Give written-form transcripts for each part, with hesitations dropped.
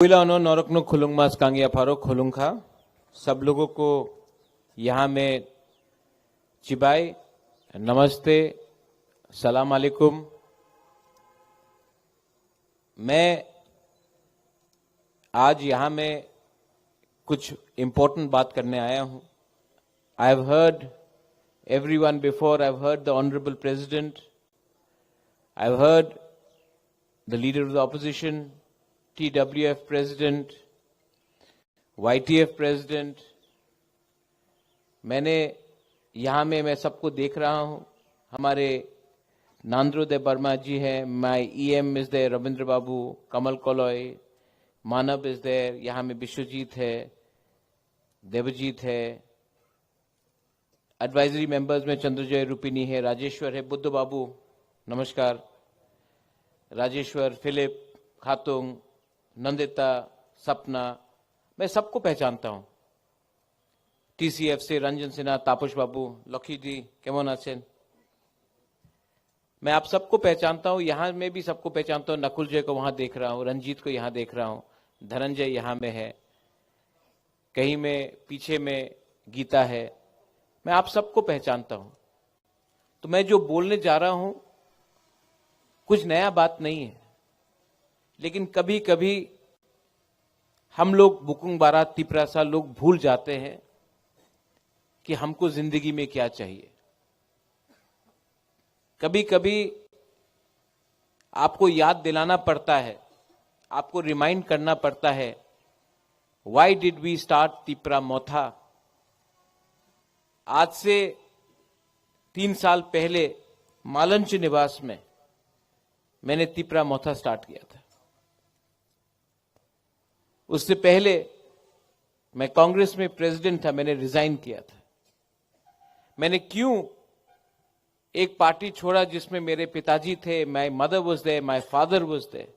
नौरकनो खुलुंगमास कांगिया pharaoh खुलुंखा सब लोगों को यहाँ में चिबाई नमस्ते सलाम अलैकुम। मैं आज यहाँ में कुछ इम्पोर्टेंट बात करने आया हूँ। I have heard everyone before. I've heard the Honorable President. I've heard the Leader of the Opposition, TWF President, YTF President. मैंने यहाँ में मैं सबको देख रहा हूँ। हमारे नांद्रोदय वर्मा जी हैं, my EM is there, Ravindra Babu, Kamal Kolai, Manav is there, यहाँ में विश्वजीत है, देवजीत है, एडवाइजरी मेंबर्स में चंद्रजय रूपिनी है, राजेश्वर है, बुद्ध बाबू नमस्कार, राजेश्वर, फिलिप, खातुंग, नंदिता, सपना, मैं सबको पहचानता हूं। TCF से रंजन सिन्हा, तापस बाबू, लखी जी केमन आছেন, मैं आप सबको पहचानता हूं। यहां में भी सबको पहचानता हूं। नकुल जय को वहां देख रहा हूं, रंजीत को यहां देख रहा हूं, धनंजय यहां में है, कहीं में पीछे में गीता है, मैं आप सबको पहचानता हूं। तो मैं जो बोलने जा रहा हूं कुछ नया बात नहीं है, लेकिन कभी कभी हम लोग बुकुंग बारा तिपरासा लोग भूल जाते हैं कि हमको जिंदगी में क्या चाहिए। कभी कभी आपको याद दिलाना पड़ता है, आपको रिमाइंड करना पड़ता है, why did we start Tipra Motha. आज से 3 साल पहले मालंच निवास में मैंने तिपरा मोथा स्टार्ट किया था। उससे पहले मैं कांग्रेस में प्रेसिडेंट था, मैंने रिजाइन किया था। मैंने क्यों एक पार्टी छोड़ा जिसमें मेरे पिताजी थे, my mother was there, my father was there,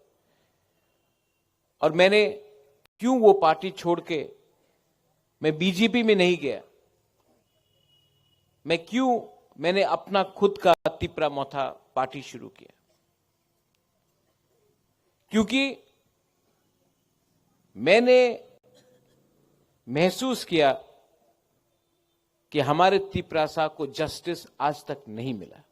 और मैंने क्यों वो पार्टी छोड़ के मैं बीजेपी में नहीं गया, मैंने अपना खुद का तिपरा मोथा पार्टी शुरू किया, क्योंकि मैंने महसूस किया कि हमारे तिपरासा को जस्टिस आज तक नहीं मिला।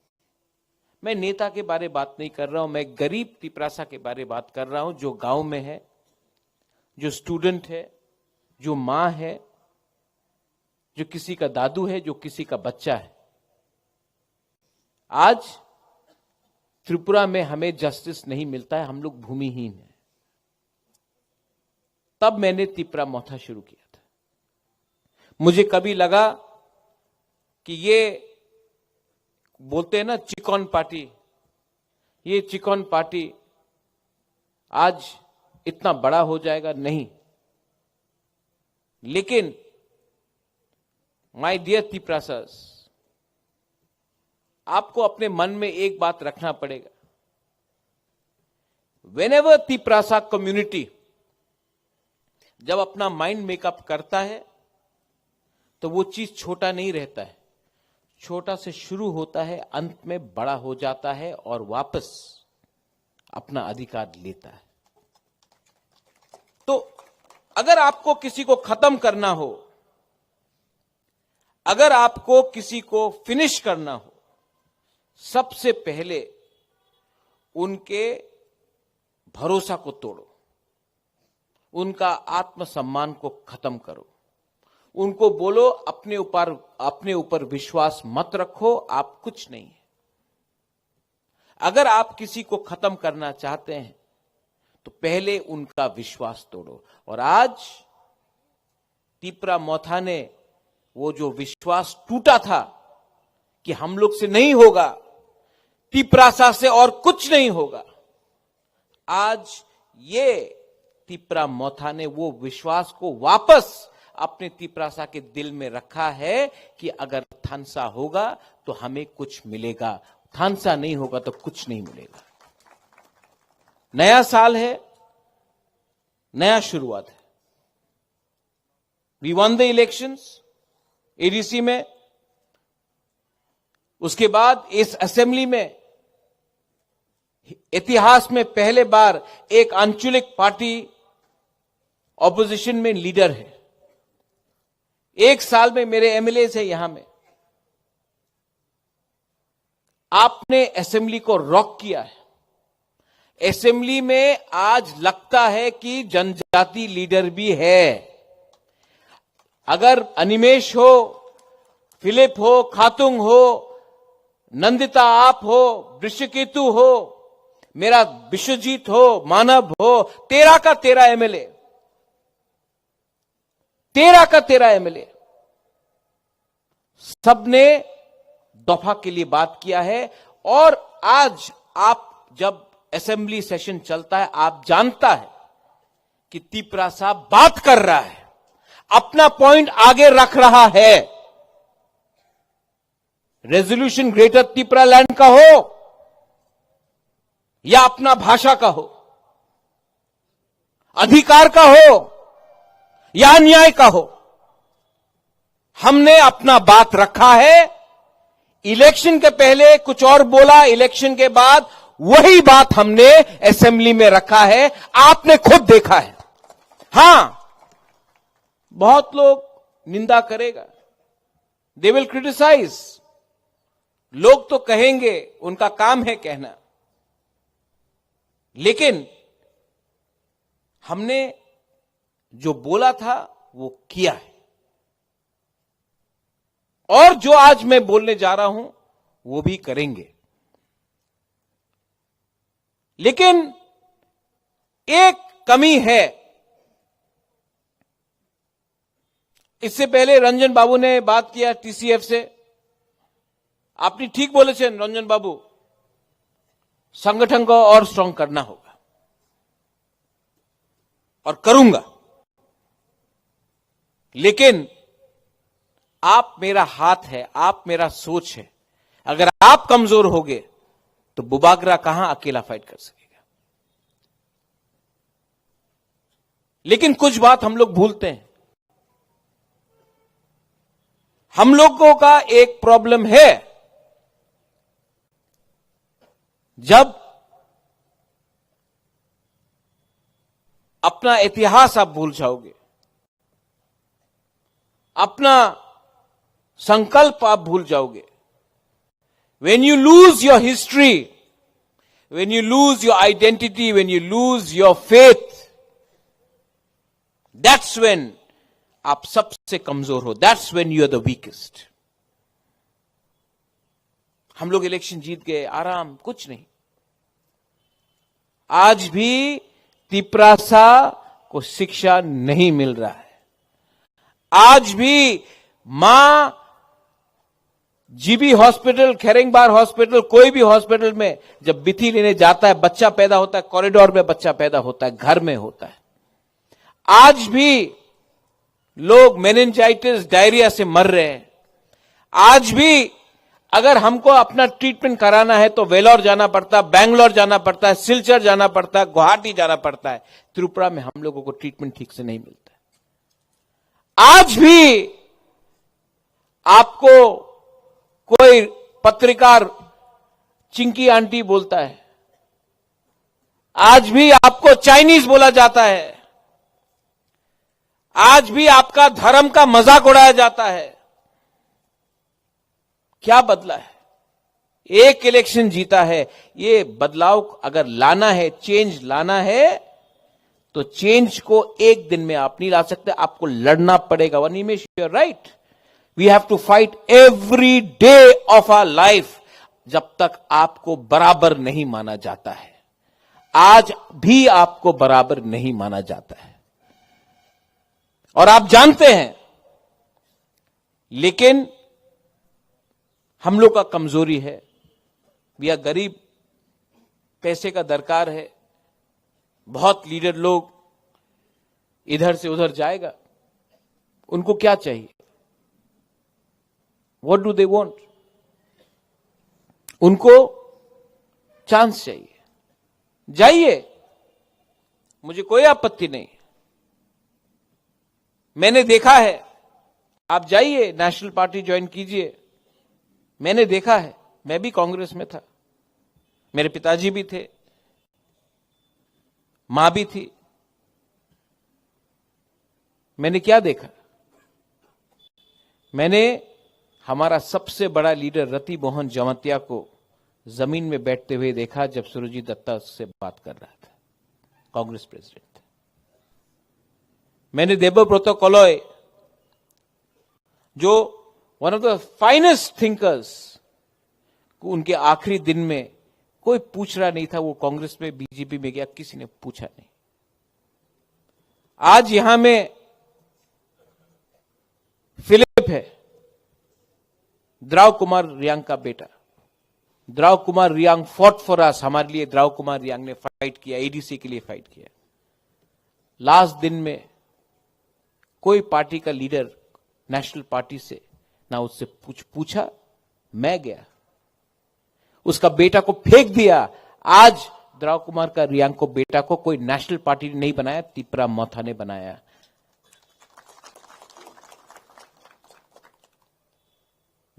मैं नेता के बारे बात नहीं कर रहा हूं, मैं गरीब तिपरासा के बारे बात कर रहा हूं, जो गांव में है, जो स्टूडेंट है, जो मां है, जो किसी का दादू है, जो किसी का बच्चा है। आज त्रिपुरा में हमें जस्टिस नहीं मिलता है, हम लोग भूमिहीन हैं। तब मैंने तिपरा मोथा शुरू किया था। मुझे कभी लगा कि ये बोलते हैं ना चिकॉन पार्टी, ये चिकॉन पार्टी आज इतना बड़ा हो जाएगा, नहीं। लेकिन माय डियर तिपरासास, आपको अपने मन में एक बात रखना पड़ेगा। व्हेनेवर तिपरासा कम्युनिटी जब अपना माइंड मेकअप करता है तो वो चीज छोटा नहीं रहता है, छोटा से शुरू होता है, अंत में बड़ा हो जाता है और वापस अपना अधिकार लेता है। तो अगर आपको किसी को खत्म करना हो, अगर आपको किसी को फिनिश करना हो, सबसे पहले उनके भरोसा को तोड़ो, उनका आत्मसम्मान को खत्म करो, उनको बोलो अपने ऊपर विश्वास मत रखो, आप कुछ नहीं है। अगर आप किसी को खत्म करना चाहते हैं तो पहले उनका विश्वास तोड़ो। और आज तिपरा मोथा ने वो जो विश्वास टूटा था कि हम लोग से नहीं होगा, तिपरासा से और कुछ नहीं होगा, आज ये तिपरा मोथा ने वो विश्वास को वापस अपने तिपरासा के दिल में रखा है कि अगर थानसा होगा तो हमें कुछ मिलेगा, थानसा नहीं होगा तो कुछ नहीं मिलेगा। नया साल है, नया शुरुआत है। We won the elections ADC में, उसके बाद इस असेंबली में इतिहास में पहले बार एक आंचलिक पार्टी ऑपोजिशन में लीडर है, 1 साल में मेरे एमएलए है यहां में, आपने असेंबली को रॉक किया है। असेंबली में आज लगता है कि जनजाति लीडर भी है। अगर अनिमेश हो, फिलिप हो, खातुंग हो, नंदिता आप हो, वृषकेतु हो, मेरा विश्वजीत हो, मानव हो, 13 का 13 एमएलए, 13 का 13 एमएलए, सबने दफा के लिए बात किया है। और आज आप जब असेंबली सेशन चलता है, आप जानता है कि तिपरा साहब बात कर रहा है, अपना पॉइंट आगे रख रहा है। रेजोल्यूशन ग्रेटर तिपरा लैंड का हो या अपना भाषा का हो, अधिकार का हो या अन्याय का हो, हमने अपना बात रखा है। इलेक्शन के पहले कुछ और बोला, इलेक्शन के बाद वही बात हमने असेंबली में रखा है, आपने खुद देखा है। हां, बहुत लोग निंदा करेगा, दे विल क्रिटिसाइज, लोग तो कहेंगे, उनका काम है कहना, लेकिन हमने जो बोला था वो किया है। और जो आज मैं बोलने जा रहा हूं वो भी करेंगे। लेकिन एक कमी है। इससे पहले रंजन बाबू ने बात किया टीसीएफ से, आपने ठीक बोले थे रंजन बाबू, संगठन को और स्ट्रांग करना होगा और करूंगा। लेकिन आप मेरा हाथ है, आप मेरा सोच है। अगर आप कमजोर होगे तो बुबागरा कहां अकेला फाइट कर सकेगा। लेकिन कुछ बात हम लोग भूलते हैं। हम लोगों का एक प्रॉब्लम है, जब अपना इतिहास आप भूल जाओगे, अपना संकल्प आप भूल जाओगे, when you lose your history, when you lose your identity, when you lose your faith, that's when आप सबसे कमजोर हो, that's when you are the weakest। हम लोग इलेक्शन जीत गए, आराम, कुछ नहीं। आज भी तिपरासा को शिक्षा नहीं मिल रहा है। आज भी मां जीबी हॉस्पिटल, खेरेंगबार हॉस्पिटल, कोई भी हॉस्पिटल में जब बिथी लेने जाता है, बच्चा पैदा होता है, कॉरिडोर में बच्चा पैदा होता है, घर में होता है। आज भी लोग मेनिंजाइटिस, डायरिया से मर रहे हैं। आज भी अगर हमको अपना ट्रीटमेंट कराना है तो वेलोर जाना पड़ता है, बैंगलोर जाना पड़ता है, सिलचर जाना पड़ता है, गुवाहाटी जाना पड़ता है। त्रिपुरा में हम लोगों को ट्रीटमेंट ठीक से नहीं मिलता है। आज भी आपको कोई पत्रकार चिंकी आंटी बोलता है, आज भी आपको चाइनीज बोला जाता है, आज भी आपका धर्म का मजाक उड़ाया जाता है। क्या बदला है? एक इलेक्शन जीता है। ये बदलाव अगर लाना है, चेंज लाना है, तो चेंज को एक दिन में आप नहीं ला सकते, आपको लड़ना पड़ेगा। वनिमेश, you are right, we have to fight every day of our life, जब तक आपको बराबर नहीं माना जाता है। आज भी आपको बराबर नहीं माना जाता है और आप जानते हैं। लेकिन हम लोग का कमजोरी है, या गरीब, पैसे का दरकार है। बहुत लीडर लोग इधर से उधर जाएगा, उनको क्या चाहिए? What do they want? उनको चांस चाहिए। जाइए, मुझे कोई आपत्ति नहीं। मैंने देखा है, आप जाइए, नेशनल पार्टी ज्वाइन कीजिए। मैंने देखा है, मैं भी कांग्रेस में था, मेरे पिताजी भी थे, मां भी थी। मैंने क्या देखा? मैंने हमारा सबसे बड़ा लीडर रति मोहन जमातिया को जमीन में बैठते हुए देखा जब सुरजीत दत्ता से बात कर रहा था, कांग्रेस प्रेसिडेंट। मैंने देबब्रत कलय, जो one of the finest thinkers, को उनके आखिरी दिन में कोई पूछ रहा नहीं था वो कांग्रेस में बीजेपी में गया, किसी ने पूछा नहीं। आज यहां में फिलिप है, द्राव कुमार रियांग का बेटा। Drao Kumar Reang fought for us, हमारे लिए द्राव कुमार रियांग ने फाइट किया, एडीसी के लिए फाइट किया। लास्ट दिन में कोई पार्टी का लीडर नेशनल पार्टी से ना उससे पूछा। मैं गया, उसका बेटा को फेंक दिया। आज द्राव कुमार का रियांग को बेटा को कोई नेशनल पार्टी ने नहीं बनाया, तिपरा मोथा ने बनाया।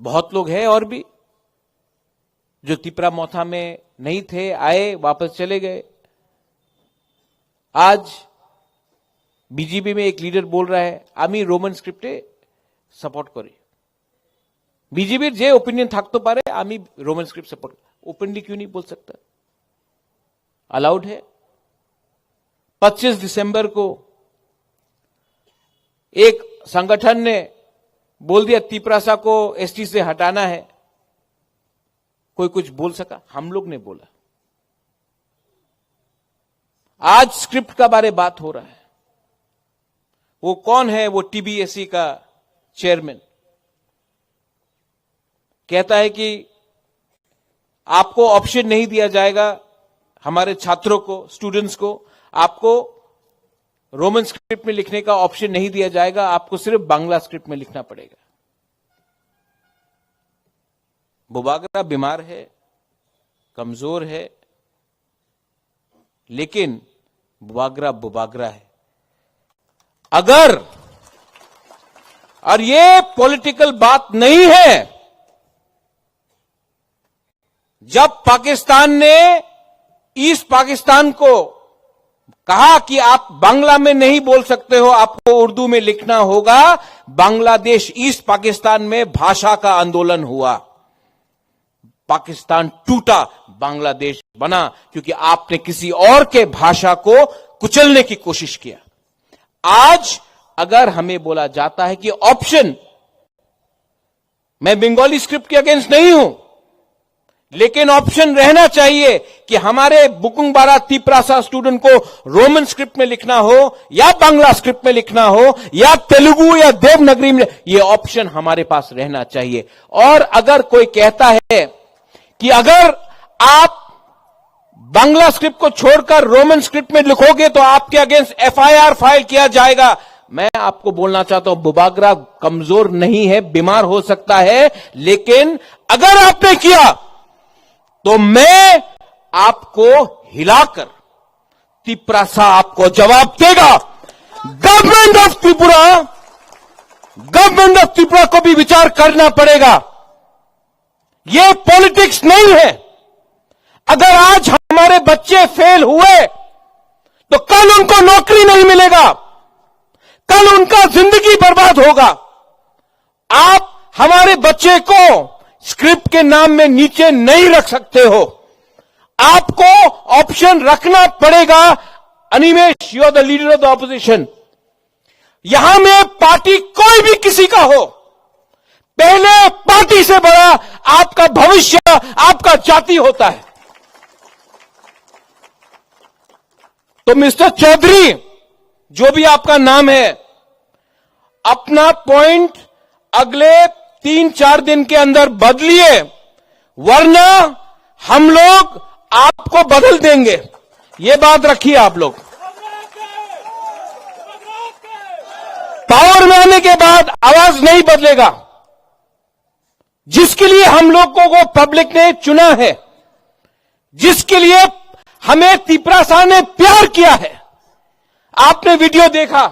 बहुत लोग हैं और भी जो तिपरा मोथा में नहीं थे, आए वापस चले गए। आज बीजेपी में एक लीडर बोल रहा है आमी रोमन स्क्रिप्टे सपोर्ट करी। बीजेपी जे ओपिनियन থাকতে পারে, आमी रोमन स्क्रिप्ट सपोर्ट। ओपनली क्यों नहीं बोल सकता? अलाउड है। 25 दिसंबर को एक संगठन ने बोल दिया तिपरासा को एसटी से हटाना है। कोई कुछ बोल सका? हम लोग ने बोला। आज स्क्रिप्ट का बारे बात हो रहा है। वो कौन है? वो टीबीएससी का चेयरमैन कहता है कि आपको ऑप्शन नहीं दिया जाएगा, हमारे छात्रों को, स्टूडेंट्स को, आपको रोमन स्क्रिप्ट में लिखने का ऑप्शन नहीं दिया जाएगा, आपको सिर्फ बांग्ला स्क्रिप्ट में लिखना पड़ेगा। बुबागरा बीमार है, कमजोर है, लेकिन बुबागरा है। अगर, और ये पॉलिटिकल बात नहीं है, जब पाकिस्तान ने ईस्ट पाकिस्तान को कहा कि आप बांग्ला में नहीं बोल सकते हो, आपको उर्दू में लिखना होगा, बांग्लादेश ईस्ट पाकिस्तान में भाषा का आंदोलन हुआ। पाकिस्तान टूटा, बांग्लादेश बना, क्योंकि आपने किसी और के भाषा को कुचलने की कोशिश किया। आज अगर हमें बोला जाता है कि ऑप्शन, मैं बंगाली स्क्रिप्ट के अगेंस्ट नहीं हूं, लेकिन ऑप्शन रहना चाहिए कि हमारे बुकुंगबारा तिपरासा स्टूडेंट को रोमन स्क्रिप्ट में लिखना हो या बांग्ला स्क्रिप्ट में लिखना हो या तेलुगु या देवनागरी में, यह ऑप्शन हमारे पास रहना चाहिए। और अगर कोई कहता है कि अगर आप बांग्ला स्क्रिप्ट को छोड़कर रोमन स्क्रिप्ट में लिखोगे तो आपके अगेंस्ट एफआईआर फाइल किया जाएगा, मैं आपको बोलना चाहता हूं, बुबागरा कमजोर नहीं है, बीमार हो सकता है, लेकिन अगर आपने किया तो मैं आपको हिलाकर तिपरासा आपको जवाब देगा। गवर्नमेंट ऑफ त्रिपुरा को भी विचार करना पड़ेगा। यह पॉलिटिक्स नहीं है। अगर आज हमारे बच्चे फेल हुए तो कल उनको नौकरी नहीं मिलेगा, कल उनका जिंदगी बर्बाद होगा। आप हमारे बच्चे को स्क्रिप्ट के नाम में नीचे नहीं रख सकते हो, आपको ऑप्शन रखना पड़ेगा। Animesh, you are the leader of the opposition. यहां में पार्टी कोई भी किसी का हो, पहले पार्टी से बड़ा आपका भविष्य, आपका जाति होता है। तो मिस्टर चौधरी, जो भी आपका नाम है, अपना पॉइंट अगले 3-4 दिन के अंदर बदलिए, वरना हम लोग आपको बदल देंगे। ये बात रखिए आप लोग। पावर में आने के बाद आवाज नहीं बदलेगा। जिसके लिए हम लोगों को पब्लिक ने चुना है, जिसके लिए हमें तिपरासा ने प्यार किया है, आपने वीडियो देखा,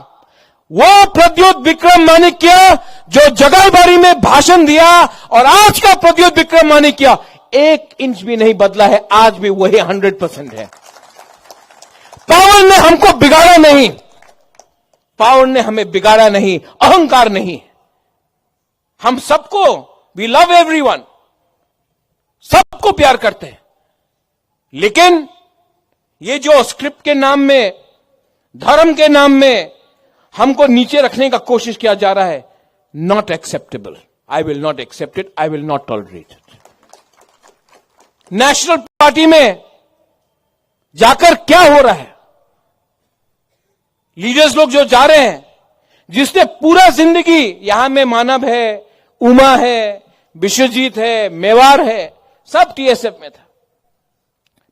वो प्रद्योत विक्रम माणिक्य जो जगाईबारी में भाषण दिया और आज का प्रद्योत विक्रम माणिक्य 1 इंच भी नहीं बदला है, आज भी वही 100% है। पावर ने हमको बिगाड़ा नहीं, पावर ने हमें बिगाड़ा नहीं, अहंकार नहीं। हम सबको, वी लव एवरीवन, सबको प्यार करते हैं। लेकिन ये जो स्क्रिप्ट के नाम में, धर्म के नाम में हमको नीचे रखने का कोशिश किया जा रहा है, not acceptable. I will not accept it, I will not tolerate it. National party में जाकर क्या हो रहा है? लीडर्स लोग जो जा रहे हैं, जिसने पूरा जिंदगी, यहां में मानव है, उमा है, विश्वजीत है, मेवाड़ है, सब टीएसएफ में था।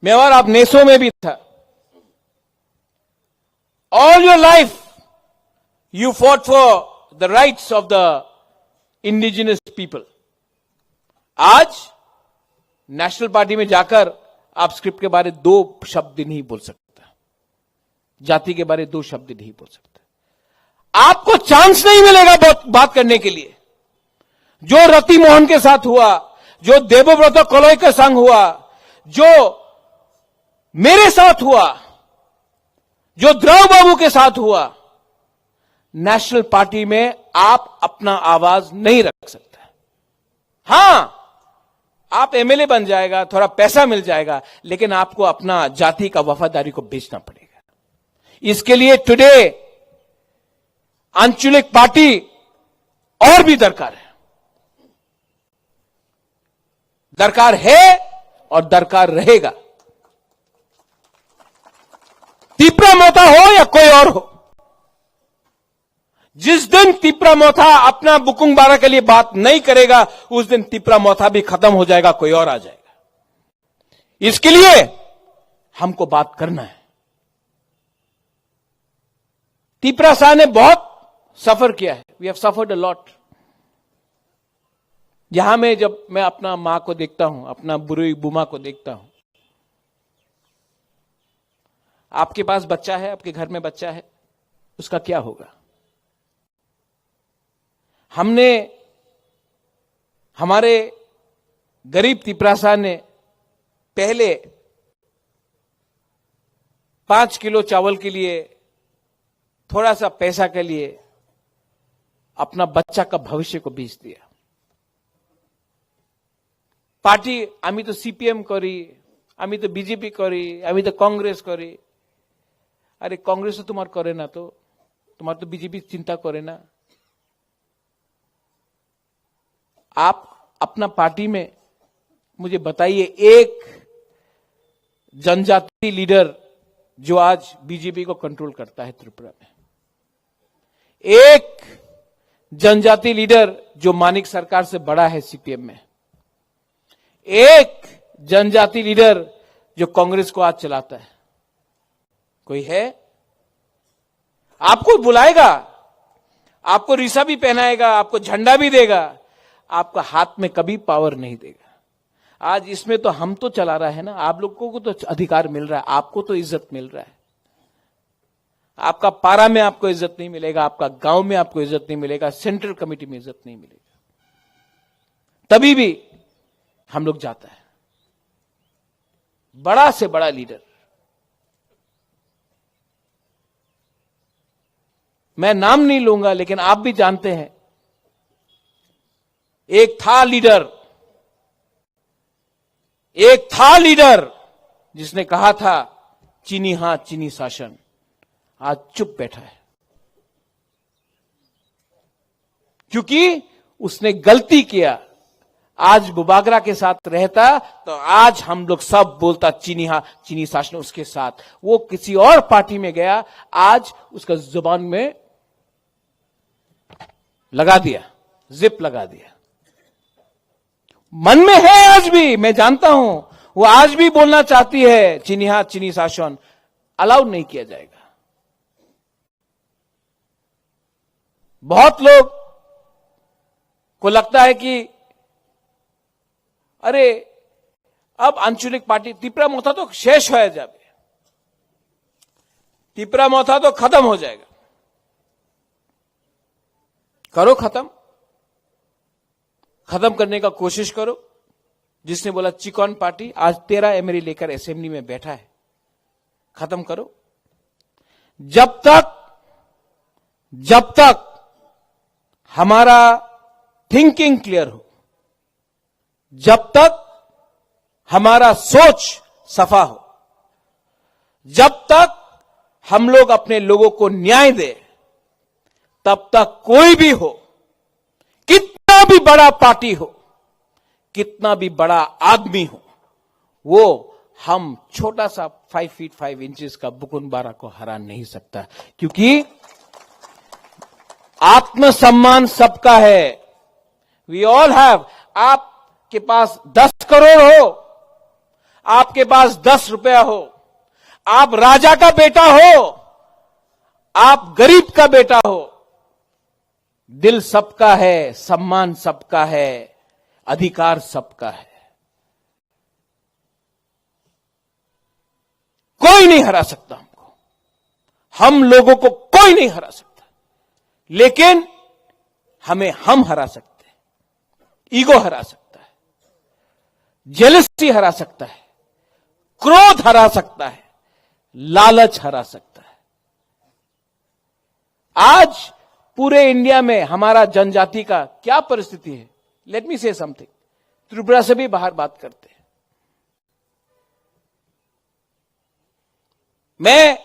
मेवाड़ आप नेसो में भी था। All your life you fought for the rights of the indigenous people. आज नेशनल पार्टी में जाकर आप स्क्रिप्ट के बारे 2 शब्द नहीं बोल सकता, जाति के बारे 2 शब्द नहीं बोल सकता। आपको चांस नहीं मिलेगा बात करने के लिए। जो रति मोहन के साथ हुआ, जो देवव्रत कलई के संग हुआ, जो मेरे साथ हुआ, जो द्रव बाबू के साथ हुआ, नेशनल पार्टी में आप अपना आवाज नहीं रख सकते। हां, आप एमएलए बन जाएगा, थोड़ा पैसा मिल जाएगा, लेकिन आपको अपना जाति का वफादारी को बेचना पड़ेगा। इसके लिए टुडे आंचलिक पार्टी और भी दरकार है और दरकार रहेगा। तिपरा मोथा हो या कोई और हो, जिस दिन तिपरा मोथा अपना बुकुंग बारा के लिए बात नहीं करेगा, उस दिन तिपरा मोथा भी खत्म हो जाएगा, कोई और आ जाएगा। इसके लिए हमको बात करना है। तिपरा शाह ने बहुत सफर किया है। We have suffered a lot. यहां में जब मैं अपना मां को देखता हूं, अपना बुरी बुमा को देखता हूं, आपके पास बच्चा है, आपके घर में बच्चा है, उसका क्या होगा? हमने, हमारे गरीब तिपरासा ने पहले 5 किलो चावल के लिए, थोड़ा सा पैसा के लिए अपना बच्चा का भविष्य को बेच दिया। पार्टी, आमी तो सीपीएम करी, आमी तो बीजेपी करी, आमी तो कांग्रेस करी। अरे कांग्रेस तो तुम्हार करे ना, तो तुम्हार तो बीजेपी चिंता करे ना। आप अपना पार्टी में मुझे बताइए एक जनजाति लीडर जो आज बीजेपी को कंट्रोल करता है त्रिपुरा में, एक जनजाति लीडर जो मानिक सरकार से बड़ा है सीपीएम में, एक जनजाति लीडर जो कांग्रेस को आज चलाता है, कोई है? आपको बुलाएगा, आपको रिसा भी पहनाएगा, आपको झंडा भी देगा, आपका हाथ में कभी पावर नहीं देगा। आज इसमें तो हम तो चला रहा है ना, आप लोगों को तो अधिकार मिल रहा है, आपको तो इज्जत मिल रहा है। आपका पारा में आपको इज्जत नहीं मिलेगा, आपका गांव में आपको इज्जत नहीं मिलेगा, सेंट्रल कमेटी में इज्जत नहीं मिलेगा। तभी भी हम लोग जाता है, बड़ा से बड़ा लीडर। मैं नाम नहीं लूंगा, लेकिन आप भी जानते हैं, एक था लीडर जिसने कहा था चीनी हाथ चीनी शासन, आज चुप बैठा है क्योंकि उसने गलती किया। आज बुबागरा के साथ रहता तो आज हम लोग सब बोलता चीनी हाथ चीनी शासन उसके साथ। वो किसी और पार्टी में गया, आज उसका जुबान में लगा दिया, जिप लगा दिया। मन में है आज भी, मैं जानता हूं, वो आज भी बोलना चाहती है चीनी हाथ चीनी शासन, अलाउ नहीं किया जाएगा। बहुत लोग को लगता है कि अरे अब आंचलिक पार्टी तिपरा मोथा तो शेष हो जाए, तिपरा मोथा तो खत्म हो जाएगा। करो खत्म करने का कोशिश करो। जिसने बोला चिकन पार्टी, आज 13 एमएलए लेकर असेंबली में बैठा है, खत्म करो। जब तक जब तक हमारा थिंकिंग क्लियर हो, जब तक हमारा सोच सफा हो, जब तक हम लोग अपने लोगों को न्याय दे, तब तक कोई भी हो, कितना भी बड़ा पार्टी हो, कितना भी बड़ा आदमी हो, वो हम छोटा सा 5 फीट 5 इंचेस का बुकुनबारा को हरा नहीं सकता, क्योंकि आत्मसम्मान सबका है। We all have. आपके पास 10 करोड़ हो, आपके पास 10 रुपया हो, आप राजा का बेटा हो, आप गरीब का बेटा हो, दिल सबका है, सम्मान सबका है, अधिकार सबका है। कोई नहीं हरा सकता हमको, हम लोगों को कोई नहीं हरा सकता, लेकिन हमें हम हरा सकते हैं। ईगो हरा सकता है, जेलसी हरा सकता है, क्रोध हरा सकता है, लालच हरा सकता है। आज पूरे इंडिया में हमारा जनजाति का क्या परिस्थिति है? लेट मी से समथिंग। त्रिपुरा से भी बाहर बात करते हैं। मैं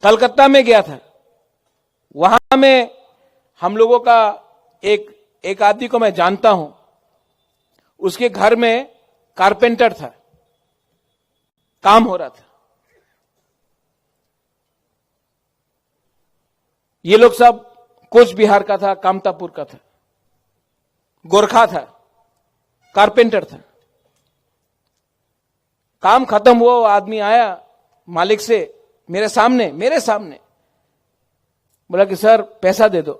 कलकत्ता में गया था, वहां में हम लोगों का एक आदमी को मैं जानता हूं, उसके घर में कारपेंटर था, काम हो रहा था। ये लोग सब कोच बिहार का था, कामतापुर का था, गोरखा था, कारपेंटर था। काम खत्म हुआ, वो आदमी आया मालिक से मेरे सामने बोला कि सर पैसा दे दो,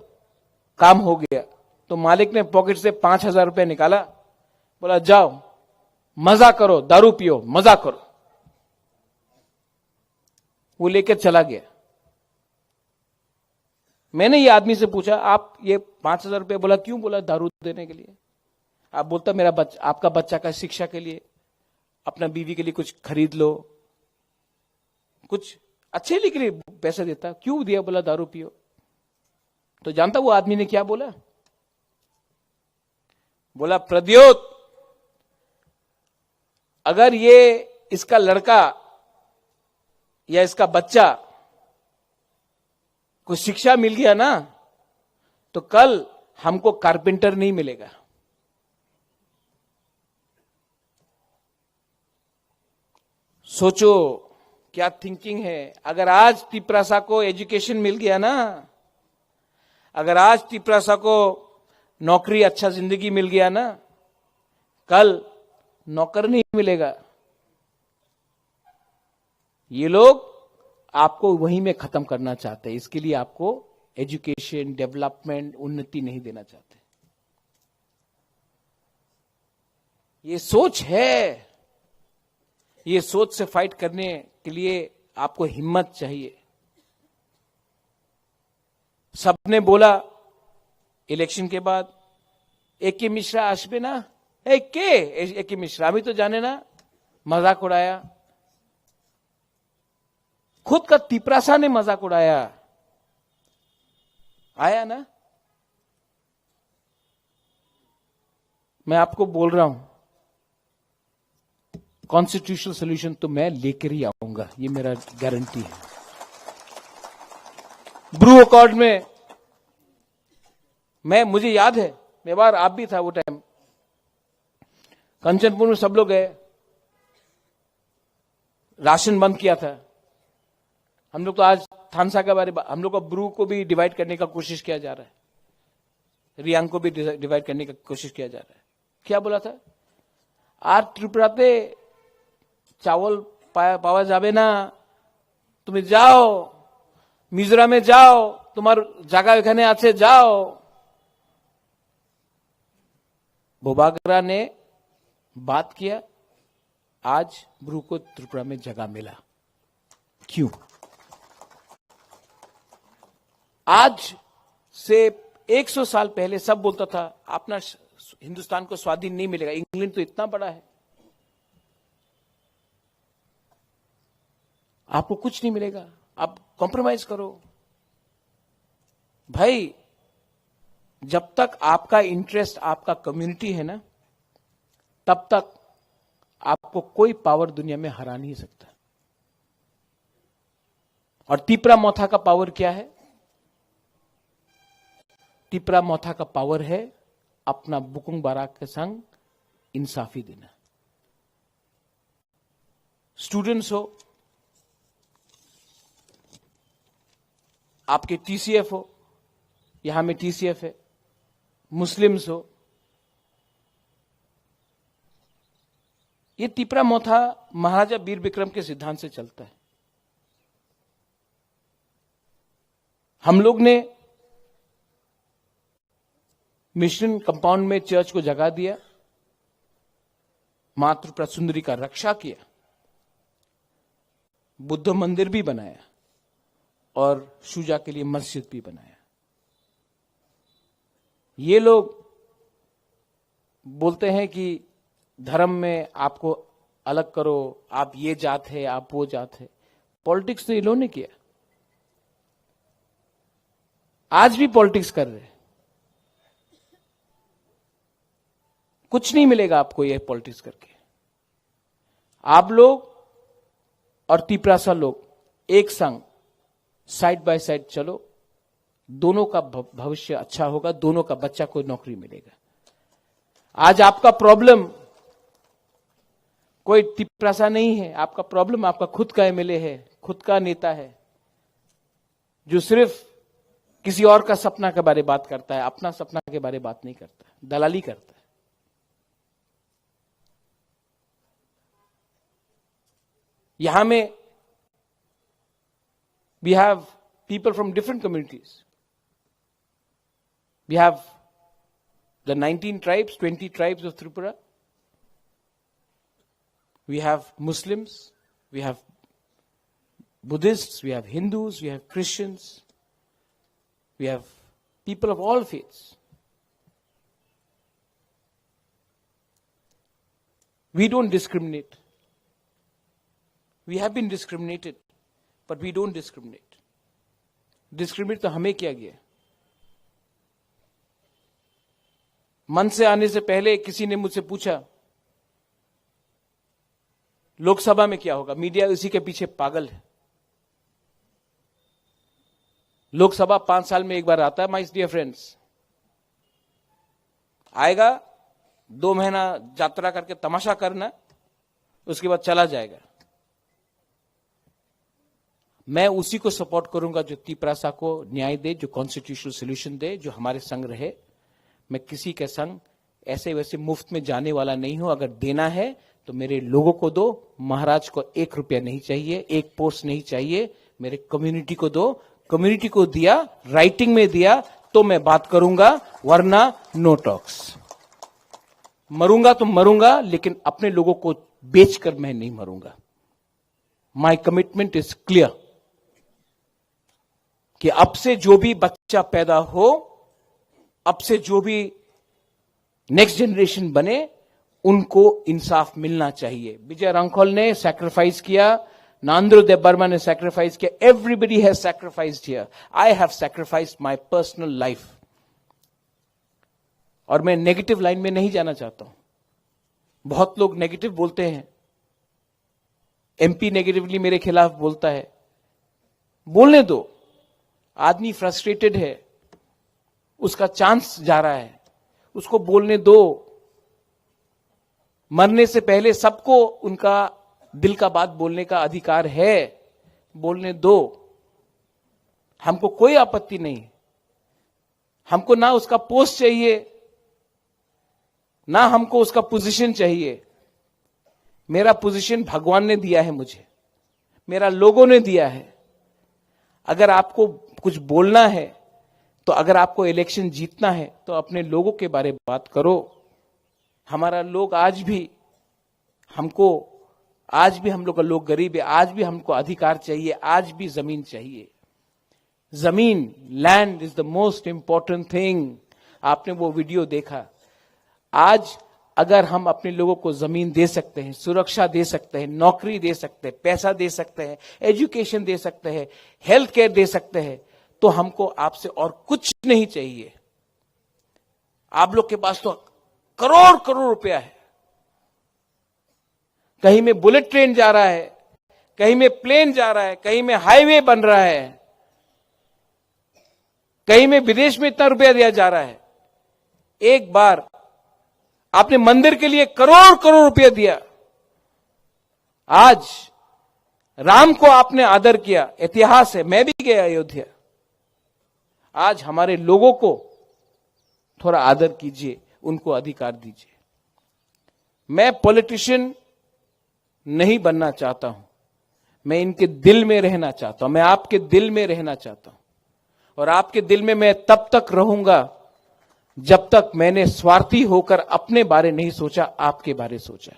काम हो गया। तो मालिक ने पॉकेट से 5,000 रुपए निकाला, बोला जाओ मजा करो, दारू पियो, मजा करो। वो लेकर चला गया। मैंने ये आदमी से पूछा, आप ये 5,000 रुपए बोला क्यों? बोला दारू देने के लिए। आप बोलता मेरा बच्चा, आपका बच्चा का शिक्षा के लिए, अपना बीवी के लिए कुछ खरीद लो, कुछ अच्छे लिए के लिए पैसे देता, क्यों दिया? बोला दारू पियो। तो जानता वो आदमी ने क्या बोला? बोला प्रद्योत, अगर ये इसका लड़का या इसका बच्चा को शिक्षा मिल गया ना, तो कल हमको कारपेंटर नहीं मिलेगा। सोचो क्या थिंकिंग है। अगर आज तिपरासा को एजुकेशन मिल गया ना, अगर आज तिपरासा को नौकरी, अच्छा जिंदगी मिल गया ना, कल नौकर नहीं मिलेगा। ये लोग आपको वहीं में खत्म करना चाहते हैं। इसके लिए आपको एजुकेशन, डेवलपमेंट, उन्नति नहीं देना चाहते। ये सोच है, ये सोच से फाइट करने के लिए आपको हिम्मत चाहिए। सबने बोला इलेक्शन के बाद, एके मिश्रा आसबे ना, एके मिश्रा अभी तो जाने ना, मजाक उड़ाया। खुद का तिपरासा ने मजाक उड़ाया, आया ना। मैं आपको बोल रहा हूं, कॉन्स्टिट्यूशनल सोल्यूशन तो मैं लेकर ही आऊंगा, ये मेरा गारंटी है। ब्रू अकॉर्ड में मुझे याद है, मैं बार आप भी था वो टाइम, कंचनपुर में सब लोग गए, राशन बंद किया था। हम लोग तो आज थानसा के बारे में, हम लोग को ब्रू को भी डिवाइड करने का कोशिश किया जा रहा है, रियांग को भी डिवाइड करने का कोशिश किया जा रहा है। क्या बोला था? आज त्रिपुराते चावल पावा जाबे ना, তুমি যাও মিজোরামে যাও, তোমার জায়গা এখানে আছে, যাও। बोबागरा ने बात किया, आज ब्रू को त्रिपुरा में जगह मिला। क्यों? आज से 100 साल पहले सब बोलता था अपना हिंदुस्तान को स्वाधीन नहीं मिलेगा, इंग्लैंड तो इतना बड़ा है, आपको कुछ नहीं मिलेगा, आप कॉम्प्रोमाइज करो। भाई जब तक आपका इंटरेस्ट आपका कम्युनिटी है ना, तब तक आपको कोई पावर दुनिया में हरा नहीं सकता। और तिपरा मोथा का पावर क्या है? तिपरा मोथा का पावर है अपना बुकुंग बाराक के संग इंसाफी देना। स्टूडेंट्स हो, आपके टीसीएफ हो, यहां में टीसीएफ है, मुस्लिम्स हो, ये तिपरा मोथा महाराजा वीर विक्रम के सिद्धांत से चलता है। हम लोग ने मिशन कंपाउंड में चर्च को जगह दिया, मातृ प्रसुंदरी का रक्षा किया, बुद्ध मंदिर भी बनाया और शुजा के लिए मस्जिद भी बनाया। ये लोग बोलते हैं कि धर्म में आपको अलग करो, आप ये जात है, आप वो जात है। पॉलिटिक्स तो ये लोगों ने किया, आज भी पॉलिटिक्स कर रहे हैं। कुछ नहीं मिलेगा आपको ये पॉलिटिक्स करके। आप लोग और तिपरासा लोग एक संग साइड बाय साइड चलो, दोनों का भविष्य अच्छा होगा, दोनों का बच्चा को नौकरी मिलेगा। आज आपका प्रॉब्लम कोई तिपरासा नहीं है, आपका प्रॉब्लम आपका खुद का एमएलए है, खुद का नेता है, जो सिर्फ किसी और का सपना के बारे में बात करता है, अपना सपना के बारे में बात नहीं करता, दलाली करता है। यहां में we have people from different communities. We have the 19 tribes, 20 tribes of Tripura. We have Muslims, we have Buddhists, we have Hindus, we have Christians, we have people of all faiths. We don't discriminate. We have been discriminated, but we don't discriminate. Discriminate तो हमें किया गया। मन से आने से पहले किसी ने मुझसे पूछा लोकसभा में क्या होगा। मीडिया उसी के पीछे पागल है। लोकसभा 5 साल में एक बार आता है माय डियर फ्रेंड्स। आएगा, 2 महीना यात्रा करके तमाशा करना, उसके बाद चला जाएगा। मैं उसी को सपोर्ट करूंगा जो तिपरासा को न्याय दे, जो कॉन्स्टिट्यूशनल सोल्यूशन दे, जो हमारे संग रहे। मैं किसी के संग ऐसे वैसे मुफ्त में जाने वाला नहीं हूं। अगर देना है तो मेरे लोगों को दो, महाराज को 1 रुपया नहीं चाहिए, 1 पोस्ट नहीं चाहिए, मेरे कम्युनिटी को दो। कम्युनिटी को दिया, राइटिंग में दिया तो मैं बात करूंगा, वरना नो टॉक्स। मरूंगा तो मरूंगा, लेकिन अपने लोगों को बेचकर मैं नहीं मरूंगा। माई कमिटमेंट इज क्लियर कि अब से जो भी बच्चा पैदा हो, अब से जो भी नेक्स्ट जनरेशन बने, उनको इंसाफ मिलना चाहिए। विजय रंखोल ने सैक्रिफाइस किया, नांद्रो देव बर्मा ने सैक्रिफाइस किया, everybody has sacrificed here. I have sacrificed my personal life. और मैं नेगेटिव लाइन में नहीं जाना चाहता हूं। बहुत लोग नेगेटिव बोलते हैं, एमपी नेगेटिवली मेरे खिलाफ बोलता है। बोलने दो, आदमी फ्रस्ट्रेटेड है, उसका चांस जा रहा है, उसको बोलने दो। मरने से पहले सबको उनका दिल का बात बोलने का अधिकार है, बोलने दो। हमको कोई आपत्ति नहीं। हमको ना उसका पोस्ट चाहिए, ना हमको उसका पोजीशन चाहिए। मेरा पोजीशन भगवान ने दिया है मुझे, मेरा लोगों ने दिया है। अगर आपको कुछ बोलना है, तो अगर आपको इलेक्शन जीतना है, तो अपने लोगों के बारे में बात करो। हमारा लोग आज भी हम लोग का लोग गरीब है, आज भी हमको अधिकार चाहिए, आज भी जमीन चाहिए। जमीन, land is the most important thing. आपने वो वीडियो देखा। आज अगर हम अपने लोगों को जमीन दे सकते हैं, सुरक्षा दे सकते हैं, नौकरी दे सकते हैं, पैसा दे सकते हैं, एजुकेशन दे सकते हैं, हेल्थ केयर दे सकते हैं, तो हमको आपसे और कुछ नहीं चाहिए। आप लोग के पास तो करोड़ करोड़ रुपया है। कहीं में बुलेट ट्रेन जा रहा है, कहीं में प्लेन जा रहा है, कहीं में हाईवे बन रहा है, कहीं में विदेश में इतना रुपया दिया जा रहा है। एक बार आपने मंदिर के लिए करोड़ करोड़ रुपया दिया। आज राम को आपने आदर किया, इतिहास है, मैं भी गया अयोध्या। आज हमारे लोगों को थोड़ा आदर कीजिए, उनको अधिकार दीजिए। मैं पॉलिटिशियन नहीं बनना चाहता हूं, मैं इनके दिल में रहना चाहता हूं, मैं आपके दिल में रहना चाहता हूं। और आपके दिल में मैं तब तक रहूंगा जब तक मैंने स्वार्थी होकर अपने बारे नहीं सोचा, आपके बारे सोचा।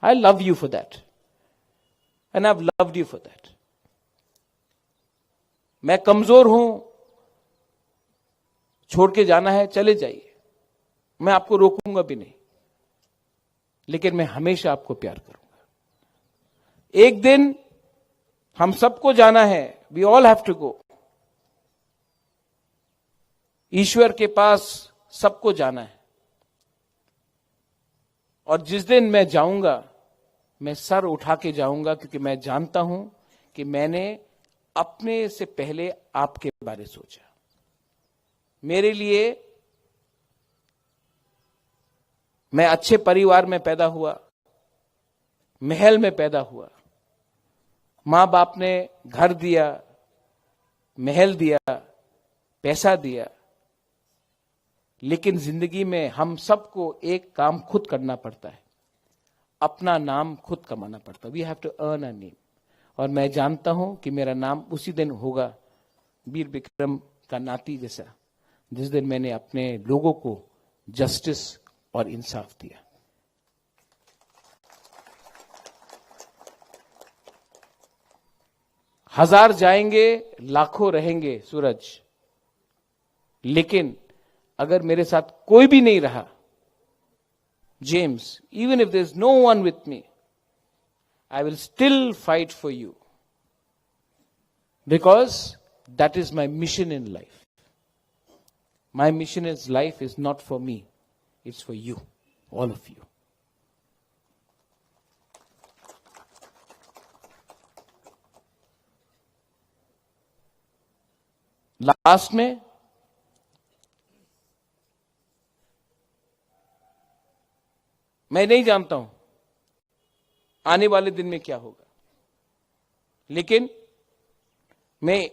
आई love you for that and I have loved you for that. मैं कमजोर हूं, छोड़ के जाना है चले जाइए, मैं आपको रोकूंगा भी नहीं, लेकिन मैं हमेशा आपको प्यार करूंगा। एक दिन हम सबको जाना है, we all have to go. ईश्वर के पास सबको जाना है, और जिस दिन मैं जाऊंगा मैं सर उठा के जाऊंगा, क्योंकि मैं जानता हूं कि मैंने अपने से पहले आपके बारे सोचा। मेरे लिए, मैं अच्छे परिवार में पैदा हुआ, महल में पैदा हुआ, मां बाप ने घर दिया, महल दिया, पैसा दिया, लेकिन जिंदगी में हम सबको एक काम खुद करना पड़ता है, अपना नाम खुद कमाना पड़ता है। We have to earn a name. और मैं जानता हूं कि मेरा नाम उसी दिन होगा, वीर विक्रम का नाती जैसा, जिस दिन मैंने अपने लोगों को जस्टिस और इंसाफ दिया। हजार जाएंगे, लाखों रहेंगे सूरज, लेकिन अगर मेरे साथ कोई भी नहीं रहा, James, even if there's no one with me, I will still fight for you, because that is my mission in life. My mission in life is not for me, it's for you, all of you. Last में मैं नहीं जानता हूं आने वाले दिन में क्या होगा, लेकिन मैं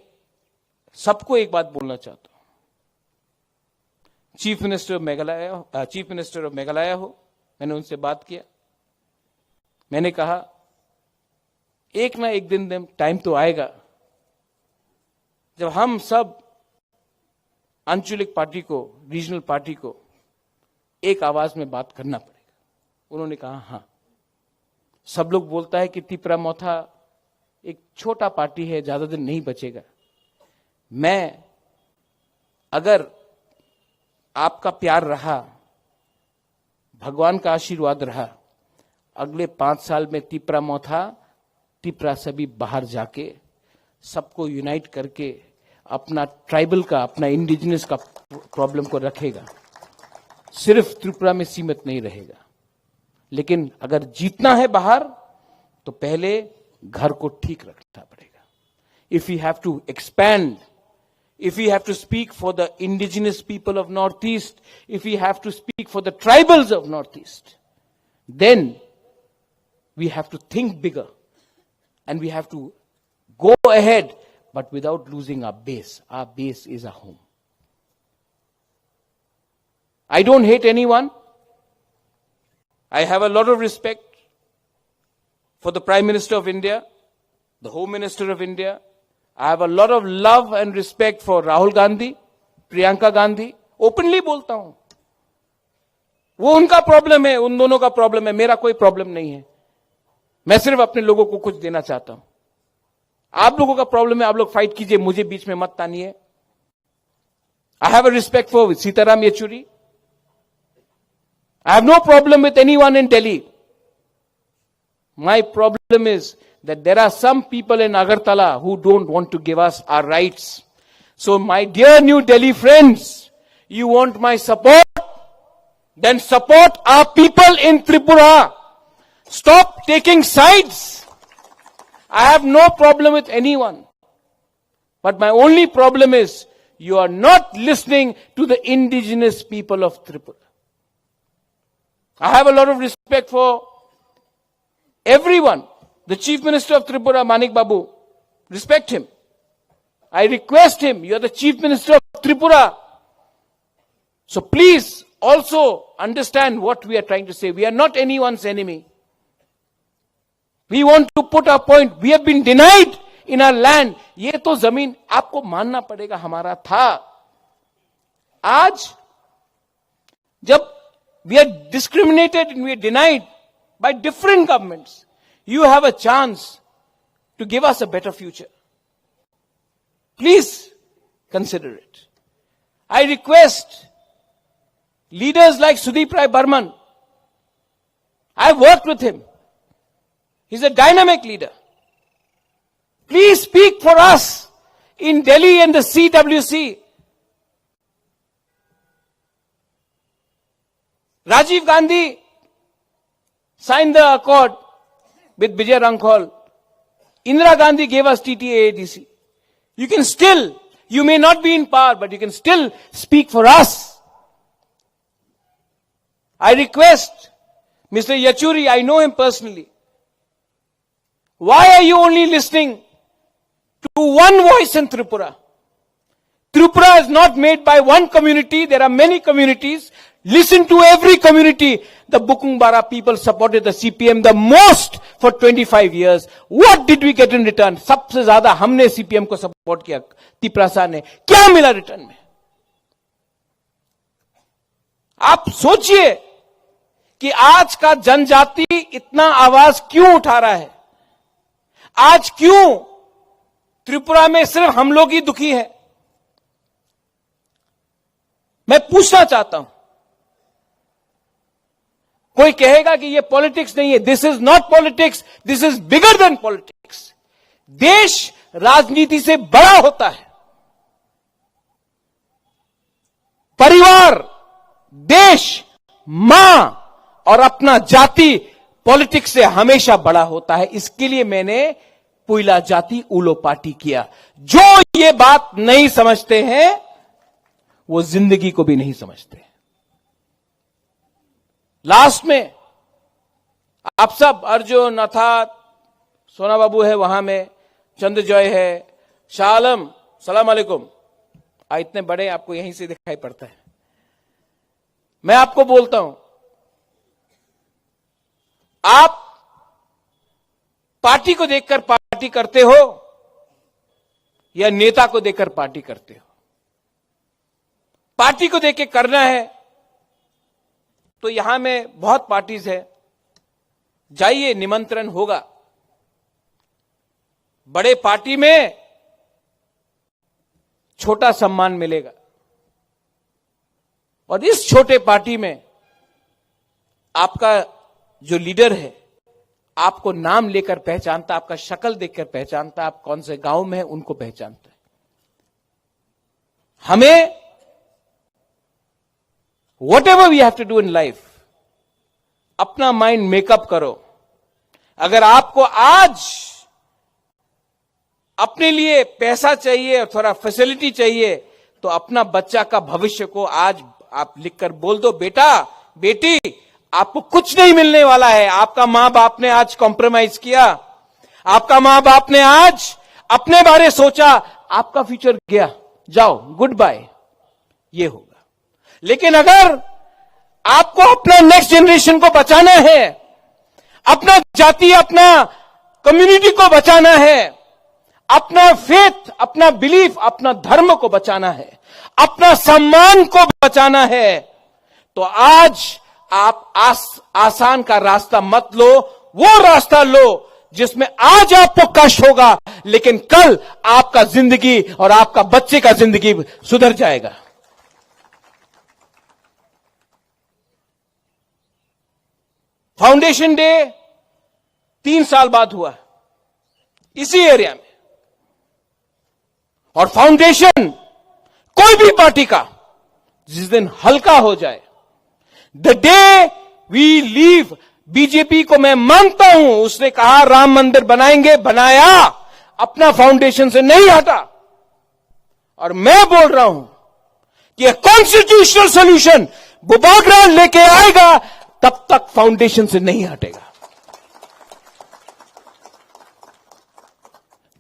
सबको एक बात बोलना चाहता हूं। चीफ मिनिस्टर ऑफ मेघालय हो, मैंने उनसे बात किया। मैंने कहा एक ना एक दिन टाइम तो आएगा जब हम सब आंचलिक पार्टी को, रीजनल पार्टी को एक आवाज में बात करना पड़ेगा। उन्होंने कहा हां, सब लोग बोलता है कि तिपरा मोथा एक छोटा पार्टी है, ज्यादा दिन नहीं बचेगा। मैं, अगर आपका प्यार रहा, भगवान का आशीर्वाद रहा, अगले 5 साल में तिपरा मोथा, तिपरा सभी बाहर जाके सबको यूनाइट करके अपना ट्राइबल का, अपना इंडिजिनस का प्रॉब्लम को रखेगा। सिर्फ त्रिपुरा में सीमित नहीं रहेगा। लेकिन अगर जीतना है बाहर, तो पहले घर को ठीक रखना पड़ेगा। If you have to expand, if you have to speak for the indigenous people of Northeast, if you have to speak for the tribals of Northeast, then we have to think bigger and we have to go ahead, but without losing our base. Our base is our home. I don't hate anyone. I have a lot of respect for the Prime Minister of India, the Home Minister of India. I have a lot of love and respect for Rahul Gandhi, Priyanka Gandhi. Openly बोलता हूं, वो उनका problem है, उन दोनों का problem है, मेरा कोई प्रॉब्लम नहीं है। मैं सिर्फ अपने लोगों को कुछ देना चाहता हूं। आप लोगों का प्रॉब्लम है, आप लोग फाइट कीजिए, मुझे बीच में मत तानिए। I have a respect for Sitaram Yechuri. I have no problem with anyone in Delhi. My problem is that there are some people in Agartala who don't want to give us our rights. So my dear New Delhi friends, you want my support? Then support our people in Tripura. Stop taking sides. I have no problem with anyone. But my only problem is you are not listening to the indigenous people of Tripura. I have a lot of respect for everyone. The Chief Minister of Tripura, Manik Babu, respect him. I request him, you are the Chief Minister of Tripura. So please also understand what we are trying to say. We are not anyone's enemy. We want to put our point. We have been denied in our land. ये तो जमीन आपको मानना पड़ेगा हमारा था. आज जब we are discriminated and we are denied by different governments, you have a chance to give us a better future. Please consider it. I request leaders like Sudeep Rai Burman. I worked with him. He's a dynamic leader. Please speak for us in Delhi and the CWC. Rajiv Gandhi signed the accord with Vijay Rankhol. Indira Gandhi gave us TTA-ADC. You can still, you may not be in power, but you can still speak for us. I request Mr. Yachuri, I know him personally. Why are you only listening to one voice in Tripura? Tripura is not made by one community. There are many communities. Listen to every community. The Bukungbara people supported the CPM the most for 25 years. What did we get in return? सबसे ज्यादा हमने CPM को support किया. तिपरासा ने क्या मिला return में? आप सोचिए कि आज का जनजाति इतना आवाज क्यों उठा रहा है? आज क्यों त्रिपुरा में सिर्फ हम लोग ही दुखी हैं? मैं पूछना चाहता हूं. कोई कहेगा कि ये पॉलिटिक्स नहीं है. This is not politics, this is bigger than politics. देश राजनीति से बड़ा होता है. परिवार, देश, मां और अपना जाति पॉलिटिक्स से हमेशा बड़ा होता है. इसके लिए मैंने पुइला जाति उलो पार्टी किया. जो ये बात नहीं समझते हैं वो जिंदगी को भी नहीं समझते. लास्ट में आप सब, अर्जुन, अर्थात सोना बाबू है वहां में, चंद्रजॉय है, शाह आलम, सलाम अलैकुम. इतने बड़े आपको यहीं से दिखाई पड़ता है. मैं आपको बोलता हूं, आप पार्टी को देखकर पार्टी करते हो या नेता को देखकर पार्टी करते हो? पार्टी को देख के करना है तो यहां में बहुत पार्टीज है. जाइए, निमंत्रण होगा. बड़े पार्टी में छोटा सम्मान मिलेगा और इस छोटे पार्टी में आपका जो लीडर है आपको नाम लेकर पहचानता, आपका शक्ल देखकर पहचानता, आप कौन से गांव में हैं उनको पहचानता है. हमें whatever we have to do in life, अपना माइंड मेकअप करो. अगर आपको आज अपने लिए पैसा चाहिए और थोड़ा फैसिलिटी चाहिए तो अपना बच्चा का भविष्य को आज आप लिखकर बोल दो, बेटा बेटी आपको कुछ नहीं मिलने वाला है. आपका मां बाप ने आज कॉम्प्रोमाइज किया, आपका मां बाप ने आज अपने बारे सोचा, आपका फ्यूचर गया, जाओ गुड बाय, ये होगा. लेकिन अगर आपको अपना नेक्स्ट जनरेशन को बचाना है, अपना जाति, अपना कम्युनिटी को बचाना है, अपना फेथ, अपना बिलीफ, अपना धर्म को बचाना है, अपना सम्मान को बचाना है, तो आज आप आसान का रास्ता मत लो. वो रास्ता लो जिसमें आज आपको कष्ट होगा लेकिन कल आपका जिंदगी और आपका बच्चे का जिंदगी सुधर जाएगा. फाउंडेशन डे 3 साल बाद हुआ इसी एरिया में, और फाउंडेशन कोई भी पार्टी का जिस दिन हल्का हो जाए, the day we leave BJP को मैं मानता हूं, उसने कहा राम मंदिर बनाएंगे, बनाया, अपना फाउंडेशन से नहीं हटा। और मैं बोल रहा हूं कि कॉन्स्टिट्यूशनल सॉल्यूशन बुबागरा लेके आएगा, तब तक फाउंडेशन से नहीं हटेगा।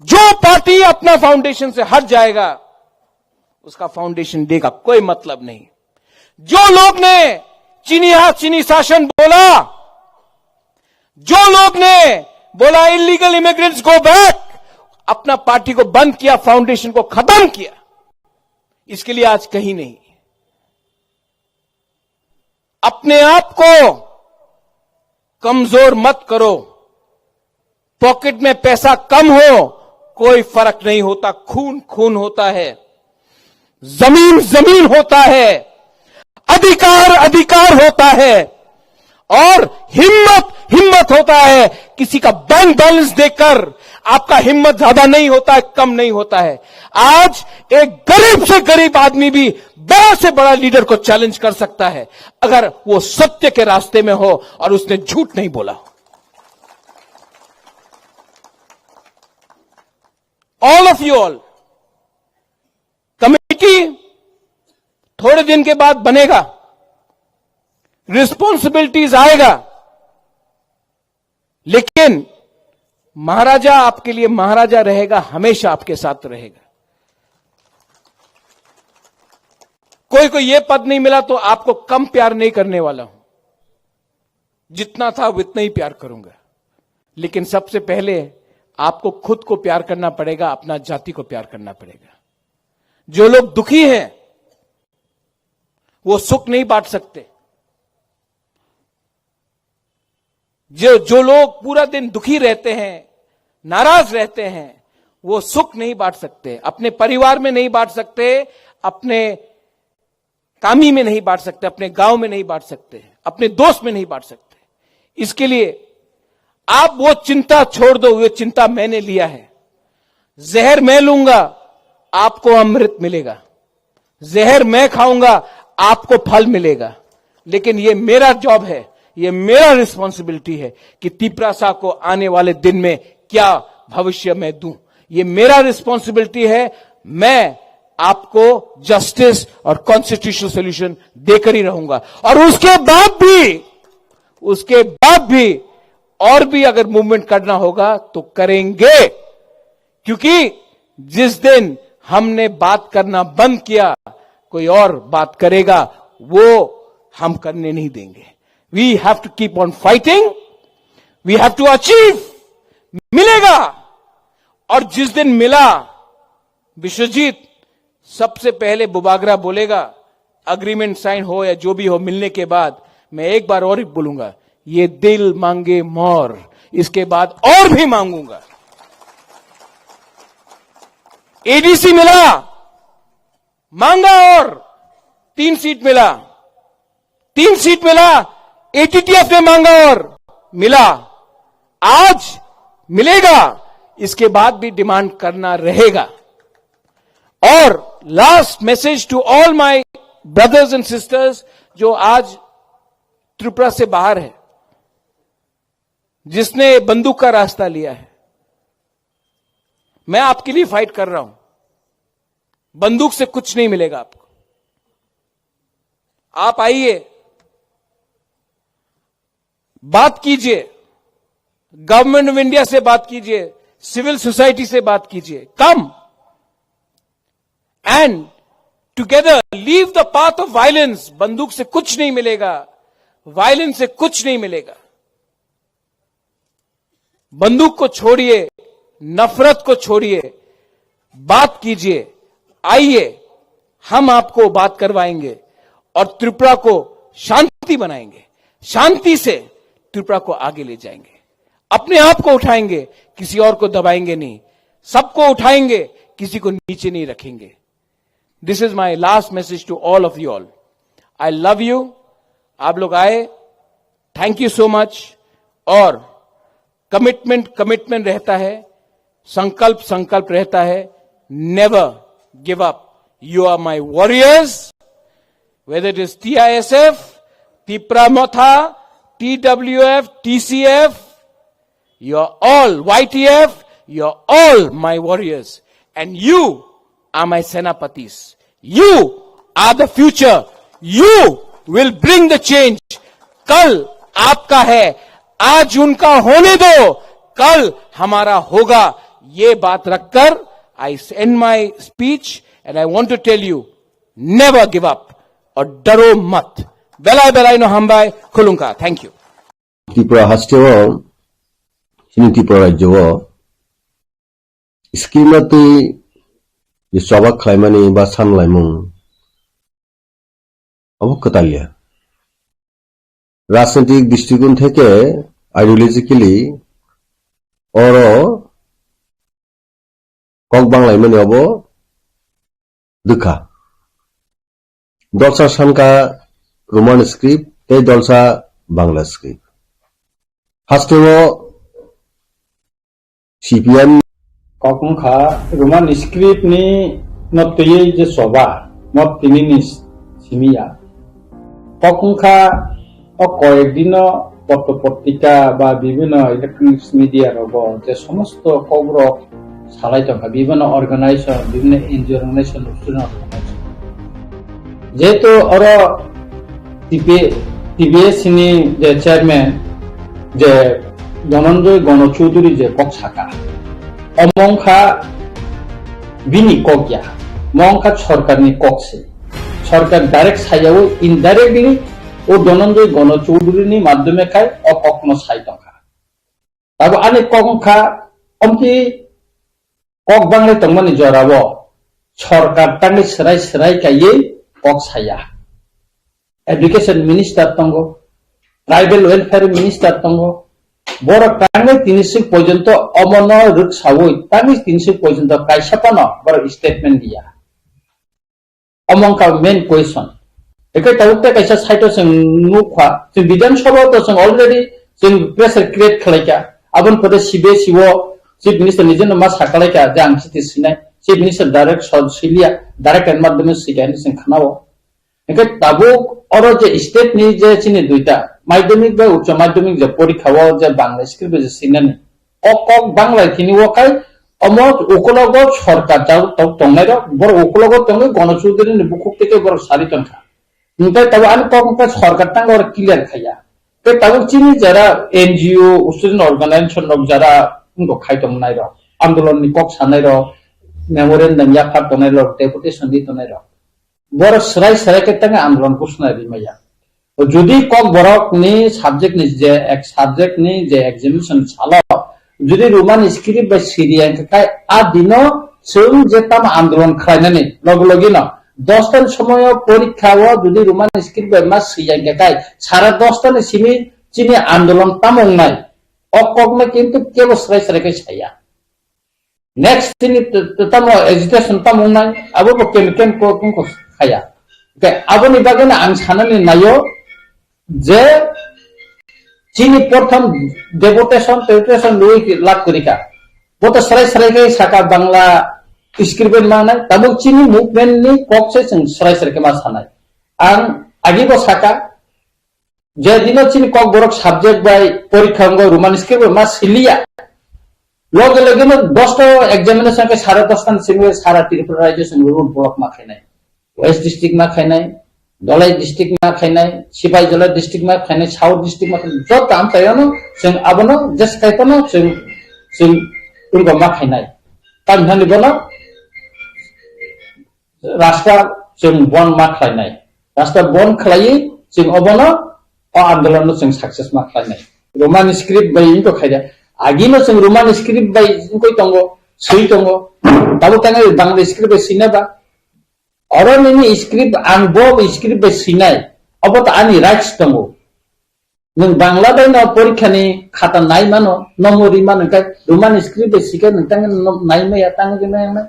जो पार्टी अपना फाउंडेशन से हट जाएगा, उसका फाउंडेशन डे का कोई मतलब नहीं। जो लोग ने चीनी शासन बोला, जो लोग ने बोला इलीगल इमिग्रेंट्स गो बैक, अपना पार्टी को बंद किया, फाउंडेशन को खत्म किया, इसके लिए आज कहीं नहीं। अपने आप को कमजोर मत करो। पॉकेट में पैसा कम हो, कोई फर्क नहीं होता, खून खून होता है, जमीन जमीन होता है, अधिकार अधिकार होता है, और हिम्मत हिम्मत होता है। किसी का बैंक बैलेंस देखकर आपका हिम्मत ज्यादा नहीं होता है, कम नहीं होता है। आज एक गरीब से गरीब आदमी भी बड़ा से बड़ा लीडर को चैलेंज कर सकता है, अगर वो सत्य के रास्ते में हो और उसने झूठ नहीं बोला। All of you all, committee थोड़े दिन के बाद बनेगा, रिस्पॉन्सिबिलिटीज आएगा, लेकिन महाराजा आपके लिए महाराजा रहेगा, हमेशा आपके साथ रहेगा। कोई को यह पद नहीं मिला तो आपको कम प्यार नहीं करने वाला हूं, जितना था उतना ही प्यार करूंगा। लेकिन सबसे पहले आपको खुद को प्यार करना पड़ेगा, अपना जाति को प्यार करना पड़ेगा। जो लोग दुखी हैं वो सुख नहीं बांट सकते। जो लोग पूरा दिन दुखी रहते हैं, नाराज रहते हैं, वो सुख नहीं बांट सकते। अपने परिवार में नहीं बांट सकते, अपने कामी में नहीं बांट सकते, अपने गांव में नहीं बांट सकते, अपने दोस्त में नहीं बांट सकते। इसके लिए आप वो चिंता छोड़ दो, वो चिंता मैंने लिया है। जहर मैं लूंगा, आपको अमृत मिलेगा। जहर मैं खाऊंगा, आपको फल मिलेगा। लेकिन ये मेरा जॉब है, ये मेरा रिस्पॉन्सिबिलिटी है कि तिपरासा को आने वाले दिन में क्या भविष्य में दूं। ये मेरा रिस्पॉन्सिबिलिटी है। मैं आपको जस्टिस और कॉन्स्टिट्यूशनल सॉल्यूशन देकर ही रहूंगा। और उसके बाद भी और भी अगर मूवमेंट करना होगा तो करेंगे, क्योंकि जिस दिन हमने बात करना बंद किया, कोई और बात करेगा, वो हम करने नहीं देंगे। We have to keep on fighting, we have to achieve. मिलेगा, और जिस दिन मिला, विश्वजीत सबसे पहले बुबागरा बोलेगा, अग्रीमेंट साइन हो या जो भी हो, मिलने के बाद मैं एक बार और ही बोलूंगा, ये दिल मांगे मोर, इसके बाद और भी मांगूंगा। एडीसी मिला, मांगा, और 3 सीट मिला, 3 सीट मिला, एटीटीएफ ने मांगा और मिला, आज मिलेगा, इसके बाद भी डिमांड करना रहेगा। और last message to all my brothers and sisters जो आज त्रिपुरा से बाहर है, जिसने बंदूक का रास्ता लिया है, मैं आपके लिए फाइट कर रहा हूं। बंदूक से कुछ नहीं मिलेगा आपको। आप आइए, बात कीजिए, गवर्नमेंट ऑफ इंडिया से बात कीजिए, सिविल सोसाइटी से बात कीजिए। Come and together leave the path of violence. बंदूक से कुछ नहीं मिलेगा, वायलेंस से कुछ नहीं मिलेगा। बंदूक को छोड़िए, नफरत को छोड़िए, बात कीजिए। आइए, हम आपको बात करवाएंगे और त्रिपुरा को शांति बनाएंगे। शांति से त्रिपुरा को आगे ले जाएंगे। अपने आप को उठाएंगे, किसी और को दबाएंगे नहीं। सबको उठाएंगे, किसी को नीचे नहीं रखेंगे। This is my last message to all of you all. I love you. आप लोग आए, थैंक यू सो मच। और कमिटमेंट रहता है, संकल्प रहता है। Never give up. You are my warriors. Whether it is TISF, Tipra Motha, TWF, TCF, you are all YTF, you are all my warriors. And you are my Senapatis. You are the future. You will bring the change. कल आपका है, आज उनका होने दो, कल हमारा होगा. ये बात रखकर I end my speech and I want to tell you, never give up और डरो मत. बेलाय बेलाय नो हमबाय खुलुंका. Thank you. त्रिपुरा हास्टेव सिनि त्रिपुरा राज्योआव स्किमाति सभा खालामनानै बा सामलायमुं अब कतालिया राजनीतिक दृष्टिकोण থেকে आइडियोलॉजिकली और কক বাংলায় अब दुखा दलसा सानका रोमान स्क्रिप्ट ते दलसा बांग्ला स्क्रिप्ट हास्टेव सीपीएम कखा रोमान स्क्रिप्ट नि नतये जे सभा मत तिनि सिमिया कखा कयेक दिन पत्र पत्रिका बा विभिन्न इलेक्ट्रॉनिक्स मीडिया रब जे समस्त खबर सालाय तंका विभिन्न ऑर्गेनाइजेशन विभिन्न एनजीओ ऑर्गेनाइजेशन जेहेतु और टीबीएस नि जे चेयरमैन जे धनंजय गण चौधरी जे कक्षाका अमंखा बिनि कगया मंखा सरकारनि कक्षे सरकार डायरेक्ट सायाव इनडायरेक्टली ओ धनंजय गण चौधरी माध्यमे खाय अकखनो साइतंखा तब आने कखा अमकी कक बांग्ला तंगमानि जराबो सरकार तांनि सराय सराय कायै कक साया एजुकेशन मिनिस्टार तंगो ट्राइबल वेलफेयर मिनिस्टार तंगो बर तांनि 300 पर्यंत अमन रुकसावै तांनि 300 पर्यंत कायसापानो बर स्टेटमेंट दिया अमंका मेन क्वेश्चन एके ताउते कायसा साइटो जों नुखा जों विधानसभा तो जों अलरेडी जों प्रेसार क्रिएट खालायका आबन पदे सिबो चीफ मिनिस्टर निजेन मा साकालायका जे आं सिटी सिनाय चीफ मिनिस्टर डायरेक्ट सलिया डायरेक्ट एन माध्यमे सिगायनि जों खानावो एके ताबो और जे स्टेट नि जे चिनि दुइटा माध्यमिक बा उच्च माध्यमिक जे परीक्षाव जे बांग्ला स्क्रिप्ट जे सिनानि कक बांग्ला किनि वकाय अमत उकलग सरकार जाव तंगनाय बर उकलग तंग गणचौधरी नि बुकुकते बर सारितनखा नंतर तब आन कक सरकार तंग और क्लियर खाया ते तब चिनि जरा एनजीओ स्टूडेंट ऑर्गेनाइजेशन रक जरा उनको खायतमनाय र आंदोलन नि कक सानाय र मेमोरेंडम या फाटनाय र डेपुटेशन दि तनाय र बर सराय सराय के तंग आंदोलन कुसनाय रिमाया जुदी कक बरक नि सब्जेक्ट नि जे एक सब्जेक्ट नि जे एग्जामिनेशन साला जुदी रोमान स्क्रिप्ट बा सिरिया काय आ दिनो जों जे तम आंदोलन खायनानै लग लगिनो 10 दिन समय परीक्षाव जुदी रोमान स्क्रिप्ट बा मा सिया काय सारा 10 दिन सिमि चिनि आंदोलन तमंगनाय अककमे किन्तु केबो सराय सराय के छाया नेक्स्ट चिनि तम एजुकेशन तमंगनाय आबो केन को खाया के आबोनि बागैनो आं साननानै नायो जे चीनी प्रथम डेपुटेशन लुई लाख करिका वो तो सराय सराय के साका बांग्ला स्क्रिप्ट मांगना तब चीनी मूवमेंट नि कक से जों सराय सराय के मा सानाय आं आगिबो साका जे दिनो चीनी कक बरक सब्जेक्ट बाय परीक्षा गो रोमान स्क्रिप्ट मा सिलिया लगे लगेनो 10 एग्जामिनेशन के 10.5 दिन सिंगे सारा त्रिपुरा राज्य संग रूल ब्लॉक मा खायनाय वेस्ट डिस्ट्रिक्ट मा खायनाय दलाई डिस्ट्रिक्ट मा खायनाय सिपाही जला डिस्ट्रिक्ट मा खायनाय साउथ डिस्ट्रिक्ट मा खायनाय जो काम थायानो जों आबनो जस कायतनो जों उनगो मा खायनाय काम थानि बनो रास्ता जों बन मा खायनाय रास्ता बन खालायै जों अबनो आंदोलन जों सक्सेस मा खायनाय रोमान स्क्रिप्ट बाय इनको खायदा आगिनो जों रोमान स्क्रिप्ट बाय इनको तंगो सही तंगो ताबो तांगे बांग्ला स्क्रिप्ट सिनाबा और नोंनि स्क्रिप्ट आं बो स्क्रिप्ट बे सिनाय अब त आनि राइट्स दंगो नों बांग्ला बायनो परीक्षानि खाता नाय मानो नमरि मानो का रोमान स्क्रिप्ट बे सिके नोंतां नाय मया तां जने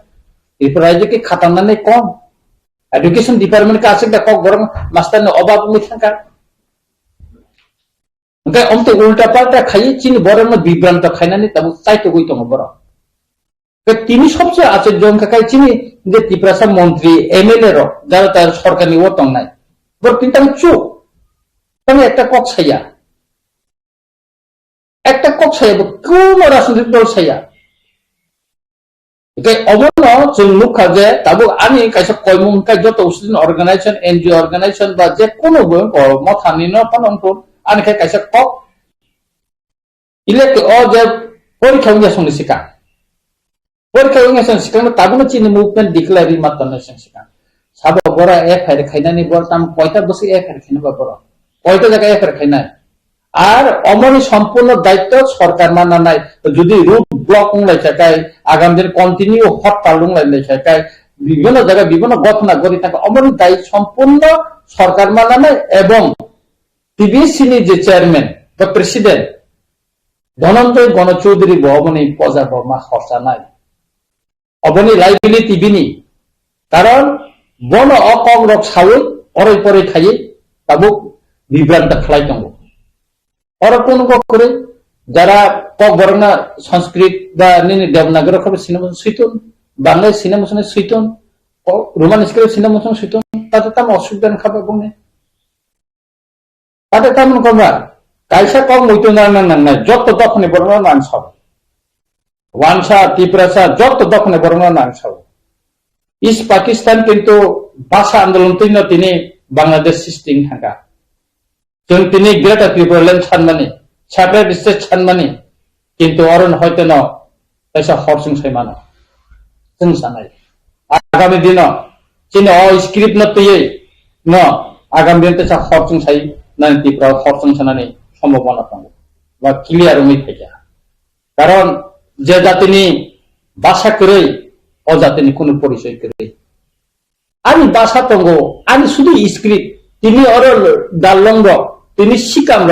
इफोर राज्य के खाता नानै कम एजुकेशन डिपार्टमेंट का आसे का गरम मास्टर ने अभाव मिथांका ओके अमते उल्टा पाल्टा खाइ चिनि बरन बिभ्रान्त खाइनानै तब साइतो गइ दङ बर के तिनी सबसे आचे जों का चिनि যে ত্রিপুরা মন্ত্রী এমএলএ র যারা তার সরকার নিয়ে তং নাই বর কিন্তু চুপ মানে একটা কক ছাইয়া কোন রাজনৈতিক দল ছাইয়া অবন্য जों नुखा जे दाबो आनि कायसा कयमुं काय जत उसिन अर्गानाइजेशन एनजीओ अर्गानाइजेशन बा जे कोनो मथानि न पनंतो आनि कायसा कक इलेक्ट ओ जे परीक्षा उन्या संनि सिका दाबो चिनि मुभमेन्ट डिक्लेयार मातन सिका साबो बरा एफआईआर खायनानि बर ताम कयटा बसे एफआईआर खायनाबा बर कयटा जायगा एफआईआर खायनाय আর অমনি সম্পূর্ণ দায়িত্ব সরকার মানা নাই যদি রুট ব্লক উংলাই থাকায় আগামী দিন কন্টিনিউ হরতাল উংলাই থাকায় বিভিন্ন জায়গায় বিভিন্ন ঘটনা ঘটে থাকে অমনি দায়িত্ব সম্পূর্ণ সরকার মানা নাই এবং টিবিসিনি যে চেয়ারম্যান বা প্রেসিডেন্ট ধনঞ্জয় গণচৌধুরী অমনি পজা বর্মা খরচা নাই অবনি লাইবিলিটি বিনি কারণ বন অকংরক সাউই অরই পরে খাইয়ে তাবুক বিভ্রান্ত খালাই দङ और कोन करे जरा কক বরনা সংস্কৃত বা নিনি দেবনাগরি খবর সিনেমা সুইতন বাংলা সিনেমা শুনে সুইতন রোমান স্ক্রিপ্ট সিনেমা শুনে সুইতন তাতে তাম অসুবিধা খাবে বনে তাতে তাম কমা কাইসা কম মইতো না যত তখনই বরনা নাম সব ওয়ানসা ত্রিপুরাসা যত তখনই বরনা নাম সব ইস্ট পাকিস্তান কিন্তু ভাষা আন্দোলন তিনি বাংলাদেশ সিস্টেম থাকা जों তিনি গ্রেটার ত্রিপুরাল্যান্ড সানমানি সেপারেট স্টেট সানমানি কিন্তু অরণ হয়তো ন এসা হরসিং সাইমানো जों সানাই আগামী দিন চিনি অ স্ক্রিপ্ট ন তৈরি ন আগামী দিন তেসা হরসিং সাই না ত্রিপুরা হরসিং সানানি সম্ভাবনা দङ বা ক্লিয়ার হই থাকা কারণ যে জাতিনি ভাষা করে ও জাতিনি কোনো পরিচয় করে আমি ভাষা দङ আমি শুধু স্ক্রিপ্ট তিনি অর দাললং তিনি সিকাম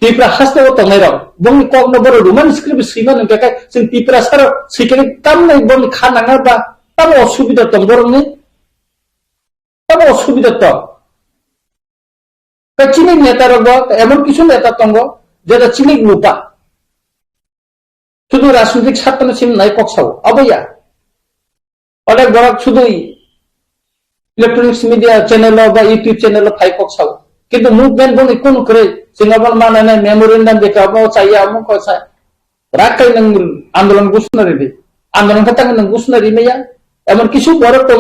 ত্রিপুরা হাসতে তংনাই বংনি কক বড় রোমান স্ক্রিপ্ট সিমান কাকাই जों ত্রিপুরা সার সিকেনি তামনাই বংনি খানাঙা বা তাম অসুবিধা দङ বরংনি তাম অসুবিধা তো চিনি নেতা রব এমন কিছু নেতা দङ যেটা চিনি লুপা শুধু রাজনৈতিক স্বার্থ চিনি নাই ককসাও অবয়া অনেক বড় শুধুই ইলেকট্রনিক্স মিডিয়া চ্যানেল বা ইউটিউব চ্যানেল ফাই ককসাও কিন্তু মুভমেন্ট বলে কোন করে সিঙ্গাবল মানানে মেমোরেন্ডাম দেখাবো চাইয়া আমুক চাই রাখাই নং আন্দোলন ঘোষণারি আন্দোলন খাতাং নং ঘোষণারি মেয়া এমন কিছু বড় দङ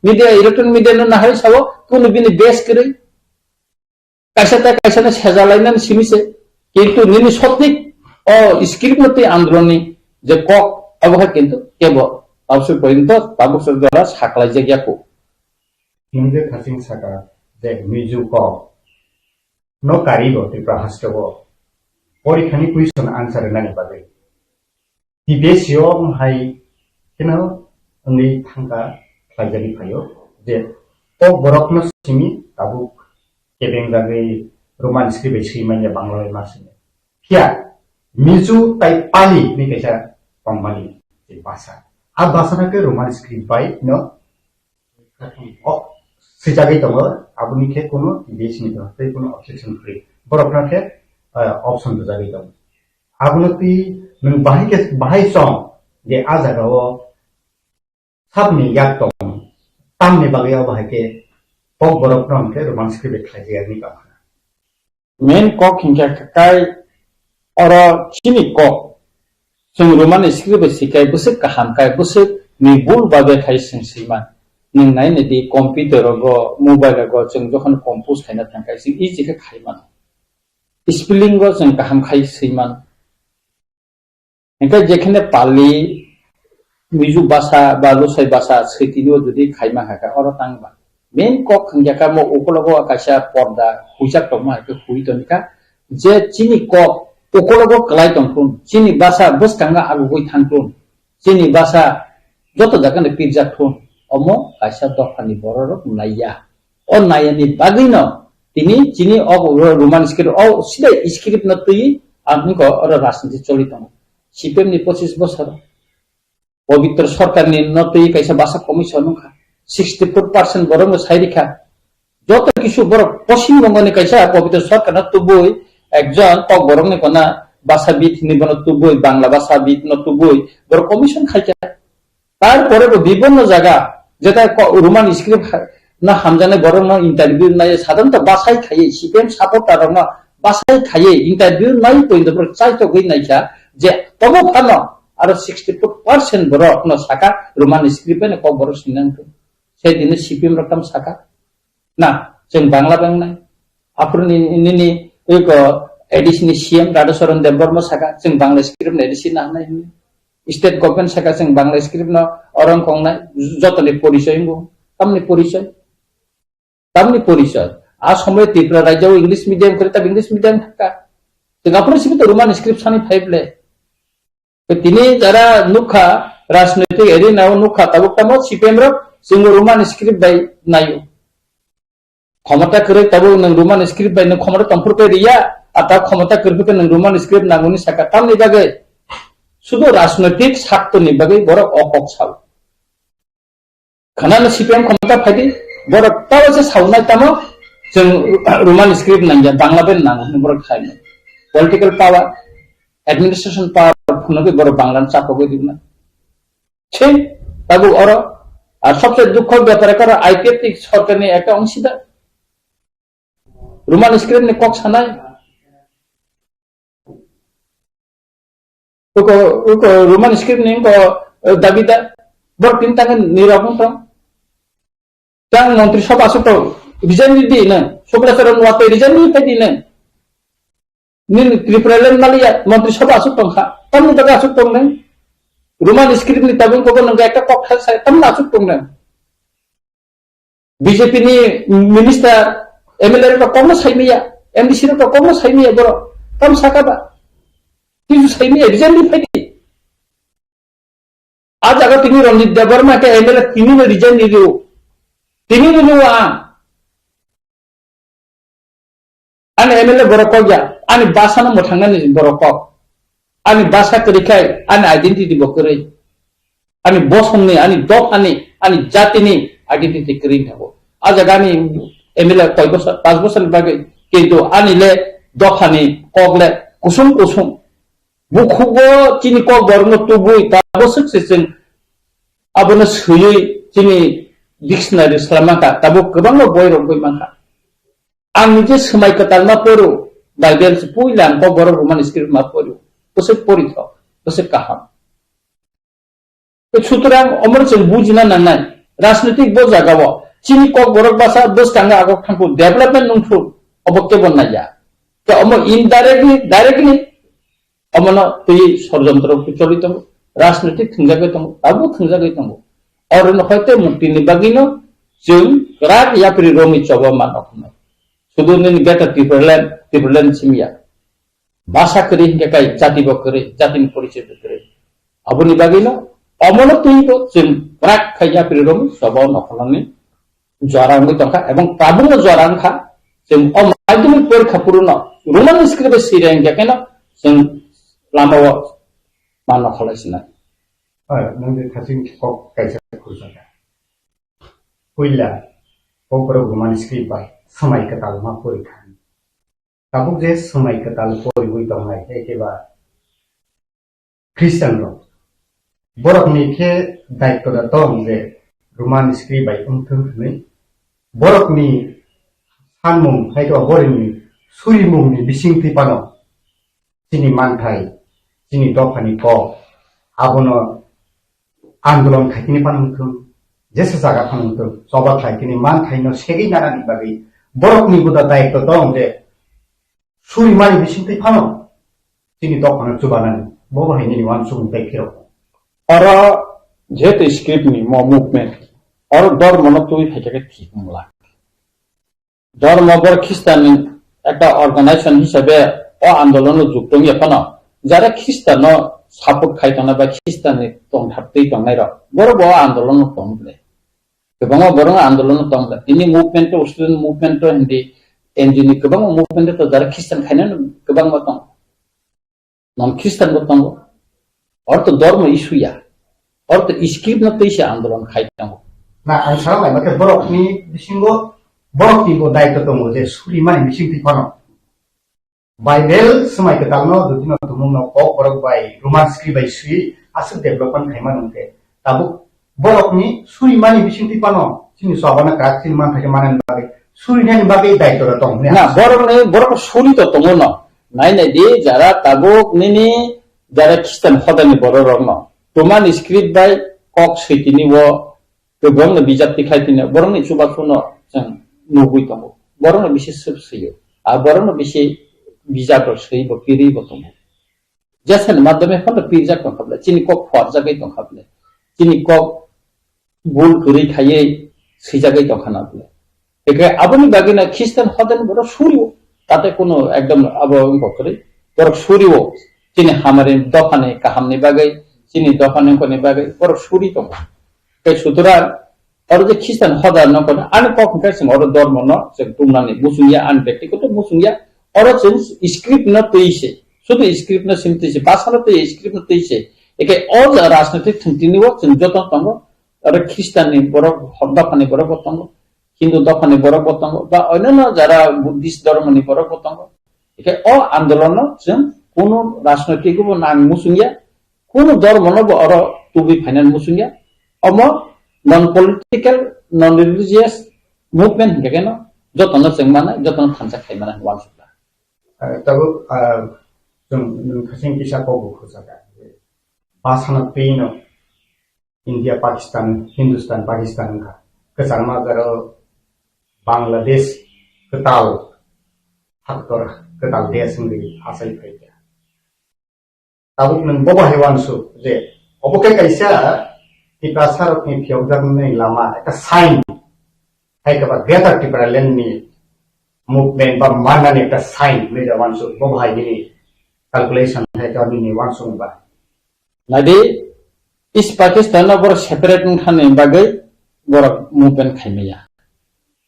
মিডিয়া ইলেকট্রনিক মিডিয়া না হয় সাবো কোন বিনি বেস করে কাইসানা সেজালাইনান সিমিছে কিন্তু নিনি সঠিক ও স্ক্রিপ্ট মতে আন্দোলননি যে কক অবহার কিন্তু কেবল অবশ্যই পর্যন্ত তাবুসর দ্বারা সাকলাই জায়গাকো হিন্দে খাসিং সাকা যে মিজু কক no karibo ত্রিপুরা হাস্টবো পরীক্ষানি কুইশন আনসার নানি বাদে টিবেসিও হাই কেন উনি থাঙ্কা খাইজারি ফাইও যে ও বরকনো সিমি তাবুক কেবেং জাগে রোমান স্ক্রিপ্ট সিমাইয়া বাংলায় মাসিনে ফিয়া মিজু তাই পালি নি কেসা পংমালি যে ভাষা আর ভাষাটাকে রোমান স্ক্রিপ্ট বাই নো সিজাগै दङ आबुनिखे कोनो देशनि दङ कोनो ऑब्जेक्शन फ्री बरफनाखे ऑप्शन जागै दङ आबुनति नों बाहाय सम जे आ जागाव साबनि याक दङ तामनि बागै बाहायके पक बरफनाखे रोमांस के बेख्लायनि बाखा मेन कक हिंखा काय और चिनि कक जों रोमान स्क्रिप्ट सिकाय बुसे काहाम काय बुसे निबुल बाबे खाय सिंसिमान नों नायनो दि कम्पिउटार मोबाइल जों जखन कम्पोज खायना थांखाय जों इजिखौ खायमान स्पेलिंग जों गाहाम खाय सैमान ओंखाय जेखने पाली मिजु भाषा बा लसाइ भाषा सैतिनो जुदि खायमा हाका अर तांबा मेन कक हंजाका म ओकलगो आकाशा पर्दा हुइजाक दमा के हुइदनका जे चिनि कक ओकलगो कलाय दंथुन चिनि भाषा बसकांगा आगुगै थांथुन चिनि भाषा जत जागाने पिरजाथुन अमो कायसा दफानि बरर नाया ओ नायानि बागैन तिनी चिनि अ रोमान स्क्रिप्ट अ सिदा स्क्रिप्ट न तई आदमिको अर राजनीति चलित दङ सीपीएम नि 25 बछर पवित्र सरकार नि न तई कायसा भाषा कमिसन नखा 64% बरंग साइरिखा যত কিছু বড় পশ্চিমবঙ্গনে কাইসা পবিত্র সরকার না তুবই একজন কক বরংনে কোনা ভাষাবিদ নিবন তুবই বাংলা ভাষাবিদ ন তুবই বড় কমিশন খাইকা তারপরে বিভিন্ন জায়গা যেটা রোমান স্ক্রিপ্ট না হামজানে বরং ইন্টারভিউ নাই সাধারণত বাসাই খাইয়ে সিপিএম সাপোর্টার না বাসাই খাইয়ে ইন্টারভিউ নাই পর্যন্ত চাইতো গই নাইকা যে তবু ফানো আর 64% বড় কোনো শাখা রোমান স্ক্রিপ্টে না কব বড় সিদ্ধান্ত সেই দিনে সিপিএম রকম শাখা না जों बांग्ला बैंक নাই আপনি নিনি এক এডিশনি সিএম রাধাচরণ দেববর্মা শাখা जों বাংলা স্ক্রিপ্ট এডিশন না নাই স্টেট গভর্নমেন্ট শাখা जों বাংলা স্ক্রিপ্ট না অরং কংনাই যতনি পরিচয় গো তামনি পরিচয় আর সময় ত্রিপুরা রাজ্যে ইংলিশ মিডিয়াম করে তবে ইংলিশ মিডিয়াম থাকা जों আপনি সিবিতে রোমান স্ক্রিপ্ট সানি ফাইবলে তিনি যারা নুখা রাজনৈতিক এরিনাও নুখা তাবুকামো সিপিএম র जों রোমান স্ক্রিপ্ট বাই নাইও ক্ষমতা করে তবে রোমান স্ক্রিপ্ট বাই ক্ষমতা তম্পুরকে রিয়া আর তা ক্ষমতা করবে রোমান স্ক্রিপ্ট নাগুনি শাখা তামনি বাগে শুধু রাজনৈতিক স্বার্থ নিবাগে বড় অকক সাউ খানা সিপিএম ক্ষমতা ফাইদি বড় তাও যে সাউনাই তামো जों রোমান স্ক্রিপ্ট নাইয়া বাংলা বেন নাগুনি বড় খাইনো পলিটিক্যাল পাওয়ার এডমিনিস্ট্রেশন পাওয়ার ফুনকে বড় বাংলান চাপকে দিনা ঠিক তাবু অর আর সবচেয়ে দুঃখের ব্যাপারে কারণ আইপিএফ সরকারের একটা অংশীদার রোমান স্ক্রিপ্ট নে কক সানাই রোমান স্ক্রিপ্ট নে দাবিদার বড় তিন টাকা নিরাপন তাং মন্ত্রিসভা আসত রিজাইন দি না শুক্লাচরণ ওয়াতে রিজাইন দি পাই না নিন ত্রিপুরালেন মালিয়া মন্ত্রিসভা আসত খা তামনি টাকা আসত না রোমান স্ক্রিপ্ট নি তাবিন কো নঙ্গা একটা কক খাই তামনা আসত না বিজেপি নি মিনিস্টার এমএলএ র কম সাইমিয়া এমডিসি র কম সাইমিয়া বড় কম সাকাবা কিছু সাইমিয়া রিজাইন দি ফাইদি আজ আগে তিনি রঞ্জিত দেববর্মা কে এমএলএ তিনি রিজাইন দিও তিনি দিও আনি এমএলএ বড় কয়া আনি বাসানা মথাঙ্গানি বড় কক আনি বাসা করিখাই আনি আইডেন্টিটি বকরে আনি বসমনি আনি দফানি আনি জাতিনি আইডেন্টিটি করি থাকো আজ আগানি এমএলএ 5 বছর বাগে কিন্তু আনিলে দফানি কগলে কুসুম বুখুগো চিনি কক বর্ণ তুবুই তাবো সাকসেসন আবনে সুয়ই চিনি ডিকশনারি সালামাকা তাবো গোबां বই রবই মাখা आं निजे समाय कताल मा परो बाइबल से पुइलान को बर रोमान स्क्रिप्ट मा परो तसे परिथ तसे काहा तो सुतरां अमर जों बुजिना नांनाय राजनीतिक बो जागाव चिनि को बरक भाषा 10 टांगा आगो थांखौ डेभलपमेंट नंथु अबके बननाया तो अमर डाइरेक्टली अमन तै षडयंत्र प्रचलित राजनीतिक थंजागै दं आबो थंजागै दं और न हयते मुक्ति नि बागिनो जों राग याप्रि रोमि चबा मानखनाय শুধু বেটা ত্রিপুরাল্যান্ড সিমিয়া ভাষা করে হিংকাই জাতি বকরে জাতির পরিচয় বকরে আবনি বাগিন অমন তুইব जों প্রাক খাইয়া প্রিরম সব নখলানি জরাঙ্গি তখা এবং প্রাবুং জরাংখা जों মাধ্যমিক পরীক্ষা পূর্ণ রোমান স্ক্রিপ্টে সিরাং কেন जों লামাও মান খলাইছিনা नंगे खासिं কক কাইসা খুরজাটা কইলা পপর রোমান স্ক্রিপ্ট বাই समय कताल मा परीक्षा ताबुक जे समय कताल परीबुई दंनाय एकेबा ख्रिस्टान रो बरकनि के दायित्व दा दं जे रोमान स्क्रिप्ट बाय उमथुनै बरकनि सानमुं हायतो बरिनि सुरिमुंनि बिसिंथि पानो जिनि मानथाय जिनि दफानि क आबनो आन्दोलन खायकिनि पानमुथुन जेसे जागा पानमुथुन सभा खायकिनि मानथायनो सेगै नारानि बागै बरकनि बुदा दायित्व दं जे सुरिमानि बिसिंथि फानो जिनि दखाना जुबानानि बबाहायनि वान सुबुंथाय फिराव और जेते स्क्रिप्ट नि म मुभमेंट और डर मनतुई फाइके थिकमला डर मबर ख्रिस्टान একটা অর্গানাইজেশন হিসেবে ও আন্দোলনে যুক্ত এখনো যারা খ্রিস্টান সাপোর্ট খাইতনা বা খ্রিস্টানে তং থাকতেই তংনাই র বড় বড় আন্দোলন তংলে गोबां बरं आंदोलन दं दिनै मुभमेन्ट स्टुडेन्ट मुभमेन्ट हिन्दी एनजिनि गोबां मुभमेन्ट तो जारा ख्रिस्टान खायनो गोबां दं नन ख्रिस्टान दं और तो धर्म इशुया और तो स्क्रिप्ट न तैसे आंदोलन खायदों ना आं साननाय मथे बरकनि बिसिंगो बरकनि बो दायित्व दं जे सुरिमानि बिसिंथि फानो बाइबेल समय कतालनो दुदिनो तुमुनो क बरक बाय रोमान स्क्रिप्ट बाय सुइ आसु डेभलपमेन्ट खायमा नंते ताबु borokni suri mani bisinti pano sini sobana ka silman thake manan bage suri dhani bage daitto ra tong না বরং সুরি তো তোমার না নাই নাই দি যারা তাবুক নিনি যারা খ্রিস্টান হদানি বড় রং তোমার স্ক্রিপ্ট বাই কক সৈতিনি ও गोबां बिजाबति खायतिनो बरंनि सुबाखौनो जों नुबोय दङ बरंनो बिसे सोबसयो आ बरंनो बिसे बिजाबफोर सैबो पिरिबो दङ जेसन माध्यमे फल पिरजा दंखाबले चिनि कक फरजागै दंखाबले चिनि कक बुल गरै खायै सैजागै दंखानाबले एके आबनि बागिना ख्रिस्टान हदेन बर सुरियो ताते कोनो एकदम आबो बकरै बर सुरियो चिनि हामारे दखाने काहामनि बागै चिनि दखाने कोनि बागै बर सुरि दङ सुतरां और जे ख्रिस्टान हदार न कोन आन कक कैसे और धर्म न जों तुमनानि मुसुंगिया आन व्यक्तिगत मुसुंगिया और जों स्क्रिप्ट न तैसे शुद्ध स्क्रिप्ट न सिमतिसे भाषा त स्क्रिप्ट न तैसे एके और राजनीतिक थुंतिनिव जों जत तंग और ख्रिस्टाननि बर हदाफानि बर बतंग हिंदू दफानि बर बतंग बा अन्य जारा बुद्धिस्ट धर्मनि बर बतंग एके अ आन्दोलन जों कोनो राजनीतिक नां मुसुंगिया कोनो धर्म न और तुबि फाइनाल मुसुंगिया अमो non political non religious movement गगेनो जतन जोंमाना जतन थांजा खायमाना वानसुला तबो जों खासिं किसा को बुखुजागा बासना पेनो इंडिया पाकिस्तान हिंदुस्तान पाकिस्तान का कसारमा गरो बांग्लादेश कताल हाक्तर कताल देश में आसाई फैया तबो नन बबा हेवानसु जे अबके कैसा Tipa sarap ni piogam ni lama eka sign hai ka ba greater tipra len ni movement ba mana ni eka sign ni da wansu bo bhai ni calculation hai ka ni wansu ba nadi is Pakistan na bor separate khane bagai bor movement khaimaya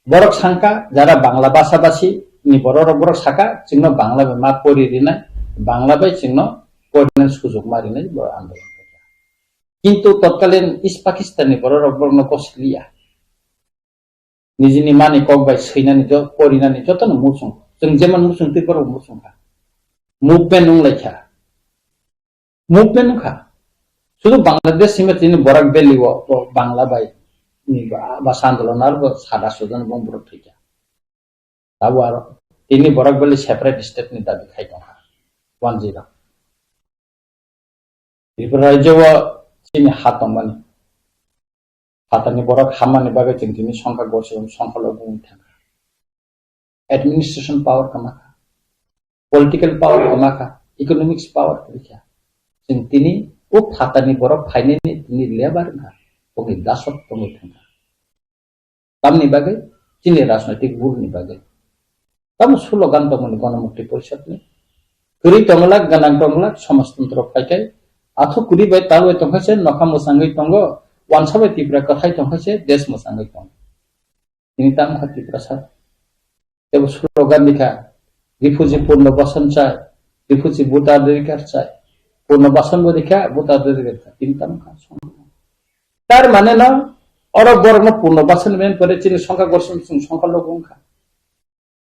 borok sangka jara bangla bhasha bashi ni bor saka chingno bangla ma pori rina bangla bai chingno coordinate sujog mari nai bor andolon किंतु तत्कालीन इस पाकिस्तानी बर रबरनो कसलिया निजिनि मानि कक bye सैनानि ज परिनानि जतन मुसुं जों जेमन मुसुं तिपर मुसुंखा मुभमेन्ट नंलायखा मुभमेन्ट नखा शुद्ध बांग्लादेश सिमे तिनि बराक बेलिव तो बांग्ला बाय नि बा आंदोलन आरो सादा सुजन बंबर थैया दाबो आरो तिनि बराक बेलि सेपारेट स्टेट नि दाबि खायदोंहा 10 बेफोर रायजोआव चिनि हातमन हातानि बरक हामानि बागै जों दिनै संख्या गरसेयाव संख्याल' बुंनो थाङा एडमिनिस्ट्रेशन पावर कामाखा पलिटिकल पावर कामाखा इकोनॉमिक्स पावर कामाखा जों दिनै उ हातानि बरक फाइनानि दिनै लेबारना बगै दासत बुंनो थाङा कामनि बागै दिनै राजनैतिक बुलनि बागै ताम स्लोगान दंमोन गणमुक्ति परिषदनि गरै दंला गोनां दंला समाजतन्त्र फायखाय आथो कुरी बाय ताल बाय तंखासे नखा मोसांगै तंगो वानसाबाय तिब्रा कथाय तंखासे देश मोसांगै तंग तिनि ताम खाति प्रसाद तेबो स्लोगान लिखा रिफ्यूजी पूर्ण बसन चाय रिफ्यूजी बुताधिकार चाय पूर्ण बसन लिखा बुताधिकार तिनि ताम खा तार माने न और बरन पूर्ण बसन मेन परे चिनि संख्या गरसन संख्या लोगोंखा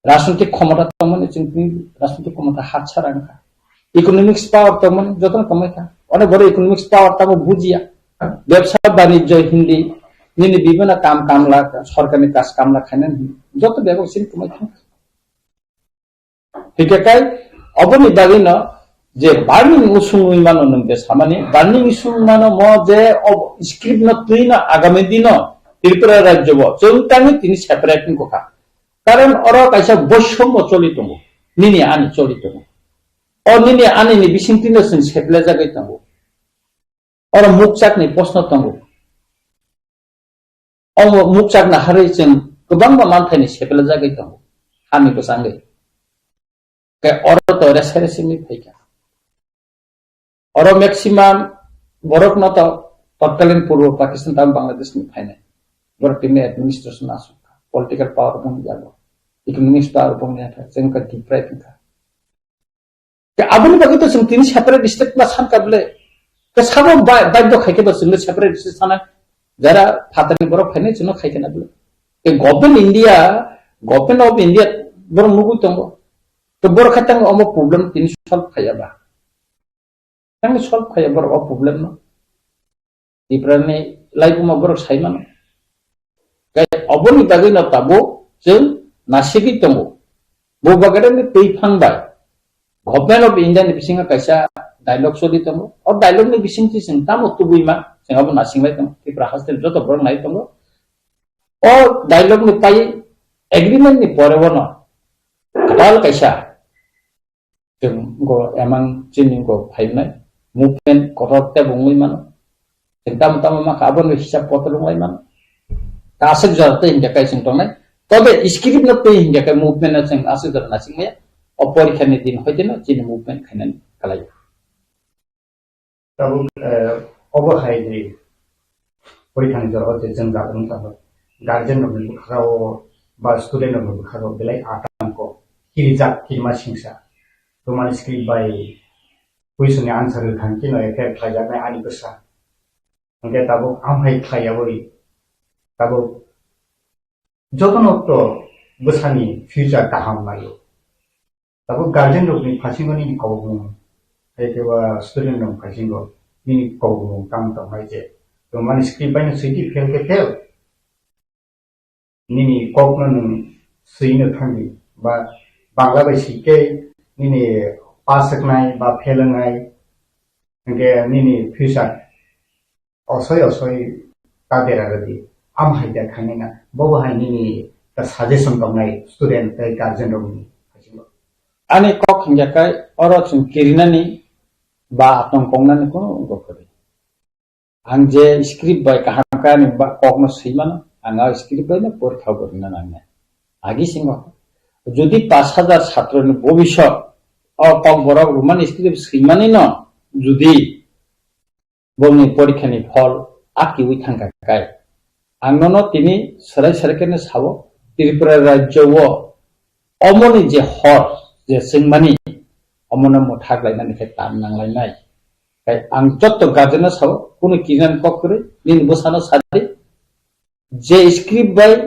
राजनीतिक क्षमता तमने चिनि राजनीतिक क्षमता हात छारांखा इकोनॉमिक्स पावर तमन जतन कमायखा अने बड़े इकोनॉमिक्स पावर तब बुझिया व्यवसाय वाणिज्य हिंदी निनि विभिन्न काम कामला सरकारनि काज कामला खायन जत बेगसिन कमायखा हिकेकाय अबनि बागिन जे बार्निंग उसुङै मानो नंगे सामानि बार्निंग उसुङ मानो म जे स्क्रिप्ट न तुइन आगामी दिन त्रिपुरा राज्यव जोंतानि तिनि सेपारेट कोखा कारण अर कायसा बৈষম্য चलित दङ निनि आनि चलित दङ और निने आने नि बिसिंतिनो जों सेटले जागै तंगो और मुकचाकनि प्रश्न तंगो औ मुकचाकना हारै जों गोबां मानथायनि सेटले जागै तंगो हामिखौ सांगै के और तो रेसेरेसिनि फैका और मैक्सिमाम बरक न त तत्कालीन पूर्व पाकिस्तान ताम बांग्लादेश नि फाइने बरक नि एडमिनिस्ट्रेशन आसु पॉलिटिकल पावर बन जागो इकोनॉमिक्स पावर बन जाथा जों का डिप्राइव था आबुनि बागै त जों तिनि सेपारेट स्टेट मा सानकाबले के साबो बायद खायके द जों सेपारेट स्टेट साना जरा फातानि बर फाइने जों खायके नाबले के गवर्नमेंट ऑफ इंडिया बर मुगु तंगो तो बर खातंग अम प्रॉब्लम तिनि सल्व खायाबा तंग सल्व खाया बर प्रॉब्लम न दिप्रने लाइबुमा बरक साइमानो गाय अबनि बागै ना ताबो जों नासिगि दंगो बो बागैनि दै फांबाय गभर्नमेंट ऑफ इंडिया नि बिसिंगा कैसा डायलॉग सोली दंगो और डायलॉग नि बिसिंगति जों तामो तुबुइमा जोंहाबो नासिंबाय दं त्रिपुरा हास्टेल जत बरक नाय दंगो और डायलॉग नि पाइ एग्रीमेंट नि बरवनो कटाल कैसा जों गो एमां चिनि गो फाइनाय मूवमेंट करते बुंगै मानो जों ताम मा काबन हिसाब पत्रंगाय मानो तासक जरते हिंजा काय जों तंनाय तबे स्क्रिप्ट न पे हिंजा काय मूवमेंट जों आसु जर नासिंगया और परीक्षा नि दिन होइदेनो चिनि मूवमेंट खायनानै खालाय तब अबहाय दे परीक्षा नि जर जों जागोन तब गार्जियन न बुखाराव बा स्टूडेंट न बुखाराव बेलाय आतंक किरिजाक किमा सिंसा रोमान स्क्रिप्ट बाय कुइसननि आन्सार खांखि न एफेक्ट खालामनाय आनि गोसा ओंके ताबो आमहाय खायावै ताबो जतनत्व गोसानि फ्यूचर गाहाम नायो ताबो गार्जियन रकनि फासिंगनि कौगु एकेबा स्टूडेंट न फासिंगो नि कौगु काम तमाय जे रोमान स्क्रिप्ट बाय सैति फेल के फेल निनि कौगन सैनो थांगि बा बांला बाय सिके निनि पास सकनाय बा फेलनाय ओंके निनि फ्यूचर असय असय तादेरा रदि आम हाइदा खानेना बबहाय निनि सजेशन दंनाय स्टूडेंट गार्जियन रकनि फासिंगो आनि कक हिंजाखाय अरचुन किरिनानि बा आतंकंनानि कोनो गफरे आं जे स्क्रिप्ट बाय काहाकानि बा ककनो सैमानो आंगा स्क्रिप्ट बायनो परीक्षा बरना नांनाय आगि सिंह যদি 5000 ছাত্রनि भविष्यत कक बरक रोमान स्क्रिप्ट सैमानि न जुदि बंनि परीक्षानि फल आकिवि थांगाखाय आंनो तिनि सराय सरकेनो साबो त्रिपुरा राज्यव अमनि जे हर जे सैमानि अमनो मथागलायनानै तान नांलायनाय आं जत्त गार्जेन साबो कोनो किनान ककरे निन बसानो सादि जे स्क्रिप्ट बाय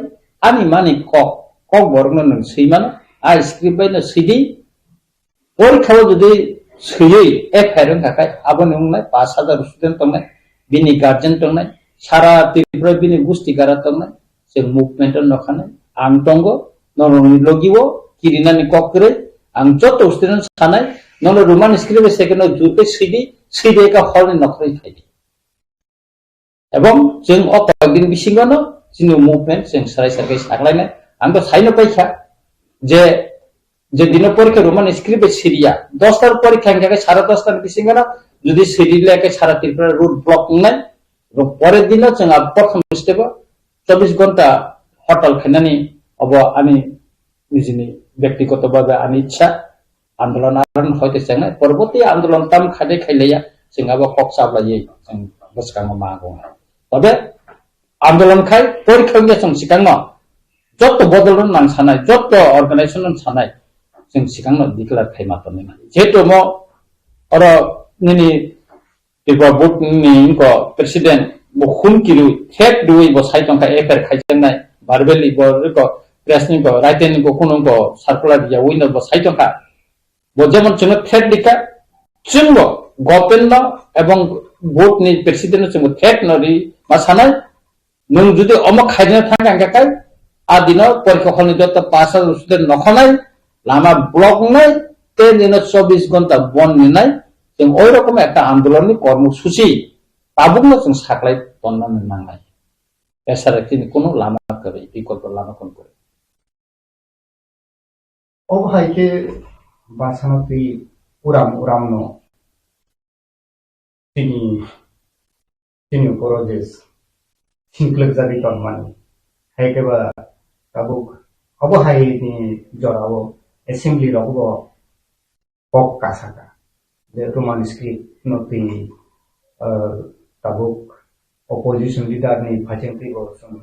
आनि मानि कक बरनो नों सैमानो आ स्क्रिप्ट बाय न सैदि परीक्षाव जुदि सैयै एफायरन थाखाय आबन उंनाय 5000 स्टूडेंट तंनाय बिनि गार्जेन तंनाय सारा त्रिपुरा बिनि गुस्टिकारा तंनाय जों मूवमेंट नखानाय आं तंगो नरनि लगिवो किरिनानि ककरे आं जत्त स्टूडेंट सानाय नन रोमान स्क्रिप्ट सेकेंड जुते सैदि का हरनि नखरै थायदि एवं जों अकदिन बिसिंगनो जिनु मूवमेंट जों सराय सरकै सागलायनाय आंबो साइनो पाइखा जे दिन परीक्षा रोमान स्क्रिप्ट सिरिया 10 तार परीक्षा के 10:30 तार बिसिंगना जुदि सिरिले के सारा त्रिपुरा रूट ब्लॉक नाय परेर दिन जों प्रथम स्टेप 24 घंटा हड़ताल खायनानै अब आनि निजिनि व्यक्तिगत भाबे आनि इच्छा आंदोलन आरन होयते जों परबर्ती आंदोलन ताम खादे खायलाया जोंहाबो कक साबलायै जों बसकांग मागो तबे आंदोलन खाय परीक्षा जों सिगांनो जत्त बदलन नां सानाय जत्त अर्गानाइजेशन सानाय जों सिगांनो डिक्लेयार खायमातोनै जेहेतु म अर निनि त्रिपुरा बोर्ड नि इनको प्रेसिडेंट बखुम किरु थेट दुई ब साइतंका एफेर खायजनाय बारबेलि बरको प्रेसनि को राइटेनि को कोनो को सर्कुलर या विनर ब साइतंका ब जेमन जों थेट दिका जोंबो गभर्नमेंट एवं बोर्ड नि प्रेसिडेंट जों थेट नरि मा सानाय नों जुदि अमक खायनो थांगांगाखाय आ दिन परीक्षा हलनि जत 5000 स्टूडेंट नखनाय लामा ब्लक नाय ते दिन 24 घंटा बन निनाय जों ओइ रकम एकटा आंदोलननि कर्मसूचि ताबुकनो जों सागलाय तन्नानै नांनाय एसारथिनि कोनो लामा करे विकल्प लामा कोन करे अबहाय के बासानति उराम नो तिनि प्रोजेस सिंक्लक जाबि तन्मानि हायकेबा ताबुक अबहाय नि जराव एसेंब्ली रगबो कक कासाका जे रोमान स्क्रिप्ट नति ताबुक अपोजिशन लीडर नि फाजेंति गो जों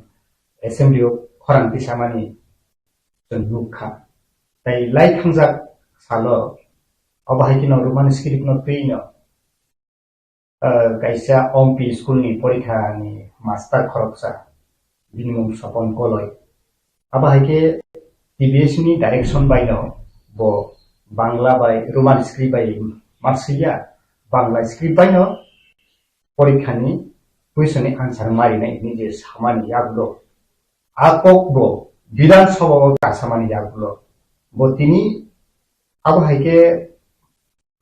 एसेंब्ली खरांति सामानि जों नुखा ताइ लाइ खांजाक सालो अबहाय किन रोमान स्क्रिप्ट नतिनो गाइसा ओमपी स्कूल नि परीक्षा नि मास्टर खरकसा बिनिमुं सपन कलय अबहाय के टीबीएस नि डाइरेक्शन बायनो बो बांला बाय रोमान स्क्रिप्ट बाय मार्सिया बांला स्क्रिप्ट बायनो परीक्षा नि कुइसन नि आन्सार मारिनाय निजे सामानि यागलो आकबो विधानसभा का सामानि यागलो बोतिनी अब हाइके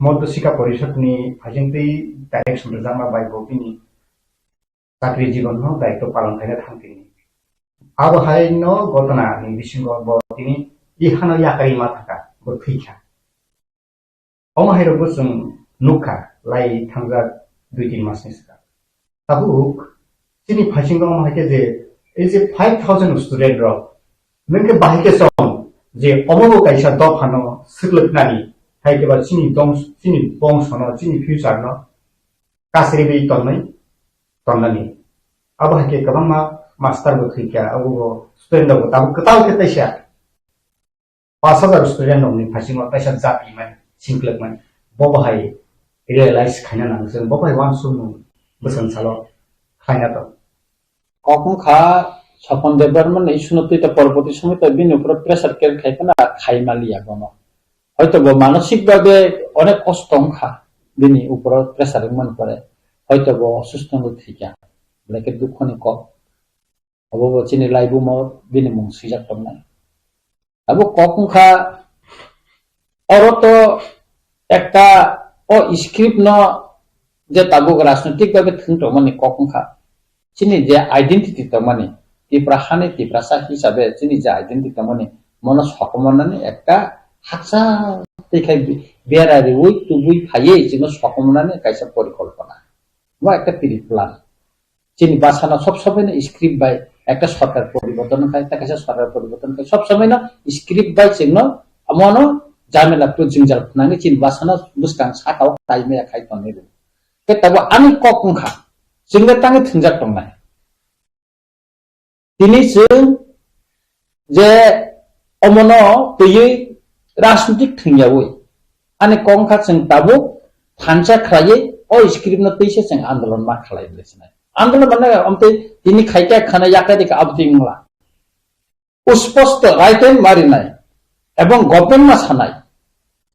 मध्य शिक्षा परिषदनि फाइजोंतै डाइरेक्सन जामा बाय बोतिनी चाकरी जीवन हो दायित्व पालन खाइना थांतिनि अब हाइनो घटना नि बिसिंग बोतिनी इखानो याकारि मा थाका बो थैखा अमाहायरो बोसों नुखा लाई थांजा 2-3 मासनि सिगां ताबुक चिनि फाइसिंग अमाहायके जे ए जे 5000 स्टुडेन्ट र नोंके बाहायके सम जे अमबो काइसा दफानो सिग्लकनानि हाइके बा चिनि बंशनो चिनि फ्युचर न कासरिबे तन्नानि अब हाइके गोबां मास्टर बो थैखा अब स्टुडेन्ट बो ताबु कताव के तैसा 5000 स्टुडेन्ट नि फाइसिंग तैसा जाति मान सिंक्लकमान बबाहाय रियलाइज खाइना नांगोन बबाहाय वान सुनु बोसन सालो खाइना तो কখন খা স্বপন দেববর্মন এই শুনতে পরবর্তী সময় তো বিন উপর প্রেসার কেয়ার খাইতে না খাইমালিয়া গণ হয়তো মানসিক ভাবে অনেক কষ্ট খা বিনি উপর প্রেসার মন করে হয়তো অসুস্থ থিকা লাইকে দুঃখনি ক অবব চিনি লাইবু মর বিনি মুং সিজাকম নাই আবো কখন খা অরত একটা স্ক্রিপ্ট ন যে তাবুক রাজনৈতিক ভাবে থিংটো মানে কখন খা চিনি যে আইডেন্টিটি তো মানে তিপ্রা হানে তিপ্রা সা হিসাবে চিনি যে আইডেন্টিটি মানে মন সকমনানি একটা হাকসা দেখাই বেরারি ওই তুই খাইয়ে চিনো সকমনানি কাইসা পরিকল্পনা বা একটা পিরি প্ল্যান চিনি বাসানা সব সময় না স্ক্রিপ্ট বাই একটা সরকার পরিবর্তন খায় তা কাইসা সরকার পরিবর্তন খায় সব সময় না স্ক্রিপ্ট বাই চিনো আমনো জামেলা তো জিংজাল নাঙ্গে চিন বাসানা বুসকাং সাকাও টাইমে খাই তনেরু কে তাবো আমি কখন খা जोंनो तांगे थंजाक दंनाय दिनै जों जे अमनो तयै राजनीतिक थंयावै आने कंखा जों ताबो थांजा खायै ओ स्क्रिप्टनो तैसे जों आन्दोलन मा खालायलेसनाय आन्दोलन माने अमते दिनै खायका खाना याकादिक आबदिंला स्पष्ट राइट एन्ड मारिनाय एवं गभर्नमेन्ट मा सानाय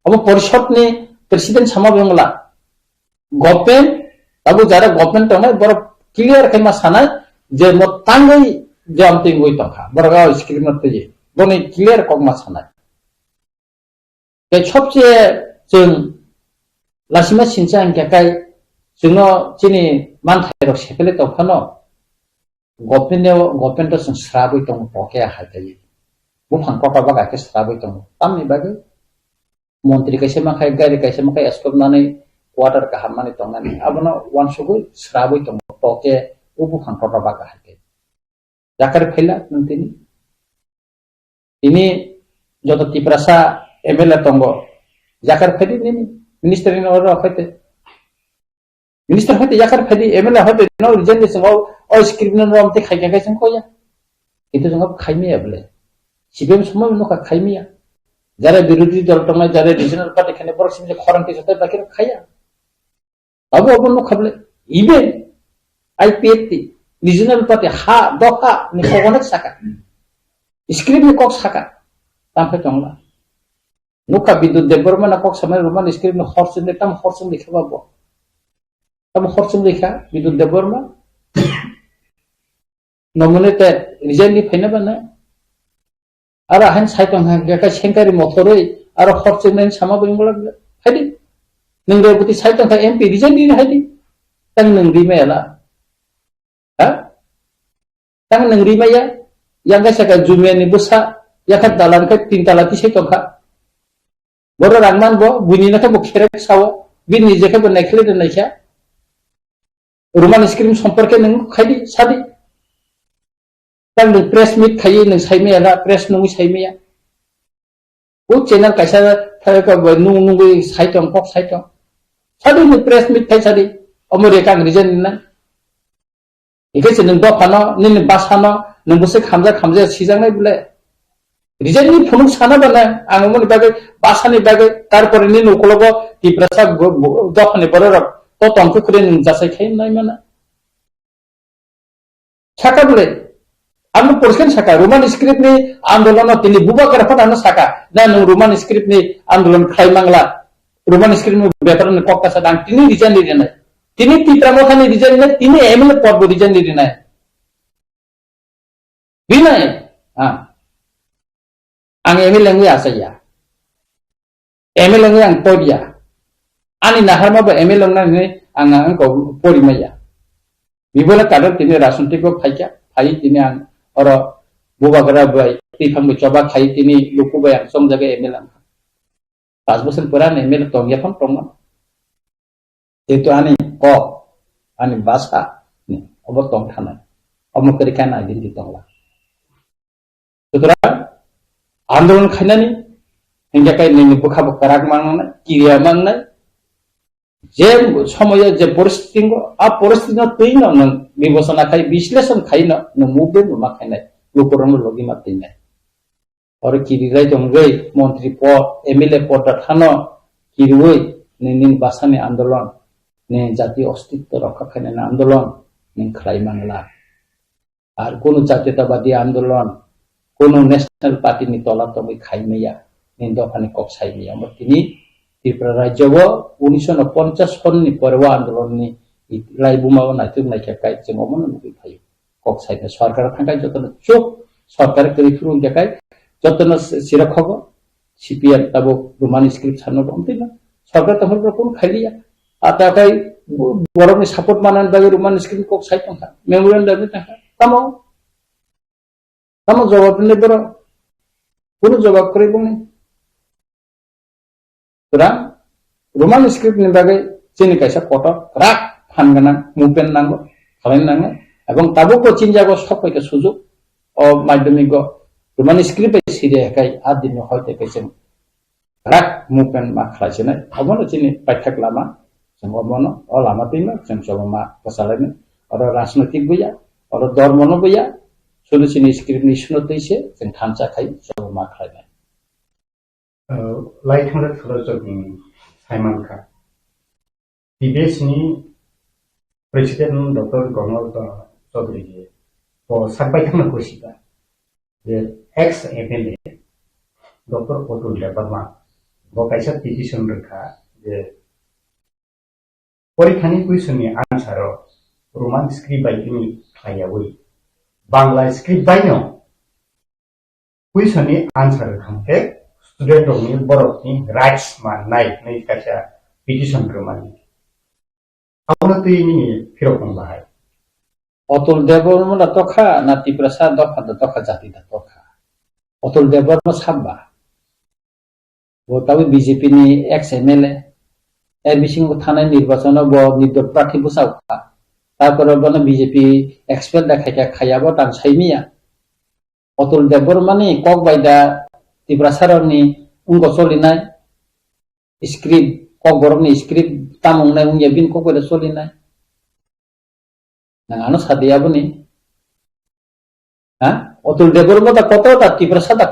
अब परिषदनि प्रेसिडेन्ट सामाबेंला गभर्नमेन्ट ताबु जारा गभर्नमेंट तंग बर क्लियर खाइमा सानाय जे म तांगै जे आमते गय तंखा बरगा स्क्रिप्ट न तयै बने क्लियर कमा सानाय बे सबसे जों लासिमा सिनसा अंकेकाय जोंनो चिनि मानथायरो सेपेले तंखानो गभर्नमेंट जों स्राबै तंग पके हायतायै बुफां कका बागाके स्राबै तंग तामनि बागै मन्त्रि कायसे माखाय गारि कायसे माखाय एस्कबनानै वाटर का हामाने तंगनानि आबनो वानसुगु स्राबै तंग पके उबु खांटरा बागा हायते जाकार फैला नंतिनि इनि जत तिप्रासा एमएलए तंग जाकार फैदि निनि मिनिस्टर इन और फैते मिनिस्टर फैते जाकार फैदि एमएलए फैते नो रिजनलेसन ओ स्क्रिप्ट न रमते खायका गायसन कोया किन्तु जों खायमिया बले सिबेम समय नखा खायमिया जारे विरोधी दल तंग जारे रिजनल पार्टी खाने परसिम जे खरंति जते बाकी खाया अब नो खबले इवन आईपीएफटी रिजनल पार्टी हा दखा नि कोगनक साका स्क्रिप्ट नि कक साका तामफे तंगला नुका विद्युत देबबर्मन कक समय रोमान स्क्रिप्ट नि हरसिन ले ताम हरसिन लिखाबाबो ताम हरसिन लिखा विद्युत देबबर्मन नमनेते रिजाइन नि फैना बाना आरो हान साइतंग हाका सेंकारि मथरै आरो हरसिन नि सामा बेंगला फायदि नोंरे बुति साइतंग का एमपी रिजाइन नि हायदि तां नोंरि मायाला हा तां नोंरि माया यांगा साका जुमेनि बुसा याखा दालान का 3 ताला ति साइतंखा बर रांगमान बो बुनिना का बखेरेक साव बि निजेके बनायखले दोननायखा रोमान स्क्रिप्ट सम्पर्के नों खायदि सादि तां नों प्रेस मिट खायै नों साइमायाला प्रेस नों साइमाया ओ चैनल कैसा थाका नुंगै साइतंग कक साइतंग सादि नि प्रेस मिट थाय सादि अमेरिका रिजन ना इकेसे नों दफानो निन बासानो नों बसे खामजा सिजांनाय बुले रिजन नि फुनुक साना बाना आं मन बागै बासानि बागै तारपरे नि नखलगो तिप्रासा दफानि बरर तो तंखु करे नों जासाय खाय नाय माना साका बुले आंनो परसेन साका रोमान स्क्रिप्ट नि आन्दोलन तिनि बुबा करफानो साका ना नों रोमान स्क्रिप्ट नि आन्दोलन खायमांला रोमान स्क्रिप्ट नि बेटर नि कक्का सादां तिनि region Tini Tiripura Mothani resign na tini MLA pod bo resign ni rinai. Rinai. Ang MLA ngi asaya. MLA ngi ang podia. Ani nahar ma ba MLA ngi ang ko pori maya. Bibola kadar tini rasunti ko phaika phai tini ang oro bubagara bai tifang bo coba khai tini luku bai ang song jaga MLA. 5 বছর পুরান MLA tong ya pon tong. Itu ani kok ani bahasa ni obo tong thana. Omo kerikan identity tong la. Sutra आंदोलन खाइनानी हिंगा काई नि बुखा बकराक मांगना किरिया मांगना जे समय जे परिस्थिति को आ परिस्थिति न तै न विवेचना खाई विश्लेषण खाई न मुभमेंट मा खाइना लोकरम लगी मा तैना और किरिराय दंगै मंत्री पद एमएलए पद थानो किरुय निन भाषानि आंदोलन ने जातीय अस्तित्व रक्षा खाइना आंदोलन नि खलाइ मांगला আর কোন জাতীয়তাবাদী আন্দোলন কোন ন্যাশনাল পার্টি নি তলা তবে খাইমেয়া নিন্দখানি কক সাইমিয়া তিনি ত্রিপুরা রাজ্য 1950 সননি পরওয়া আন্দোলননি লাইবুমাও নাইতুক নাইখাকাই जों অমন নুবি ফাই কক সাইনে সরকার থাকাই যতন চোখ সরকার করিফুরুন দেখাই যতন সিরখব সিপিএম তাবো রোমান স্ক্রিপ্ট সানো বমতিনা সরকার তখন কোন খাইলিয়া আতাকাই বড়নি সাপোর্ট মানান বাগে রোমান স্ক্রিপ্ট কক সাইতং মেমোরেন্ডাম থাকা Kamu jawab ini bro, pun jawab keribu ni. Kurang, rumah skrip ni bagai sini kaisa kotor, rak, hanganan, mupen nanggo, kalian nanggo, abang tabu ko cinja ko sok ke sujuk, oh mademi ko rumah skrip sih dia kai adi no hoite kaisa rak, mupen mak kaisa abang lo sini pakai lama, semua mono, oh lama tinggal, semua mak kesalahan, orang rasnatik buya, orang dormono buya. Solusi skrip ni suno teise जों थांचा खाय सब मा खायनाय लाइथांर थरजों साइमनखा दिबेसनि president doctor गंगल चौधरी जी तो साबाय थांनो कोसिबा जे ex MLA doctor Atul Debbarma बकाइसा पिटिशन रखा जे परीक्षानि क्वेश्चननि आन्सार रोमान स्क्रिप्ट बायदिनि खायावै बांग्ला स्क्रिप्ट बायनो क्वेश्चननि आन्सार खांते स्टूडेंट नि बरफनि राइट्स मा नाय नै कासा पिटिशन रमानि आवनो तैनि फिरकम बाहाय अतुल देबरमा तखा नाति प्रसाद दखा जाति तखा अतुल देबरमा साबा वो ताबे बीजेपी नि एक्स एमएलए एरबिसिंग को थानाय निर्वाचन बो निदर प्रार्थी बसावखा তারপরে বলে বিজেপি এক্সপেল দেখাইকা খাইয়াবো তান সাইমিয়া অতুল দেববর্মানি কক বাইদা ত্রিপুরা সারনি উঙ্গ চলিনাই স্ক্রিপ্ট কক বরমনি স্ক্রিপ্ট তামংনাই উঙ্গে বিন কক বাইদা চলিনাই নাঙানো সাদিয়াবনি হ্যাঁ অতুল দেববর্মা তা কত তা ত্রিপুরা সাদা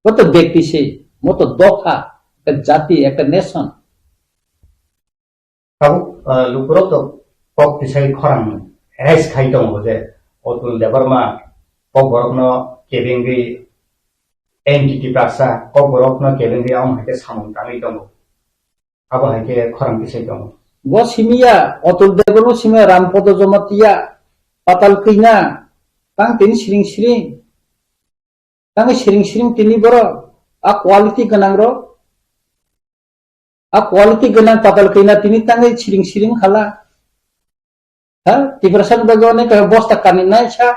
কত ব্যক্তি সে মতো দফা একটা জাতি একটা নেশন তাও লুকুরো তো kok disai khorang rais khai dong je otul debarma kok borokno kebengi entity prasa kok borokno kebengi am hake samung tami dong aba hake khorang disai dong bo simia otul debarma simia rampodo jomatia patal kina tang tin siring tini boro a quality ganang patal kina tini tang siring khala Tiprasan bagone kaya bos takanin na siya.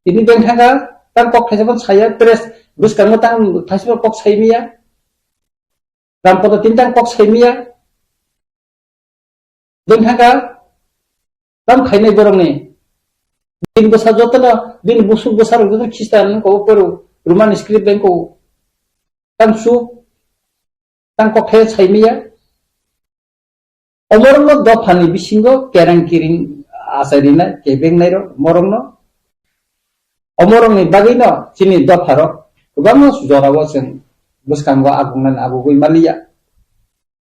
Ini bengkang ka, tang kok kasapan saya pres, bus kamu tang kasapan kok saya miya. Rampoto tintang kok saya miya. Bengkang ka, tang kaya na borong ni. Din besar jotan na, din busuk besar jotan kistan ko pero rumah skrip bengko. Tang su, tang kok saya miya. Omorno do phani bisingo kerang kiring asarina kebeng nairo morongno omorongni bagino chini do pharo gamo jorawo sen buskango agungnan agugui malia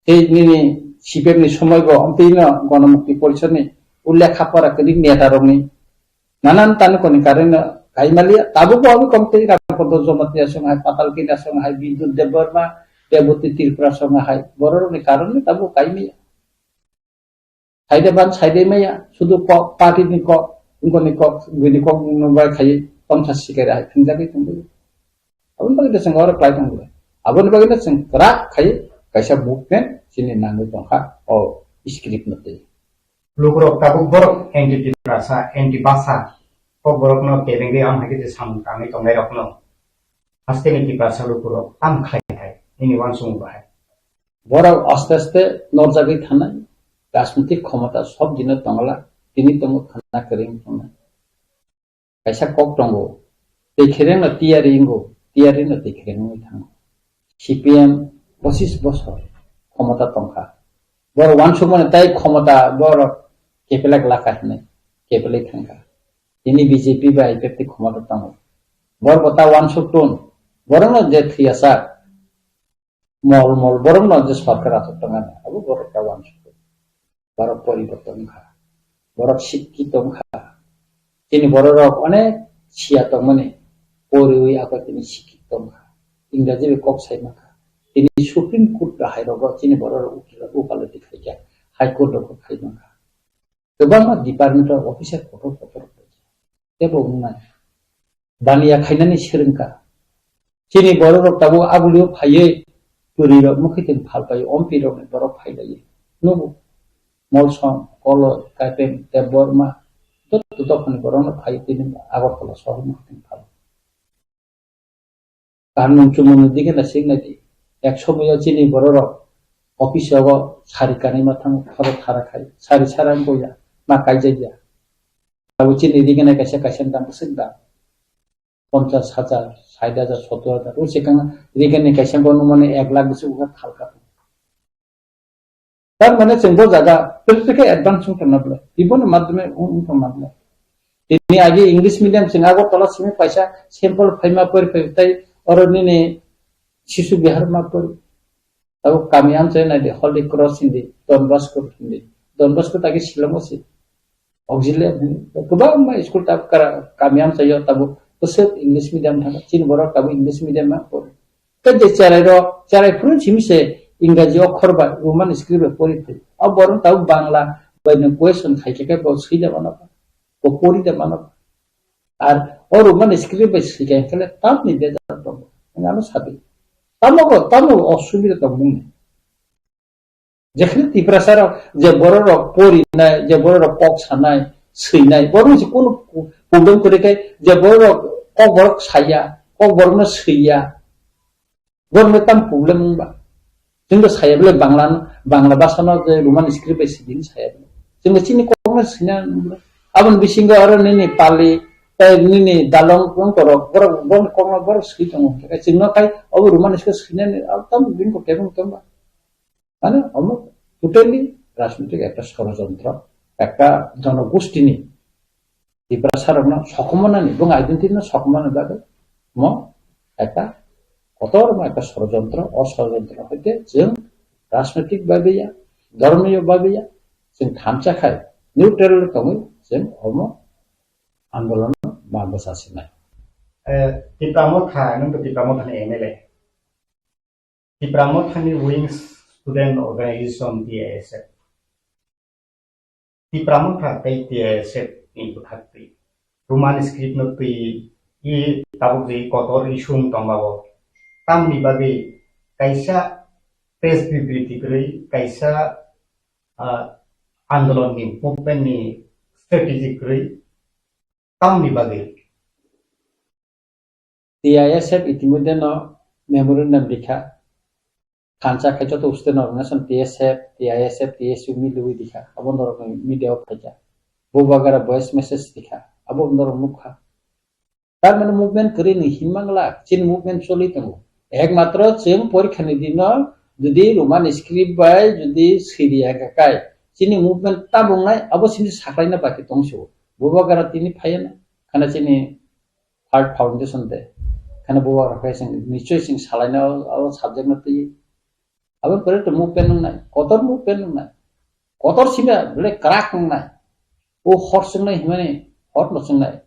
ei nini sipemni somoygo omtino gণমুক্তি পরিষদনি উল্লেখ করা করি নেতারংনি নানান তানকনি কারণে গাইমালিয়া তাবুকো আমি কমতে রাপদ জমাতিয়া সঙ্গে পাতাল কিনা সঙ্গে বিদ্যুৎ দেববর্মা দেবতী ত্রিপুরা সঙ্গে বড়রনি কারণে তাবু গাইমিয়া साइडे मैया शुद्ध कॉक पार्टी नि कॉक उनको नि कॉक बिनि कॉक नंबर खाई कम था सिकेरा है फिंजा के तुम अब बगे तो संग और अप्लाई तुम अब बगे तो संग करा खाई कैसा मूवमेंट जिन्हें नांगे तो हा और script नते Lukurok tabuk borok anti rasa anti basa kok borok no kerenge am hake je sam kami to ngai rokno aste ni rasa lukurok tam khai khai ini wan sung ba borok aste aste norjagi thana राजनीतिक क्षमता सब दिन तंगला तिनी तंगो खाना करें तंगला कैसा Kock तंगो देखरें न तियारी न देखरें में थांगो सीपीएम 25 बছর क्षमता तंखा बर वानसुक माने ताई क्षमता बर केपेलाक लाखाने केपेले थांगा तिनी बीजेपी बा इफेक्ट क्षमता तंगो बर बता वानसुक टन बरन जे थियासा मल बरन जे सरकार आतंगा अब बर का वानसुक बरफ परिवर्तन खा बरफ शिक्षित खा तिनी बरफ अनेक छिया तो मने पोरी आको तिनी शिक्षित खा इंग्रजी में कॉक साइड खा तिनी सुप्रीम कोर्ट हाई रगो तिनी बरफ उकाले दिखाई क्या हाई कोर्ट को खाई खा गोबां डिपार्टमेंट ऑफिसर फोटो तेबो उन्ना बानिया खाइनानि सिरंका तिनी बरफ ताबो आबुलियो फाये पुरिरो मुखितिन फालपाय ओमपिरो बरफ फाइलायो नो मौसम कलो काटेन तेबरमा तो खनि बरन फाइतिन आगरतला शहर मुखितिन फाल कानून चुमुन दिगे ना सिगनादि 100 मय चिनि बरर ऑफिसआव सारिकानि माथां खर थारा खाय सारि सारां गया मा कायजाया अब चिनि दिगे ना कैसे कैसे दाम सिगदा 50,000 60,000 70,000 उसे कांगा दिगे ने कैसे गनो माने 1 लाख बिसु उगा खालका तार माने जोंबो जागा फिरफिके एडभांस खालामनाब्ला इबन माध्यमे खालामनाब्ला दिनै आगे इंग्लिश मीडियम जों आगरतला सिमे पैसा सैंपल फाइमा पर फैताय अरनिने शिशु बिहार मा पर अब कामियान से नाय हॉली क्रॉस हिंदी डनबास्को ताके शिलंगसि ऑक्सिलियर गोबां मा स्कूल ताब कामियान से यो ताबो बसे इंग्लिश मीडियम थाका चिन बरक ताबो इंग्लिश मीडियम मा पर कदे चाराय फुरन सिमिसे इंग्रजी अक्षर बा रोमान स्क्रिप्ट पढ़ी अब बरन ताऊ बांग्ला बायनो क्वेश्चन थाइके बो सैदा बानाबा को पढ़ी दे बानाबा और रोमान स्क्रिप्ट सिखाय केले ताप नि दे जातो नानो साबि तामो असुबिदा त बुंने जेखने तिप्रासार जे बरर पढ़ी ना जे बरर पक सानाय सैनाय बरन जे कोन प्रॉब्लम करे के जे बरर क बरक साया क बरन सैया बरन ताम प्रॉब्लम बा जोंबो सायाब्ले बांग्ला भाषानो जे रोमान स्क्रिप्ट सिदिन सायाब्ले जोंबो चिनि कोन सिना आबन बिसिंग आरो नि पाली नि दालं कोन करो बर कोन बर स्क्रिप्ट दङ जोंनो खाय अब रोमान स्क्रिप्ट सिना अब तम दिन को केबन तमबा माने हम टोटली राजनीतिक একটা ষড়যন্ত্র একটা জনগোষ্ঠীনি ত্রিপ্রাসারণ সকমনানি এবং আইডেন্টিটি সকমনানি ভাবে ম একটা কতরকম একটা ষড়যন্ত্র অষড়যন্ত্র হইতে जों राजनीतिक भाबेया धर्मीय भाबेया जों थामचा खाय निउट्रेल रोखोमै जों हम आन्दोलन माबसासिनाय तिप्रामथा नों तिप्रामथानि एमएलए तिप्रामथानि wings student organisation TSF Tipra Motha TSF नि बुथाति रोमान स्क्रिप्ट न पि इ ताबुक जे कतर इशुम तंबाबो तामनि बागै कैसा प्रेस बिबृति गरै कैसा आन्दोलननि मुभमेन्टनि स्ट्रेटेजी गरै तामनि बागै टीआईएसएफ इतिमध्ये न मेमोरेंडम लिखा खानसा खायचा तो उसते ऑर्गेनाइजेशन टीआईएसएफ टीएसयू मिलुई दिखा अब अंदर मीडिया खायचा वो वगैरह वॉइस मैसेज दिखा अब अंदर मुखा तार माने मुभमेन्ट करै नि हिमांगला चिन मुभमेन्ट चलि दङ एकमात्र जों परीक्षानि दिन जुदि रोमान स्क्रिप्ट बाय जुदि सिरिया गाकाय चिनि मुभमेन्ट ता बुंनाय अब सिनि साख्लायना बाकी दंसो बबागारा तिनि फायना खाना चिनि आर्ट फाउंडेशन दे खाना बबागारा फायसिं निश्चय सिं सालायना अब सब्जेक्ट न तई अब परे तो मुभमेन्ट नंनाय कतर सिमा बले क्राक नंनाय ओ हट संनाय हिमाने हट न संनाय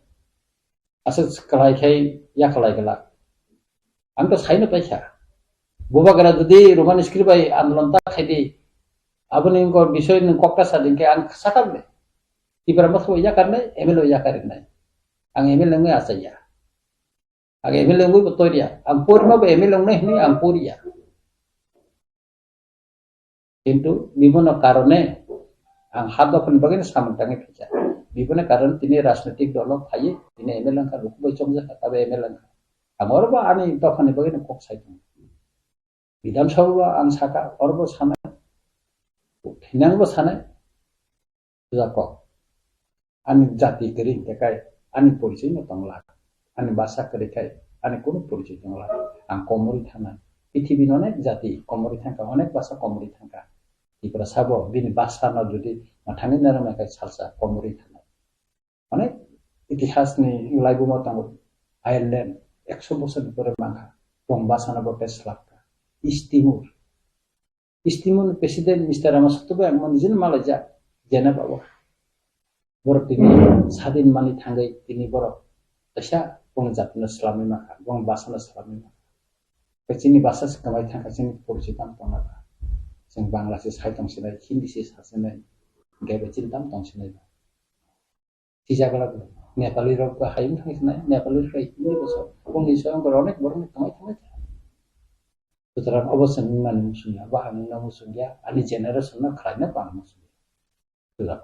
आसे खलायखाय या खलायगला आं तो साइनो पैसा बबागारा जुदि रोमान स्क्रिप्ट बाय आन्दोलन ता खायदि aboni ko bisoy ni kokka sadin ke ang sakal ne Tripura mas ya karne emil ya karne ang emil ngai asaya ang emil ngai betul dia ang pur ma emil ngai ni ang pur ya কিন্তু বিভিন্ন কারণে ang hadap pun bagin samantang kerja বিভিন্ন কারণ তিনি রাজনৈতিক দল ফাইয়ে তিনি MLA কা রুকবই চমজা তবে এমএলএ ang orba ani তখন bagin kok saitong বিধানসভা ang saka orba sana hinangbo sana jako ani jati kering tekai ani polisi no tongla ani basa kerekai ani kono polisi tongla ang komori thana পৃথিবী অনেক জাতি কমরি থাকা অনেক ভাষা কমরি থাকা Tripura sabo bini bahasa na judi mathangi nara mekai salsa komori thana অনেক ইতিহাস ni ulai bumo tango Ireland 100 বছর ধরে মাখা এবং ভাষা না বটে স্লাপকা ইস্তিমুর প্রেসিডেন্ট মিস্টার রামাসত্তব এমন নিজের মালয়েশিয়া জেনে পাবো বড় তিনি স্বাধীন মানি থাঙ্গাই তিনি বড় দশা বং জাতিন ইসলামী মাখা বং ভাষা ইসলামী মাখা চিনি ভাষা কামাই থাকা চিনি পরিচিতাম তংনা जों बांग्लादेश साइतों सिनाय हिंदी से सासनाय गेबेचिन दाम तंसिनाय तिजागला नेपाली रब हायम थांसिनाय नेपाली राय हिंदी बसो बुंनि सायाव अनेक बरनि थांबाय सुतरां अबसन मान मुसुनिया बाहानि ना मुसुनिया आनि जेनेरेशन ना खायना बान मुसुनिया तुला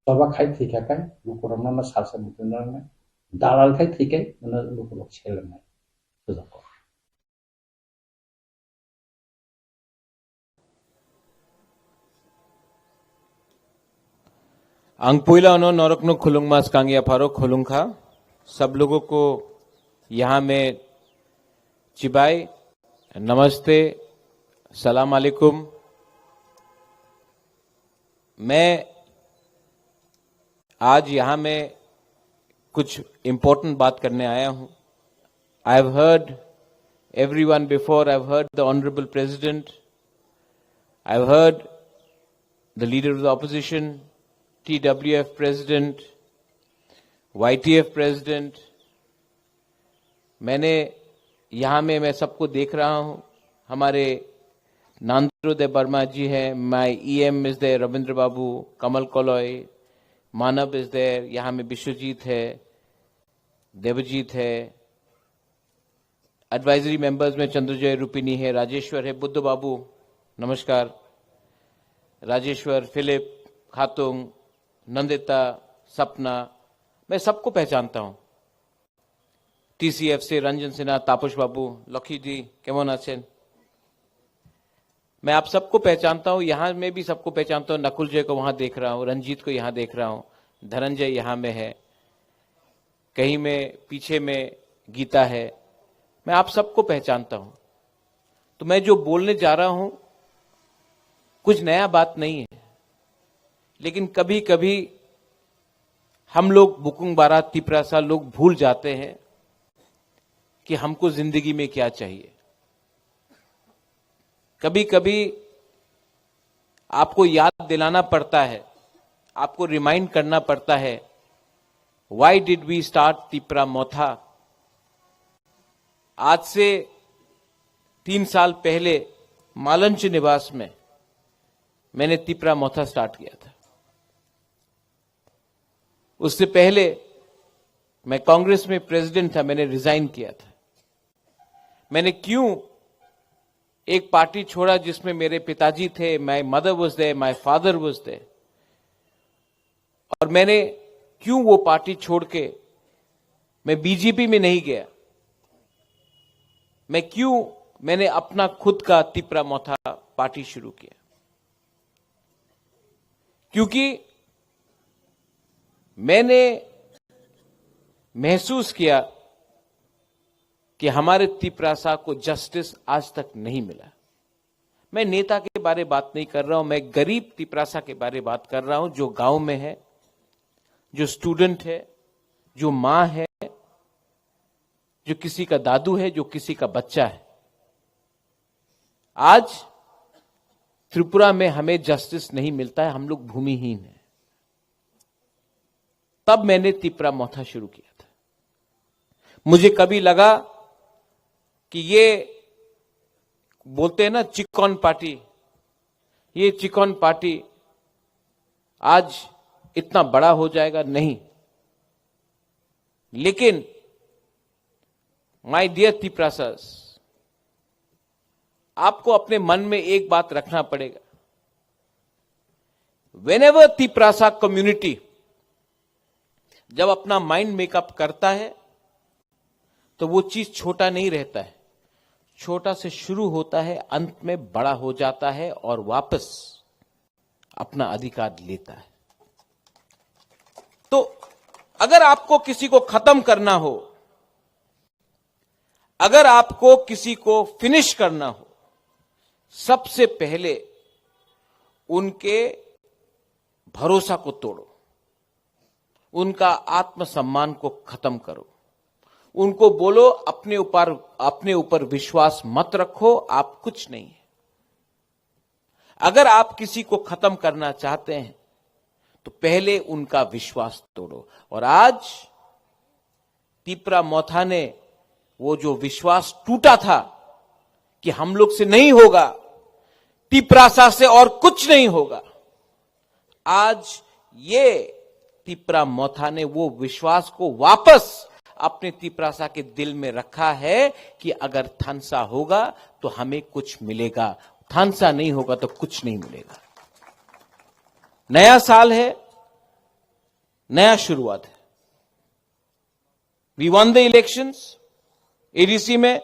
बाबा खाय थैखाखाय बुकुरना ना सालसा मुतुनना दालाल खाय थैखाय ना बुकुरक सेलनाय तुला अंगपुइला नो नरकनो खुलुंग मास कांगिया फारो खुलुंग खा सब लोगों को यहाँ में चिबाई नमस्ते सलाम अलैकुम। मैं आज यहाँ में कुछ इम्पोर्टेंट बात करने आया हूँ। I have heard everyone before. I've heard the Honorable President. I've heard the Leader of the Opposition, TWF President, YTF President. मैंने यहाँ में मैं सबको देख रहा हूँ। हमारे नांदोदय वर्मा जी हैं, my EM is there, Ravindra Babu, Kamal Kolai, Manav is there, यहाँ में विश्वजीत है, देवजीत है, एडवाइजरी मेंबर्स में चंद्रजय रूपिनी है, राजेश्वर है, बुद्ध बाबू नमस्कार, राजेश्वर, फिलिप, खातुंग, नंदिता, सपना, मैं सबको पहचानता हूं। TCF से रंजन सिन्हा, तापस बाबू, लखी जी केमन आছেন? मैं आप सबको पहचानता हूं, यहां में भी सबको पहचानता हूं। नकुल जय को वहां देख रहा हूं, रंजीत को यहां देख रहा हूं, धनंजय यहां में है, कहीं में पीछे में गीता है, मैं आप सबको पहचानता हूं। तो मैं जो बोलने जा रहा हूं कुछ नया बात नहीं है, लेकिन कभी कभी हम लोग बुकुंग बारा तिपरासा लोग भूल जाते हैं कि हमको जिंदगी में क्या चाहिए। कभी कभी आपको याद दिलाना पड़ता है, आपको रिमाइंड करना पड़ता है, why did we start Tipra Motha. आज से 3 साल पहले मालंच निवास में मैंने तिपरा मोथा स्टार्ट किया था। उससे पहले मैं कांग्रेस में प्रेसिडेंट था, मैंने रिजाइन किया था। मैंने क्यों एक पार्टी छोड़ा जिसमें मेरे पिताजी थे, my mother was there, my father was there, और मैंने क्यों वो पार्टी छोड़ के मैं बीजेपी में नहीं गया, मैंने अपना खुद का तिपरा मोथा पार्टी शुरू किया, क्योंकि मैंने महसूस किया कि हमारे तिपरासा को जस्टिस आज तक नहीं मिला। मैं नेता के बारे बात नहीं कर रहा हूं, मैं गरीब तिपरासा के बारे बात कर रहा हूं, जो गांव में है, जो स्टूडेंट है, जो मां है, जो किसी का दादू है, जो किसी का बच्चा है। आज त्रिपुरा में हमें जस्टिस नहीं मिलता है, हम लोग भूमिहीन हैं। तब मैंने तिपरा मोथा शुरू किया था। मुझे कभी लगा कि ये बोलते हैं ना चिकॉन पार्टी, ये चिकन पार्टी आज इतना बड़ा हो जाएगा, नहीं। लेकिन माय डियर तिपरासास, आपको अपने मन में एक बात रखना पड़ेगा। व्हेनेवर तिपरासा कम्युनिटी जब अपना माइंड मेकअप करता है तो वो चीज छोटा नहीं रहता है, छोटा से शुरू होता है, अंत में बड़ा हो जाता है और वापस अपना अधिकार लेता है। तो अगर आपको किसी को खत्म करना हो, अगर आपको किसी को फिनिश करना हो, सबसे पहले उनके भरोसा को तोड़ो, उनका आत्मसम्मान को खत्म करो, उनको बोलो अपने ऊपर विश्वास मत रखो, आप कुछ नहीं है। अगर आप किसी को खत्म करना चाहते हैं तो पहले उनका विश्वास तोड़ो। और आज तिपरा मोथा ने वो जो विश्वास टूटा था कि हम लोग से नहीं होगा, तिपरासा से और कुछ नहीं होगा, आज ये तिपरा मोथा ने वो विश्वास को वापस अपने तिपरासा के दिल में रखा है कि अगर थानसा होगा तो हमें कुछ मिलेगा, थानसा नहीं होगा तो कुछ नहीं मिलेगा। नया साल है, नया शुरुआत है। We won the elections ADC में,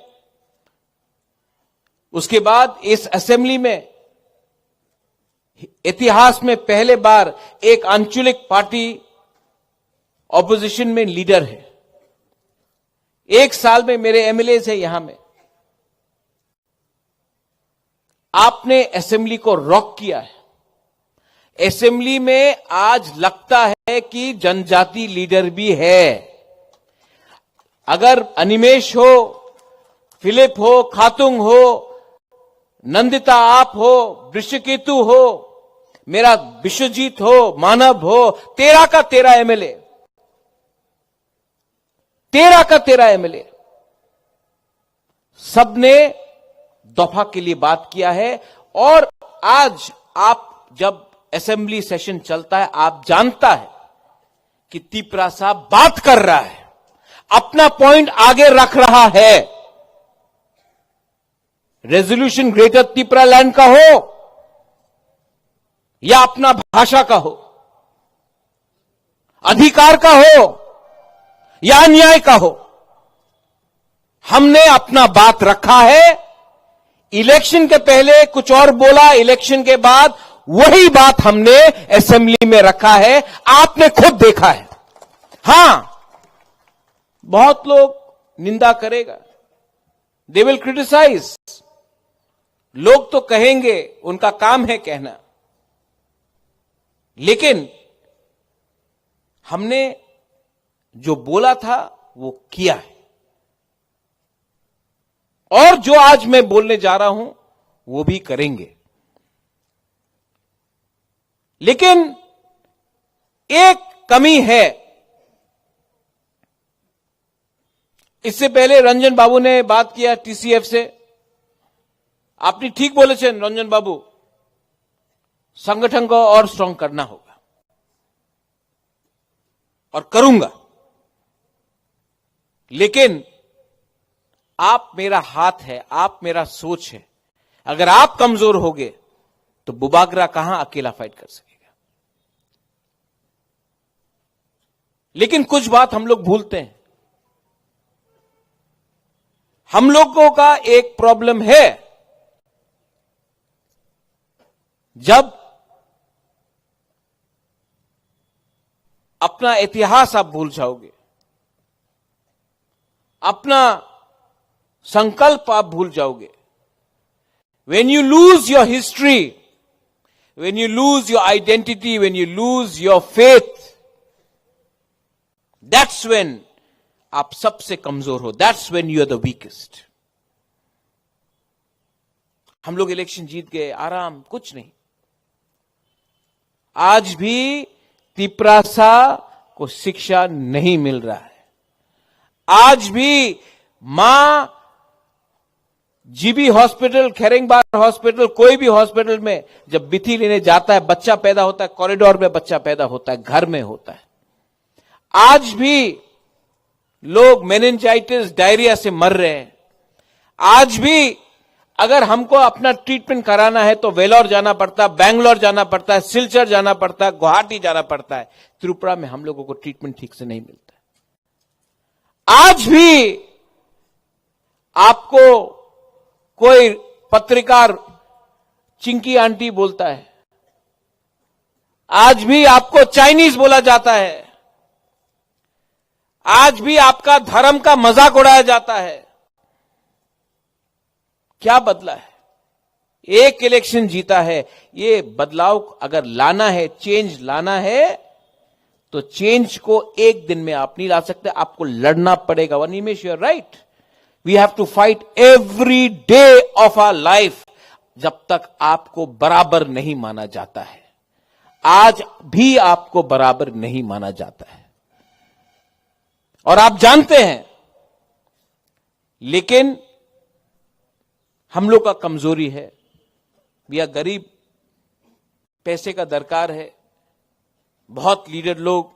उसके बाद इस असेंबली में इतिहास में पहले बार एक आंचलिक पार्टी ऑपोजिशन में लीडर है। एक साल में मेरे एमएलए है यहां में, आपने असेंबली को रॉक किया है। असेंबली में आज लगता है कि जनजाति लीडर भी है। अगर अनिमेश हो, फिलिप हो, खातुंग हो, नंदिता आप हो, वृषकेतु हो, मेरा विश्वजीत हो, मानव हो, 13 का 13 एमएलए, 13 का 13 एमएलए, सबने दफा के लिए बात किया है। और आज आप जब असेंबली सेशन चलता है, आप जानता है कि तिपरासा बात कर रहा है, अपना पॉइंट आगे रख रहा है। रेजोल्यूशन ग्रेटर तिपरा लैंड का हो या अपना भाषा का हो, अधिकार का हो या अन्याय का हो, हमने अपना बात रखा है। इलेक्शन के पहले कुछ और बोला, इलेक्शन के बाद वही बात हमने असेंबली में रखा है, आपने खुद देखा है। हां, बहुत लोग निंदा करेगा, दे विल क्रिटिसाइज, लोग तो कहेंगे, उनका काम है कहना, लेकिन हमने जो बोला था वो किया है। और जो आज मैं बोलने जा रहा हूं वो भी करेंगे। लेकिन एक कमी है। इससे पहले रंजन बाबू ने बात किया टीसीएफ से, आपने ठीक बोले थे रंजन बाबू, संगठन को और स्ट्रांग करना होगा और करूंगा। लेकिन आप मेरा हाथ है, आप मेरा सोच है। अगर आप कमजोर होगे तो बुबागरा कहां अकेला फाइट कर सकेगा। लेकिन कुछ बात हम लोग भूलते हैं। हम लोगों का एक प्रॉब्लम है, जब अपना इतिहास आप भूल जाओगे, अपना संकल्प आप भूल जाओगे, when you lose your history, when you lose your identity, when you lose your faith, that's when आप सबसे कमजोर हो, that's when you are the weakest। हम लोग इलेक्शन जीत गए, आराम, कुछ नहीं। आज भी तिपरासा को शिक्षा नहीं मिल रहा है। आज भी मां जीबी हॉस्पिटल, खेरेंगबार हॉस्पिटल, कोई भी हॉस्पिटल में जब बिथी लेने जाता है, बच्चा पैदा होता है, कॉरिडोर में बच्चा पैदा होता है, घर में होता है। आज भी लोग मेनिंजाइटिस, डायरिया से मर रहे हैं। आज भी अगर हमको अपना ट्रीटमेंट कराना है तो वेलोर जाना पड़ता है, बैंगलोर जाना पड़ता है, सिलचर जाना पड़ता है, गुवाहाटी जाना पड़ता है। त्रिपुरा में हम लोगों को ट्रीटमेंट ठीक से नहीं मिलता। आज भी आपको कोई पत्रकार चिंकी आंटी बोलता है, आज भी आपको चाइनीज बोला जाता है, आज भी आपका धर्म का मजाक उड़ाया जाता है। क्या बदला है? एक इलेक्शन जीता है। ये बदलाव अगर लाना है, चेंज लाना है, तो चेंज को एक दिन में आप नहीं ला सकते, आपको लड़ना पड़ेगा। वनिमेश, you are right, we have to fight every day of our life, जब तक आपको बराबर नहीं माना जाता है। आज भी आपको बराबर नहीं माना जाता है और आप जानते हैं, लेकिन हम लोग का कमजोरी है, या गरीब, पैसे का दरकार है। बहुत लीडर लोग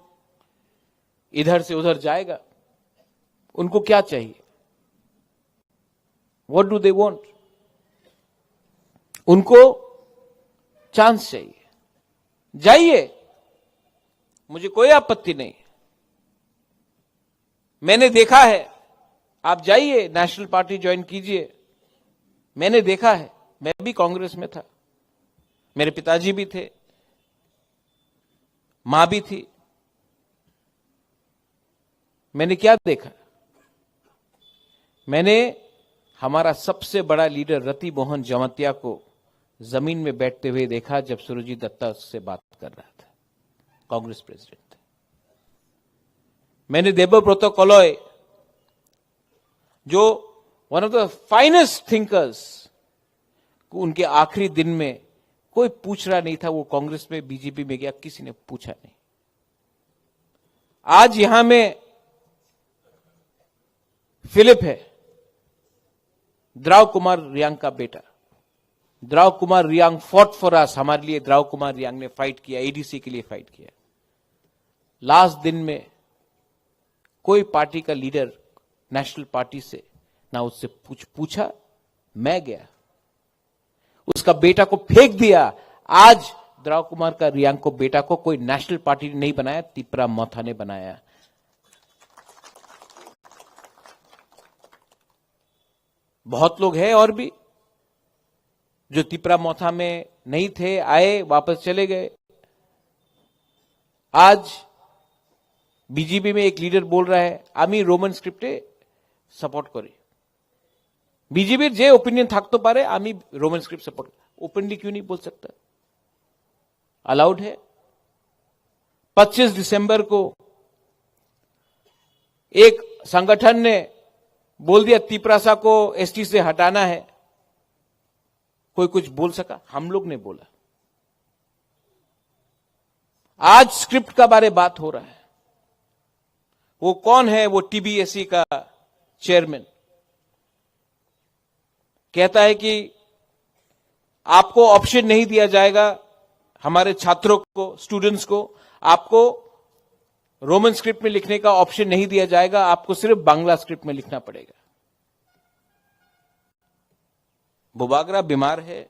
इधर से उधर जाएगा, उनको क्या चाहिए? What do they want? उनको चांस चाहिए। जाइए, मुझे कोई आपत्ति नहीं। मैंने देखा है, आप जाइए, नेशनल पार्टी ज्वाइन कीजिए। मैंने देखा है, मैं भी कांग्रेस में था, मेरे पिताजी भी थे, मां भी थी। मैंने क्या देखा? मैंने हमारा सबसे बड़ा लीडर रति मोहन जमातिया को जमीन में बैठते हुए देखा जब सुरजीत दत्ता से बात कर रहा था, कांग्रेस प्रेसिडेंट। मैंने देबब्रत कॉलोय, जो one of the finest thinkers, उनके आखिरी दिन में कोई पूछ रहा नहीं था वो कांग्रेस में, बीजेपी में गया, किसी ने पूछा नहीं। आज यहां में फिलिप है, द्राव कुमार रियांग का बेटा। Drao Kumar Reang fought for us, हमारे लिए द्राव कुमार रियांग ने फाइट किया, एडीसी के लिए फाइट किया। लास्ट दिन में कोई पार्टी का लीडर नेशनल पार्टी से ना उससे पूछा। मैं गया, उसका बेटा को फेंक दिया। आज द्राव कुमार का रियांग को बेटा को कोई नेशनल पार्टी ने नहीं बनाया, तिपरा मोथा ने बनाया। बहुत लोग हैं और भी जो तिपरा मोथा में नहीं थे, आए, वापस चले गए। आज बीजेपी में एक लीडर बोल रहा है, आमी रोमन स्क्रिप्टे सपोर्ट करी। बीजेपी जे ओपिनियन থাকতে পারে, आमी रोमन स्क्रिप्ट सपोर्ट। ओपनली क्यों नहीं बोल सकता? अलाउड है। 25 दिसंबर को एक संगठन ने बोल दिया तिपरासा को एसटी से हटाना है। कोई कुछ बोल सका? हम लोग ने बोला। आज स्क्रिप्ट का बारे बात हो रहा है। वो कौन है? वो टीबीएससी का चेयरमैन कहता है कि आपको ऑप्शन नहीं दिया जाएगा, हमारे छात्रों को, स्टूडेंट्स को, आपको रोमन स्क्रिप्ट में लिखने का ऑप्शन नहीं दिया जाएगा, आपको सिर्फ बांग्ला स्क्रिप्ट में लिखना पड़ेगा। बुबागरा बीमार है,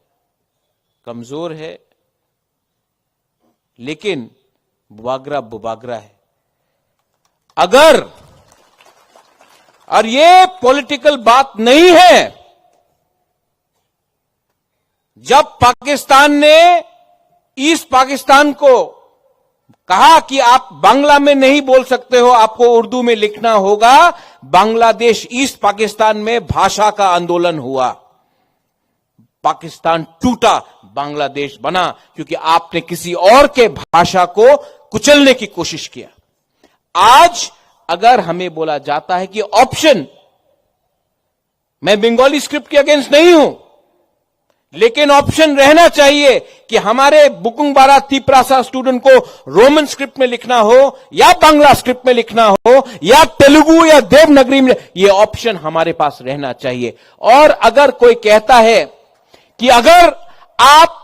कमजोर है, लेकिन बुबागरा है। अगर, और ये पॉलिटिकल बात नहीं है, जब पाकिस्तान ने ईस्ट पाकिस्तान को कहा कि आप बांग्ला में नहीं बोल सकते हो, आपको उर्दू में लिखना होगा, बांग्लादेश ईस्ट पाकिस्तान में भाषा का आंदोलन हुआ। पाकिस्तान टूटा, बांग्लादेश बना, क्योंकि आपने किसी और के भाषा को कुचलने की कोशिश किया। आज अगर हमें बोला जाता है कि ऑप्शन, मैं बंगाली स्क्रिप्ट के अगेंस्ट नहीं हूं, लेकिन ऑप्शन रहना चाहिए कि हमारे बुकुंगबारा तिप्रासा स्टूडेंट को रोमन स्क्रिप्ट में लिखना हो या बांग्ला स्क्रिप्ट में लिखना हो या तेलुगु या देवनागरी में, यह ऑप्शन हमारे पास रहना चाहिए। और अगर कोई कहता है कि अगर आप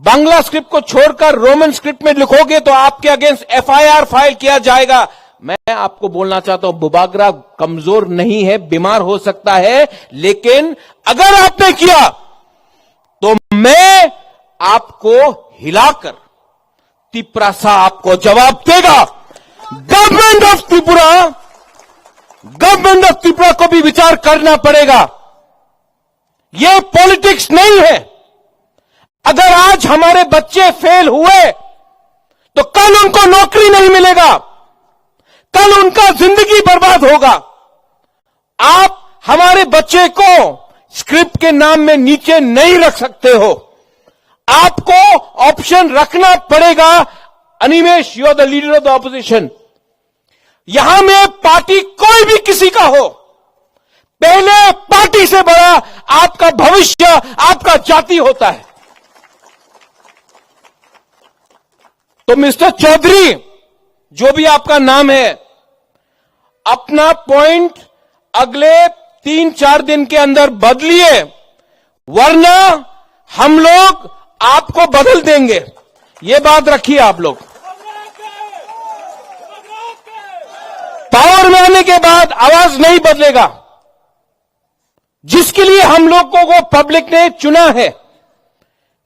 बांग्ला स्क्रिप्ट को छोड़कर रोमन स्क्रिप्ट में लिखोगे तो आपके अगेंस्ट एफआईआर फाइल किया जाएगा, मैं आपको बोलना चाहता हूं बुबागरा कमजोर नहीं है, बीमार हो सकता है, लेकिन अगर आपने किया तो मैं आपको हिलाकर तिप्रासा आपको जवाब देगा। गवर्नमेंट ऑफ त्रिपुरा को भी विचार करना पड़ेगा। यह पॉलिटिक्स नहीं है। अगर आज हमारे बच्चे फेल हुए तो कल उनको नौकरी नहीं मिलेगा, कल उनका जिंदगी बर्बाद होगा। आप हमारे बच्चे को स्क्रिप्ट के नाम में नीचे नहीं रख सकते हो। आपको ऑप्शन रखना पड़ेगा। Animesh, you are the leader of the opposition. यहां में पार्टी कोई भी किसी का हो, पहले पार्टी से बड़ा आपका भविष्य, आपका जाति होता है। तो मिस्टर चौधरी, जो भी आपका नाम है, अपना पॉइंट अगले 3-4 दिन के अंदर बदलिए, वरना हम लोग आपको बदल देंगे। ये बात रखिए आप लोग। पावर में आने के बाद आवाज नहीं बदलेगा। जिसके लिए हम लोगों को पब्लिक ने चुना है,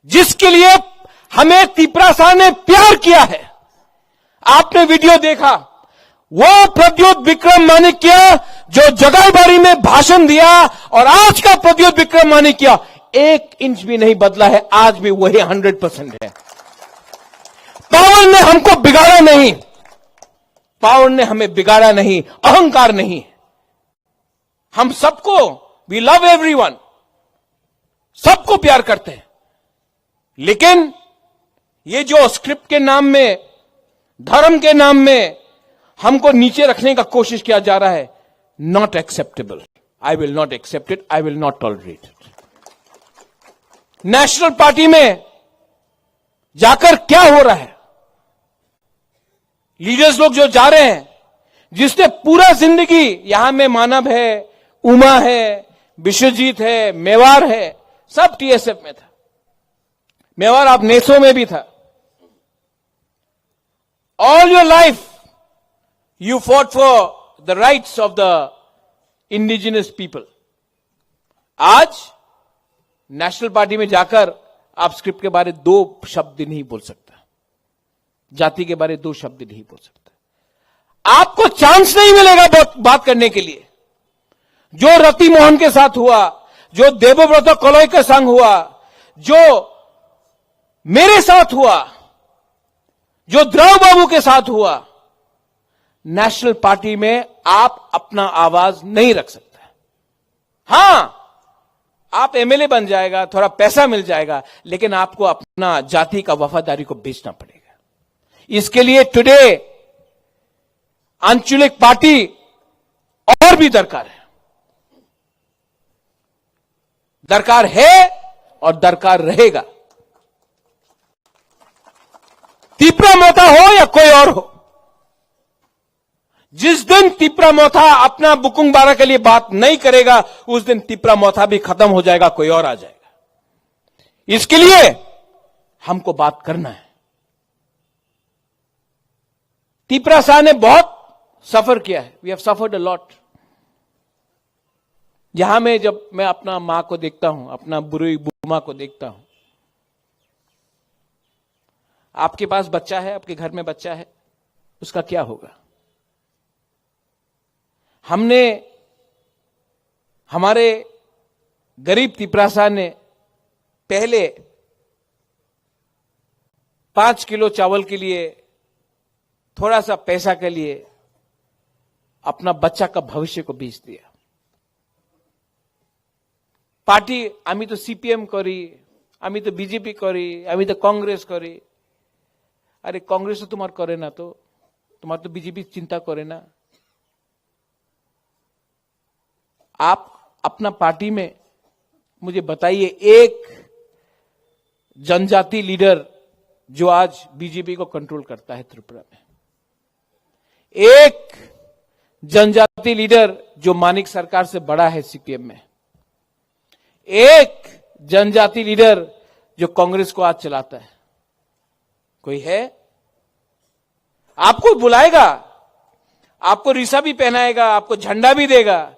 जिसके लिए हमें तिप्रासा ने प्यार किया है, आपने वीडियो देखा, वो प्रद्योत विक्रम माणिक्य जो जगाईबाड़ी में भाषण दिया और आज का प्रद्योत विक्रम माणिक्य 1 इंच भी नहीं बदला है, आज भी वही 100% है। पावर ने हमको बिगाड़ा नहीं, पावर ने हमें बिगाड़ा नहीं, अहंकार नहीं। हम सबको, वी लव एवरीवन, सबको प्यार करते हैं, लेकिन ये जो स्क्रिप्ट के नाम में, धर्म के नाम में हमको नीचे रखने का कोशिश किया जा रहा है, not acceptable. I will not accept it, I will not tolerate it. National party में जाकर क्या हो रहा है? लीडर्स लोग जो जा रहे हैं, जिसने पूरा जिंदगी, यहां में मानव है, उमा है, विश्वजीत है, मेवार है, सब टीएसएफ में था। मेवार आप नेसो में भी था। All your life you fought for the rights of the indigenous people. आज नेशनल पार्टी में जाकर आप स्क्रिप्ट के बारे 2 शब्द नहीं बोल सकता, जाति के बारे 2 शब्द नहीं बोल सकता। आपको चांस नहीं मिलेगा बात करने के लिए। जो रति मोहन के साथ हुआ, जो देवव्रत कोलोई के संग हुआ, जो मेरे साथ हुआ, जो द्रव बाबू के साथ हुआ, नेशनल पार्टी में आप अपना आवाज नहीं रख सकते। हां, आप एमएलए बन जाएगा, थोड़ा पैसा मिल जाएगा, लेकिन आपको अपना जाति का वफादारी को बेचना पड़ेगा। इसके लिए टुडे आंचलिक पार्टी और भी दरकार है और दरकार रहेगा। तिप्रा मोथा हो या कोई और हो, जिस दिन तिप्रा मोथा अपना बुकुंगबारा के लिए बात नहीं करेगा, उस दिन तिप्रा मोथा भी खत्म हो जाएगा, कोई और आ जाएगा। इसके लिए हमको बात करना है। तिप्रासा ने बहुत सफर किया है, we have suffered a lot. यहां में जब मैं अपना मां को देखता हूं, अपना बुरी बुमा को देखता हूं, आपके पास बच्चा है, आपके घर में बच्चा है, उसका क्या होगा? हमने, हमारे गरीब तिप्रासा ने पहले 5 किलो चावल के लिए, थोड़ा सा पैसा के लिए अपना बच्चा का भविष्य को बेच दिया। पार्टी, आमी तो सीपीएम करी, आमी तो बीजेपी करी, आमी तो कांग्रेस करी। अरे कांग्रेस तो तुम्हार करे ना, तो तुम्हार तो बीजेपी चिंता करे ना। आप अपना पार्टी में मुझे बताइए एक जनजाति लीडर जो आज बीजेपी को कंट्रोल करता है त्रिपुरा में, एक जनजाति लीडर जो मानिक सरकार से बड़ा है सीपीएम में, एक जनजाति लीडर जो कांग्रेस को आज चलाता है, कोई है? आपको बुलाएगा, आपको रिसा भी पहनाएगा, आपको झंडा भी देगा,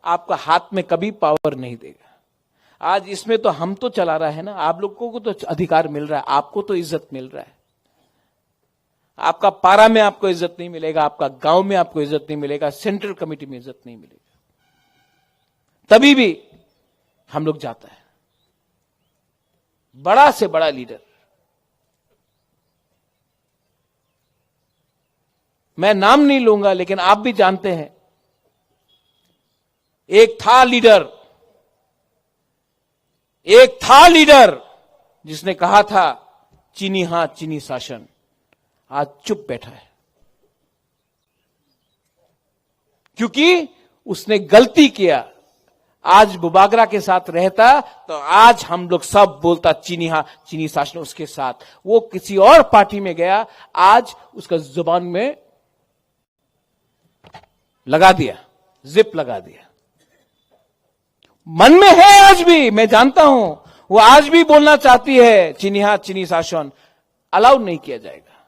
आपका हाथ में कभी पावर नहीं देगा। आज इसमें तो हम तो चला रहा है ना, आप लोगों को तो अधिकार मिल रहा है, आपको तो इज्जत मिल रहा है। आपका पारा में आपको इज्जत नहीं मिलेगा, आपका गांव में आपको इज्जत नहीं मिलेगा, सेंट्रल कमेटी में इज्जत नहीं मिलेगा, तभी भी हम लोग जाता है बड़ा से बड़ा लीडर। मैं नाम नहीं लूंगा, लेकिन आप भी जानते हैं, एक था लीडर जिसने कहा था चीनी हां चीनी शासन, आज चुप बैठा है क्योंकि उसने गलती किया। आज बुबागरा के साथ रहता तो आज हम लोग सब बोलता चीनी हां चीनी शासन उसके साथ। वो किसी और पार्टी में गया, आज उसका जुबान में लगा दिया, जिप लगा दिया। मन में है आज भी, मैं जानता हूं, वो आज भी बोलना चाहती है चीनी हां चीनी शासन, अलाउ नहीं किया जाएगा।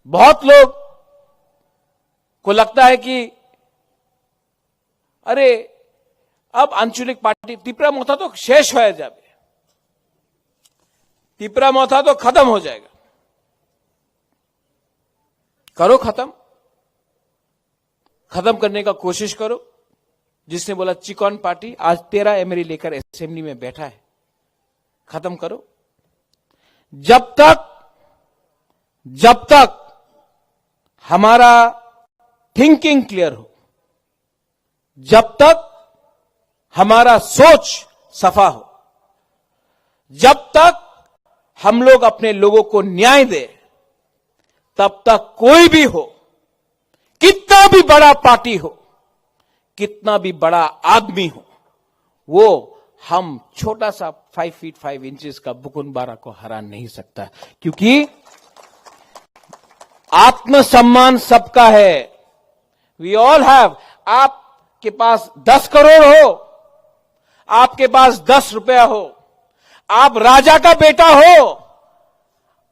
बहुत लोग को लगता है कि अरे अब आंचलिक पार्टी तिपरा मोथा तो शेष हो जाए, तिपरा मोथा तो खत्म हो जाएगा। करो खत्म करने का कोशिश करो। जिसने बोला चिकन पार्टी, आज 13 एमएलए लेकर असेंबली में बैठा है, खत्म करो। जब तक हमारा थिंकिंग क्लियर हो, जब तक हमारा सोच सफा हो, जब तक हम लोग अपने लोगों को न्याय दे, तब तक कोई भी हो, कितना भी बड़ा पार्टी हो, कितना भी बड़ा आदमी हो, वो हम छोटा सा 5 फीट 5 इंचेस का बुकुनबारा को हरा नहीं सकता। क्योंकि आत्मसम्मान सबका है। We all have. आपके पास 10 करोड़ हो, आपके पास 10 रुपया हो, आप राजा का बेटा हो,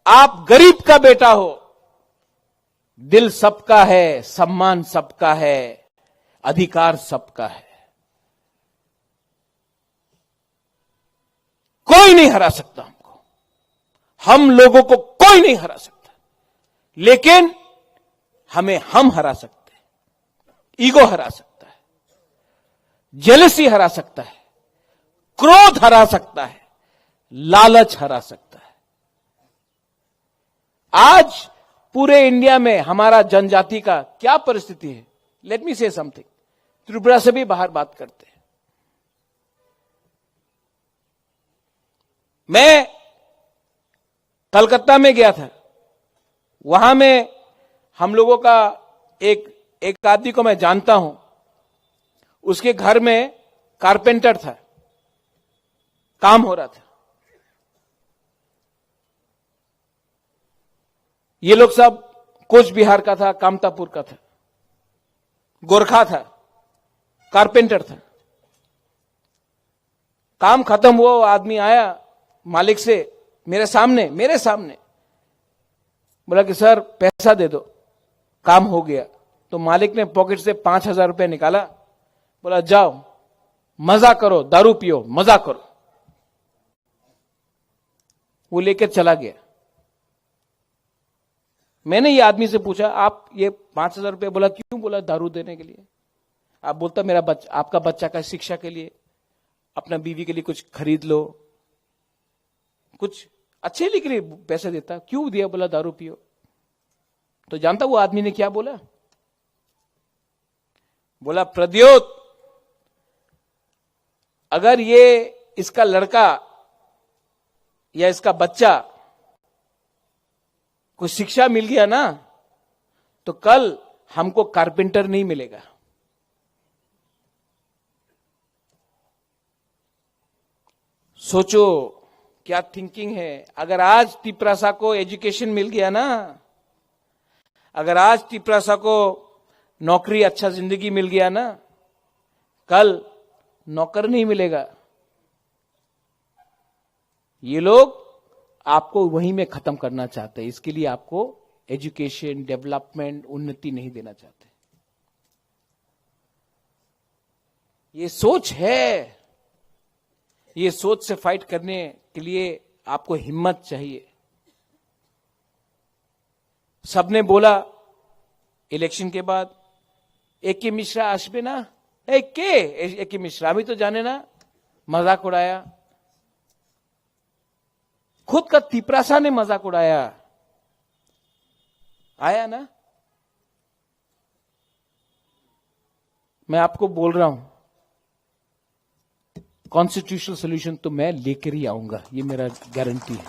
आप गरीब का बेटा हो, दिल सबका है, सम्मान सबका है, अधिकार सबका है। कोई नहीं हरा सकता हमको, हम लोगों को कोई नहीं हरा सकता, लेकिन हमें हम हरा सकते हैं। ईगो हरा सकता है, जेलसी हरा सकता है, क्रोध हरा सकता है, लालच हरा सकता है। आज पूरे इंडिया में हमारा जनजाति का क्या परिस्थिति है? लेट मी से समथिंग। त्रिपुरा से भी बाहर बात करते हैं। मैं कलकत्ता में गया था, वहां में हम लोगों का एक आदमी को मैं जानता हूं, उसके घर में कारपेंटर था, काम हो रहा था। ये लोग सब कोच बिहार का था, कामतापुर का था, गोरखा था, कारपेंटर था। काम खत्म हुआ, वो आदमी आया मालिक से मेरे सामने बोला कि सर पैसा दे दो, काम हो गया। तो मालिक ने पॉकेट से 5,000 रुपया निकाला, बोला जाओ मजा करो, दारू पियो, मजा करो। वो लेकर चला गया। मैंने ये आदमी से पूछा, आप ये 5,000 रुपये बोला क्यों? बोला दारू देने के लिए। आप बोलता मेरा आपका बच्चा का शिक्षा के लिए, अपना बीवी के लिए कुछ खरीद लो, कुछ अच्छे लिए के लिए पैसे देता, क्यों दिया? बोला दारू पियो। तो जानता वो आदमी ने क्या बोला? बोला प्रद्योत, अगर ये इसका लड़का या इसका बच्चा को शिक्षा मिल गया ना, तो कल हमको कारपेंटर नहीं मिलेगा। सोचो क्या थिंकिंग है। अगर आज तिपरासा को एजुकेशन मिल गया ना, अगर आज तिपरासा को नौकरी, अच्छा जिंदगी मिल गया ना, कल नौकर नहीं मिलेगा। ये लोग आपको वहीं में खत्म करना चाहते हैं। इसके लिए आपको एजुकेशन, डेवलपमेंट, उन्नति नहीं देना चाहते। ये सोच है। ये सोच से फाइट करने के लिए आपको हिम्मत चाहिए। सबने बोला इलेक्शन के बाद, एके मिश्रा आसबे ना, एके मिश्रा अभी तो जाने ना, मजाक उड़ाया। खुद का तिपरासा ने मजाक उड़ाया। आया ना। मैं आपको बोल रहा हूं, कॉन्स्टिट्यूशनल सोल्यूशन तो मैं लेकर ही आऊंगा, ये मेरा गारंटी है।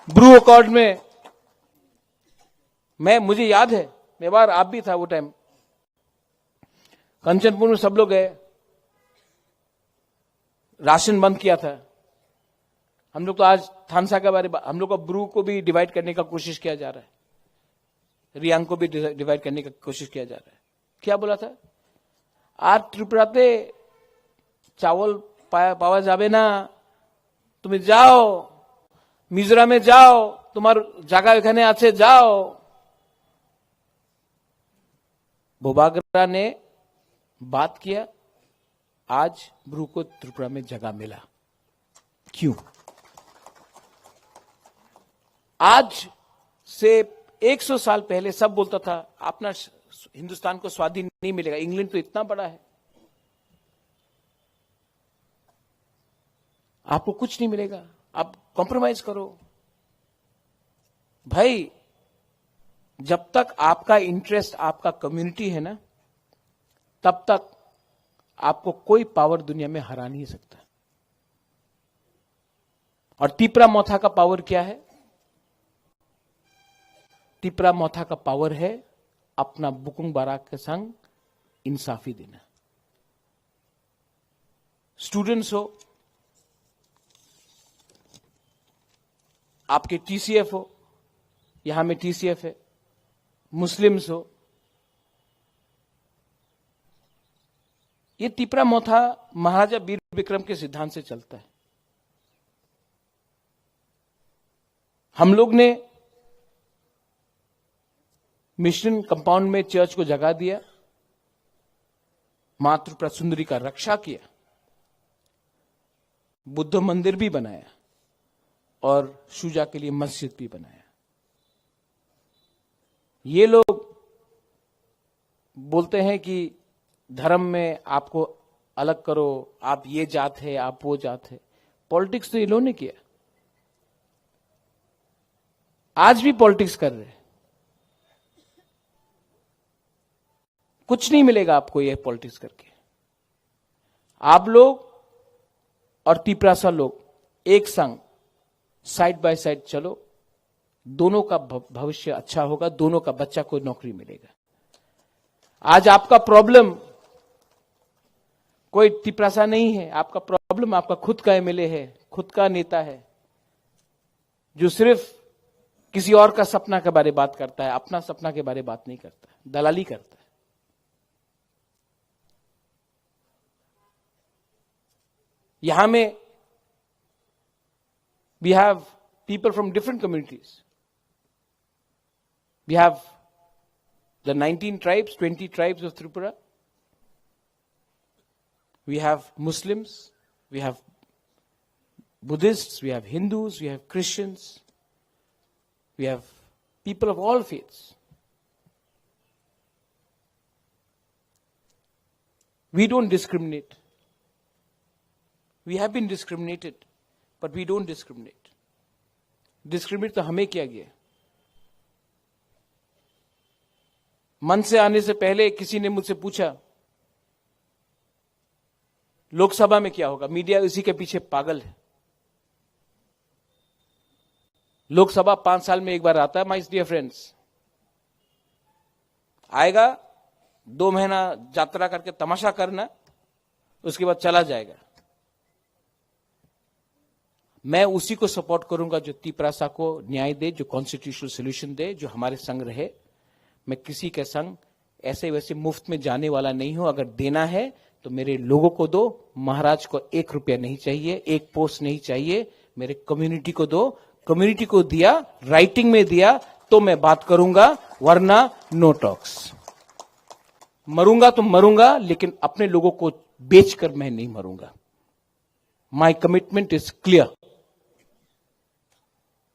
ब्रू अकॉर्ड में मुझे याद है, मैं बार आप भी था वो टाइम, कंचनपुर में सब लोग गए, राशन बंद किया था। हम लोग तो आज थानसा के बारे में, हम लोग को ब्रू को भी डिवाइड करने का कोशिश किया जा रहा है, रियांग को भी डिवाइड करने का कोशिश किया जा रहा है। क्या बोला था? आज त्रिपुराते चावल पावा जाबे ना, তুমি যাও মিজোরামে যাও, তোমার জায়গা এখানে আছে, যাও। बोबागरा ने बात किया, आज ब्रू को त्रिपुरा में जगह मिला। क्यों? आज से 100 साल पहले सब बोलता था अपना हिंदुस्तान को स्वाधीन नहीं मिलेगा, इंग्लैंड तो इतना बड़ा है, आपको कुछ नहीं मिलेगा, आप कॉम्प्रोमाइज करो। भाई, जब तक आपका इंटरेस्ट, आपका कम्युनिटी है ना, तब तक आपको कोई पावर दुनिया में हरा नहीं सकता। और तिपरा मोथा का पावर क्या है? तिपरा मोथा का पावर है अपना बुकुंग बाराक के संग इंसाफी देना। स्टूडेंट्स हो, आपके टीसीएफ हो, यहां में टीसीएफ है, मुस्लिम्स हो, ये तिपरा मोथा महाराजा वीर विक्रम के सिद्धांत से चलता है। हम लोग ने मिशन कंपाउंड में चर्च को जगा दिया, मां त्रिपुरा सुंदरी का रक्षा किया, बुद्ध मंदिर भी बनाया और शुजा के लिए मस्जिद भी बनाया। ये लोग बोलते हैं कि धर्म में आपको अलग करो, आप ये जात है, आप वो जात है। पॉलिटिक्स तो ये लोगों ने किया, आज भी पॉलिटिक्स कर रहे हैं। कुछ नहीं मिलेगा आपको ये पॉलिटिक्स करके। आप लोग और तिपरासा लोग एक संग साइड बाय साइड चलो, दोनों का भविष्य अच्छा होगा, दोनों का बच्चा को नौकरी मिलेगा। आज आपका प्रॉब्लम कोई तिपरासा नहीं है, आपका प्रॉब्लम आपका खुद का एमएलए है, खुद का नेता है, जो सिर्फ किसी और का सपना के बारे में बात करता है, अपना सपना के बारे में बात नहीं करता, दलाली करता है। यहां में we have people from different communities. We have the 19 tribes, 20 tribes of Tripura. We have Muslims, we have Buddhists, we have Hindus, we have Christians, we have people of all faiths. We don't discriminate. We have been discriminated, but we don't discriminate. Discriminate तो हमें किया गया। मन से आने से पहले किसी ने मुझसे पूछा लोकसभा में क्या होगा, मीडिया इसी के पीछे पागल है। लोकसभा 5 साल में एक बार आता है, माय डियर फ्रेंड्स। आएगा, 2 महीना यात्रा करके तमाशा करना, उसके बाद चला जाएगा। मैं उसी को सपोर्ट करूंगा जो तिपरासा को न्याय दे, जो कॉन्स्टिट्यूशनल सोल्यूशन दे, जो हमारे संग रहे। मैं किसी के संग ऐसे वैसे मुफ्त में जाने वाला नहीं हूं। अगर देना है तो मेरे लोगों को दो, महाराज को 1 रुपया नहीं चाहिए, 1 पोस्ट नहीं चाहिए, मेरे कम्युनिटी को दो। कम्युनिटी को दिया, राइटिंग में दिया तो मैं बात करूंगा, वरना नो टॉक्स। मरूंगा तो मरूंगा, लेकिन अपने लोगों को बेचकर मैं नहीं मरूंगा। माई कमिटमेंट इज क्लियर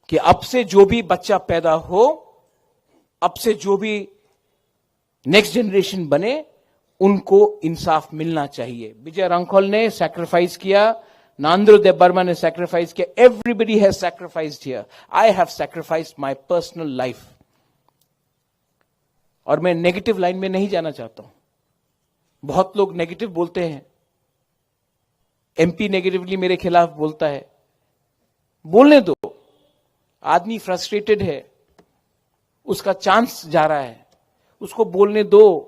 कि अब से जो भी बच्चा पैदा हो, अब से जो भी नेक्स्ट जनरेशन बने, उनको इंसाफ मिलना चाहिए। विजय रांखोल ने सैक्रिफाइस किया, नांद्रो देव बर्मा ने सैक्रिफाइस किया, everybody has sacrificed here. I have sacrificed my personal life. और मैं नेगेटिव लाइन में नहीं जाना चाहता हूं। बहुत लोग नेगेटिव बोलते हैं, एमपी नेगेटिवली मेरे खिलाफ बोलता है। बोलने दो, आदमी फ्रस्ट्रेटेड है, उसका चांस जा रहा है, उसको बोलने दो।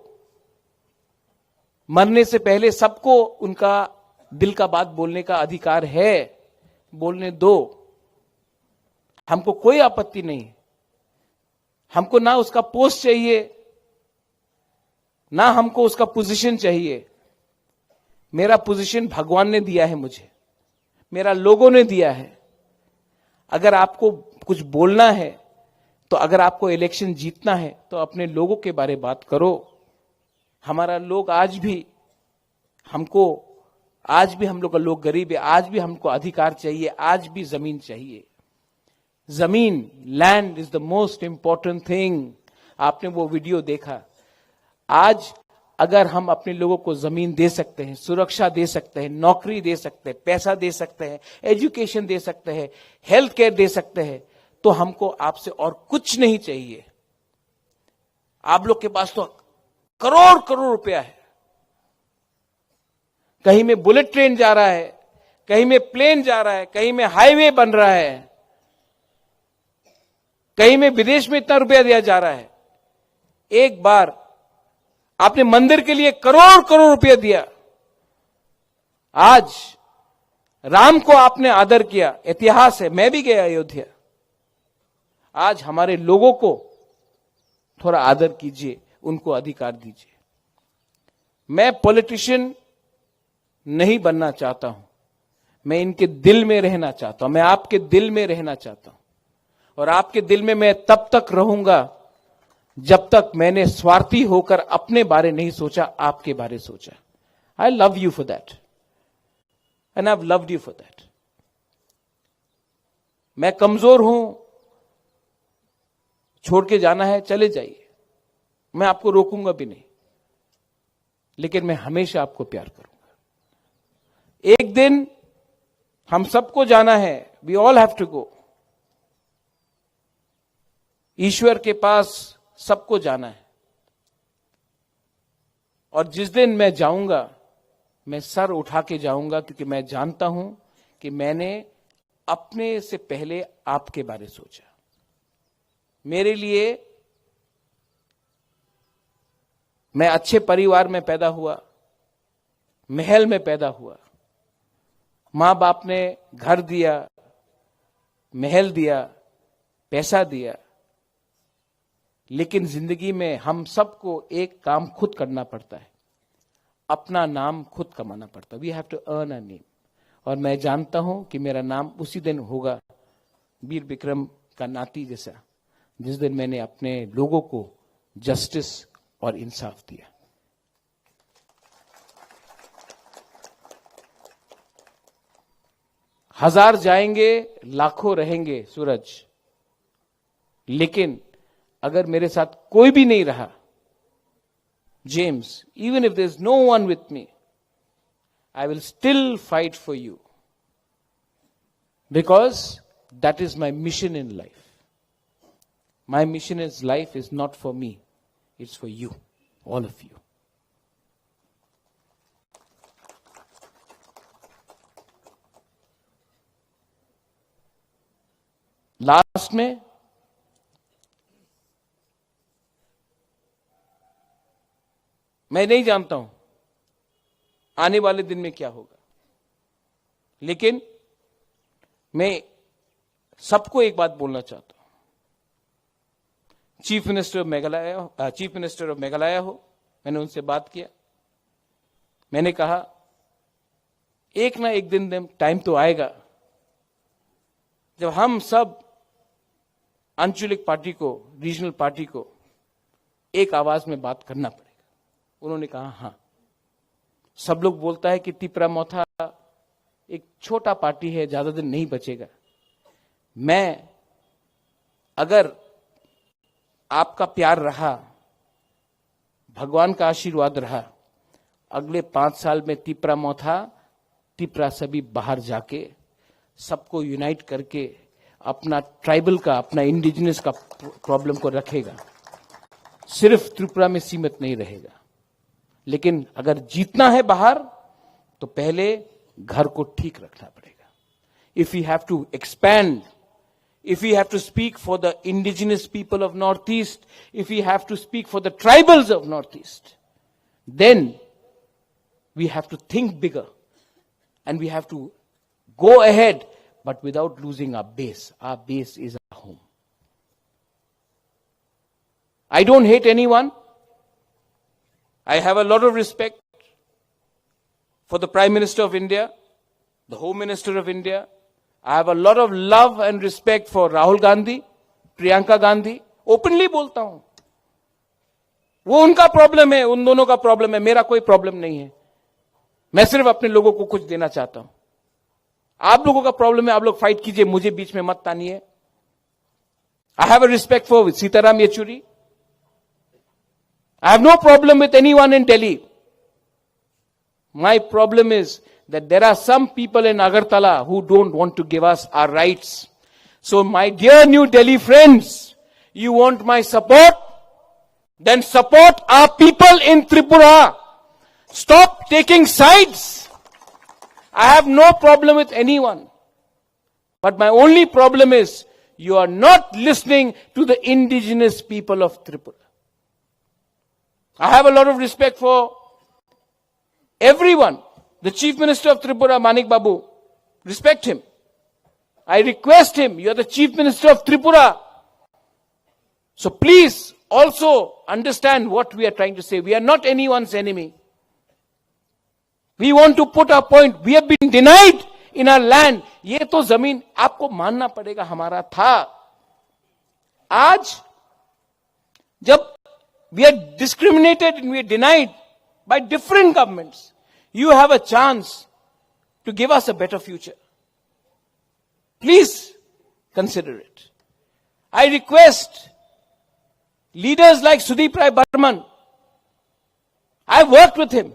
मरने से पहले सबको उनका दिल का बात बोलने का अधिकार है, बोलने दो। हमको कोई आपत्ति नहीं। हमको ना उसका पोस्ट चाहिए, ना हमको उसका पोजीशन चाहिए। मेरा पोजीशन भगवान ने दिया है मुझे, मेरा लोगों ने दिया है। अगर आपको कुछ बोलना है, तो अगर आपको इलेक्शन जीतना है, तो अपने लोगों के बारे में बात करो। हमारा लोग आज भी हम लोग का लोग गरीब है, आज भी हमको अधिकार चाहिए, आज भी जमीन चाहिए। जमीन, land is the most important thing. आपने वो वीडियो देखा। आज अगर हम अपने लोगों को जमीन दे सकते हैं, सुरक्षा दे सकते हैं, नौकरी दे सकते हैं, पैसा दे सकते हैं, एजुकेशन दे सकते हैं, हेल्थ केयर दे सकते हैं, तो हमको आपसे और कुछ नहीं चाहिए। आप लोग के पास तो करोड़ करोड़ रुपया है। कहीं में बुलेट ट्रेन जा रहा है, कहीं में प्लेन जा रहा है, कहीं में हाईवे बन रहा है, कहीं में विदेश में इतना रुपया दिया जा रहा है। एक बार आपने मंदिर के लिए करोड़ करोड़ रुपया दिया। आज राम को आपने आदर किया, इतिहास है, मैं भी गया अयोध्या। आज हमारे लोगों को थोड़ा आदर कीजिए, उनको अधिकार दीजिए। मैं पॉलिटिशियन नहीं बनना चाहता हूं, मैं इनके दिल में रहना चाहता हूं, मैं आपके दिल में रहना चाहता हूं। और आपके दिल में मैं तब तक रहूंगा जब तक मैंने स्वार्थी होकर अपने बारे नहीं सोचा, आपके बारे सोचा। आई love you for that and I have loved you for that. मैं कमजोर हूं, छोड़ के जाना है चले जाइए, मैं आपको रोकूंगा भी नहीं, लेकिन मैं हमेशा आपको प्यार करूंगा। एक दिन हम सबको जाना है, we all have to go. ईश्वर के पास सबको जाना है। और जिस दिन मैं जाऊंगा, मैं सर उठा के जाऊंगा, क्योंकि मैं जानता हूं कि मैंने अपने से पहले आपके बारे सोचा। मेरे लिए, मैं अच्छे परिवार में पैदा हुआ, महल में पैदा हुआ, मां बाप ने घर दिया, महल दिया, पैसा दिया, लेकिन जिंदगी में हम सबको एक काम खुद करना पड़ता है, अपना नाम खुद कमाना पड़ता है। We have to earn a name. और मैं जानता हूं कि मेरा नाम उसी दिन होगा, वीर विक्रम का नाती जैसा, जिस दिन मैंने अपने लोगों को जस्टिस और इंसाफ दिया। हजार जाएंगे, लाखों रहेंगे सूरज, लेकिन अगर मेरे साथ कोई भी नहीं रहा, James, even if there is no one with me, I will still fight for you, because that is my mission in life. My mission in life is not for me, it's for you, all of you. Last में मैं नहीं जानता हूं आने वाले दिन में क्या होगा, लेकिन मैं सबको एक बात बोलना चाहता हूं। चीफ मिनिस्टर ऑफ मेघालय हो, मैंने उनसे बात किया। मैंने कहा एक ना एक दिन टाइम तो आएगा जब हम सब आंचलिक पार्टी को, रीजनल पार्टी को एक आवाज में बात करना पड़ेगा। उन्होंने कहा हां। सब लोग बोलता है कि तिपरा मोथा एक छोटा पार्टी है, ज्यादा दिन नहीं बचेगा। मैं, अगर आपका प्यार रहा, भगवान का आशीर्वाद रहा, अगले 5 साल में तिपरा मोथा, तिपरा सभी बाहर जाके सबको यूनाइट करके अपना ट्राइबल का, अपना इंडिजिनस का प्रॉब्लम को रखेगा। सिर्फ त्रिपुरा में सीमित नहीं रहेगा। लेकिन अगर जीतना है बाहर तो पहले घर को ठीक रखना पड़ेगा। If you have to expand, if we have to speak for the indigenous people of Northeast, if we have to speak for the tribals of Northeast, then we have to think bigger and we have to go ahead, but without losing our base. Our base is our home. I don't hate anyone. I have a lot of respect for the Prime Minister of India, the Home Minister of India. I have a lot of love and respect for Rahul Gandhi, Priyanka Gandhi. Openly बोलता हूं, वो उनका problem है, उन दोनों का problem है, मेरा कोई प्रॉब्लम नहीं है। मैं सिर्फ अपने लोगों को कुछ देना चाहता हूं। आप लोगों का प्रॉब्लम है, आप लोग फाइट कीजिए, मुझे बीच में मत तानिए। I have a respect for Sitaram Yechury. I have no problem with anyone in Delhi. My problem is that there are some people in Agartala who don't want to give us our rights. So my dear New Delhi friends, you want my support? Then support our people in Tripura. Stop taking sides. I have no problem with anyone. But my only problem is you are not listening to the indigenous people of Tripura. I have a lot of respect for everyone. The Chief Minister of Tripura, Manik Babu, respect him. I request him, you are the Chief Minister of Tripura. So please also understand what we are trying to say. We are not anyone's enemy. We want to put our point. We have been denied in our land. ये तो जमीन आपको मानना पड़ेगा हमारा था। आज जब we are discriminated and we are denied by different governments, you have a chance to give us a better future. Please consider it. I request leaders like Sudeep Rai Burman. I've worked with him.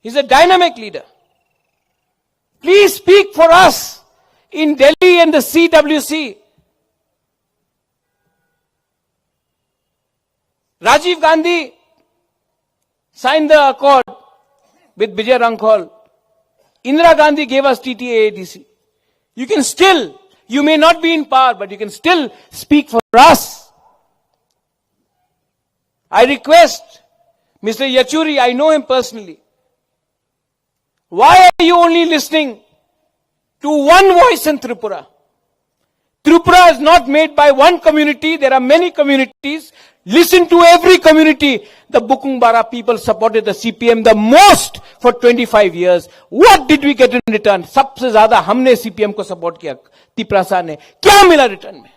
He's a dynamic leader. Please speak for us in Delhi and the CWC. Rajiv Gandhi signed the accord with Vijay Rankhol. Indira Gandhi gave us TTA-ADC. You can still, you may not be in power, but you can still speak for us. I request Mr. Yachuri, I know him personally. Why are you only listening to one voice in Tripura? Tripura is not made by one community. There are many communities. Listen to every community. The Bukungbara people supported the CPM the most for 25 years. What did we get in return? सबसे ज्यादा हमने CPM को support किया, तिपरासा ने। क्या मिला return में?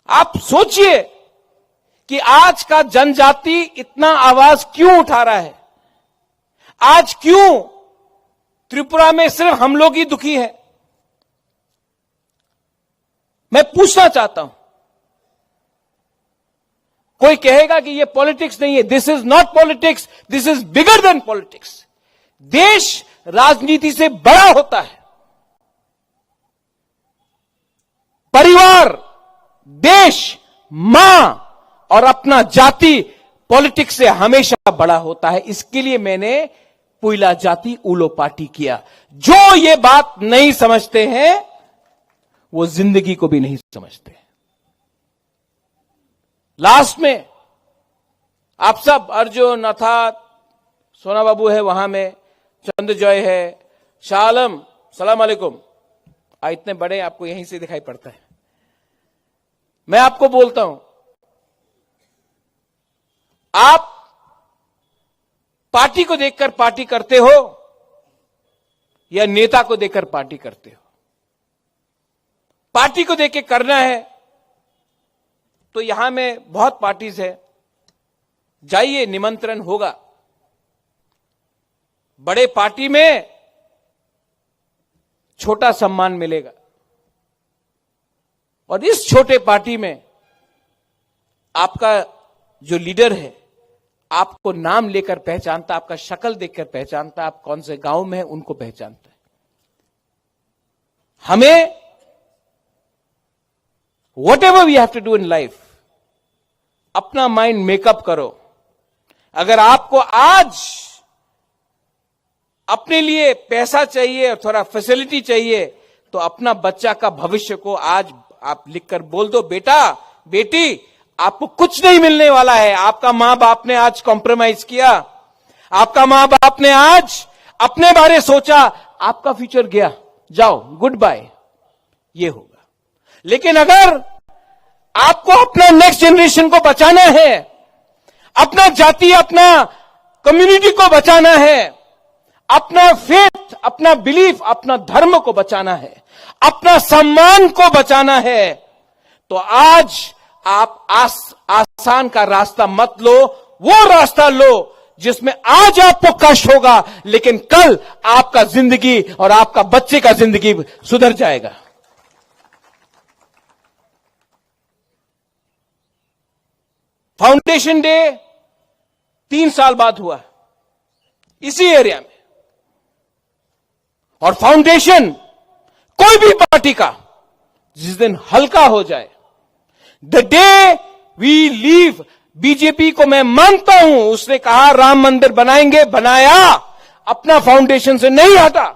आप सोचिए कि आज का जनजाति इतना आवाज क्यों उठा रहा है? आज क्यों त्रिपुरा में सिर्फ हम लोग ही दुखी हैं? मैं पूछना चाहता हूं। कोई कहेगा कि ये पॉलिटिक्स नहीं है। This is not politics, this is bigger than politics. देश राजनीति से बड़ा होता है। परिवार, देश, मां और अपना जाति पॉलिटिक्स से हमेशा बड़ा होता है। इसके लिए मैंने पुइला जाति उलो पार्टी किया। जो ये बात नहीं समझते हैं वो जिंदगी को भी नहीं समझते। लास्ट में आप सब, अर्जुन, अर्थात सोना बाबू है वहां में, चंद्रजॉय है, शाह आलम, सलाम अलैकुम। इतने बड़े आपको यहीं से दिखाई पड़ता है। मैं आपको बोलता हूं, आप पार्टी को देखकर पार्टी करते हो या नेता को देखकर पार्टी करते हो? पार्टी को देख के करना है तो यहां में बहुत पार्टीज है, जाइए, निमंत्रण होगा। बड़े पार्टी में छोटा सम्मान मिलेगा और इस छोटे पार्टी में आपका जो लीडर है आपको नाम लेकर पहचानता, आपका शक्ल देखकर पहचानता, आप कौन से गांव में हैं उनको पहचानता है। हमें whatever we have to do in life, अपना माइंड मेकअप करो। अगर आपको आज अपने लिए पैसा चाहिए और थोड़ा फैसिलिटी चाहिए तो अपना बच्चा का भविष्य को आज आप लिखकर बोल दो, बेटा बेटी आपको कुछ नहीं मिलने वाला है। आपका मां बाप ने आज कॉम्प्रोमाइज किया, आपका मां बाप ने आज अपने बारे सोचा, आपका फ्यूचर गया, जाओ गुड बाय, ये होगा। लेकिन अगर आपको अपना नेक्स्ट जनरेशन को बचाना है, अपना जाति, अपना कम्युनिटी को बचाना है, अपना फेथ, अपना बिलीफ, अपना धर्म को बचाना है, अपना सम्मान को बचाना है, तो आज आप आसान का रास्ता मत लो, वो रास्ता लो जिसमें आज आपको कष्ट होगा लेकिन कल आपका जिंदगी और आपका बच्चे का जिंदगी सुधर जाएगा। फाउंडेशन डे 3 साल बाद हुआ इसी एरिया में, और फाउंडेशन कोई भी पार्टी का जिस दिन हल्का हो जाए, the day we leave, BJP को मैं मानता हूं, उसने कहा राम मंदिर बनाएंगे, बनाया, अपना फाउंडेशन से नहीं हटा।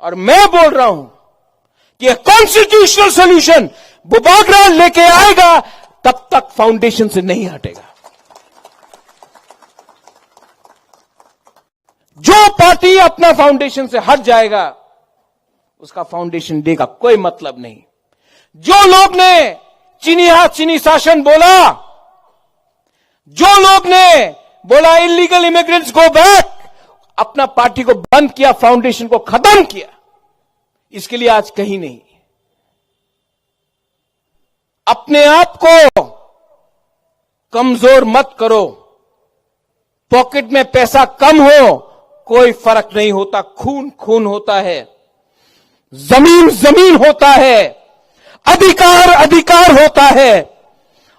और मैं बोल रहा हूं कि कॉन्स्टिट्यूशनल सॉल्यूशन बुबागराल लेके आएगा, तब तक फाउंडेशन से नहीं हटेगा। जो पार्टी अपना फाउंडेशन से हट जाएगा उसका फाउंडेशन डे का कोई मतलब नहीं। जो लोग ने चीनी हाथ चीनी शासन बोला, जो लोग ने बोला इलीगल इमिग्रेंट्स गो बैक, अपना पार्टी को बंद किया, फाउंडेशन को खत्म किया, इसके लिए आज कहीं नहीं। अपने आप को कमजोर मत करो। पॉकेट में पैसा कम हो कोई फर्क नहीं होता, खून खून होता है, जमीन जमीन होता है, अधिकार अधिकार होता है,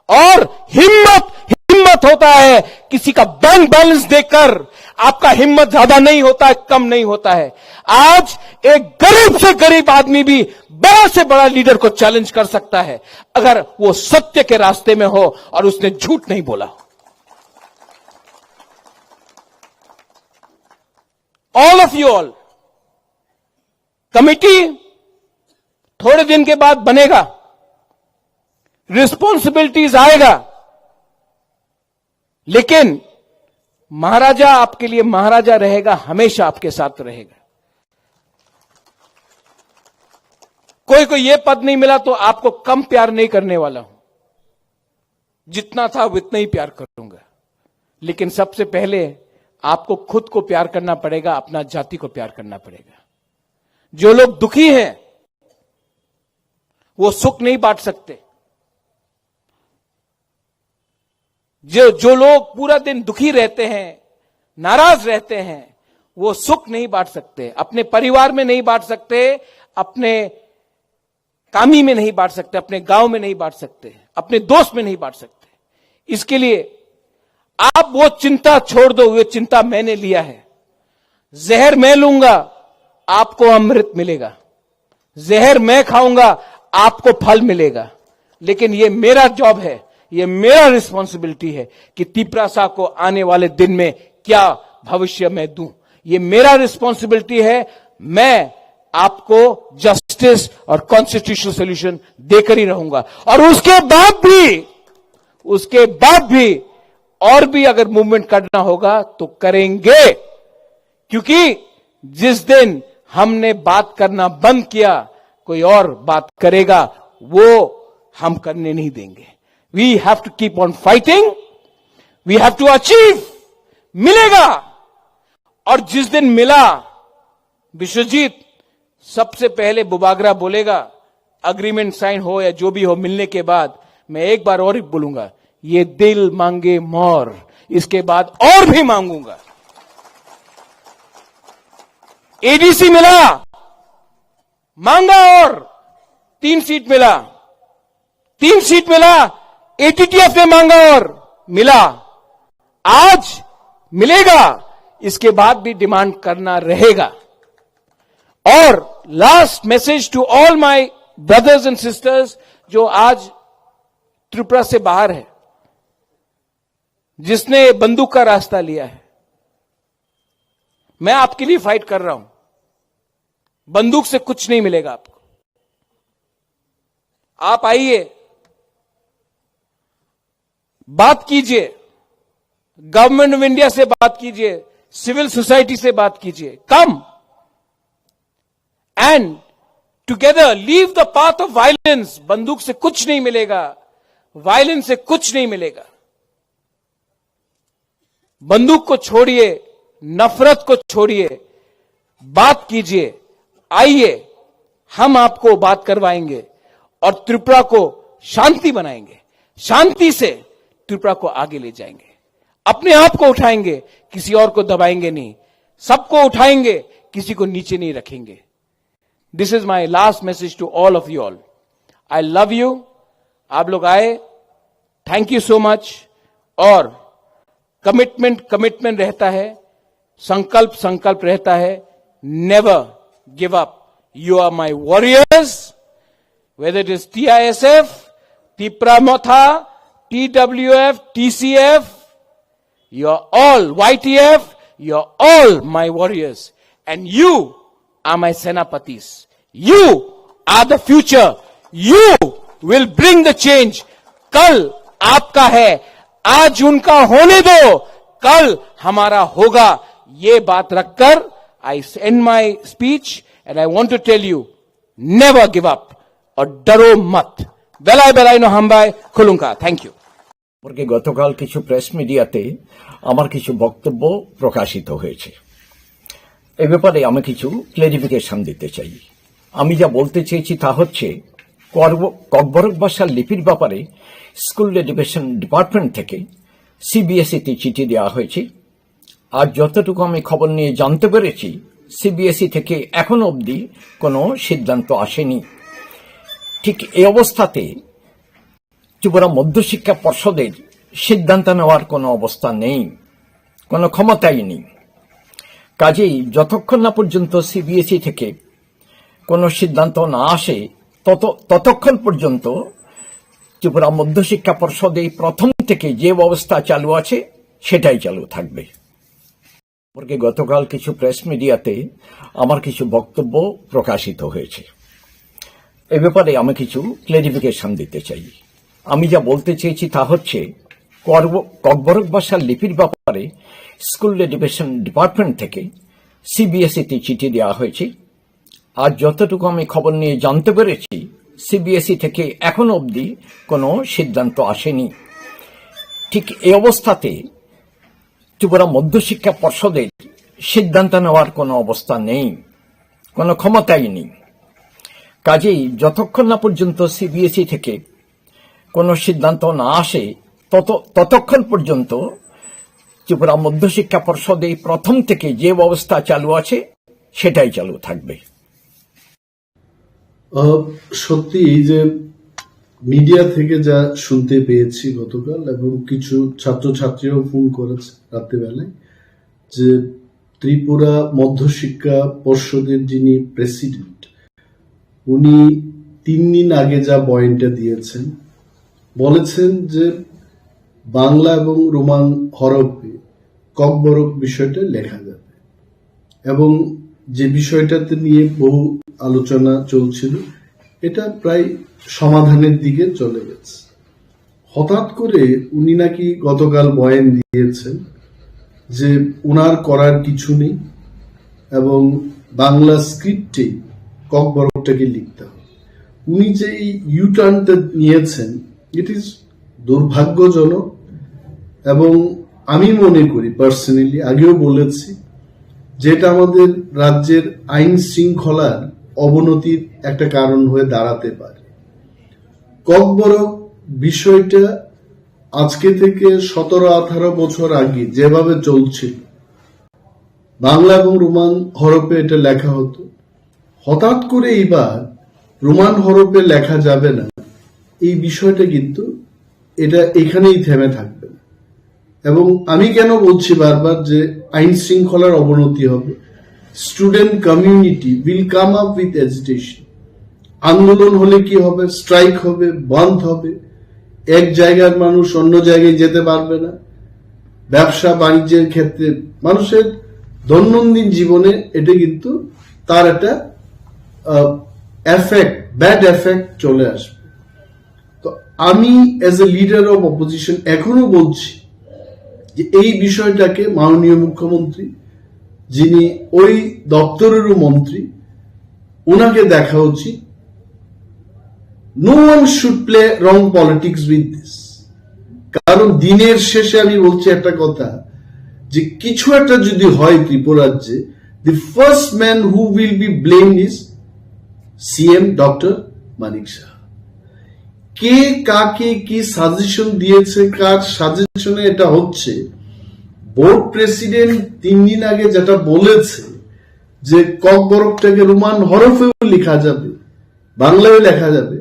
और हिम्मत हिम्मत होता है। किसी का बैंक बैलेंस देखकर आपका हिम्मत ज्यादा नहीं होता है, कम नहीं होता है। आज एक गरीब से गरीब आदमी भी बड़ा से बड़ा लीडर को चैलेंज कर सकता है अगर वो सत्य के रास्ते में हो और उसने झूठ नहीं बोला। All of you all, committee थोड़े दिन के बाद बनेगा, रिस्पॉन्सिबिलिटीज आएगा, लेकिन महाराजा आपके लिए महाराजा रहेगा, हमेशा आपके साथ रहेगा। कोई को यह पद नहीं मिला तो आपको कम प्यार नहीं करने वाला हूं, जितना था उतना ही प्यार करूंगा। लेकिन सबसे पहले आपको खुद को प्यार करना पड़ेगा, अपना जाति को प्यार करना पड़ेगा। जो लोग दुखी हैं वो सुख नहीं बांट सकते। जो लोग पूरा दिन दुखी रहते हैं, नाराज रहते हैं, वो सुख नहीं बांट सकते। अपने परिवार में नहीं बांट सकते, अपने कामी में नहीं बांट सकते, अपने गांव में नहीं बांट सकते, अपने दोस्त में नहीं बांट सकते। इसके लिए आप वो चिंता छोड़ दो, वो चिंता मैंने लिया है। जहर मैं लूंगा, आपको अमृत मिलेगा। जहर मैं खाऊंगा, आपको फल मिलेगा। लेकिन ये मेरा जॉब है, ये मेरा रिस्पॉन्सिबिलिटी है कि तिपरासा को आने वाले दिन में क्या भविष्य मैं दूं। ये मेरा रिस्पॉन्सिबिलिटी है। मैं आपको जस्टिस और कॉन्स्टिट्यूशनल सॉल्यूशन देकर ही रहूंगा। और उसके बाद भी और भी अगर मूवमेंट करना होगा तो करेंगे, क्योंकि जिस दिन हमने बात करना बंद किया, कोई और बात करेगा, वो हम करने नहीं देंगे। We have to keep on fighting, we have to achieve. मिलेगा, और जिस दिन मिला, विश्वजीत सबसे पहले बुबागरा बोलेगा, अग्रीमेंट साइन हो या जो भी हो, मिलने के बाद मैं एक बार और ही बोलूंगा, ये दिल मांगे मोर, इसके बाद और भी मांगूंगा। एडीसी मिला, मांगा, और 3 सीट मिला, 3 सीट मिला, एटीटीएफ ने मांगा और मिला, आज मिलेगा, इसके बाद भी डिमांड करना रहेगा। और last message to all my brothers and sisters जो आज त्रिपुरा से बाहर है, जिसने बंदूक का रास्ता लिया है, मैं आपके लिए फाइट कर रहा हूं। बंदूक से कुछ नहीं मिलेगा आपको। आप आइए, बात कीजिए, गवर्नमेंट ऑफ इंडिया से बात कीजिए, सिविल सोसाइटी से बात कीजिए। Come and together leave the path of violence. बंदूक से कुछ नहीं मिलेगा, वायलेंस से कुछ नहीं मिलेगा। बंदूक को छोड़िए, नफरत को छोड़िए, बात कीजिए। आइए, हम आपको बात करवाएंगे और त्रिपुरा को शांति बनाएंगे, शांति से त्रिपुरा को आगे ले जाएंगे। अपने आप को उठाएंगे, किसी और को दबाएंगे नहीं, सबको उठाएंगे, किसी को नीचे नहीं रखेंगे। This is my last message to all of you all. I love you. आप लोग आए, थैंक यू सो मच। और कमिटमेंट रहता है, संकल्प रहता है। Never give up. You are my warriors, whether it is TISF, Tipra Motha, TWF, TCF, you are all YTF, you are all my warriors, and you are my senapatis. You are the future. You will bring the change. कल आपका है, आज उनका होने दो, कल हमारा होगा। ये बात रखकर I end my speech and I want to tell you, never give up. और डरो मत। बेलाय बेलाय नो हामबाय खुलुंका। Thank you. গতকাল কিছু প্রেস মিডিয়াতে আমার কিছু বক্তব্য প্রকাশিত হয়েছে। এ ব্যাপারে আমি কিছু ক্লারিফিকেশন দিতে চাই। আমি যা বলতে চেয়েছি তা হচ্ছে, ককবরক ভাষার লিপির ব্যাপারে স্কুল এডুকেশন ডিপার্টমেন্ট থেকে CBSE-তে চিঠি দেওয়া হয়েছে। আর যতটুকু আমি খবর নিয়ে জানতে পেরেছি, CBSE থেকে এখনো অবধি কোনো সিদ্ধান্ত আসেনি। ঠিক এই অবস্থাতে ত্রিপুরা মধ্যশিক্ষা পর্ষদের সিদ্ধান্ত নেওয়ার কোনো অবস্থা নেই, কোনো ক্ষমতাই নেই। কাজেই যতক্ষণ না পর্যন্ত CBSE থেকে কোনো সিদ্ধান্ত না আসে, ততক্ষণ পর্যন্ত ত্রিপুরা মধ্যশিক্ষা পর্ষদে প্রথম থেকে যে ব্যবস্থা চালু আছে সেটাই চালু থাকবে। গতকাল কিছু প্রেস মিডিয়াতে আমার কিছু বক্তব্য প্রকাশিত হয়েছে। এ ব্যাপারে আমি কিছু ক্লারিফিকেশন দিতে চাই। আমি যা বলতে চেয়েছি তা হচ্ছে, ককবরক ভাষার লিপির ব্যাপারে স্কুল এডুকেশন ডিপার্টমেন্ট থেকে CBSE-তে চিঠি দেওয়া হয়েছে। আর যতটুকু আমি খবর নিয়ে জানতে পেরেছি, CBSE থেকে এখনো অবধি কোনো সিদ্ধান্ত আসেনি। ঠিক এই অবস্থাতে ত্রিপুরা মধ্যশিক্ষা পর্ষদের সিদ্ধান্ত নেওয়ার কোনো অবস্থা নেই, কোনো ক্ষমতাই নেই। কাজেই যতক্ষণ না পর্যন্ত CBSE থেকে কোনো সিদ্ধান্ত না আসে, ততক্ষণ পর্যন্ত ত্রিপুরা মধ্যশিক্ষা পর্ষদে প্রথম থেকে যে ব্যবস্থা চালু আছে সেটাই চালু থাকবে। সত্যি এই যে মিডিয়া থেকে যা শুনতে পেয়েছি গতকাল, এবং কিছু ছাত্রছাত্রীরাও ফোন করেছে রাত্রিবেলায়, যে ত্রিপুরা মধ্যশিক্ষা পর্ষদের যিনি প্রেসিডেন্ট, উনি 3 দিন আগে যা বয়ানটা দিয়েছেন, বলেছেন যে বাংলা এবং রোমান হরফে ককবরক বিষয়টা লেখা যাবে, এবং যে বিষয়টাতে নিয়ে বহু আলোচনা চলছিল, এটা প্রায় সমাধানের দিকে চলে গেছে। হঠাৎ করে উনি নাকি গতকাল বয়ান দিয়েছেন যে উনার করার কিছু নেই, এবং বাংলা স্ক্রিপ্টে ককবরকটাকে লিখতে হবে। উনি যে এই ইউটার্নটা নিয়েছেন, ইট ইজ দুর্ভাগ্যজনক এবং আমি মনে করি পার্সোনালি, আগেও বলেছি, যেটা আমাদের রাজ্যের আইন শৃঙ্খলার অবনতির একটা কারণ হয়ে দাঁড়াতে পারে। ককবরক বিষয়টা আজকে থেকে 17-18 বছর আগে যেভাবে চলছিল, বাংলা এবং রোমান হরফে এটা লেখা হতো, হঠাৎ করে এইবার রোমান হরফে লেখা যাবে না, এই বিষয়টা কিন্তু এটা এখানেই থেমে থাকবে না। এবং আমি কেন বলছি বারবার যে আইন শৃঙ্খলার অবনতি হবে, student community will come up with agitation. আন্দোলন হলে কি হবে? স্ট্রাইক হবে, বন্ধ হবে, এক জায়গার মানুষ অন্য জায়গায় যেতে পারবে না, ব্যবসা বাণিজ্যের ক্ষেত্রে মানুষের দৈনন্দিন জীবনে এটা কিন্তু তার একটা এফেক্ট, ব্যাড এফেক্ট চলে আসবে। তো আমি as a leader of opposition এখনো বলছি যে এই বিষয়টাকে মাননীয় মুখ্যমন্ত্রী, যিনি ওই দপ্তরেরও মন্ত্রী, ওনাকে দেখা উচিত। No one should play wrong politics with this. কারণ দিনের শেষে আমি বলছি একটা কথা, যে কিছু একটা যদি হয় ত্রিপুরাজ্যে, the first man who will be blamed is CM doctor Manik Saha. কে কাকে কি সাজেশন দিয়েছে, কার সাজেশনে এটা হচ্ছে, বোর্ড প্রেসিডেন্ট 3 দিন আগে যেটা বলেছে যে ককবরকটাকে রোমান হরফেও লেখা যাবে, বাংলায় লেখা যাবে,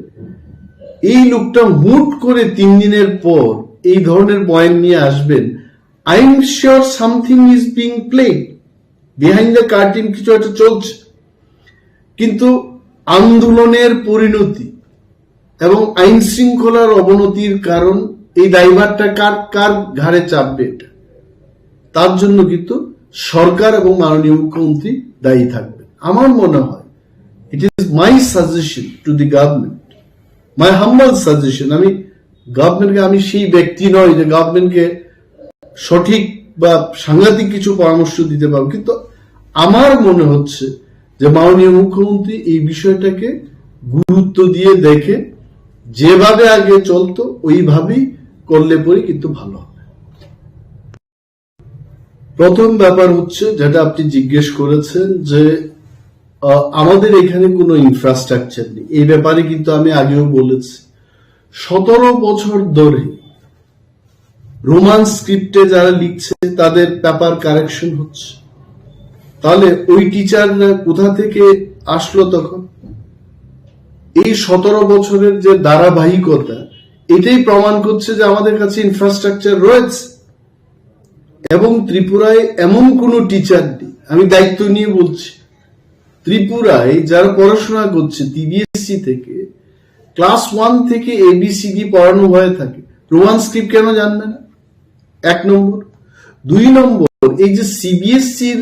এই লোকটা হুট করে 3 দিনের পর এই ধরনের বয়ান নিয়ে আসবেন। I am sure something is being played behind the curtain, কিছু একটা চলছে। কিন্তু আন্দোলনের পরিণতি এবং আইন শৃঙ্খলার অবনতির কারণ, এই দায়ভারটা কার ঘাড়ে চাপবে, এটা তার জন্য কিন্তু সরকার এবং মাননীয় মুখ্যমন্ত্রী দায়ী থাকবে। আমার মনে হয় it is my suggestion to the government, my humble suggestion. আমি গভর্নমেন্টকে, আমি সেই ব্যক্তি নয় যে গভর্নমেন্টকে সঠিক বা সাংঘাতিক কিছু পরামর্শ দিতে পারবো, কিন্তু আমার মনে হচ্ছে যে মাননীয় মুখ্যমন্ত্রী এই বিষয়টাকে গুরুত্ব দিয়ে দেখে যেভাবে আগে চলতো ওইভাবেই করলে পরে কিন্তু ভালো হবে। প্রথম ব্যাপার হচ্ছে যেটা আপনি জিজ্ঞেস করেছেন যে আমাদের এখানে কোনো ইনফ্রাস্ট্রাকচার নেই, এই ব্যাপারে কিন্তু আমি আগেও বলেছি। 17 বছর ধরে রোমান স্ক্রিপ্টে যারা লিখছে তাদের পেপার কারেকশন হচ্ছে, তাহলে ওই টিচাররা কোথা থেকে আসলো তখন? এই 17 বছরের যে ধারাবাহিকতা, এটাই প্রমাণ করছে যে আমাদের কাছে ইনফ্রাস্ট্রাকচার রয়েছে। এবং ত্রিপুরায় এমন কোন টিচার নেই, আমি দায়িত্ব নিয়ে বলছি, ত্রিপুরায় যারা পড়াশোনা করছে টিবিএসসি থেকে, ক্লাস 1 থেকে এবিসিডি পড়ানো হয়ে থাকে, রোমান স্ক্রিপ্ট কেন জানবে না? 1 নম্বর। 2 নম্বর, এই যে সিবিএসসির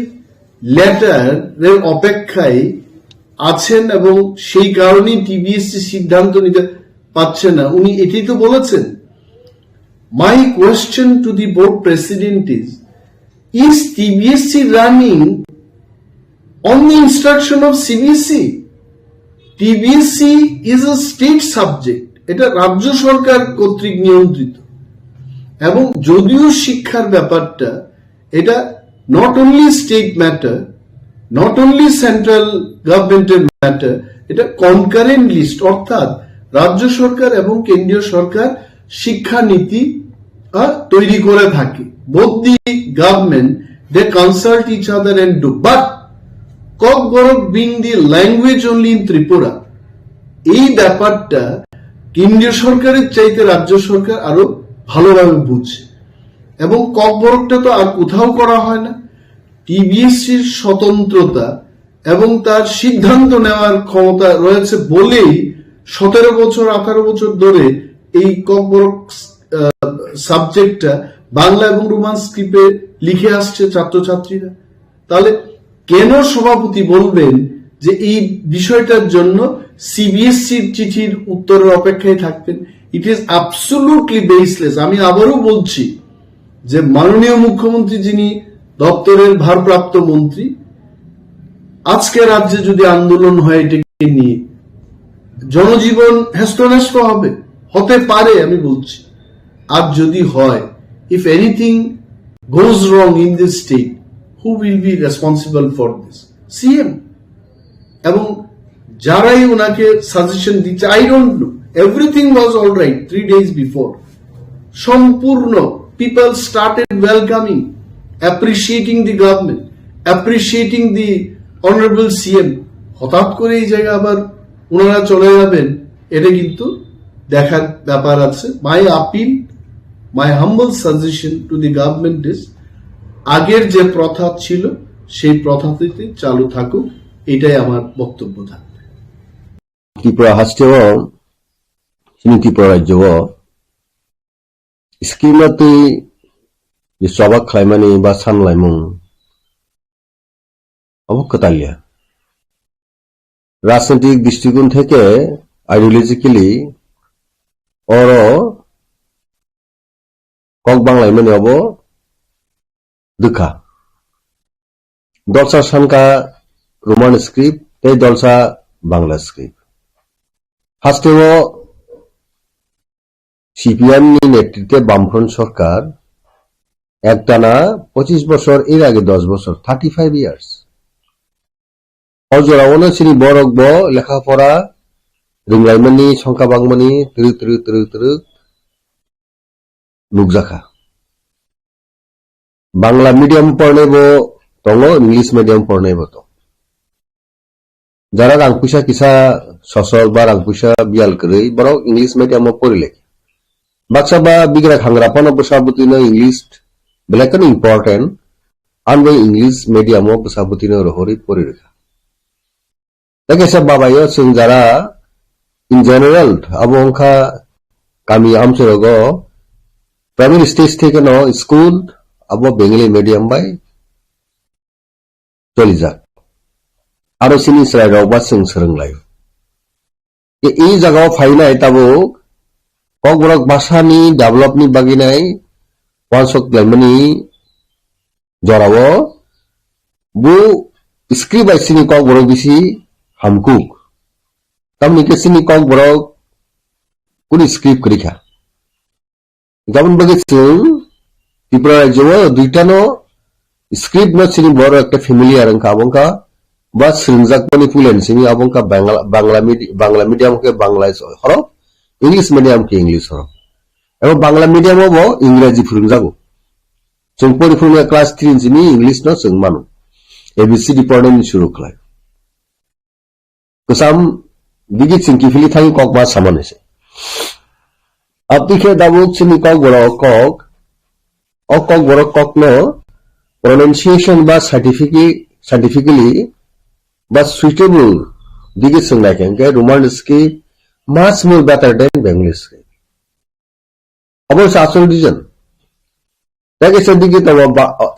লেটারের অপেক্ষায় আছেন এবং সেই কারণেই টিবিএসসি সিদ্ধান্ত নিতে পারছে না, উনি এটাই তো বলেছেন। My question to the board president is TBSC running on the instruction of CBSE? TBSC is a state subject, এটা রাজ্য সরকার কর্তৃক নিয়ন্ত্রিত, এবং যদিও শিক্ষার ব্যাপারটা এটা not only state matter, not only central গভর্নমেন্টের ম্যাটার, এটা কনকারেন্ট লিস্ট, অর্থাৎ রাজ্য সরকার এবং কেন্দ্রীয় সরকার শিক্ষানীতি তৈরি করে থাকে। both the government they consult each other and do, but Kokborok being the language only in Tripura, এই ব্যাপারটা কেন্দ্রীয় সরকারের চাইতে রাজ্য সরকার আরো ভালোভাবে বুঝে, এবং ককবরকটা তো আর কোথাও করা হয় না। টিবিএসসির স্বতন্ত্রতা এবং তার সিদ্ধান্ত নেওয়ার ক্ষমতা রয়েছে বলেই 17 বছর 18 বছর ধরে এই ককবরক সাবজেক্টটা বাংলা এবং রোমান স্ক্রিপ্টে লিখে আসছে ছাত্রছাত্রীরা। তাহলে কেন সভাপতি বলবেন যে এই বিষয়টার জন্য সিবিএসসির চিঠির উত্তরের অপেক্ষায় থাকতেন? It is absolutely baseless. আমি আবারও বলছি যে মাননীয় মুখ্যমন্ত্রী, যিনি দপ্তরের ভারপ্রাপ্ত মন্ত্রী, আজকে রাজ্যে যদি আন্দোলন হয় এটাকে নিয়ে, জনজীবন হেস্তনেস্ত হবে, হতে পারে আমি বলছি। আর যদি হয়, if anything goes wrong in this state, who will be responsible for this? CM এবং যারাই ওনাকে সাজেশন দিচ্ছে, I don't know, everything was all right 3 days before. সম্পূর্ণ people started welcoming, appreciating the government, appreciating the honourable CM. হঠাৎ করে এই জায়গায় আবার ওনারা চলে যাবেন, এটা কিন্তু দেখার ব্যাপার আছে। My appeal, my humble suggestion to the government is, আগের যে প্রথা ছিল সেই প্রথাটিতে চালু থাকুক, এটাই আমার বক্তব্য থাকবে। ত্রিপুরা হাস্টেও সিনি ত্রিপুরা রাজ্য স্কিমati সবাক খাইমানি বা সামলাইমুং অবকতালিয়া রাজনৈতিক দৃষ্টিকোণ থেকে আইডিওলজিক্যালি অর কক বাংলাইমানি অব দুঃখা দলসা সানকা রোমান স্ক্রিপ্ট এই দলসা বাংলা স্ক্রিপ্ট হাস্টেও সিপিএম নি নেতৃত্বে বামফ্রন্ট সরকার একটানা 25 বছর, এর আগে 10 বছর, 35 ইয়ার্স অজরাওনো সিনি বরক ব লেখাপড়া রিংলাইমানি সংখ্যা বাংমানি তৃ নুকজাখা বাংলা মিডিয়াম পড়নেব দङ, ইংলিশ মিডিয়াম পড়নেব দङ। যারা রাং পয়সা কিসা সসল বা রাং পয়সা বিয়াল কरै বরক ইংলিশ মিডিয়াম পড়িলে বাক্সা বা বিগ্রা খাংরা পানো বসাবতিনো ইংলিশ বেলাকন ইম্পর্টেন্ট আনবে ইংলিশ মিডিয়াম বসাবতিনো রহরি পরিরেখা দেখেছে বাবাयो जों যারা ইন জেনারেল আবংখা কামি আমসরগ প্রাইমারি স্টেজ থেকে ন স্কুল আব বেঙ্গলি মিডিয়াম বাই চলিজাক আরো সিনি স্রাই রাवबा जों सोलोंलाय এই জায়গাও ফাইনাই তাবো ককবরক ভাষানি ডেভেলপনি বাগিনাই ওয়ানসক লাইমানি জরাও বু script by Sini Kokborok BC হামকুক তামনি K Sini Kokborok Kuni script করিখা যেমন বাকি जों ত্রিপুরা রাজ্য দুইটানো স্ক্রিপ্ট ন সিনি বড় একটা ফ্যামিলিয়ার অঙ্কা আবঙ্কা বা শ্রীংজাকমানি পুলেন সিনি আবঙ্কা বাংলা মিডিয়াম কে বাংলা হরফ, ইংলিশ মিডিয়াম কে ইংলিশ হরফ এবং বাংলা মিডিয়াম ইংরেজি फोरोंजागौ जों परिफोरनो क्लास 3 सिनि इंग्लिश न जों मानो एबीसीडी पढ़नायनि शुरू खालाय गोसाम बिगि सिंकिफिलि थाङि कक मा सामानेसे आपदिखे दाबो सिनि कक बरो कक अ कक बरो कक न pronunciation बा scientifically बा suitable दिगे सोंनाय के Roman script much more better than Bengali script অবশ্য আসল রিজন দেখে সেদিকে তো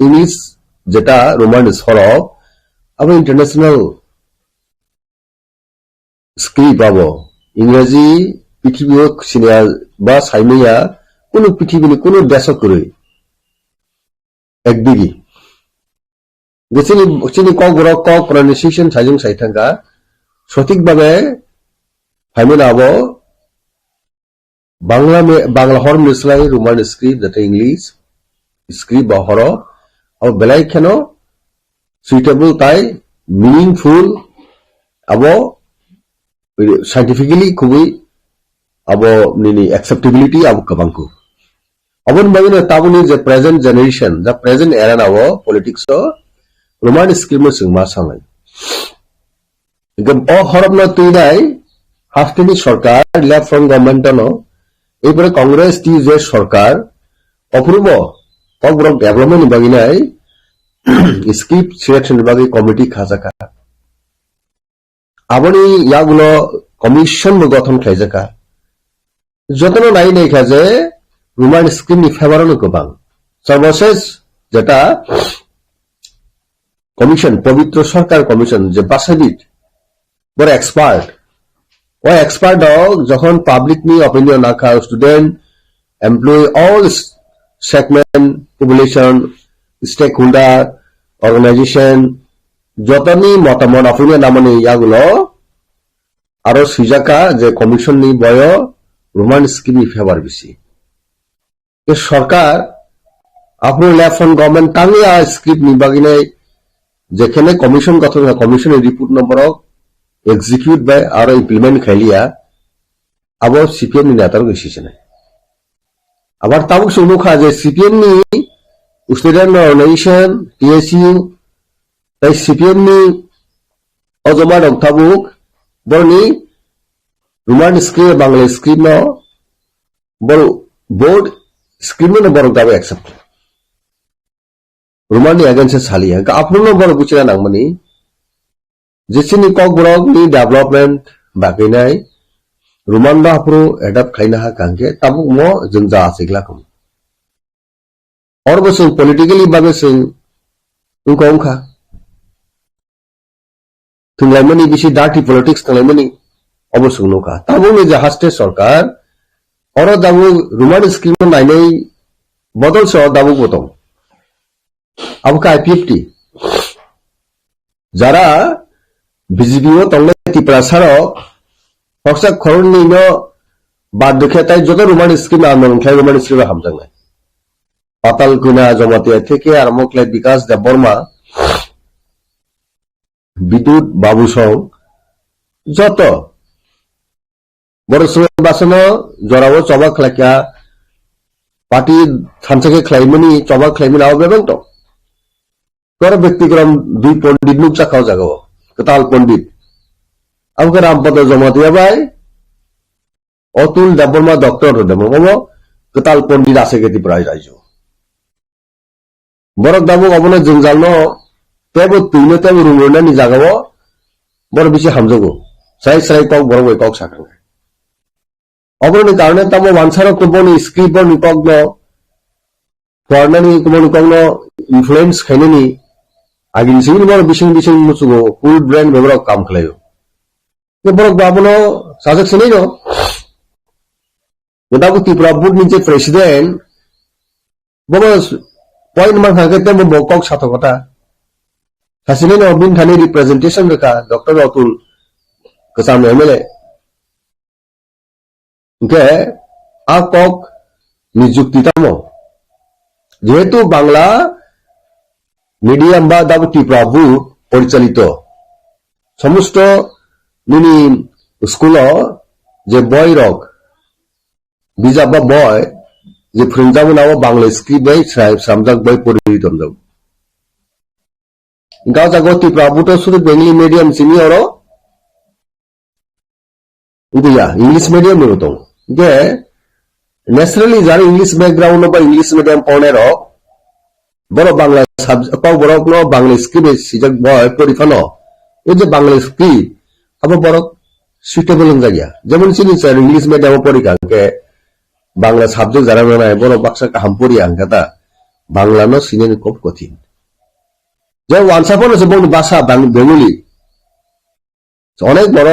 ইংলিশ যেটা রোমান হরফ আবার ইন্টারন্যাশনাল স্ক্রিপ্ট পাবো ইংরেজি পৃথিবীও সিনিয়া বা সাইমিয়া কোন পৃথিবীর কোন দেশ করে একদিকে চিনি কক বড় কক প্রনাউন্সিয়েশন সাইজং সাইথাঙ্গা সঠিকভাবে ফাইমেন আবো বাংলা হরফ মিসলাই রোমান স্ক্রিপ্ট যেটা ইংলিশ স্ক্রিপ্ট বা হরফ আর বেলাই কেন সুইটেবল তাই মিনিংফুল আবো সাইন্টিফিক্যালি খুবই আবো নিনি অ্যাকসেপ্টেবিলিটি আবো কাবাংকু অবন বাগিনা তাবুনি যে প্রেজেন্ট জেনারেশন যা প্রেজেন্ট এরা নাও পলিটিক্স রোমান স্ক্রিপ্ট जों मा सालाय অ হরফ না তুইনাই হাফটিনি সরকার লেফট ফ্রম গভর্নমেন্ট ন এরপরে কংগ্রেস টি যে সরকার অপূর্ব ককবরক ডেভেলপমেন্ট বাগিনাই স্ক্রিপ্ট সিলেকশন বাগি কমিটি খাজাকা আবনি ইয়াগুলো কমিশন গঠন খাইজাকা যতন নাই নাই খাজে রোমান স্ক্রিপ্ট নি ফেভারনো গোবাং সর্বশেষ যেটা কমিশন পবিত্র সরকার কমিশন যে বাসাবিট বড় এক্সপার্ট ও এক্সপার্ট যখন পাবলিক নি অপিনিয়ন রাখা student employee all segment population stakeholder organisation যতনি মতামত আপনি নামনি ইয়াগুলো আরো সুজাকা যে কমিশন নি বয় রোমান স্কিম নি ফেভার বেশি সরকার আপনার লেফন গভর্নমেন্ট টাঙ্গিয়া স্ক্রিপ্ট নি বাগিনে যেখানে কমিশন গঠন কমিশনের রিপোর্ট নম্বর এক্সিকিউট বাই আর ইমপ্লিমেন্ট খাইলিয়া আবার সিপিএম নি নেতার গেছিছে না আবার তাবুক সুনুখা যে সিপিএম নি স্টুডেন্ট অর্গানাইজেশন টিএসইউ তাই সিপিএম নি অজমা দং তাবুক বরনি রোমান স্ক্রিপ্ট বাংলা স্ক্রিপ্ট ন বড় বোর্ড স্ক্রিপ্ট ন বড় দাবে অ্যাকসেপ্ট রোমানি এগেন্সে সালিয়া আপনার বড় বুঝিনা নাংমানি जेसिनि कक बरक नि डेभलपमेंट बागैनाय रोमान बा हाप्रो एडाप्ट खाइना हा कांगे ताबुक मो जों जा आसिगला कम और बस पॉलिटिकली बागे जों उनखौ उनखा थुंलायमनि बिसि डार्टी पॉलिटिक्स थुंलायमनि अबसुं नखा ताबुक नि जे हास्टे सरकार और दाबु रोमान स्कीम नायनाय बदल सो दाबु बतम आबका आईपीएफटी যারা বিজেপিও তংলে ত্রিপুরাসারও ফক্সা খরণনি ন বাদ দেখে তাই যত রোমান স্কিম আন্দোলন খাই রোমান স্কিম হামজাংনাই পাতাল কুনা জমাতিয়া থেকে আরম্ভ খাই বিকাশ দেব বর্মা বিদ্যুৎ বাবু সং যত বড় সময় বাসন জরাও চবা খাইকা পার্টি থানসাকে খাইমনি চবা খাইমনি আও বেবেন তো कर व्यक्तिक्रम दुई पंडित नुक चाखाव जागो कताल पंडित अब रामपद जमा दिया भाई अतुल देवबर्मा डॉक्टर देवो कताल पंडित आसे गति प्राय राइजो बरक दाबो अबने जंजालनो तेबो तुइनो तेबो रुंगोना नि जागावो बर बिसे हामजोगो साइ साइ कक बरक वे कक साखां अबने कारणे तमो वानसारो कबोनि स्क्रिप्ट नि ककनो फरनानि कबोनि ककनो इन्फ्लुएंस खाइनेनि आगे सिंह बर बिसिं बिसिं मुसुगो फुल ब्रेन बेबर काम खलायो के बरक बाबनो साजक सनै नो गोदाबु त्रिपुरा बोर्ड नि जे प्रेसिडेंट बबस पॉइंट मान हागते म बकक साथकता सासिने नो बिन थानि रिप्रेजेंटेशन रेखा डॉक्टर अतुल कसाम एमएलए के आ कक नियुक्ति तमो जेहेतु बांग्ला মিডিয়াম বা দাবু ত্রিপুরা বোর্ড পরিচালিত সমস্ত মিনি স্কুল যে বয় রক বিজাব বা বয় যে ফ্রেঞ্জামু নাও বাংলা স্ক্রিপ্ট বাই সামজাক বাই পরিবর্তন যাব গাঁও জাগো ত্রিপুরা বোর্ড শুধু বেঙ্গলি মিডিয়াম চিনি আর ইয়া ইংলিশ মিডিয়াম নিরত যে ন্যাচারালি যারা ইংলিশ ব্যাকগ্রাউন্ড বা ইংলিশ মিডিয়াম পড়ে রক বড় বাংলা কক বরক ন বাংলা স্ক্রিপ্ট সিজাক বয় পরিফানো এই যে বাংলা স্ক্রিপ্ট আবার বরক সুইটেবল জায়গা যেমন চিনি স্যার ইংলিশ মিডিয়াম পরীক্ষাকে বাংলা সাবজেক্ট যারা নাই বড় বাক্সা কাহাম পড়ি আঙ্কাতা বাংলা ন সিনেন খুব কঠিন যে ওয়ানসাপন আছে বড় ভাষা বেঙ্গলি অনেক বড়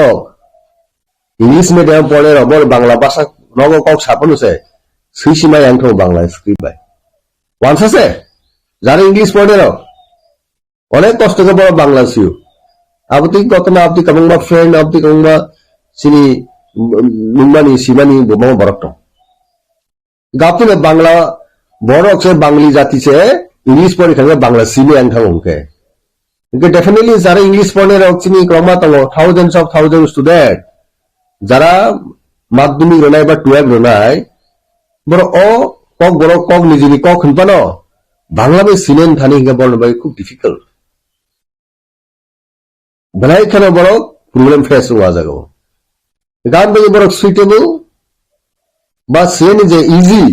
ইংলিশ মিডিয়াম পড়ে রবর বাংলা ভাষা নগ কক সাপন আছে সুই সীমায় আঙ্ক বাংলা স্ক্রিপ্ট বাই ওয়ান্স আছে যারা ইংলিশ পড়ে অনেক কষ্ট করে বড় বাংলা সিও আপনি কত না আপনি কেমন ফ্রেন্ড আপনি কেমন চিনি নুমানি সীমানি বোমা বরক গাপনে বাংলা বড় অক্ষর বাঙালি জাতি সে ইংলিশ পড়ে খাবে বাংলা সিনে আংখাং অঙ্কে ডেফিনেটলি যারা ইংলিশ পড়ে চিনি ক্রমা তঙ্গ থাউজেন্ড স্টুডেন্ট যারা মাধ্যমিক রনায় বা 12 রনায় বড় কক বড় কক নিজেনি কক খুনপানো বাংলা में সিনেন থানি হিঙ্গা বড় ভাই খুব ডিফিকাল্ট বলাই খানা বড় প্রবলেম ফেস হওয়া যাগো গান বাই বড় সুইটেবল বা সেন যে ইজি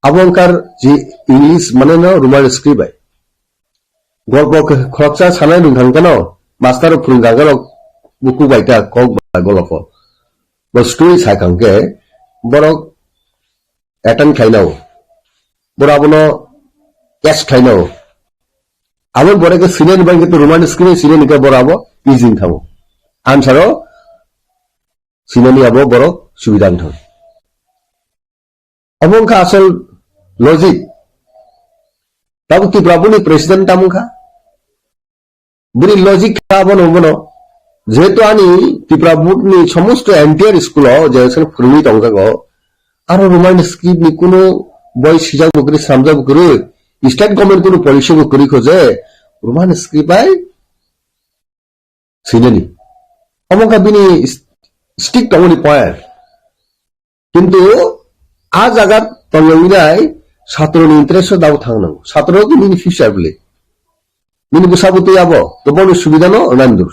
আবঙ্কার যে ইংলিশ মানে না রোমান স্ক্রিপ্ট বাই গল্প খরচা সানাই নুথান কেন মাস্টার ফুলগাঙ্গার বুকু বাইটা কক গল্প বা স্টোরি সাইকাঙ্কে বড় অ্যাটেন্ড খাইনাও বড় আবনো ক্যাশ খাইনো আবার বড় কে সিনেন ব্যাংকে তো রোমান স্ক্রিপ্ট সিনেন কে বড় আবো ইজি থামো আনসারও সিনেনি আবো বড় সুবিধা থাম অবংকা আসল লজিক তাবু ত্রিপুরা প্রেসিডেন্ট তামুখা बुरी लजिक खाबोनो बोनो जेहेतु आनी त्रिपुरा बोर्डनि समस्त एन्टायर स्कुलाव जे फोरोंनाय दंजागो आरो रोमान स्क्रिप्टनि कुनो बय सिजाक बकरि सामजा बकरि स्टेट गभर्नमेंट कुनो पलिसि बकरि खोजे रोमान स्क्रिप्टआय सिनेनि अमका बिनि स्टिक दंनि पॉइंट किन्तु आ जागा तंगनाय छात्रनि इंटरेस्ट दाव थांनांगौ छात्र कि बिनि फ्यूचर बोले बिनि बुसाबुते आबो तो बनो सुविधा न नांदो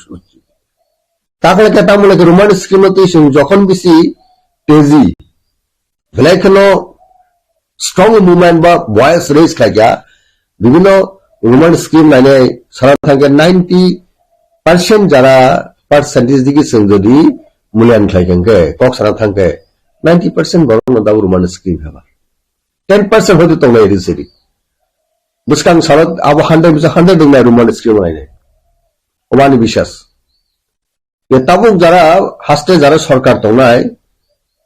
ताकले केटा मोले रोमान स्क्रिप्ट तो जखन बिसि तेजी बेलायखनो स्ट्रंग मुवमेंट बा वॉइस रेज खाया विभिन्न रोमान स्क्रिप्ट नायनाय सारा थांगे 90% जरा परसेंटेज दिगी जों जदि मूल्यांकन खायगोनके कक सारा थांगे 90% बरं दाव रोमान स्क्रिप्ट हाबा 10% होदो तंनाय रिसेरि बुसकां सारा अब 100 दंनाय रोमान स्क्रिप्ट नायनाय अबानि बिश्वास ये ताबुक जरा हास्ते जरा सरकार तंनाय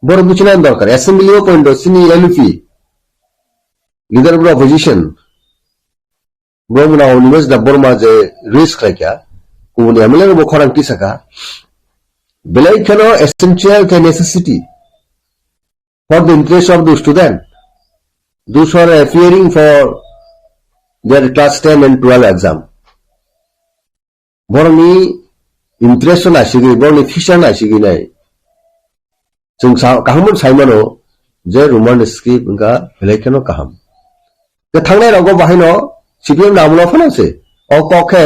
बर बुझिनाय दरकार असेंबली पॉइंट सिनि LP leader of opposition government निवेश दा बर्मा जे रिस्क खायका कुनि एमएलए बो खरांति सका बेलायखनो एसेंशियल के necessity for the interest of the student those who are appearing for their class 10 and 12 exam borni interest na sigi borni fisher na sigi nai जों काहमन साइमनो जे Roman script उनका बेलायखनो काहम ते थांनाय रावगो बाहायनो CPM नामलो फनासे अ कखे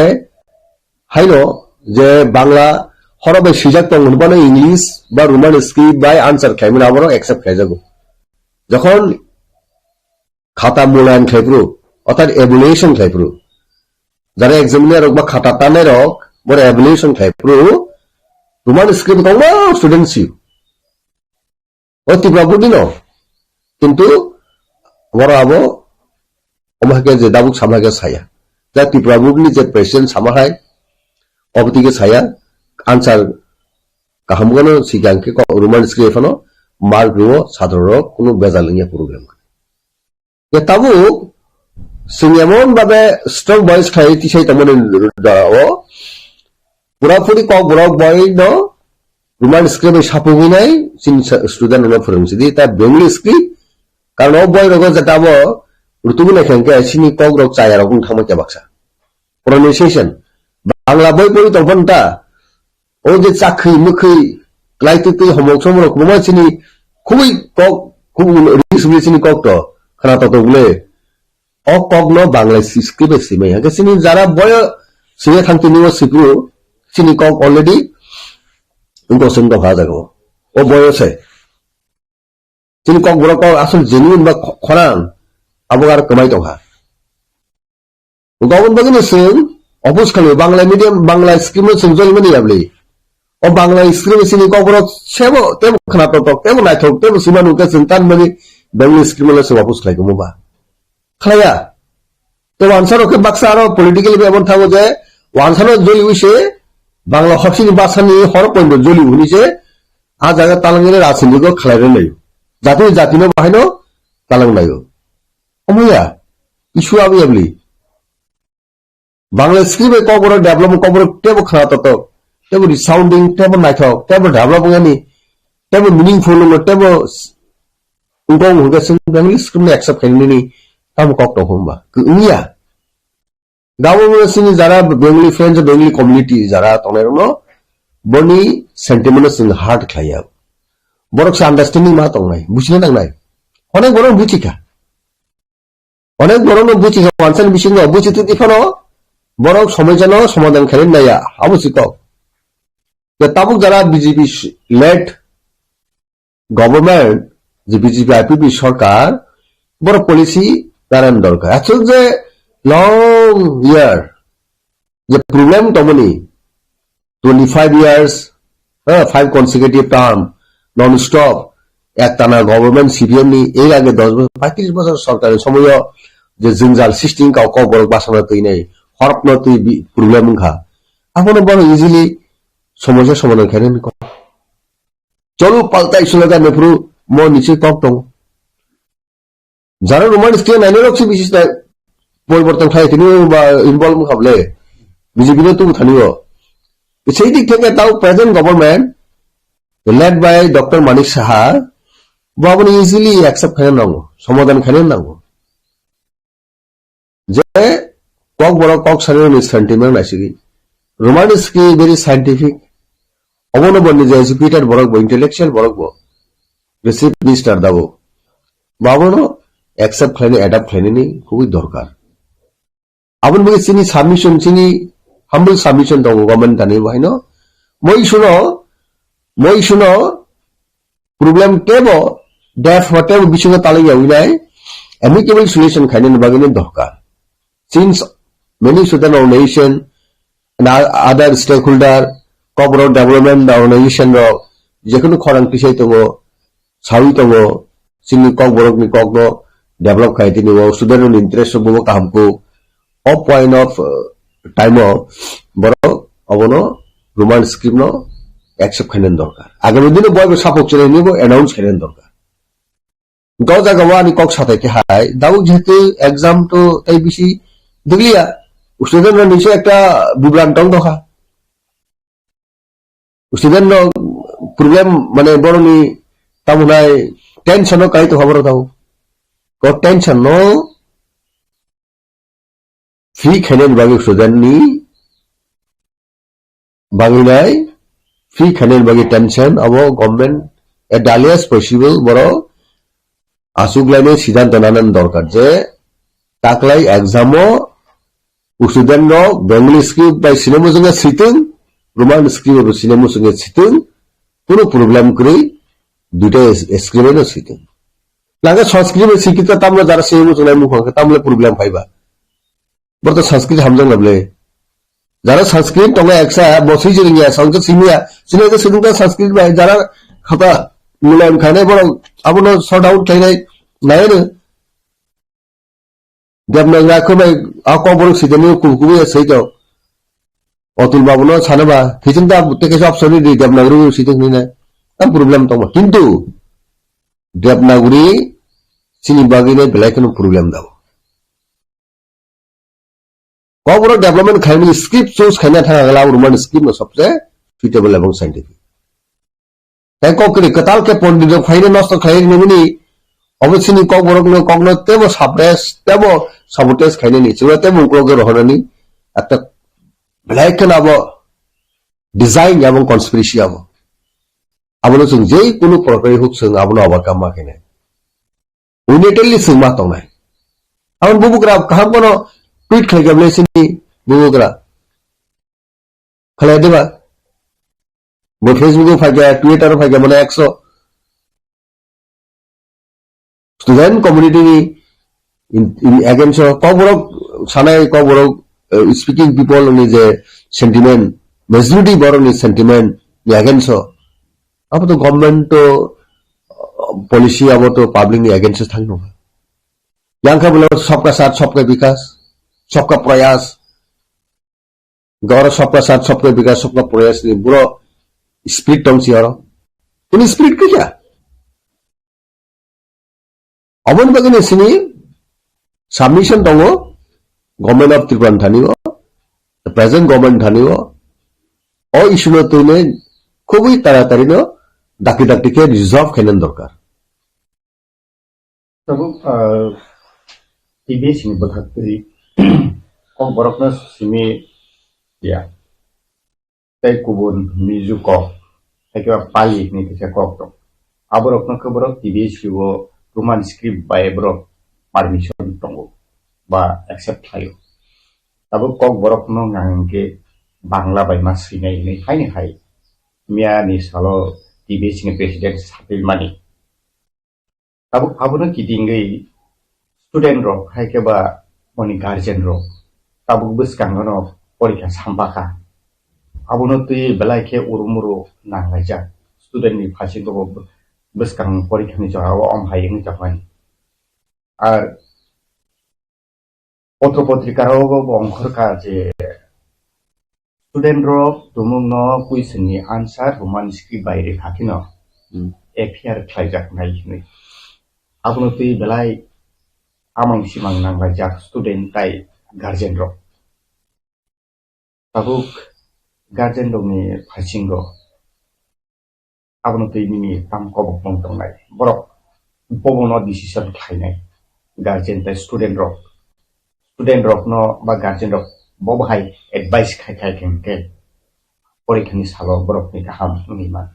हायनो जे बांला हरबे सिजाक तंगनबानो इंग्लिश बा रोमान स्क्रिप्ट बाय आंसर खायमन आबरो एक्सेप्ट खायजागो जखन खाता मूल्यांकन खायप्रु अर्थात एवल्युएशन खायप्रु जारे एग्जामिनार बा खाता ताने रक बर एवल्युएशन खायप्रु रोमान स्क्रिप्ट तंगो स्टूडेंट्स त्रिपुरा बोर्ड नो किन्तु बर आबो अमहाके जे दाबुक सामहाके साया जा त्रिपुरा बोर्ड जे प्रेसिडेंट सामाहाय अबति के साया आंसर काहमगनो सिगांके रोमान स्क्रिप्ट फनो मार्क रो सादरो कोनो बेजालिंया प्रॉब्लेम ये ताबुक सिनेमन बाबे स्ट्रंग बॉयज खाय तिसाय तमने दाओ पुरापुरी क बरक बॉय नो रोमान स्क्रिप्ट सापुगिनाय सिन स्टूडेंट नो फोरोंसिदि ता बेंगली स्क्रिप्ट कारण ओ बॉय रगो जताबो रुतुगुना खेंके सिनि कक रक चायाराव बुं थांमाके बाक्सा प्रोनाउंसिएशन बांला बय बय तंफनता ओ जे चाखै मखै क्लाइतुतै हमक समरक ममासिनि खुबै कक खुबै रिसबिसिनि कक तो खनाता तो बोले ओ कक नो बांला स्क्रिप्ट सिमै हाके सिनि जारा बय सिने थांतिनि ओ सिप्रु सिनि कक ऑलरेडी उनको सुंदर भाजा को ओ बयसे सिनि कक बरक आसल जेन्युइन बा खरान आबगार कमाय दहा गावन बगने सिं अबुस खालि बांला मीडियम बांला स्क्रिप्ट सिं जलमनि याबले ओ बांला स्क्रिप्ट सिनि कक बरक सेबो तेबो खनातो तो तेबो नायथो तेबो सिमानु के सिंतान मनि बेंगली स्क्रिप्ट ले अबुस खालि गमबा खाया तो आंसर के बक्सा आरो पॉलिटिकल बेबन थागो जे आंसर जलि विषय बांला हक्सिनि बासानि हर पॉइंट जलि हुनिसे आ जागा तालंगिने राजनीतिको खलायरे नै जाति जातिनो बाहायनो तालंग नायो अमया इशु आबि आबलि बांला स्क्रिप्ट कबर डेभलपमेंट कबर टेबो खनातो तो टेबो साउंडिंग टेबो नायथो टेबो डेभलपमेंटनि टेबो मीनिंगफुल टेबो उंगो हुगसिन बेंगली स्क्रिप्ट एक्सेप्ट खायनि ताम कक्तो होमबा कुनिया गावो सिनि जारा बेंगली फ्रेंड्स बेंगली कम्युनिटी जारा तनेरनो बनि सेंटिमेंट सिं हार्ट खाया बरक से अंडरस्टैंडिंग मा तंनाय बुझिनो नांनाय अनेक बरक बुझिका अनेक बरक बुझिका वानसन बिसिनो बुझितु दिफनो बरक समयजानो समाधान खायन नाया आवश्यक के ताबुक जारा बीजेपी लेड गवर्नमेंट जे बीजेपी आईपीपी सरकार बरक पॉलिसी दारान दरकार आछो जे long year the problem tomoni 25 years 5 consecutive term non stop একটানা গভর্নমেন্ট সিপিএম নি এর আগে 10 বছর 35 বছর সরকারের সময় যে জিনজাল সিস্টেম কাও কবর বাসনা তৈ নাই হরপন তৈ প্রবলেম খা আপন বড় ইজিলি সমস্যা সমাধান করেন চলো পাল্টাই সুলগা নেফরু ম নিচে কক দং যারা রোমান স্ক্রিন আইনের রক্ষী বিশেষ পরিবর্তন খাই তিনি ইনভলভ খাবলে বিজেপি তো থানিও সেই দিক থেকে তাও present government led by Dr. Manik Saha বাবন ইজিলি অ্যাকসেপ্ট খাইন নাও সমাধান খাইন নাও যে কক বড় কক সারিও সেন্টিমেন্ট আসিগি রোমানিস কি ভেরি সাইন্টিফিক অবনবনি যে এডুকেটেড বড় ইন্টেলেকচুয়াল বড় রিসিভ মিস্টার দাবো বাবনো অ্যাকসেপ্ট খাইনি অ্যাডাপ্ট খাইনি খুবই দরকার আপন বলে চিনি সাবমিশন চিনি হাম্বল সাবমিশন দো গভর্নমেন্ট তানি বাইনো মই শুনো প্রবলেম কেবো ডেফ হোটেল বিষয় তালিকা উইনাই amicable solution খাইনি বাগিনি দরকার since many southern organization and other stakeholder corporate development organization ro যেকোনো খরাং পিছাই তঙ্গ সাউই তঙ্গ চিনি কক বরক নি কক no develop খাইতি নিও সুদারন ইন্টারেস্ট বব কামকো অফ পয়েন্ট অফ টাইম বড় অবনো রোমান স্ক্রিপ্ট নো অ্যাকসেপ্ট খাইনেন দরকার আগামী দিনে বয়ব সাপোর্ট চলে নিব অ্যানাউন্স খাইনেন দরকার গাও জায়গা আনি কক সাথে কি হাই দাও যেহেতু এক্সাম তো তাই বেশি দেখলিয়া স্টুডেন্ট নিশ্চয় একটা বিভ্রান্ত দেখা স্টুডেন্ট প্রবলেম মানে বড়নি তামুনাই টেনশন কাই তো খবর দাও ক টেনশন নো ফ্রি খাইনেন বাকি স্টুডেন্ট নি বাঙিনাই ফ্রি খাইনেন বাকি টেনশন अब গভর্নমেন্ট এট ডালিয়াস পসিবল বড় আসুগলাইনে সিদ্ধান্ত নানান দরকার যে তাকলাই এক্সামও স্টুডেন্ট নো বেঙ্গলি স্ক্রিপ্ট বাই সিনেমা সঙ্গে সিটিং রোমান স্ক্রিপ্ট সিনেমা সঙ্গে সিটিং কোনো প্রবলেম করে দুটো স্ক্রিপ্টে সিটিং লাগে সংস্কৃত শিক্ষিত তামলে যারা সিনেমা সঙ্গে মুখ তামলে প্রবলেম পাইবা বর্ত সংস্কৃত হামজং লাবলে যারা সংস্কৃত তোমরা একসা বসি জড়িয়া সংস্কৃত সিনিয়া সিনিয়া সিনিয়া সংস্কৃত বাই যারা খাতা মুলায়ম খানে বড় আপন শর্ট আউট খাইনাই নাই রে দেবনাগরা কবাই আক বড় সিজনে কুকুবে সেইতো অতুল বাবুনো ছানবা হিচিন্তা থেকে অপশন দি দেবনাগরি সিজনে নিনা তাম প্রবলেম তো কিন্তু দেবনাগরি চিনি বাগিনে বেলায় কোনো প্রবলেম দাও কবর ডেভেলপমেন্ট খাইনি স্ক্রিপ্ট চুজ খাইনা থাকা গেলা রোমান স্ক্রিপ্ট নো সবচেয়ে সুইটেবল এবং সাইন্টিফিক তাই ককরি কতাল কে পন্ডিত ফাইনে নষ্ট খাই নিবনি অবশ্যই কগনো তেমো সাপ্রেস তেমো সাবোটেজ খাইনে নি সেগুলো তেমো উগ্রকে রহনানি একটা ব্ল্যাকেন আবো ডিজাইন এবং কনস্পিরেসি আবো আবনো जों যেই কোনো প্রকারে হোক जों আবনো ওভারকাম মাকেনে উনিটেলি जों मा তংনাই আবন বুবুকরা কাহাম কোনো টুইট খাইগাবলে সিনি বুবুকরা খালাই দেবা वो फेसबुक फाइगा ट्विटर फाइगा মানে 100 student community in against কবরক Sanai কবরক speaking people নি যে সেন্টিমেন্ট মেজরিটি বড় নি সেন্টিমেন্ট নি against अब तो गवर्नमेंट तो पॉलिसी अब तो पब्लिक नी against থাকনো यांका बोलो सबका साथ सबका विकास सबका प्रयास गौरव सबका साथ सबका विकास सबका प्रयास नी बुरो स्प्लिट टर्म सी उन्हें स्प्लिट के क्या अमन बगने सिनी सबमिशन दंगो गवर्नमेंट ऑफ त्रिपुरा थानिगो प्रेजेंट गवर्नमेंट थानिगो और इशू न तुने खूब ही ताड़ाताड़ी नो दाकी दाकी के रिजॉल्व खाइने दरकार तब टीबीएस नि बथाकति कम बरकना सिमी या तै कुबुन मिजु क तैके पाली नि तैसे क तो आबरकना खबरक टीबीएस लिवो रोमान स्क्रिप्ट बाय ब्रो परमिशन तंगो बा एक्सेप्ट खायो तब कक बरकनो नांगे बांग्ला बाय मा सिनाय नि खायनि हाय मिया नि सालो टीबीएस नि प्रेसिडेंट सापिल मानि तब आबनो किदिंगै स्टूडेंट रो हायके बा मनि गार्जियन रो तब बसकांगनो परीक्षा सामबाखा आबनो तुई बेलायके उरुमुरु नांगायजा स्टूडेंट नि फासि दो बसकां परीक्षानि जवाब अमहायनि जाबाय आर पत्र पत्रिकाराव अंखरका जे स्टूडेंट रो दुमुंगनो क्वेश्चन नि आंसर रोमान स्क्रिप्ट बायरे थाकिनो एफआर खायजाक नायनि आबनो तुई बेलाय आमां सिमां नांगायजा स्टूडेंट ताय guardian row tabuk garden dongni phasingo abon tini tam kobok mong tongnai borok bobono decision khainai guardian ta student rok no ba guardian rok bobhai advice khai kengke porikhani salo borok ni kaham ngiman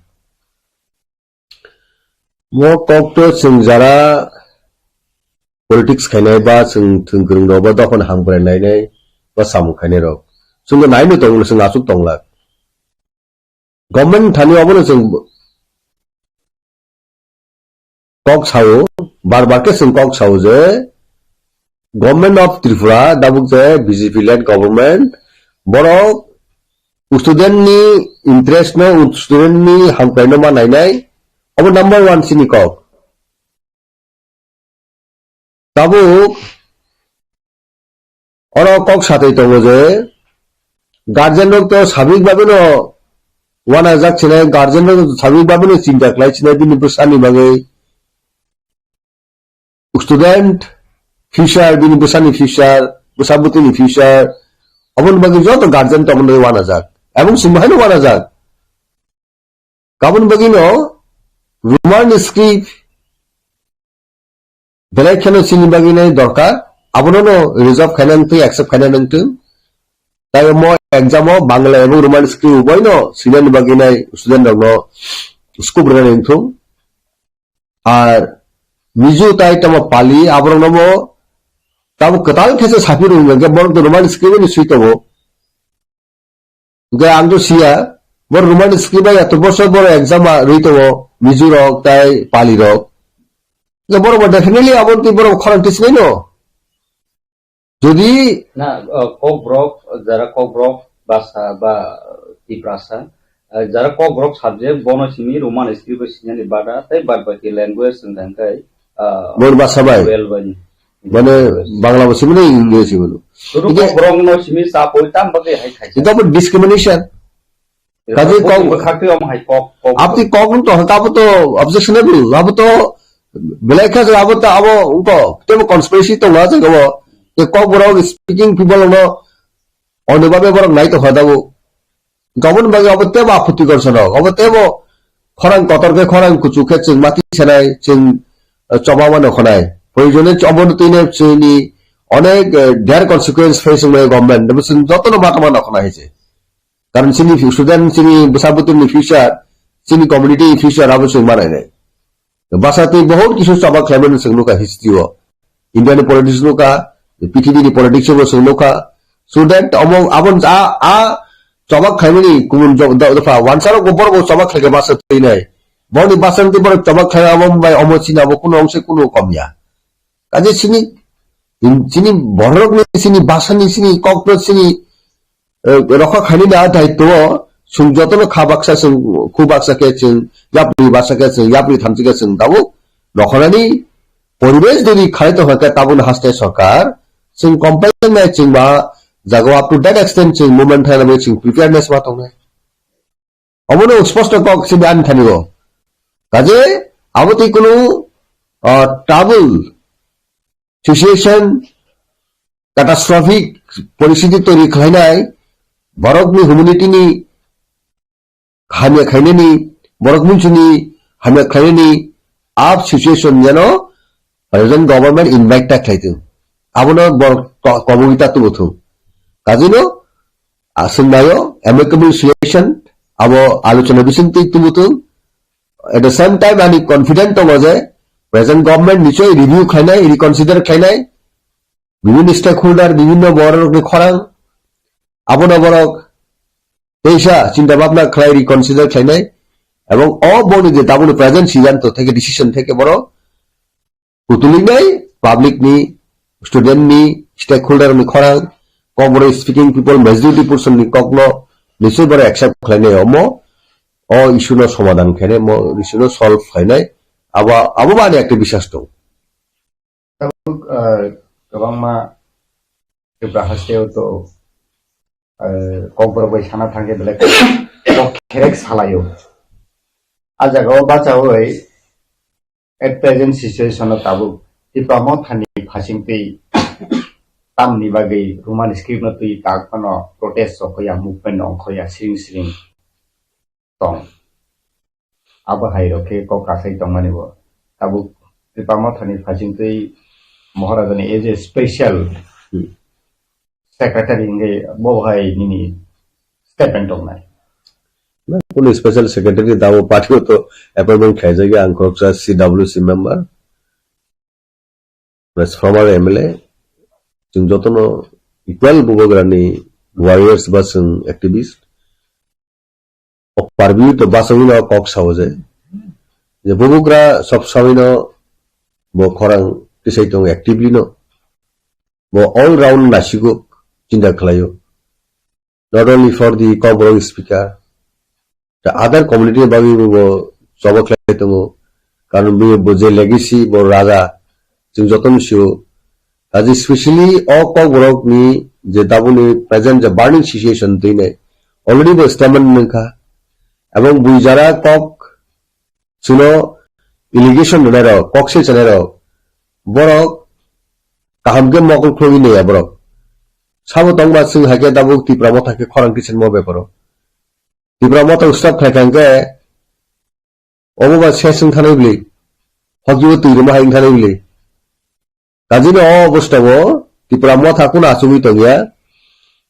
mo kokto sing jara politics khainai ba sing thunggrung ro ba dokon hangbrai nai ba samu khainai rok sung nai no tong sing asuk tongla government thani obono sing kok sao bar ke sing kok sao je government of Tripura dabuk je BJP led government borok student ni interest no student ni hangpai no ma nai abo number 1 sini kok dabuk oro kok sathai tongo je guardian rok to sabik bhabe no wana jak chine guardian rok sabik bhabe no chinta khlai chine bini busani bagai student future bini busani future busabuti ni future abon bagi joto guardian to abon wana jak ebong simhai no wana jak kabon bagi no roman script belai khano sini bagi nai dorkar abono no reserve khanan tu accept khanan tu tai mo exam o bangla ebong roman script boy no sinan bagi nai student rok no scope ranin tu ar mizu tai tama pali aborong no tabu katal khese sapiru nge borok to roman script ni suitabo ge angdo sia bor roman script ya to bosor bor exam rito mizu rok tai pali rok ge bor definitely abon ti bor khorang tis nei no যদি না ককব্রক যারা ককব্রক ভাষা বা ত্রিপ্রাসা যারা Kokborok subject বনসিমি Roman script সিনানি বাডা তাই বাদবাকি language সঙ্গাই বর ভাষা বাই মানে বাংলা ভাষা মানে ইংরেজি বলো শুধু ককব্রক নো সিমি সাপই তাম বাকি হাই খাই এটা তো ডিসক্রিমিনেশন কাজে কক খাতে আম হাই কক আপনি কক তো হতাবো তো অবজেকশনেবল আবো তো বেলাইখা আবো তো আবো উনকো তো কনস্পিরেসি তো না জাগো যে কক বড় স্পিকিং পিপল নো অন্যভাবে বড় নাই তো হদাবো গমন বাগে অবতে বা আপত্তি করছ না অবতে বো খরাং কতরকে খরাং কুচুকে চিং মাটি ছেনাই চিং চবামানো খনাই প্রয়োজনে অবনতিনে চিনি অনেক their consequence facing by government বুঝছেন যতন মাটামানো খনা হয়েছে কারণ চিনি স্টুডেন্ট চিনি বুসাবুতিনি ফিউচার চিনি কমিউনিটি ফিউচার আবশ্যক মানায় নাই বাসাতে বহুত কিছু চবা ক্লাইমেট সংলোকা হিস্ট্রিও ইন্ডিয়ান পলিটিক্স লোকা পৃথিবীর পলিটিক্স সংলোকা সো দ্যাট আবন আ চবাক খাইমানি কুমুন দফা ওয়ানসারও গোবর চবাক খাইকে বাসা তৈ নাই বনি বাসান্তি বড় চবাক খাই আবম বাই অমচিনা আবো কোনো অংশে কোনো কমিয়া কাজে চিনি বড়রক চিনি বাসানি চিনি ককপ্রত চিনি রক্ষা খাইনি না দায়িত্ব সুং যতন খাবাকসা সুং খুবাকসা কেছেন ইয়াপনি বাসা কেছেন ইয়াপনি থামচি কেছেন তাবো রক্ষানি পরিবেশ যদি খাইতে হয় তাবন হাসতে সরকার চিং কম্পাইন নাই চিং বা জাগো আপ টু দ্যাট এক্সটেন্ট চিং মুভমেন্ট থাইনা চিং প্রিপেয়ারনেস মা তংনে অমনো স্পষ্ট কক সি আন থানিব কাজে আবতি কোনো ট্রাবল সিচুয়েশন ক্যাটাস্ট্রফিক পরিস্থিতি তৈরি খাইনাই বরকনি হিউম্যানিটিনি হামিয়া খাইনেনি বরক মুনচুনি হামিয়া খাইনেনি আপ সিচুয়েশন যেন প্রেজেন্ট গভর্নমেন্ট ইনভাইটটা খাইতো আবনো কমিউনিটা তো বথু কাজিনো আসুনায়ো অ্যামিকেবল সলিউশন আবো আলোচনা বিসন্তি তুমুতু এট দ্য সেম টাইম আমি কনফিডেন্ট তো যে প্রেজেন্ট গভর্নমেন্ট নিশ্চয়ই রিভিউ খাইনাই রিকনসিডার খাইনাই বিভিন্ন স্টেক হোল্ডার বিভিন্ন বড় খরাং আবনো বরক পেশা চিন্তা ভাবনা খাই রিকনসিডার খাইনাই এবং অবর্ণিত তাবুল প্রেজেন্ট সিদ্ধান্ত থেকে ডিসিশন থেকে বড় পুতুলি নাই পাবলিক নি স্টুডেন্ট নি স্টেক হোল্ডার নি খরাং কবর স্পিকিং পিপল মেজরিটি পারসন নি কগ্ন নিশ্চয় বড় অ্যাকসেপ্ট খাইনাই অমো ইস্যুর সমাধান খাইনাই ইস্যুর সলভ খাইনাই আবো মানে একটা বিশ্বাস দं गोबां मा जेब्ला हास्टेयाव तो ककबर बै साना थांगे बेलेग खेरेक सालायो आ जागाव बाचावै एट प्रेजेंट सिचुएशन ताबु दिप्रामो थानि फासिंति tamni bagai Roman script no tui tak pano protest so koya movement ong koya sing tong abo hai roke ko kasai tong mani bo tabu tripama thani phajing tui Maharajani as a special secretary nge bo hai nini statement tong nai না কোন special secretary দাও পাঠিও তো appointment খাই যায় আঙ্করসা CWC member plus former MLA जों जतनो equal बुगोग्रानि warriors बा जों एक्टिविस्ट पारबि तो बासंगिनो कक सावजे जे बुगोग्रा सब सामिनो बो खरां तिसाइतों एक्टिवली नो बो ऑल राउंड नासिगो चिन्ता खलायो नॉट ओनली फॉर दी कॉबरो स्पीकर द अदर कम्युनिटी बागि बो सब खलाइतों कारण बो जे लेगेसी बो राजा जों जतन सियो as especially all work ni je dabuni present the burning situation tine already the statement nka abong buijara kok suno irrigation nero kok se chanero borok kahamge mokol khoi ne borok sabo tongba sing hake dabuk ti pramota ke khorang kitchen mo beparo ti pramota stop khakangke oboba session thanai bli hogibo tuirma hain thanai bli কাজিনো অবস্থাবো Tripura মথা কোন আসুমি তো গিয়া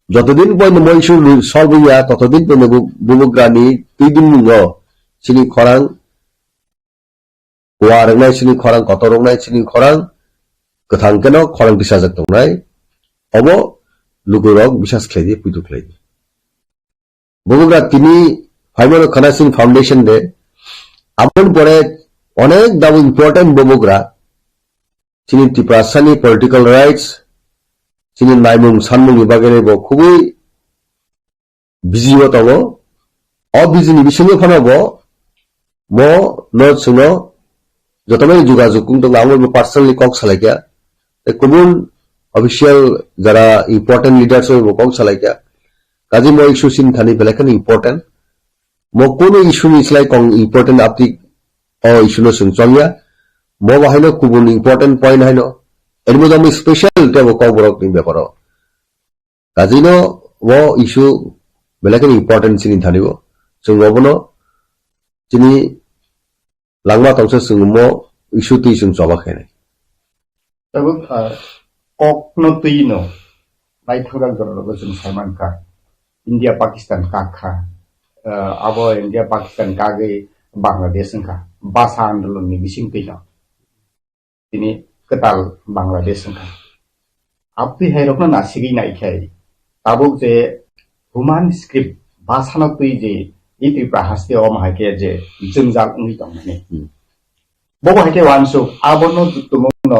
যতদিন পর্যন্ত মইসুর solve হইয়া ততদিন পর্যন্ত বুবুগ্রানি 2 দিন মুঙ্গ চিনি খরাং কোয়া রংনাই চিনি খরাং কত রংনাই চিনি খরাং কথাং কেন খরাং দিশা যাক দংনাই অব লুগুরক বিশ্বাস খাইদি পুইতু খাইদি বুবুগ্রা তিনি ফাইমানো খানাসিং ফাউন্ডেশন দে আপন পরে অনেক দাম ইম্পর্টেন্ট বুবুগ্রা চিনি ত্রিপুরাসানি পলিটিক্যাল রাইটস চিনি নাইমুং সানমুং বিভাগের বো খুবই বিজিও তব অবিজিনি বিসঙ্গে ফনাব ম ন সুনো যতমাই যোগাযোগ কুংতং আমল পার্সোনালি কক সালাইকা কমন অফিসিয়াল যারা ইম্পর্টেন্ট লিডার্স হইব কক সালাইকা কাজী ম ইস্যু সিন থানি বেলাখান ইম্পর্টেন্ট ম কোন ইস্যু নিসলাই কং ইম্পর্টেন্ট আপনি অ ইস্যু ন সুং চলিয়া mo bahino kubun important point haino ermo jami special tebo koborok ni beparo kajino wo issue belaken important sini thanibo sung obono chini langma tongsa sung mo issue ti sung soba khene tabu kok no tuino nai thogang joro sung Salman Khan India Pakistan ka kha abo India Pakistan ka ge Bangladesh ka basa andolon ni bising pino তিনি কেতাল বাংলাদেশ আপনি হাইরক না নাসিগি নাইখাই তাবুক যে human script ভাষানো তুই যে ই ত্রিপুরা হাসতে অমাহাকে যে জঞ্জাল উনি দংমানে বব হাইকে ওয়ানসু আবনো তুমুন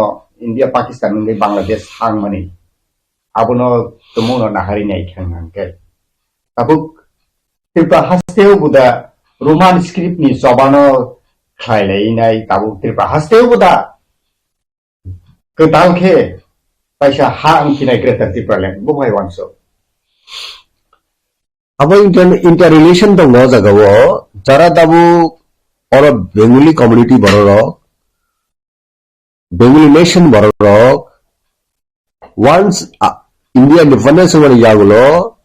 ইন্ডিয়া পাকিস্তান নঙ্গে বাংলাদেশ হাং মানে আবনো তুমুন নাহারি নাইখাং হাংকে তাবুক ত্রিপুরা হাসতেও বুদা রোমান স্ক্রিপ্ট নি জবানো খাইলাই নাই তাবুক Tripura হাসতেও Buda ketalke paisa ha angkinai greater Tripura bukai wanso abo interrelation dong no jagawo jara dabu oro Bengali community bororok Bengali nation bororok once India independence hone jagulo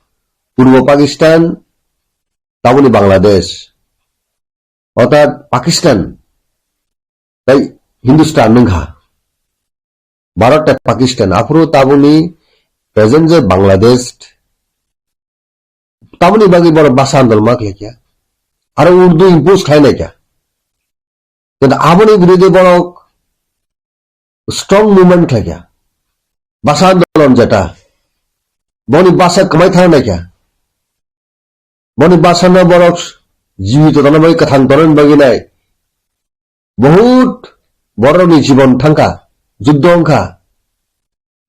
purbo Pakistan tabuni Bangladesh অর্থাৎ পাকিস্তান তাই Hindustan নংখা Bharat Pakistan afro tabuni present je Bangladesh tabuni bagi bor basa andol mak le kya aro urdu impose khai na kya then aboni birode borok strong movement khai kya basa andolon jeta boni basa kamai thana na kya boni basa na borok jibito tana bai kathang toren bagi nai bahut boroni jibon thangka যুদ্ধ অংখা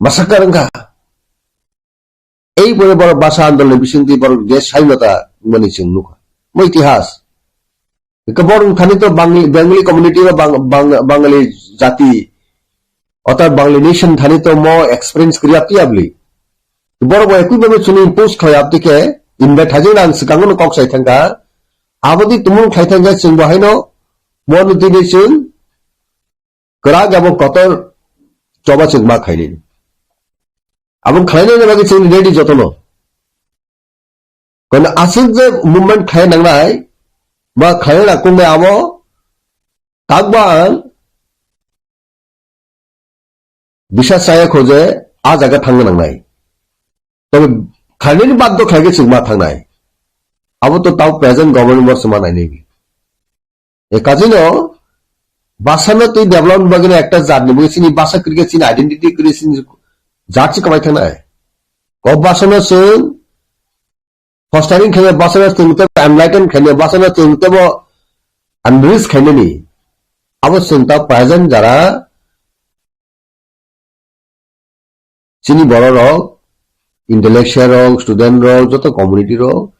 massacre অংখা এই বড় বড় ভাষা আন্দোলনের বিসঙ্গে বড় দেশ স্বাধীনতা মানিছেন নুখা মই ইতিহাস বড় খানি তো বেঙ্গলি কমিউনিটি বা বাঙালি জাতি অর্থাৎ বাঙালি নেশন থানি তো ম এক্সপিরিয়েন্স করি আপনি আপনি বড় বড় একই ভাবে শুনি পোস্ট হয় আপনাকে ইনভাইট হাজির আন সিকাঙ্গন কক সাই থাকা আবদি তুমুন খাই থাকা সিং বাহাইনো মন দিনে সিং করা যাব কত coba cuma kainin Abang khaina bagi sing ready jotono. Kon asik je movement khai nangnai ba khaina kumbe amo takban bisa saya khoje a jaga thangna nangnai. তবে খাইনি বাধ্য খাইকে চিংমা থাকনাই আবো তো তাও প্রেজেন্ট গভর্নমেন্ট সমানাই নেই এ কাজিনো বাসানো তুই ডেভেলপমেন্ট বাগিনে একটা জাত নেব চিনি বাসা ক্রিকেট চিনি আইডেন্টিটি করে চিনি জাতছি কামাই থাকনাই কব বাসানো চিং ফস্টারিং খেলে বাসানো চিংতে এনলাইটেন খেলে বাসানো চিংতে বো আনরিস খাইনে নি আবো চিন্তা প্রেজেন্ট যারা চিনি বড় rock intellectual rok, student rok, joto community rok,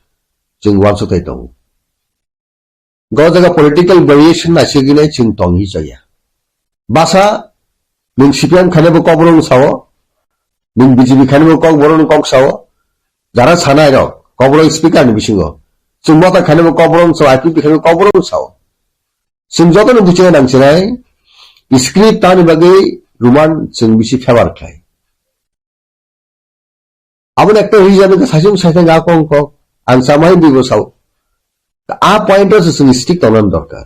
jeng wanso tai tong. Go jaga political variation na sigine jeng tong hi jaya. Basa, ning CPM khane bo koborong sawo, ning BJP khane bo koborong kok sawo, jara sanai rok, koborong speaker ni bisingo. Jeng mata khane bo koborong sawo, IPP khane bo koborong sawo. Jeng joto no buche nang sinai, script tani bagai ruman jeng bisi favor khai. Abang একটা রিজনে সাইসং সাইসং গা কং cock আনসামাই দিব Sao আ point আছে cystic তনন দরকার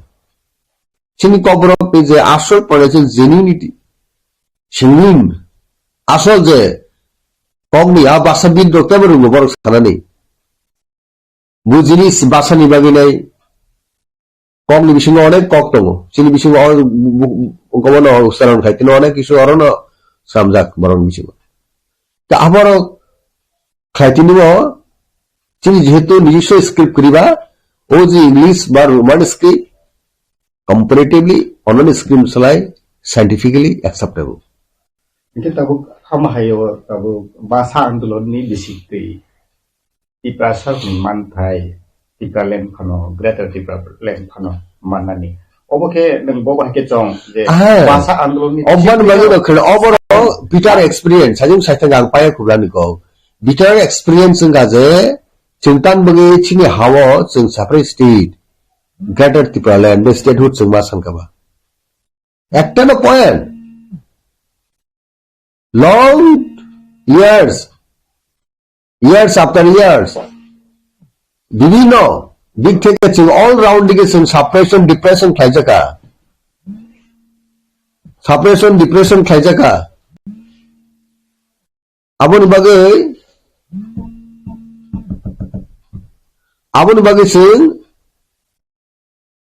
চিনি কবরক যে আসল পড়েছে genuinity সিংহিন আসল যে কগনি আ বাসা বিদ কেমন বড় সানা নেই বুঝিনি বাসা নিবাগি নাই কগনি বিসঙ্গে অনেক কক দङ চিনি বিসঙ্গে গমন উচ্চারণ খাই তিনি অনেক কিছু অরণ সামজাক বরং বিসঙ্গে তা আবার খাইতিনিও চিনি যেহেতু নিজস্ব স্ক্রিপ্ট করিবা ও যে ইংলিশ বা রোমান স্ক্রিপ্ট কম্পারেটিভলি অন্যান্য স্ক্রিপ্ট চলাই scientifically acceptable itu tabuk hamahayo tabuk bahasa andolon ni basically tipra sar man thai tipra len phano greater tipra len phano manani oboke nang boba ke chong je bahasa andolon ni obban bagi no khel oboro bitter experience sajung saitang ang paya kublani ko bitter experience nga je chingtan bagi chini hawo chung separate state greater tipra len the statehood chung ma sankaba ekta no point long years after years বিভিন্ন দিক থেকে all round দিকে suppression depression খাইজাকা aboni bagai sing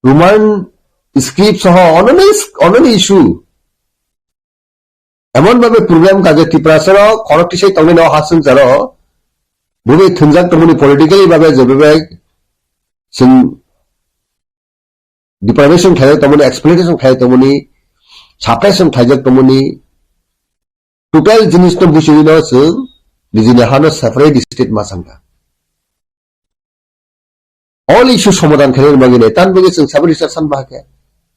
roman script soho onone issue এমন ভাবে programme কাজে ত্রিপুরাসর খরকটি সেই তঙ্গে নেওয়া হাসন যারা ভূমি থুনজাক তমনি পলিটিক্যালি ভাবে যেভাবে ডিপ্রাইভেশন খাই তমনি এক্সপ্লয়টেশন খাই তমনি সাপ্রেশন খাইজাক তমনি টোটাল জিনিস তো বুঝিয়ে নেওয়া নিজে হানো সেপারেট স্টেট মাসাঙ্গা অল ইস্যু সমাধান খেলের বাগিনে তান বাগে जों সেপারেট স্টেট सान बाहाके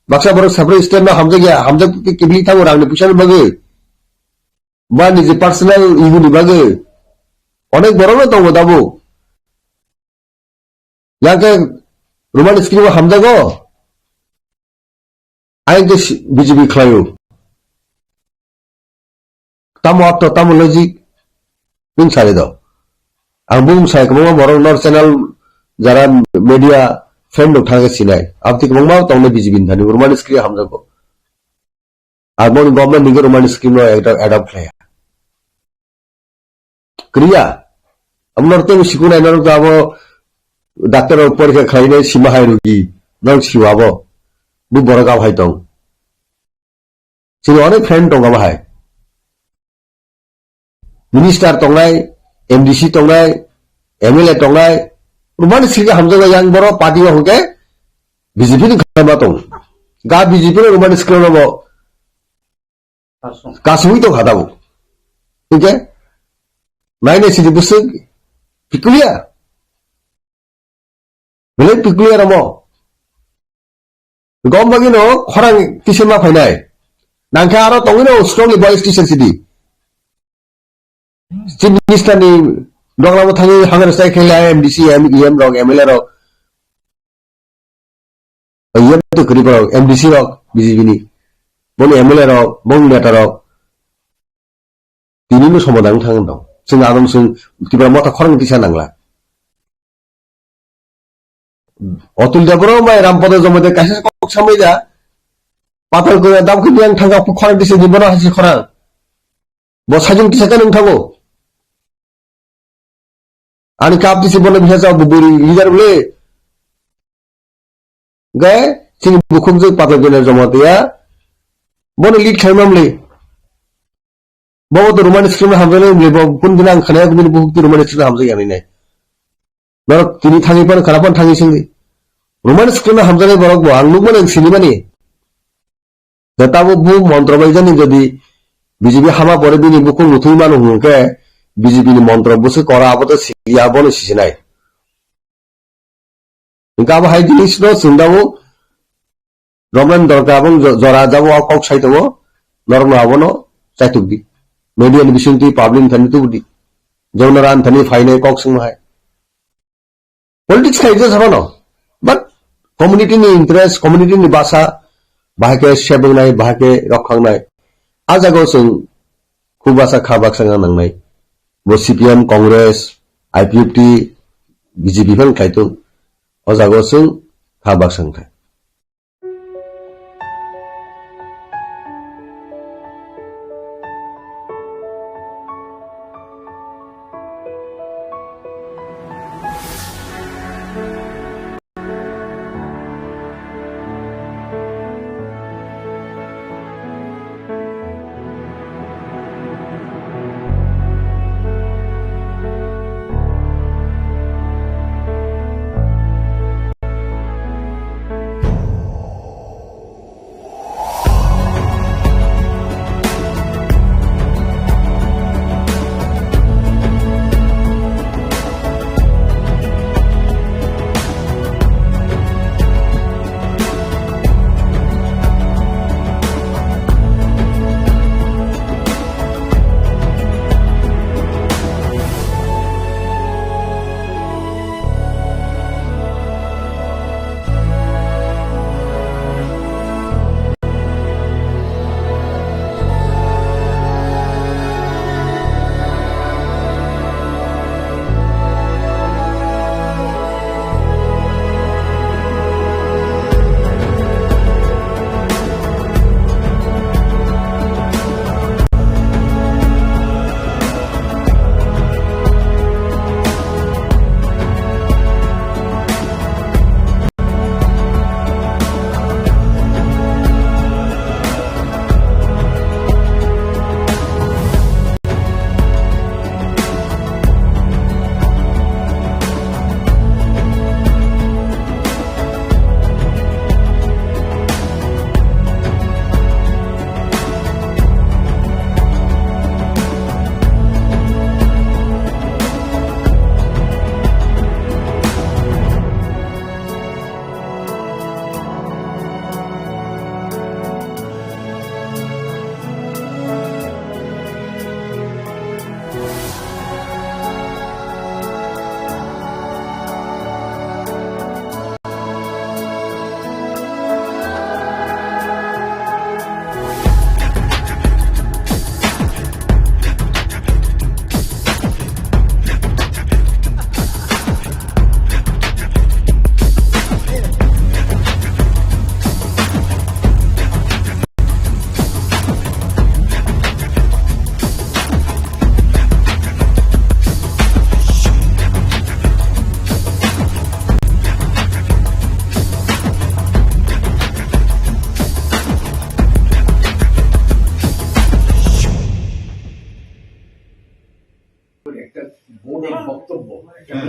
बाक्सा बर सेपारेट स्टेट ना हमजा किबली थांगो रांनि पिसान बागे বা নিজে পার্সোনাল ইগুনি বাগে অনেক বড় না তো দাবো ইয়াকে রোমান স্ক্রিপ্ট হামজাগো আই যে বিজেপি খায়ো তাম লজিক বুং সারে দাও আর বুং সাই কমা বড় নর চ্যানেল যারা মিডিয়া ফ্রেন্ড উঠাগে সিনাই আপনি কমা তাহলে বিজেপি ধানি রোমান স্ক্রিপ্ট হামজাগো আর বন গভর্নমেন্ট নিগে রোমান স্ক্রিপ্ট একটা অ্যাডপ্ট হয় क्रिया अब नर्ते सिकुनाय नर अब डाक्टर परीक्षा खाइने सिमा हाय रुगी नर सिवाबो बु बरगा भाई दं सिनि अनेक फ्रेंड दं बाहाय मिनिस्टार दंनाय एमडीसी दंनाय एमएलए दंनाय रुमान सिगा हमजगा yang बरो पार्टी होगे बीजेपी नि खामा दं गा बीजेपी नि रुमान सिगा नबो गासुइ दं हादाबो ठीक है Naine si dibusig pikulia bele pikulia ramo gom bagino khorang kisima phainai nangkha aro tongino strongly voice station city chief minister ni donglamo thangi hangar sai khela MDC MEM rok MLA rok ayam to kri rok MDC rok BJP ni boni MLA rok bong neta rok 이니는 소모당 당한다. 지금 아동승 기발 못하 커랑 디사 낭라. 어tul 잡으러 마이 람포도 좀데 가시 꼭 참이자. 빠tal 그 다음 그냥 당가 커랑 디사 니버나 하실 커랑. 뭐 사진 디사가 능타고. 아니 갑 디사 보내 비사자 부부리 이자르블레. 가 지금 부콩적 빠tal 그냥 좀어때야. 뭐는 리 칼맘리. Bawa tu rumah ni skrim hamzah ni pun bilang kena aku ni buku rumah ni skrim hamzah yang ini. Baru tini tangi pan kerapan tangi sini. Rumah ni skrim hamzah ni baru buang lu mana sini mana ni. Tetapi bu mantra baca ni jadi BJP hama pore bini buku mutu mana hung ke BJP ni mantra busu kora apa tu siya apa ni sisi nai. Ingkau apa hai jenis tu sunda bu Roman dorka pun zora jabu aku kau saya tu normal apa no saya tu bi. Media ni bisunti public thani tu budi jaunaran thani faine kok sing hai politics ka ije sabano but community ni interest community ni basa bahake shebung nai bahake rokhang nai ajago sing khubasa khabak sanga nang nai bo CPM Congress IPFT BJP fan kai tu ajago sing khabak sang thai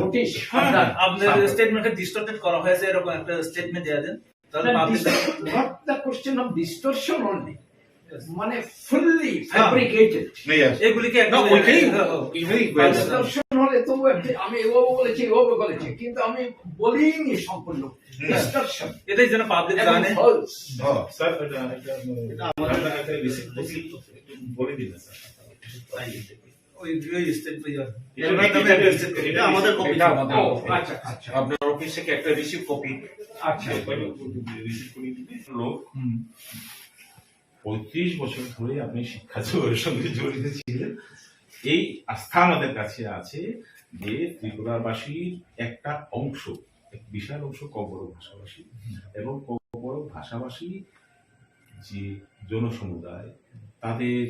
notice আপনার স্টেটমেন্টে distorted করা হয়েছে এরকম একটা statement দেয়া দেন তাহলে public Not the question of distortion only. মানে fully fabricated. এগুলিকে No, Distortion হলে তো আমি এভাবে বলেছি এভাবে বলেছি কিন্তু আমি বলিনি সম্পূর্ণ distortion. এটাই যেন পাবলিক জানে স্যার এটা আমাদের একটা বেসিক বলে দিন স্যার ওই স্টেটমেন্ট এটা আমাদের কপি আচ্ছা আচ্ছা আপনার অফিস থেকে একটা রিসিভ কপি আচ্ছা রিসিভ করে দিবেন লোক 35 বছর ধরে আপনি শিক্ষা জগতের সঙ্গে জড়িত ছিলেন এই আস্থা আমাদের কাছে আছে যে ত্রিপুরাবাসীর একটা অংশ, এক বিশাল অংশ ককবরক ভাষাভাষী, এবং ককবরক ভাষাভাষী যে জনসমুদায়, তাদের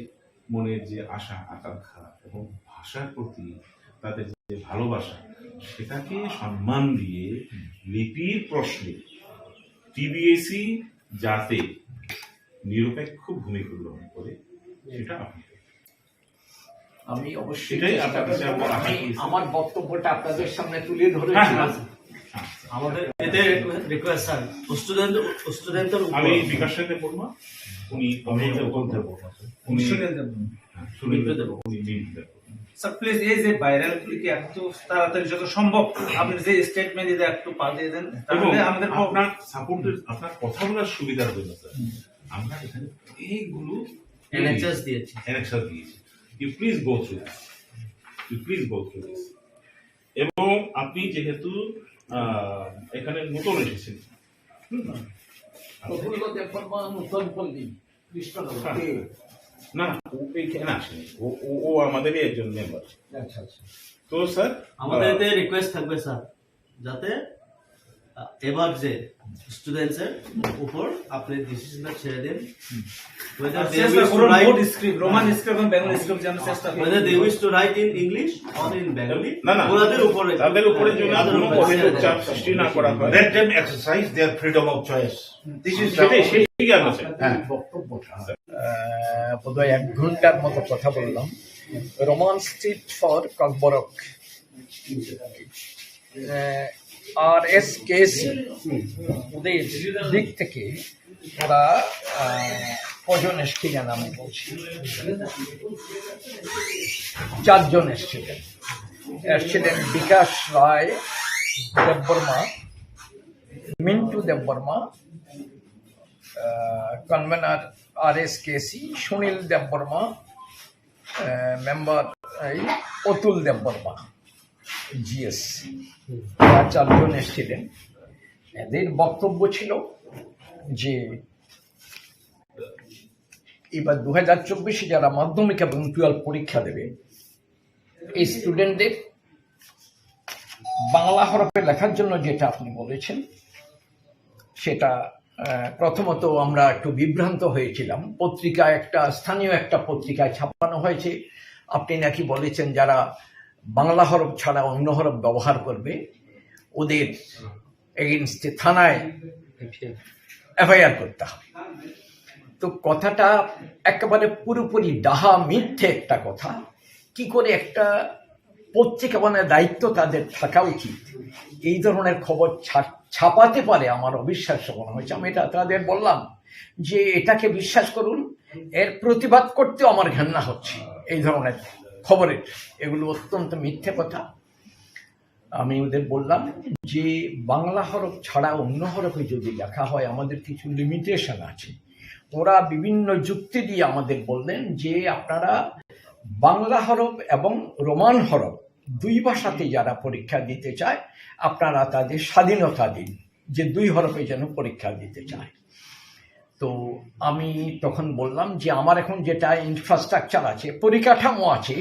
মনের যে আশা আকাঙ্ক্ষা এবং ভাষার প্রতি তাদের যে ভালোবাসা, সেটাকে সম্মান দিয়ে লিপির প্রশ্নে টিবিএসি যাতে নিরপেক্ষ ভূমিকা গ্রহণ করে, সেটা আপনি আমি অবশ্যই এটাই চেষ্টা আপনার কাছে করব। আমরা আশা আমি করি। আমার বক্তব্যটা আপনাদের সামনে তুলে ধরেছিলাম। আমাদের এতে রিকোয়েস্ট স্যার, স্টুডেন্টের উপর আমি বিকাশ সাথে পড়বো, উনি উনি স্যার প্লিজ এই যে ভাইরাল ক্লিকে একটু তাড়াতাড়ি যত সম্ভব আপনি যে স্টেটমেন্ট দিতে একটু পাঠিয়ে দেন, এবং তাহলে আমাদের আপনার সাপোর্টের, আপনার কথা বলার সুবিধার জন্য স্যার আমরা এখানে এইগুলো এনএচএস দিয়েছি। অ্যানেক্সার দিয়েছি। You please go through this, you please go through this. এবং আপনি যেহেতু এখানে নতুন এসেছেন, প্রফুল্ল দেববর্মা, নূতন পল্লী, কৃষ্ণনগর। না ও এইখানে আসেনি, ও আমাদেরই একজন মেম্বার। আচ্ছা আচ্ছা। তো স্যার আমাদের এতে রিকোয়েস্ট থাকবে স্যার, যাতে এবার যে স্টুডেন্টসের উপর আপনি ডিসিশনটা ছেড়ে দেন, whether they wish to write Roman script এবং বেঙ্গলি স্ক্রিপ্ট যেন চেষ্টা করি। whether they wish to write in English or in Bengali, না না, ওনাদের উপরে তাদের উপরে যদি কোনো অহেতুক চাপ সৃষ্টি না করা হয়, Let them exercise their freedom of choice. This is সেটাই সেই জ্ঞান আছে। বক্তব্যটা বোধহয় 1 ঘন্টার মতো কথা বললাম। Roman street for Kokborok, RSKC ওদের দিক থেকে ওরা কজন এসছিলেন আমি বলছি, 4 জন এসছিলেন। Bikash Roy Debbarma, Mintu Debbarma, convener RSKC Sunil Debbarma, member Atul Debbarma GS, 4 জন এসেছিলেন। এদের বক্তব্য ছিল যে এবার 2024 যারা মাধ্যমিক এবং 12 পরীক্ষা দেবে, এই স্টুডেন্টদের বাংলা হরফে লেখার জন্য যেটা আপনি বলেছেন, সেটা প্রথমত আমরা একটু বিভ্রান্ত হয়েছিলাম। পত্রিকায় স্থানীয় একটা পত্রিকায় ছাপানো হয়েছে, আপনি নাকি বলেছেন যারা বাংলা হরফ ছাড়া অন্য হরফ ব্যবহার করবে ওদের এগেইনস্টে থানায় এফআইআর করতে হবে। তো কথাটা একেবারে পুরোপুরি ডাহা মিথ্যে একটা কথা। কি করে একটা পত্রিকা বানানোর দায়িত্ব তাদের থাকা উচিত, এই ধরনের খবর ছাপাতে পারে আমার অবিশ্বাস্য মনে হয়েছে। আমি এটা তাদের বললাম যে এটাকে বিশ্বাস করুন, এর প্রতিবাদ করতেও আমার ঘেন্না হচ্ছে এই ধরনের খবরের, এগুলো অত্যন্ত মিথ্যে কথা। আমি ওদের বললাম যে বাংলা হরফ ছাড়া অন্য হরফে যদি লেখা হয় আমাদের কিছু লিমিটেশন আছে। ওরা বিভিন্ন যুক্তি দিয়ে আমাদের বললেন যে আপনারা বাংলা হরফ এবং রোমান হরফ 2 ভাষাতে যারা পরীক্ষা দিতে চায় আপনারা তাদের স্বাধীনতা দিন যে 2 হরফে যেন পরীক্ষা দিতে চায়। তো আমি তখন বললাম যে আমার এখন যেটা ইনফ্রাস্ট্রাকচার আছে, পরিকাঠামো আছে,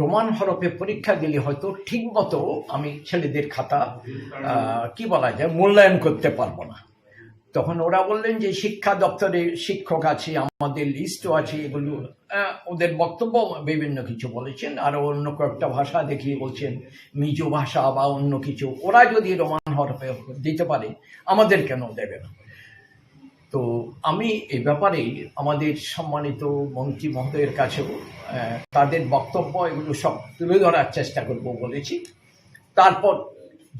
রোমান হরফে পরীক্ষা দিলে হয়তো ঠিক মতো আমি ছেলেদের খাতা কি বলা যায় মূল্যায়ন করতে পারবো না। তখন ওরা বললেন যে শিক্ষা দপ্তরে শিক্ষক আছে, আমাদের লিস্টও আছে, এগুলো ওদের বক্তব্য বিভিন্ন কিছু বলেছেন। আরও অন্য কয়েকটা ভাষা দেখিয়ে বলছেন মিজো ভাষা বা অন্য কিছু, ওরা যদি রোমান হরফে দিতে পারে আমাদের কেন দেবে না। তো আমি এই ব্যাপারে আমাদের সম্মানিত মন্ত্রী মহোদয়ের কাছেও তাদের বক্তব্য এগুলো সব তুলে ধরার চেষ্টা করব বলেছি। তারপর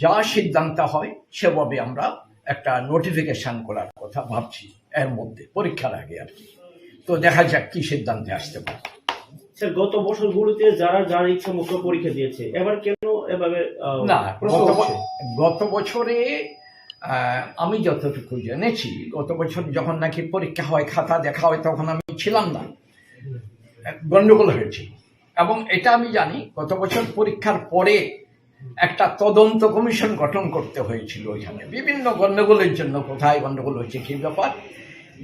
যা সিদ্ধান্ত হয় সেভাবে আমরা একটা নোটিফিকেশন করার কথা ভাবছি এর মধ্যে, পরীক্ষার আগে আর কি। তো দেখা যাক কি সিদ্ধান্তে আসতে পারে। স্যার গত বছরগুলোতে যারা যার ইচ্ছা মতো পরীক্ষা দিয়েছে, এবার কেন এভাবে না, গত বছরে আমি যতটুকু জেনেছি, গত বছর যখন নাকি পরীক্ষা হয় খাতা দেখা হয় তখন আমি ছিলাম না, গন্ডগোল হয়েছে। এবং এটা আমি জানি গত বছর পরীক্ষার পরে একটা তদন্ত কমিশন গঠন করতে হয়েছিল ওইখানে বিভিন্ন গন্ডগোলের জন্য, কোথায় গন্ডগোল হয়েছে কি ব্যাপার।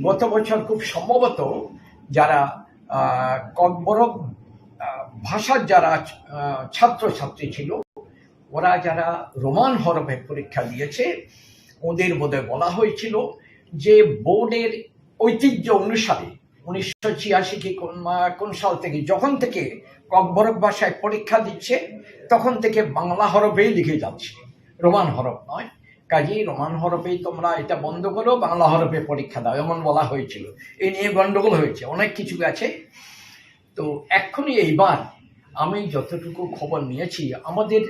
গত বছর খুব সম্ভবত যারা ককবরক ভাষার যারা ছাত্রছাত্রী ছিল, ওরা যারা রোমান হরফে পরীক্ষা দিয়েছে, ওদের বোধহয় বলা হয়েছিল যে বোর্ডের ঐতিহ্য অনুসারে 1986 কি কোন সাল থেকে যখন থেকে ককবরক ভাষায় পরীক্ষা দিচ্ছে তখন থেকে বাংলা হরফেই লিখে যাচ্ছে, রোমান হরফ নয়। কাজেই রোমান হরফেই তোমরা এটা বন্ধ করো, বাংলা হরফে পরীক্ষা দাও, এমন বলা হয়েছিল। এই নিয়ে গন্ডগোল হয়েছে, অনেক কিছু আছে। তো এক্ষুনি এইবার আমি যতটুকু খবর নিয়েছি, আমাদের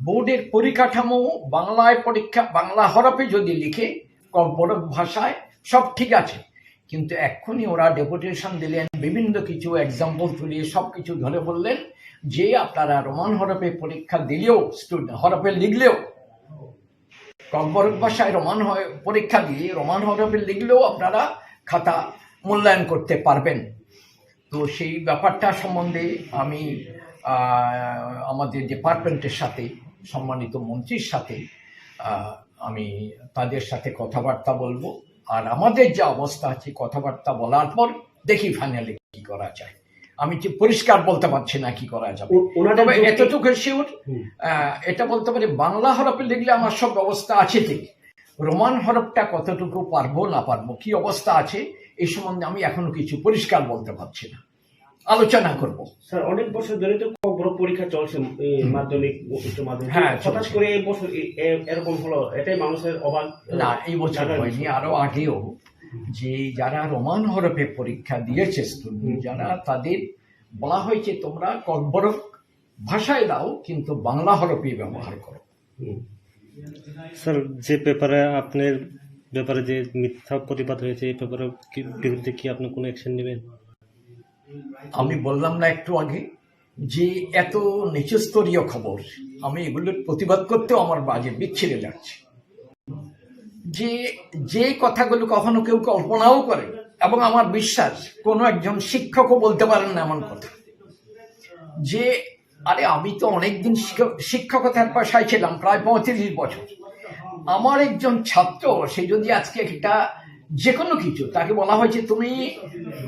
বোর্ডের পরিকাঠামো বাংলায় পরীক্ষা বাংলা হরফে যদি লিখে ককবরক ভাষায় সব ঠিক আছে, কিন্তু এক্ষুনি ওরা ডেপুটেশন দিলেন, বিভিন্ন কিছু এক্সাম্পল তুলিয়ে সব কিছু ধরে বললেন যে আপনারা রোমান হরফে পরীক্ষা দিলেও, হরফে লিখলেও, ককবরক ভাষায় পরীক্ষা দিয়ে রোমান হরফে লিখলেও আপনারা খাতা মূল্যায়ন করতে পারবেন। তো সেই ব্যাপারটা সম্বন্ধে আমি আমাদের ডিপার্টমেন্টের সাথে, সম্মানিত মন্ত্রীর সাথে আমি তাদের সাথে কথাবার্তা বলবো। আর আমাদের যে অবস্থা আছে, কথাবার্তা বলার পর দেখি ফাইনালি কি করা যায়। আমি যে পরিষ্কার বলতে পারছি না কি করা যাবে, তবে এতটুকু শিওর এটা বলতে পারি, বাংলা হরফে লিখলে আমার সব ব্যবস্থা আছে ঠিক, রোমান হরফটা কতটুকু পারবো না পারবো, কি অবস্থা আছে এই সম্বন্ধে আমি এখনো কিছু পরিষ্কার বলতে পারছি না, আলোচনা করব। স্যার, অনেক বছর ধরে তো বড় পরীক্ষা চলছে, মাধ্যমিক, উচ্চ মাধ্যমিক, হ্যাঁ, হঠাৎ করে এই বছর এরকম হলো, এটাই মানুষের অবাক। না, এই বছর হয়নি, আরো আগেও যে যারা রোমান হরফে পরীক্ষা দিয়েছে স্টুডেন্ট যারা, তাদের বলা হয়েছে তোমরা ককবরক ভাষায় দাও কিন্তু বাংলা হরফে ব্যবহার করো। স্যার, যে পেপারে আপনার ব্যাপারে যে মিথ্যা প্রতিবাদ হয়েছে, এই পেপারের বিরুদ্ধে কি আপনি কোনো অ্যাকশন নেবেন? আমি বললাম না একটু আগে যে এত নিচস্তরীয় খবর, আমি এগুলোর প্রতিবাদ করতেও আমার বাজে বিচ্ছিরে যাচ্ছে। যে কথাগুলো কখনো কেউ কল্পনাও করে, এবং আমার বিশ্বাস কোনো একজন শিক্ষকও বলতে পারেন না এমন কথা, যে আরে আমি তো অনেকদিন শিক্ষকতার পেশায় ছিলাম, প্রায় 35 বছর। আমার একজন ছাত্র, সে যদি আজকে একটা যে কোনো কিছু তাকে বলা হয়েছে তুমি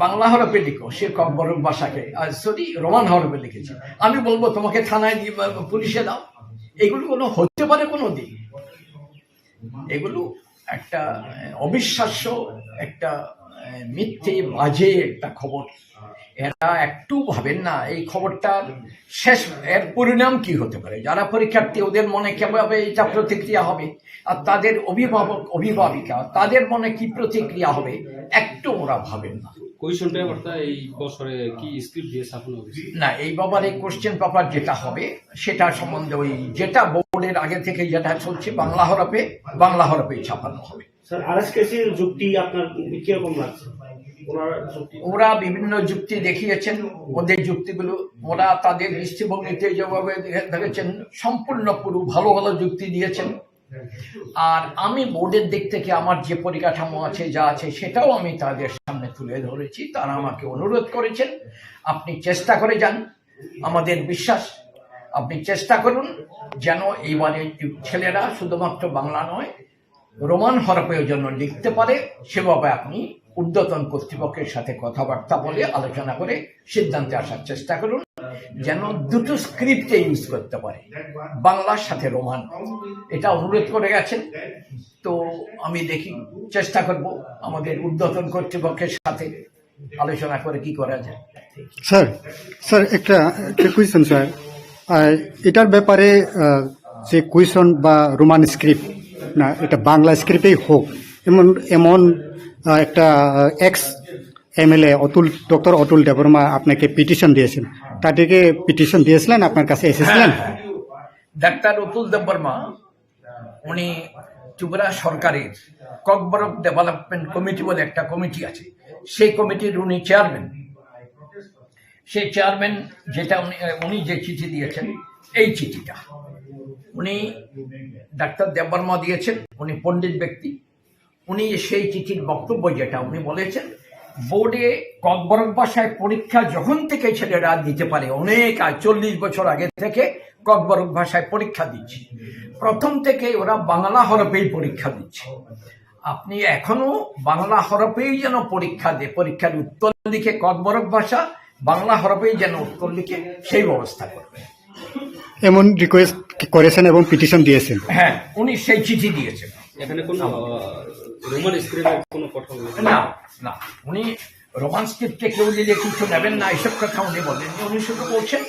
বাংলা হরফে লিখো, সে ককবরক ভাষাকে রোমান হরফে লিখেছে, আমি বলবো তোমাকে থানায় দিয়ে পুলিশে দাও? এগুলো কোনো হতে পারে কোনো দিন? এগুলো একটা অবিশ্বাস্য, একটা মিথ্যে বাজে একটা খবর। এরা একটু ভাবেন না এই খবরটার শেষ, এর পরিণাম কি হতে পারে। যারা পরীক্ষার্থী ওদের মনে কিভাবে এটা প্রতিক্রিয়া হবে, আর তাদের অভিভাবক অভিভাবিকা তাদের মনে কি প্রতিক্রিয়া হবে, একটু ওরা ভাবেন না। কোয়েশ্চন পেপারটা এই বছরে কি স্ক্রিপ্ট দিয়ে ছাপানো হবে? না, এই ব্যাপারে কোশ্চেন পেপার যেটা হবে সেটা সম্বন্ধে ওই যেটা বোর্ডের আগে থেকে যেটা চলছে বাংলা হরফেই ছাপানো হবে। স্যার, আরএসকেসির যুক্তি আপনার কিরকম লাগছে? ওরা বিভিন্ন যুক্তি দেখিয়েছেন, ওদের যুক্তিগুলো ওরা তাদের দৃষ্টিভঙ্গিতে যেভাবে দেখেছেন সম্পূর্ণ পুরো ভালো ভালো যুক্তি দিয়েছেন। আর আমি বোর্ডের দিক থেকে আমার যে পরিকাঠামো আছে, যা আছে, সেটাও আমি তাদের সামনে তুলে ধরেছি। তারা আমাকে অনুরোধ করেছেন আপনি চেষ্টা করে যান, আমাদের বিশ্বাস আপনি চেষ্টা করুন যেন এইবারে ছেলেরা শুধুমাত্র বাংলা নয় রোমান হরফেও যেন লিখতে পারে, সেভাবে আপনি ঊর্ধ্বতন কর্তৃপক্ষের সাথে কথাবার্তা বলে আলোচনা করে সিদ্ধান্তে আসার চেষ্টা করুন, যেন দুটো স্ক্রিপ্টে ইউজ করতে পারে, বাংলার সাথে রোমান। এটা অনুরোধ করে গেছেন, তো আমি দেখি চেষ্টা করব আমাদের ঊর্ধ্বতন কর্তৃপক্ষের সাথে আলোচনা করে কি করা যায়। স্যার একটা কোয়েশ্চন স্যার, এটার ব্যাপারে যে কোয়েশ্চন বা রোমান স্ক্রিপ্ট না, এটা বাংলা স্ক্রিপ্টেই হোক, এমন একটা x MLA doctor Atul Debbarma আপনাকে পিটিশন দিয়েছেন, তাদেরকে পিটিশন দিয়েছিলেন, আপনার কাছে এসেছিলেন? ডাক্তার অতুল দেববর্মা উনি ত্রিপুরা সরকারের ককবরক ডেভেলপমেন্ট কমিটি বলে একটা কমিটি আছে, সেই কমিটির উনি চেয়ারম্যান। সেই চেয়ারম্যান যেটা উনি যে চিঠি দিয়েছেন, এই চিঠিটা উনি ডাক্তার দেববর্মা দিয়েছেন, উনি পণ্ডিত ব্যক্তি। উনি সেই চিঠির বক্তব্য যেটা উনি বলেছেন, বোর্ডে ককবরক ভাষায় পরীক্ষা যখন থেকে ছেলেরা দিতে পারে, অনেক 40 বছর আগে থেকে ককবরক ভাষায় পরীক্ষা দিচ্ছে, প্রথম থেকে ওরা বাংলা হরফেই পরীক্ষা দিচ্ছে। আপনি এখনো বাংলা হরফেই যেন পরীক্ষা দেয়, পরীক্ষার উত্তর লিখে ককবরক ভাষা বাংলা হরফেই যেন উত্তর লিখে সেই ব্যবস্থা করবে। এমন রিকোয়েস্ট করেছেন এবং পিটিশন দিয়েছেন। হ্যাঁ, উনি সেই চিঠি দিয়েছেন। এখানে কোনো রোমান স্ক্রিপ্টের কোনো কথা বলেন না, না, উনি রোমান স্ক্রিপ্টে কেউ দিলে কিছু নেবেন না এসব কথা উনি বলেননি। উনি শুধু বলছেন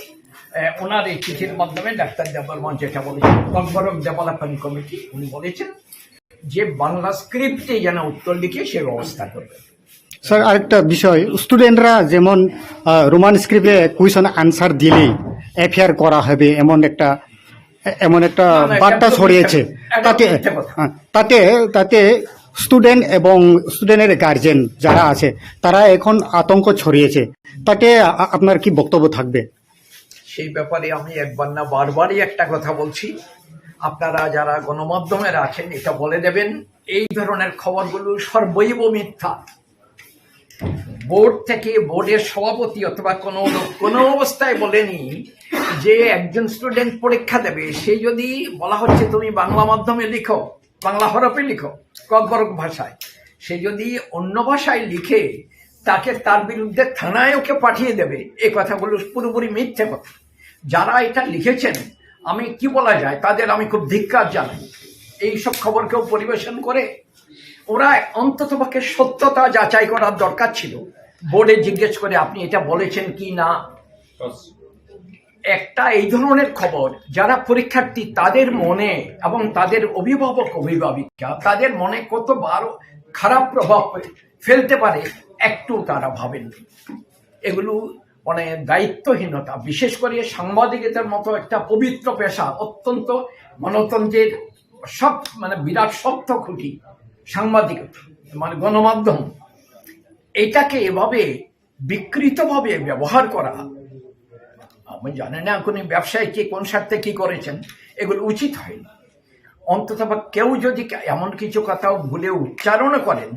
ওনার এই চিঠির মাধ্যমে ডাক্তার দেববর্মন যেটা বলেছেন, কনফারেন্স ডেভেলপমেন্ট কমিটি, উনি বলেছেন যে বাংলা স্ক্রিপ্টে যেন উত্তর লিখে সে ব্যবস্থা করবে। স্যার, আরেকটা বিষয়, স্টুডেন্টরা যেমন রোমান স্ক্রিপ্টে কোয়েশন আনসার দিলেই এফআইআর করা হবে এমন একটা বার্তা ছড়িয়েছে। তাতে স্টুডেন্ট এবং স্টুডেন্টের গার্জেন যারা আছে তারা এখন আতঙ্ক ছড়িয়েছে। তাতে আপনার কি বক্তব্য থাকবে? সেই ব্যাপারে আমি একবার না বারবারই একটা কথা বলছি, আপনারা যারা গণমাধ্যমের আছেন এটা বলে দেবেন, এই ধরনের খবরগুলো সর্বৈব মিথ্যা। বোর্ড থেকে বোর্ডের সভাপতি অথবা কোনো অবস্থায় বলেনি যে একজন স্টুডেন্ট পরীক্ষা দেবে, সে যদি বলা হচ্ছে তুমি বাংলা মাধ্যমে লিখো, বাংলা হরফে লিখো ককবরক ভাষায়, সে যদি অন্য ভাষায় লিখে তাকে তার বিরুদ্ধে থানায় ওকে পাঠিয়ে দেবে, এই কথাগুলো পুরোপুরি মিথ্যে কথা। যারা এটা লিখেছেন আমি কি বলা যায়, তাদের আমি খুব ধিক্কার জানাই। এইসব খবর কেউ পরিবেশন করে, ওরা অন্ততপক্ষে সত্যতা যাচাই করার দরকার ছিল, বোর্ডে জিজ্ঞেস করে আপনি এটা বলেছেন কি না। একটা এই ধরনের খবর যারা পরীক্ষার্থী তাদের মনে এবং তাদের অভিভাবক অভিভাবিকা তাদের মনে কতবার খারাপ প্রভাব ফেলতে পারে একটু তারা ভাবেন। এগুলো মানে দায়িত্বহীনতা, বিশেষ করে সাংবাদিকতার মতো একটা পবিত্র পেশা, অত্যন্ত গণতন্ত্রের সব বিরাট শক্ত খুঁটি সাংবাদিকতা গণমাধ্যম, এটাকে এভাবে বিকৃতভাবে ব্যবহার করা, আমি জানি না কোনো ব্যবসায়ী কে কোন স্বার্থে কি করেছেন, এগুলো উচিত হয়নি। অন্তত কেউ যদি এমন কিছু কথা ভুলে উচ্চারণ করেন,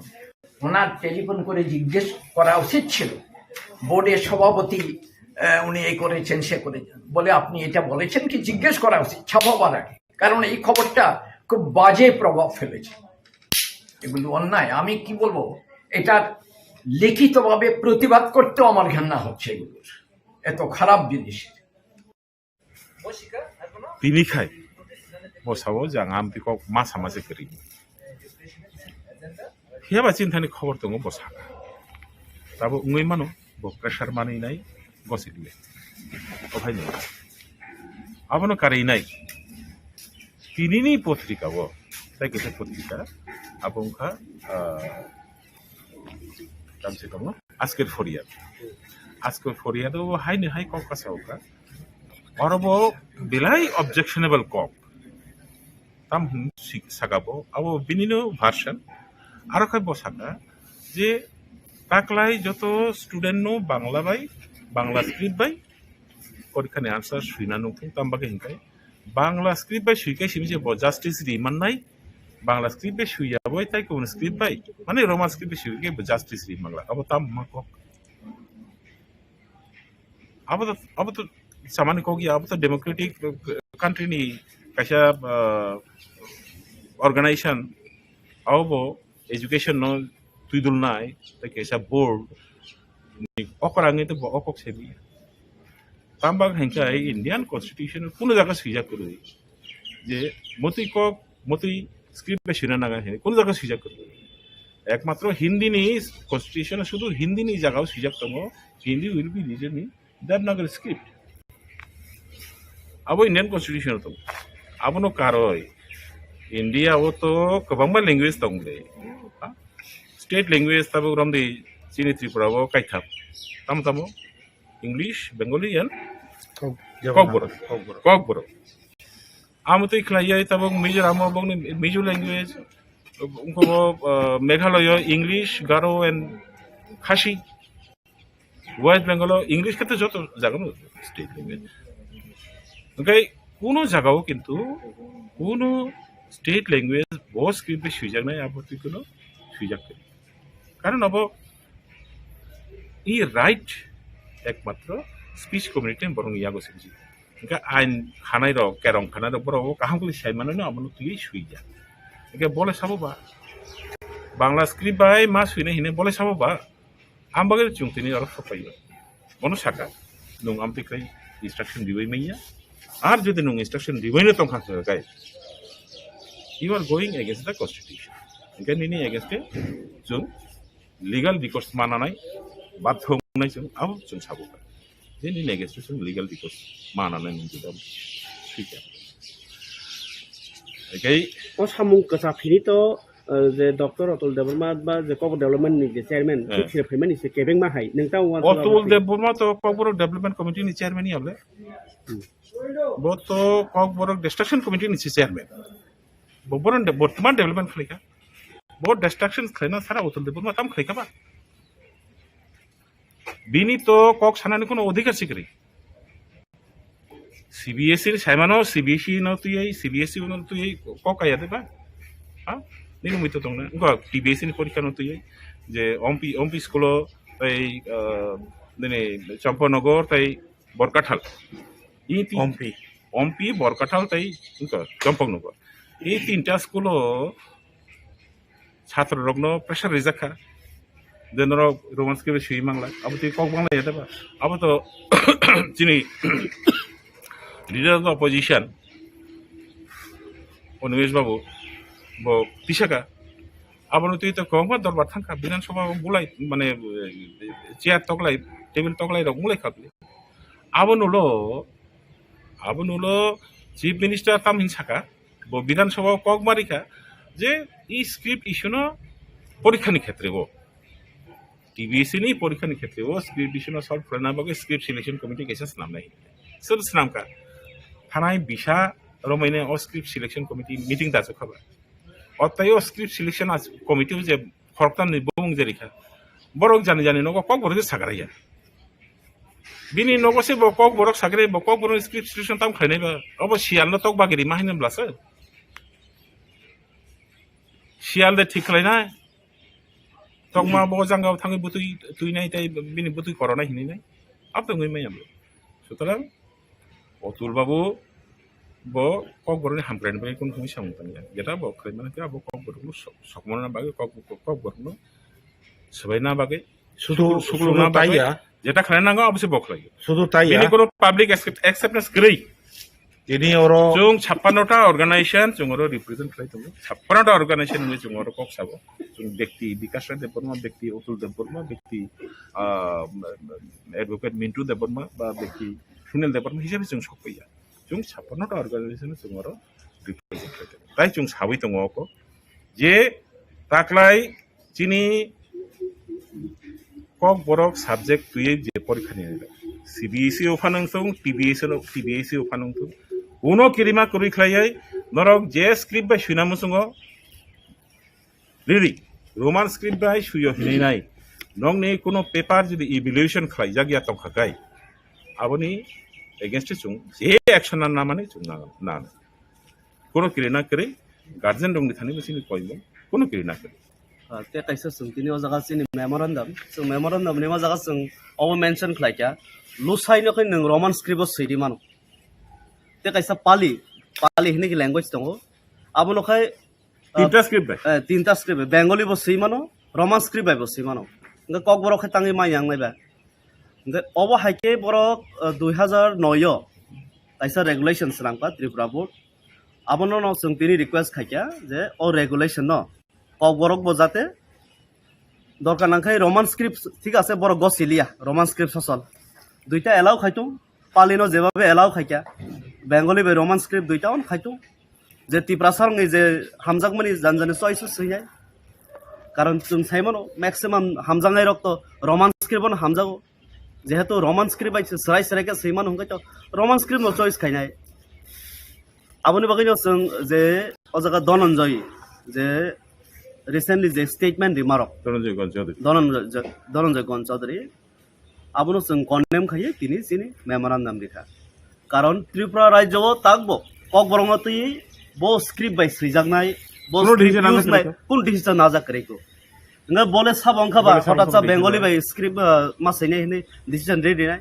ওনার টেলিফোন করে জিজ্ঞেস করা উচিত ছিল। বোর্ডের সভাপতি উনি এই করেছেন সে করেছেন বলে আপনি এটা বলেছেন কি, জিজ্ঞেস করা উচিত ছাপাবার আগে, কারণ এই খবরটা খুব বাজে প্রভাব ফেলেছে। এগুলো অন্যায়। আমি কি বলবো, এটার লিখিতভাবে প্রতিবাদ করতেও আমার ঘৃণা হচ্ছে এগুলোর, এত খারাপ জিনিস। Pinikai, bosawo jangan pikok masa masa kering. Hiaba cintani khobor tongo bosaka. Tabo ungui mano, bo pressure mani nai, bosikle. Obhai nai. Abono karai nai. Tinini potrika bo, tai kita potrika. Abongka, tamse tongo. Asker Foriad. Asker Foriad bo hai ne hai kok kasauka. Orabo belai objectionable kok. Tam sagabo abo binino version aro kai bosaka je taklai joto student no bangla bai bangla script bai porikhani answer suina no tambake hinkai bangla script bai suikai simje bo justice riman nai bangla script bai suya boy tai ko script bai mane roman script bai suikai bo justice riman la abo tam mako abo to सामान्य कोगी अब तो democratic country नहीं कैसा organisation अब वो education no तुइदुल नाय तो कैसा बोर्ड ऑकर आगे तो ऑकोक से भी तांबाग हैंका इंडियन कॉन्स्टिट्यूशन कुनो जगह सीजा करो जे मोती स्क्रिप्ट पे शिरा नागा है कुनो जगह सीजा करो एकमात्र हिंदी नहीं कॉन्स्टिट्यूशन शुद्ध हिंदी नहीं जगह सीजा करो हिंदी विल बी रीजन नहीं देवनागरी स्क्रिप्ट अब इंडियन कॉन्स्टिट्यूशन तो अब नो कारोय इंडिया वो तो कबांबा लैंग्वेज तंगले स्टेट लैंग्वेज तब उरम दे चीनी त्रिपुरा वो काइथा तम इंग्लिश बेंगली एंड ककबरो आम तो इखलाया तब मिजोराम बंग मिजो लैंग्वेज उनको मेघालय इंग्लिश गारो एंड खासी वेस्ट बेंगल इंग्लिश के तो जो तो जगह स्टेट लैंग्वेज ओके कोनो जगह किंतु कोनो स्टेट लैंग्वेज बहुत स्क्रिप्ट सुइजाक नहीं आपत्ति कोनो सुइजाक कारण अब ये राइट एकमात्र स्पीच कम्युनिटी बरं यागो सिंजी इनका आइन खानाय रो केरं खानाय रो बरो काहां को साइ माने न हमन तुई सुइजा इनका बोले साबोबा बांग्ला स्क्रिप्ट बाय मा सुइने हिने बोले साबोबा आम बगे चुंगतिनि और सफायो अनुसाका नों आमफ्राय इंस्ट्रक्शन दिबाय मैया आर जुदि नों instruction दिबायनो दंखाखाय you are going against the constitution ओंखायनो नि एगेन्स्ट जों लीगल रिकर्स मानानाय बाध्य होनाय जों आबो जों साबोबाय जे नि एगेन्स्ट जों लीगल रिकर्स मानानाय मोनजोबा सुइया ओंखाय ओ सामुं कसा फिनितो जे डॉक्टर अतुल देबरमा बा जे कबर डेवलपमेंट नि जे चेयरमैन फिर फेमन नि से केबें मा हाय नोंता अतुल देबरमा तो कबर डेवलपमेंट कमिटी नि चेयरमैन याबले बो तो कबर डिस्ट्रक्शन कमिटी नि चेयरमैन बबरन बर्तमान डेवलपमेंट खलेका बहुत डिस्ट्रक्शन खलेना सारा अतुल देबरमा ताम खलेका बा बिनी तो कक सानानि कोनो अधिकार सिकरि सीबीएसई साइमानो सीबीएसई न तुयै सीबीएसई न तुयै ककाया देबा हा निनो मितो दंना गो टीबीएसई नि परीक्षा न तुयै जे ओमपी स्कुल तै दिनै चम्पानगर तै बरकाठाल ओमपी बरकाठाल तै चम्पानगर এই তিনটা স্কুল ছাত্র রগ্ন প্রেসার রেজাখা যেন রোমান্সকে বেশি বাংলা আবার তুই কক বাংলা যেতে পার আবার তো যিনি লিডার অফ অপোজিশন অনিমেষ বাবু পিসাকা আবার তুই তো কক দরবার থাকা বিধানসভা বুলাই মানে চেয়ার তকলাই টেবিল তকলাই রক মুলাই খাবলি আবার নুলো চিফ মিনিস্টার তামহিন সাকা विधानसभा कक मारिका जे स्क्रिप्ट इश्यू न परीक्षानि क्षेत्रे वो टीबीएसई नि परीक्षानि क्षेत्रे वो स्क्रिप्ट इश्यू न सल्व करना बागे स्क्रिप्ट सिलेक्शन कमिटी कैसे नाम नहीं सोर नाम का थानाय बिशा रमायने ओ स्क्रिप्ट सिलेक्शन कमिटी मीटिंग दाजो खबर अतयो स्क्रिप्ट सिलेक्शन कमिटी जे खरकतान नि बुंग जेरिखा बरक जानि जानि नको कक बरक सागराया बिनि नगसे बकक बरक सागरे बकक बरक स्क्रिप्ट सिलेक्शन ताम खायनायबा अब सियाल तक बागेरि मा हिनब्लासो सियाल दे ठीक खालायनाय तकमा बो जांगाव थाङै बुतुय तुयनाय ताय बिनि बुतुय करनाय हिनैनाय अब दङै मायाम सुतरां अतुल बाबू बो कक बरनि हामग्रायन बाय कोन कोन सामु तांया जेटा बो खायमाने के अब कक बरनो सकमना बागे कक बरनो सबायना बागे सुगुलना बागे जेटा खालायनांगौ अबसे बखलायो सुदु ताय बिनि कोनो पाब्लिक एक्सेप्टेंस गरै ini oro jung 56টা অর্গানাইজেশন জুংoro রিপ্রেজেন্ট খাই দङ 56টা অর্গানাইজেশন नि জুংoro কক সাবো জুং ব্যক্তি বিকাশ দেববর্মা ব্যক্তি অতুল দেববর্মা ব্যক্তি এডভোকেট মিন্টু দেববর্মা বা ব্যক্তি সুনীল দেববর্মা হিসাবে जों সফैया जों 56টা অর্গানাইজেশন জুংoro রিপ্রেজেন্ট খাই তাই जों সাবৈ दङ को जे ताक्लाय चिनि कक बरक साबजेक्ट तुयै जे परीक्षा नि सीबीएसई ओफानंथों टीबीएसई ओफानंथों उनो किरिमा करि खलायै नरक जे स्क्रिप्ट बाय सुना मुसुंगो लिरि रोमान स्क्रिप्ट बाय सुयो हिनैनाय नंनि कोनो पेपर जदि इवैल्यूएशन खलाय जागिया तंखाकाय आबनि एगेंस्ट जों जे एक्शन ना माने जों ना कोनो किरिना करै गार्जियन दंनि थानि बिसिनि कयमो कोनो किरिना करै ते कैसे सुनतिनि ओ जगह सिनि मेमोरेंडम नि मा जगह जों अब मेंशन खलायका लुसाइनो खै नों रोमान स्क्रिप्ट सैदि मानो ते कैसा पाली हिने की लैंग्वेज दङ आबो नखै तीनटा स्क्रिप्ट बेंगली बो सै मानो रोमान स्क्रिप्ट बाय बो सै मानो नग कक बरो खै तांगै मा यांग नायबा अब हाइके बरो 2009 कैसा रेगुलेशंस रांका त्रिपुरा बोर्ड आबो न जों तिनि रिक्वेस्ट खायका जे ओ रेगुलेशन न कक बरक बजाते दरकार नांखाय रोमान स्क्रिप्ट ठीक আছে बरो गसिलिया रोमान स्क्रिप्ट ससल दुइटा एलाउ खायतो पालिनो जेबाबे एलाउ खायका बेंगली बे रोमान स्क्रिप्ट दुइटा अन खायतो जे तिप्रासारंगै जे हामजागमनि जानजाने चॉइस सैयाय कारण जों साइमनो मैक्सिमाम हामजांगाय रक्त रोमान स्क्रिप्ट अन हामजागो जेहेतु रोमान स्क्रिप्ट बाय सराय सरायका सैमान हंगाय तो रोमान स्क्रिप्ट नो चॉइस खायनाय आबनि बागैनो जों जे अजागा धनंजय जे रिसेंटली जे स्टेटमेंट रिमारक धनंजय गण चौधरी आबनो जों कन्डेम खायो तिनि सिनि मेमोरेंडम लिखा कारण त्रिपुरा राज्य ताकबो कक बरंगतै बो स्क्रिप्ट बाय सैजागनाय बो कोन डिसिजन नाजा करेको nga bole sabong khaba hota cha bengali by script masine hine decision ready nai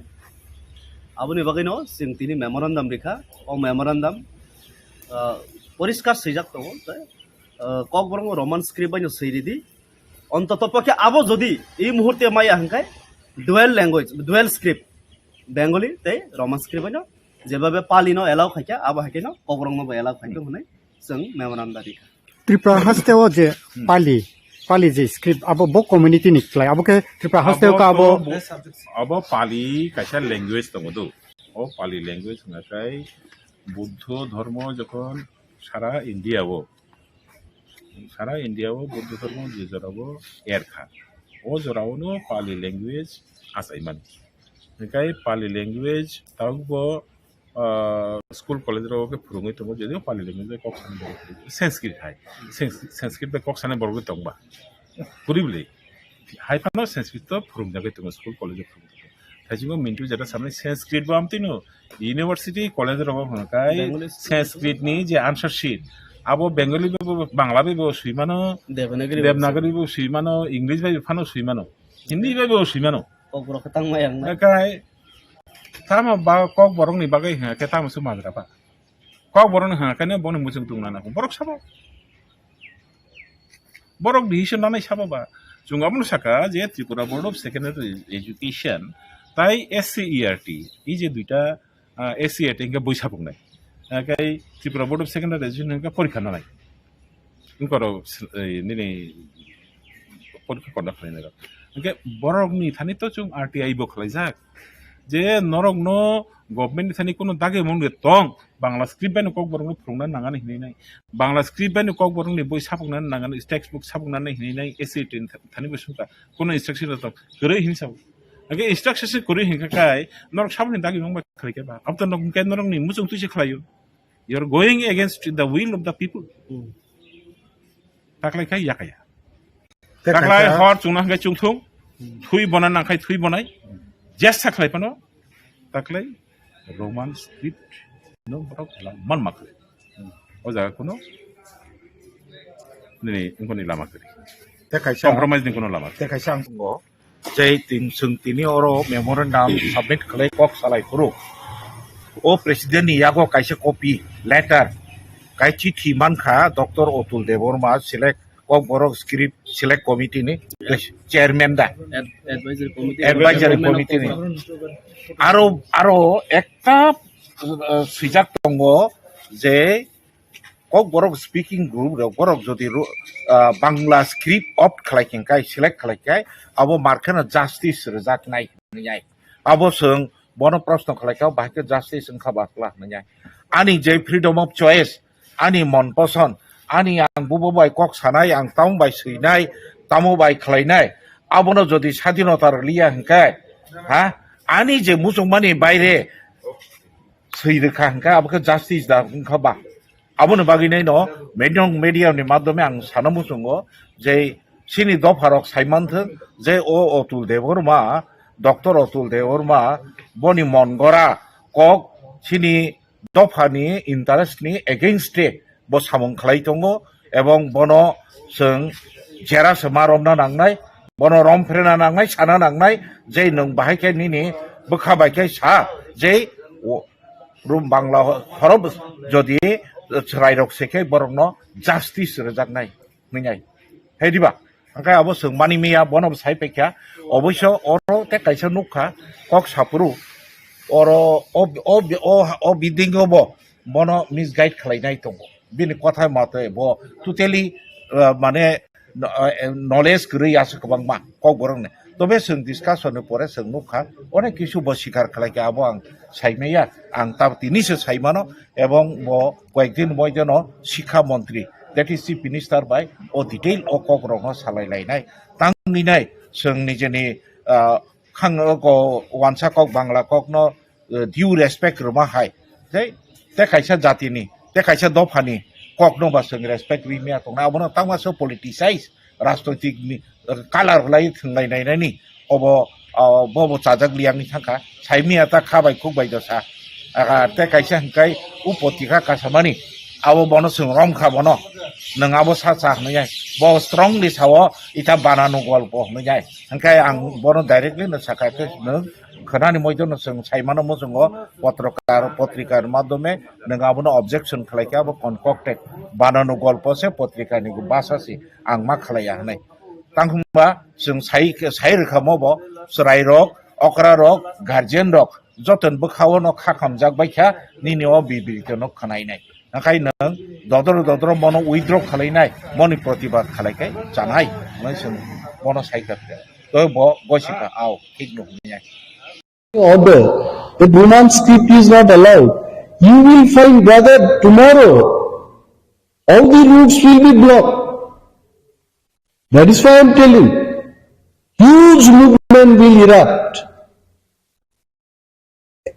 abuni bagino sing tini memorandum likha o memorandum poriskar seijak to kok borong roman script baino seiridi অন্তত পক্ষে আবো যদি এই মুহূর্তে মাইয়া হাঙ্কায় dual language dual script Bengali তে Roman script হইনো যেভাবে পালিনো এলাও খাইকা আবো হাইকেনো কবরংনো এলাও খাইতো হনে जों मेमोरेन्डाम दिखा त्रिपुरा हास्टेव जे पाली जे स्क्रिप्ट अब बो कम्युनिटी निकलाय अब के त्रिपुरा हास्टेव का अब पाली कैसा लैंग्वेज दङ दो ओ पाली लैंग्वेज होनाय बुद्ध धर्म जखन सारा इंडियाव बुद्ध धर्म जेरावबो एरखा ओ जरावनो पाली लैंग्वेज आसायमान ओंखाय पाली लैंग्वेज तावबो स्कूल कॉलेज के फोरोङै दङ जदिव पाली लैंग्वेज कक्सानि बर संस्कृत हाय संस्कृत बे कक्सानि बर दंबा पुरिबले हायफानो संस्कृत फोरोंजागै दङ स्कूल कॉलेज फोरोंजागै थाइजिबो मिन्टु जेटा सामने संस्कृत बो आमतिनो यूनिवर्सिटी कॉलेज रबो होनकाय संस्कृत नि जे आंसर शीट आबो बेंगली बो बांग्ला बो सुइमानो देवनागरी बो सुइमानो इंग्लिश बो फानो सुइमानो हिंदी बो सुइमानो कबरो खतां मायां ओंखाय Tama ba kok borong ni bagai ha kita musuh magra pa. Kok borong ha kane bon musuh tung nana. Borok sabo. Borok decision nana sabo ba. Junga mun saka je Tripura Board of Secondary Education tai SCERT ije duita SCERT inga boi sabung nai. Kai Tripura Board of Secondary Education inga porikha nai. Inkoro nini porikha korna khlai nai. Inga borok ni thani to chung RTI bo khlai jak. जे नरक न government थानी कोनो दागे मंगे तंग Bangla script बायनो कक बरंनो फोरोंना नांगानै हिनाय बांग्ला स्क्रिप्ट बायनो कक बरंनि बय साबुंनानै नांगानै टेक्स्ट बुक साबुंनानै हिनाय एसएटी थानी बसुका कोनो इंस्ट्रक्शन त गरै हिनसाव अगे इंस्ट्रक्शन गरै हिनकाय नरक साबुनि दागे मंबा खलैकेबा अब त नरक के नरकनि मुसुं तुसे खलायो you are going against the will of the people ताकलाय खाय याकाया ताकलाय हर चुंना हाय चुंथुं थुइ बना नाखाय थुइ बनाय Just saklay pano, taklay Roman script no borok man makle. Oja kuno, ni ingkoni lama kiri. Compromise ni kuno lama. Te kaisa anggo, jai tini oro memorandum submit kalai kok salai kuro. O presiden ni yago kaisa copy letter, kai chithi mankha Dr. Otul Deborma select kok borok script select committee ni chairman da. Advisory committee ni. Aro ekta sijak tongo je kok borok speaking group borok jodi Bangla script opt khalaiking kai select khalaikai abo markana justice rejak nai nyai abo sung bono prashno khalaikai bahke justice sung khabakla nyai ani je freedom of choice ani mon poson ani ang bubo bai kok sanai ang taung bai suinai tamo bai khlainai abono jodi স্বাধীনতার লিয়া হংকাই ha ani je musungmani baire suirkha hangka abke justice da hangkaba abone baginai no media ni maddome ang sanamusungo je sini dofarok saimanth je o Otul Deborma Dr. Otul Deborma boni mongora kok sini dofani interest ni against bo samung khlai tongo ebong bono sung jera semaromna nangnai bono romfrena nangnai sana nangnai je nung bahai nini bokhabai sa je room bangla horob jodi rairok seke borokno justice rejaknai minai hediba angkai abo sung mani miya bono sai pekya obosho oro te kaisa nukha kok sapuru oro o bidingo bo bono misguide khlainai tongo bini kothai mate bo totally mane knowledge gri ase kobang ma kok borong ne tobe sung discussion pore sung nukha onek kisu bo sikar khlaike abo ang saimeya ang tar tini se saimano ebong bo koekdin moijono শিক্ষা মন্ত্রী that is chief minister by o detail o kok rong salai lainai tanginai sung nijeni khang ko wansa kok bangla kok no due respect roma hai te kaisa jatini te kaisa dofani kok no ba sung respect ri mea tong na abono tangma so politicize rajnoitik ni color lai thunglai nai ni obo bobo chajak liang ni thangka saimia ta khabai khuk bai dosa aga te kaisa hangkai upotika kasamani abo bono sung rom kha bono nang abo sa cha nai bo strongly sawo ita banano golpo nai hangkai ang bono directly na sakai ke nang khana ni moido sung saimano mo sungo potrikar madhyome nang abo objection khlaike abo concocted banano golpo se potrika ni basa si ang ma khlaya nai tangkhumba sung sai rokha mo bo srai rok okra rok guardian rok जतन बोखाव न खाखाम जाग बायखा निनेव बिबिलके न खनायनाय नाखाय नों ददर मन withdraw खालायनाय मनि प्रतिबाद खालायखाय जानाय नों मन सायखा तो बसिखा आव ठीक नुनाय order that Roman script is not allowed, you will find, brother, tomorrow all the routes will be blocked. That is why I am telling. Huge movement will erupt.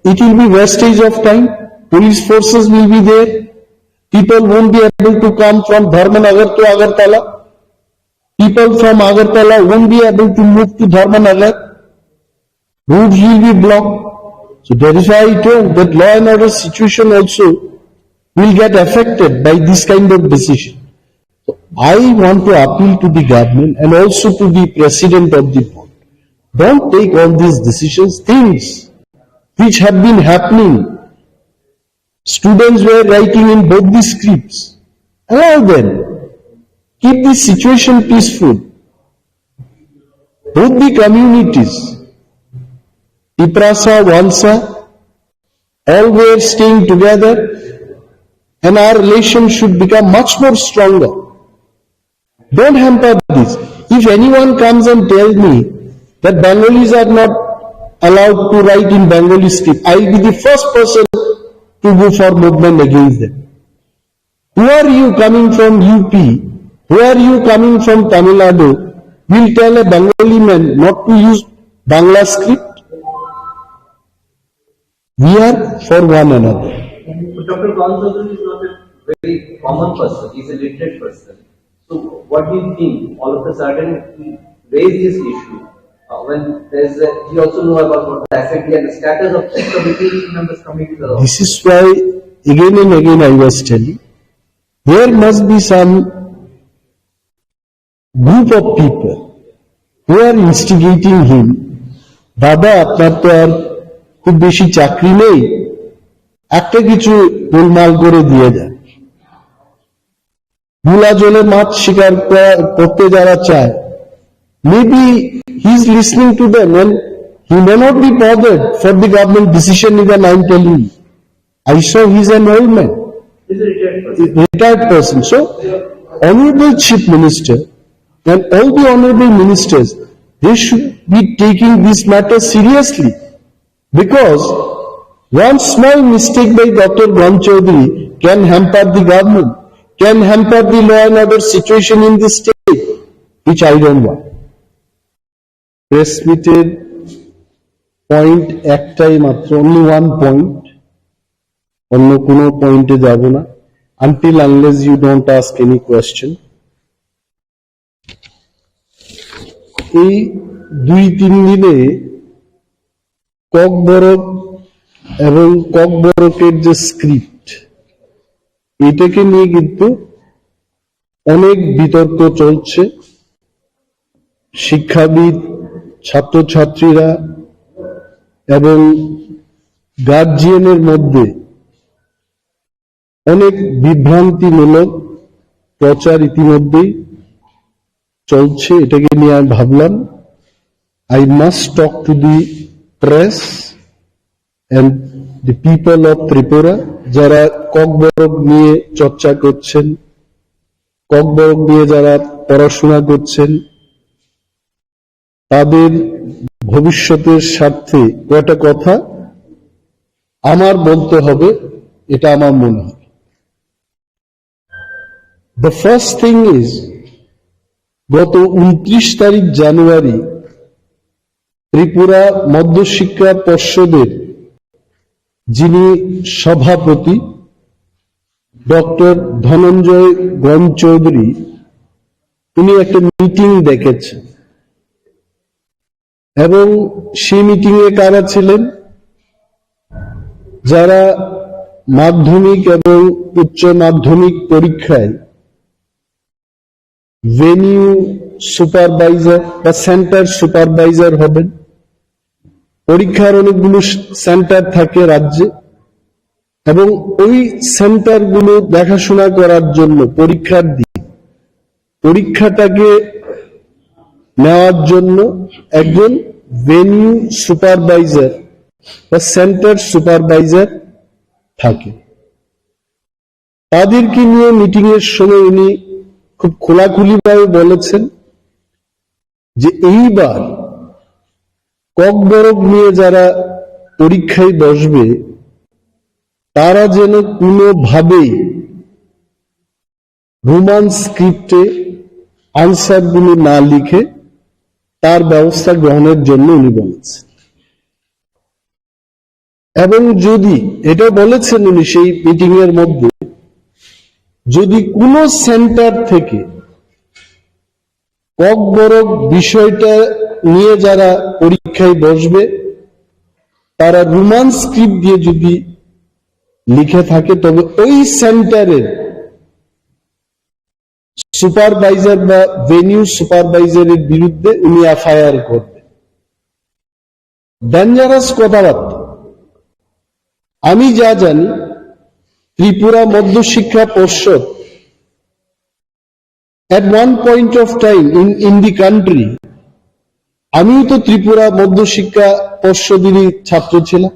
It will be wastage of time. Police forces will be there. People won't be able to come from Dharmanagar to Agartala. People from Agartala won't be able to move to Dharmanagar. Roads will be blocked. So that is why I told that law and order situation also will get affected by this kind of decision. So I want to appeal to the government and also to the president of the board. Don't take all these decisions, things which have been happening. Students were writing in both the scripts. Allow them. Keep the situation peaceful. Both the communities, Tiprasa, Walsa, all were staying together and our relation should become much more stronger. Don't hamper this. If anyone comes and tells me that Bengalis are not allowed to write in Bengali script, I will be the first person to go for movement against them. Who are you coming from UP? Who are you coming from Tamil Nadu? Will tell a Bengali man not to use Bangla script? We are for one another. Dr. Gonzalez is not a very common person, he's a literate person. So what do you think? All of a sudden he raised this issue when he also know about what the assembly and the status of committee members coming to the law. This is why again and again I was telling, there must be some group of people who are instigating him. Baba, আপনার তো আর খুব বেশি চাকরি নেই, একটা কিছু গোলমাল করে দিয়ে দেন। ভুলা জলে মাছ শিকার করতে যারা চায়, maybe he is listening to them and he may not be bothered for the government decision even I am telling you. I saw he is an old man, retired person. So, Honorable Chief Minister and all the honorable ministers, they should be taking this matter seriously. Because one small mistake by Dr. Ganchaudhary can hamper the government, can hamper the law and order situation in the state, which I don't want. Press meeted point ektai matro, only one point, onno kono point e jabo na, until unless you don't ask any question. এই 2-3 দিনে ককবরক এবং ককবরকের যে script, এটাকে নিয়ে কিন্তু অনেক বিতর্ক চলছে। শিক্ষাবিদ, ছাত্রছাত্রীরা এবং গার্জিয়ানের মধ্যে অনেক বিভ্রান্তিমূলক প্রচার ইতিমধ্যেই চলছে। এটাকে নিয়ে আমি ভাবলাম I must talk to the press and the people of Tripura যারা ককবরক নিয়ে চর্চা করছেন, ককবরক নিয়ে যারা পড়াশোনা করছেন, তাদের ভবিষ্যতের স্বার্থে কয়টা কথা আমার বলতে হবে, এটা আমার মনে হয়। The first thing is, গত 29 তারিখ জানুয়ারি ত্রিপুরা মধ্যশিক্ষা পর্ষদের যিনি সভাপতি ডক্টর ধনঞ্জয় গণচৌধুরী, উনি একটা মিটিং ডেকেছেন এবং সেই মিটিংয়ে কারা ছিলেন? যারা মাধ্যমিক এবং উচ্চ মাধ্যমিক পরীক্ষায় ভেনিউ সুপারভাইজার বা সেন্টার সুপারভাইজার হবেন। পরীক্ষার অনেকগুলো সেন্টার থাকে রাজ্যে এবং ওই সেন্টারগুলো দেখাশোনা করার জন্য পরীক্ষার দিন পরীক্ষাটাকে নেওয়ার জন্য একজন ভেনিউ সুপারভাইজার বা সেন্টার সুপারভাইজার থাকে। তাদেরকে নিয়ে মিটিং এর সময় উনি খুব খোলাখুলিভাবে বলেছেন যে এইবার ককবরক নিয়ে যারা পরীক্ষায় বসবে তারা যেন কোনোভাবেই রোমান স্ক্রিপ্টে আনসারগুলো না লিখে তার ব্যবস্থা গ্রহণের জন্য উনি বলেছেন। এবং যদি এটা বলেছেন উনি সেই মিটিং এর মধ্যে, যদি কোনো সেন্টার থেকে ককবরক বিষয়টা নিয়ে যারা পরীক্ষায় বসবে তারা রোমান স্ক্রিপ্ট দিয়ে যদি লিখে থাকে তবে ওই সেন্টারের সুপারভাইজার বা ভেনিউ সুপারভাইজারের বিরুদ্ধে উনি এফআইআর করবেন। ডেঞ্জারাস কথাবার্তা। আমি যা জানি ত্রিপুরা মধ্যশিক্ষা পর্ষদ at one point of time in the country, আমিও তো ত্রিপুরা মধ্যশিক্ষা পর্ষদেরই ছাত্র ছিলাম।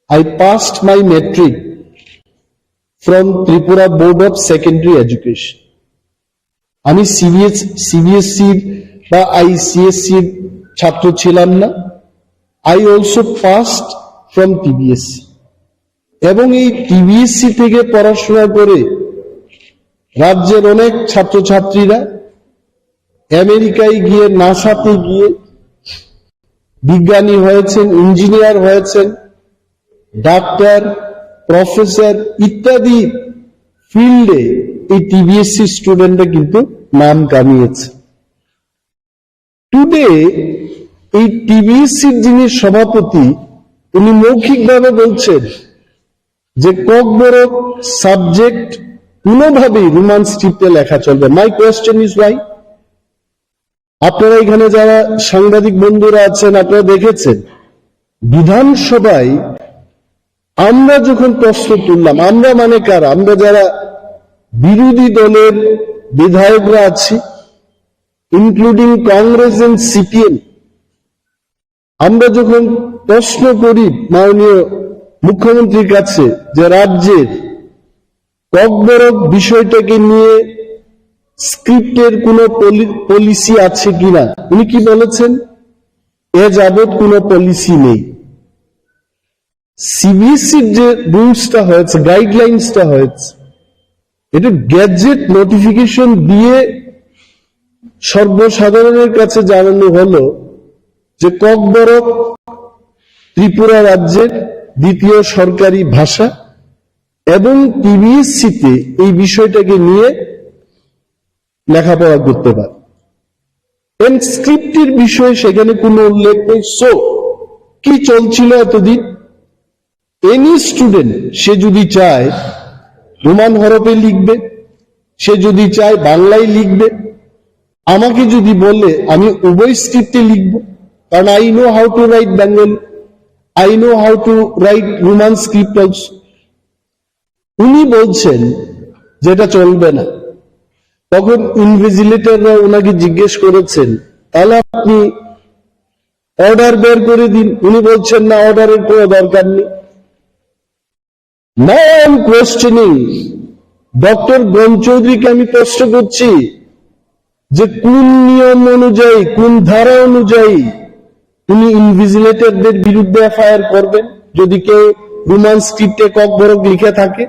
I passed my metric from Tripura Board of Secondary Education. আমি সিবিএসসি বা আইসিএসসি ছাত্র ছিলাম না। I also passed from TBSC. এবং এই টিবিএসসি থেকে পড়াশোনা করে রাজ্যের অনেক ছাত্রছাত্রীরা আমেরিকায় গিয়ে নাসাতে গিয়ে বিজ্ঞানী হয়েছেন, ইঞ্জিনিয়ার হয়েছেন, ডাক্তার, প্রফেসর ইত্যাদি ফিল্ডে এই টিবিএসসি স্টুডেন্টরা কিন্তু নাম কামিয়েছে। টুডে এই টিবিএসসির যিনি সভাপতি উনি মৌখিকভাবে বলছেন যে ককবরক সাবজেক্ট কোনোভাবেই রোমান স্ক্রিপ্টে লেখা চলবে। My question is Y? আপনারা এখানে যারা সাংবাদিক বন্ধুরা আছেন আপনারা দেখেছেন বিধানসভায় আমরা যখন প্রশ্ন তুললাম, আমরা মানে কারা? আমরা যারা বিরোধী দলের বিধায়করা আছি, ইনক্লুডিং কংগ্রেস এন্ড সিপিএম, আমরা যখন প্রশ্ন করি মাননীয় মুখ্যমন্ত্রীর কাছে যে রাজ্যের ককবরক বিষয়টাকে নিয়ে স্ক্রিপ্টের কোন পলিসি আছে কিনা, উনি কি বলেছেন? এ যাবৎ কোনো পলিসি নেই। সিবিএসসির যে রুলসটা হয়েছে, গাইডলাইন্সটা হয়েছে, এটা গ্যাজেট নোটিফিকেশন দিয়ে সর্বসাধারণের কাছে জানানো হলো যে ককবরক ত্রিপুরা রাজ্যের দ্বিতীয় সরকারি ভাষা এবং টিবিএসসিতে এই বিষয়টাকে নিয়ে লেখাপড়া করতে পারে। স্ক্রিপ্টের বিষয়ে সেখানে কোনো উল্লেখ নেই। সো কি চলছিল এতদিন? এনি স্টুডেন্ট সে যদি চায় রোমান হরফে লিখবে, সে যদি চায় বাংলায় লিখবে। আমাকে যদি বলে আমি উভয় স্ক্রিপ্টে লিখব, কারণ I know how to right Bengali, I know how to write Roman script also. উনি বলছেন যেটা চলবে না। তখন ইনভিজিলেটররা ওনাকে জিজ্ঞেস করেছেন তাহলে আপনি অর্ডার বের করে দিন। উনি বলছেন না, অর্ডারের কোনো দরকার নেই। Now I am questioning doctor গণ চৌধুরীকে আমি প্রশ্ন করছি যে কোন নিয়ম অনুযায়ী, কোন ধারা অনুযায়ী উনি ইনভিজিলেটরদের বিরুদ্ধে এফআইআর করবেন যদি কেউ রোমান স্ক্রিপ্টে ককবরক লিখে থাকে?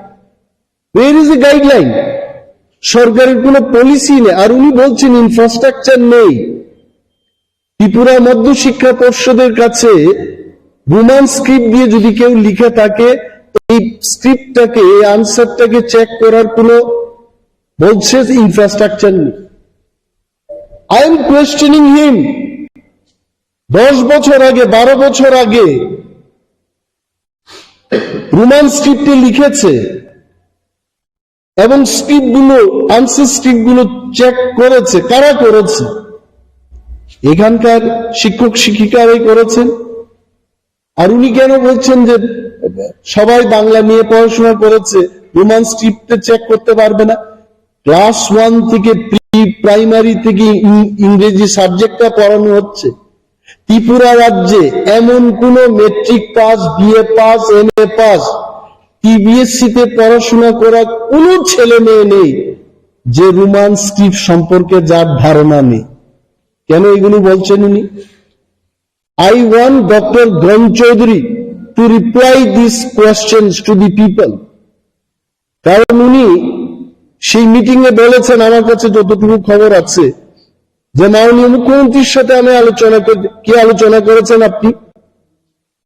Where is the guideline? সরকারের কোনো পলিসি নেই। আর উনি বলছেন ইনফ্রাস্ট্রাকচার নেই। ত্রিপুরা মধ্যশিক্ষা পর্ষদের কাছে রোমান স্ক্রিপ্ট দিয়ে যদি কেউ লিখে থাকে এই স্ক্রিপ্টটাকে, এই আনসারটাকে চেক করার কোনো বলছে ইনফ্রাস্ট্রাকচার নেই। আই এম কোয়েশ্চেনিং হিম। 10 বছর আগে, 12 বছর আগে রোমান স্ক্রিপ্টে লিখেছে এবং স্ক্রিপ্টগুলো, আনসার স্ক্রিপ্টগুলো চেক করেছে। কারা করেছে? এখানকার শিক্ষক শিক্ষিকারাই করেছেন। আর উনি কেন বলছেন যে সবাই বাংলা নিয়ে পড়াশোনা করেছে, রোমান স্ক্রিপ্টে চেক করতে পারবে না? ক্লাস 1 থেকে প্রাইমারি থেকে ইংরেজি সাবজেক্টটা পড়ানো হচ্ছে। ত্রিপুরা রাজ্যে এমন কোন matric pass, BA pass, MA pass, TBSC তে পড়াশোনা করা কোন ছেলে মেয়ে নেই যে রোমান স্ক্রিপ্ট সম্পর্কে যার ধারণা নেই। কেন এগুলো বলছেন উনি? I want Dr. Gon Chaudhary to reply these questions to the people. কারণ উনি সেই মিটিং এ বলেছেন, আমার কাছে যতটুকু খবর আছে, যে মাননীয় মুখ্যমন্ত্রীর সাথে আমি আলোচনা কি আলোচনা করেছেন আপনি?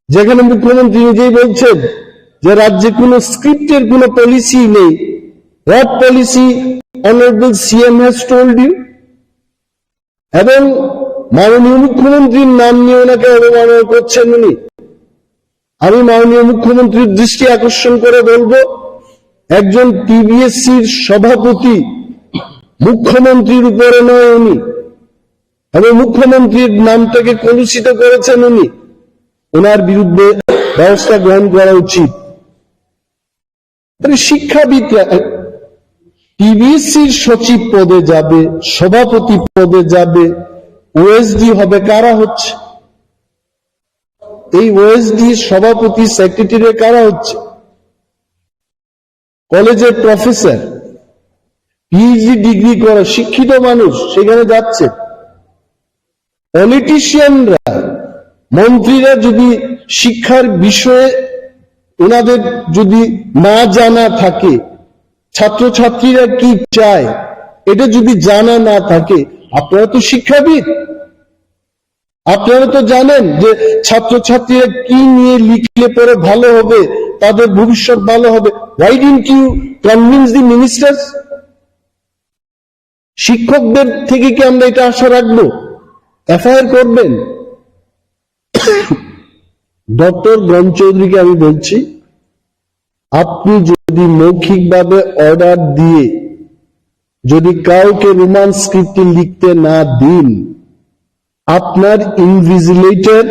যেখানে মুখ্যমন্ত্রী নিজেই বলছেন যে রাজ্যে কোনো স্ক্রিপ্টের কোনো পলিসি নেই। What policy honorable CM has told you? এবং মাননীয় মুখ্যমন্ত্রীর নাম নিয়ে ওনাকে অবমাননা করছেন উনি। আমি মাননীয় মুখ্যমন্ত্রীর দৃষ্টি আকর্ষণ করে বলবো, একজন টিবিএসসির সভাপতি মুখ্যমন্ত্রীর উপরে নয় উনি, এবং মুখ্যমন্ত্রীর নামটাকে কলুষিত করেছেন উনি। ওনার বিরুদ্ধে ব্যবস্থা গ্রহণ করা উচিত। শিক্ষাবিদরা টিবিএসসির সচিব পদে যাবে, সভাপতি পদে যাবে, ওএসডি হবে। কারা হচ্ছে এই ওএসডি, সভাপতি, সেক্রেটারি? কারা হচ্ছে? কলেজের প্রফেসর, পিএইচডি ডিগ্রি করা শিক্ষিত মানুষ সেখানে যাচ্ছে। পলিটিশিয়ানরা, মন্ত্রীরা যদি শিক্ষার বিষয়ে ওনাদের যদি না জানা থাকে, ছাত্রছাত্রীরা কি চায় এটা যদি জানা না থাকে, আপনারা তো শিক্ষাবিদ, আপনারা তো জানেন যে ছাত্রছাত্রীরা কি নিয়ে লিখলে পরে ভালো হবে, তাদের ভবিষ্যৎ ভালো হবে। Why didn't you convince the ministers? শিক্ষকদের থেকে কি আমরা এটা আশা রাখবো? এফআইআর করবেন? ডক্টর গণ চৌধুরীকে আমি বলছি, আপনি যদি মৌখিকভাবে অর্ডার দিয়ে যদি কাউকে রোমান স্ক্রিপ্টে লিখতে না দিন, আপনার ইনভিজিলেটর,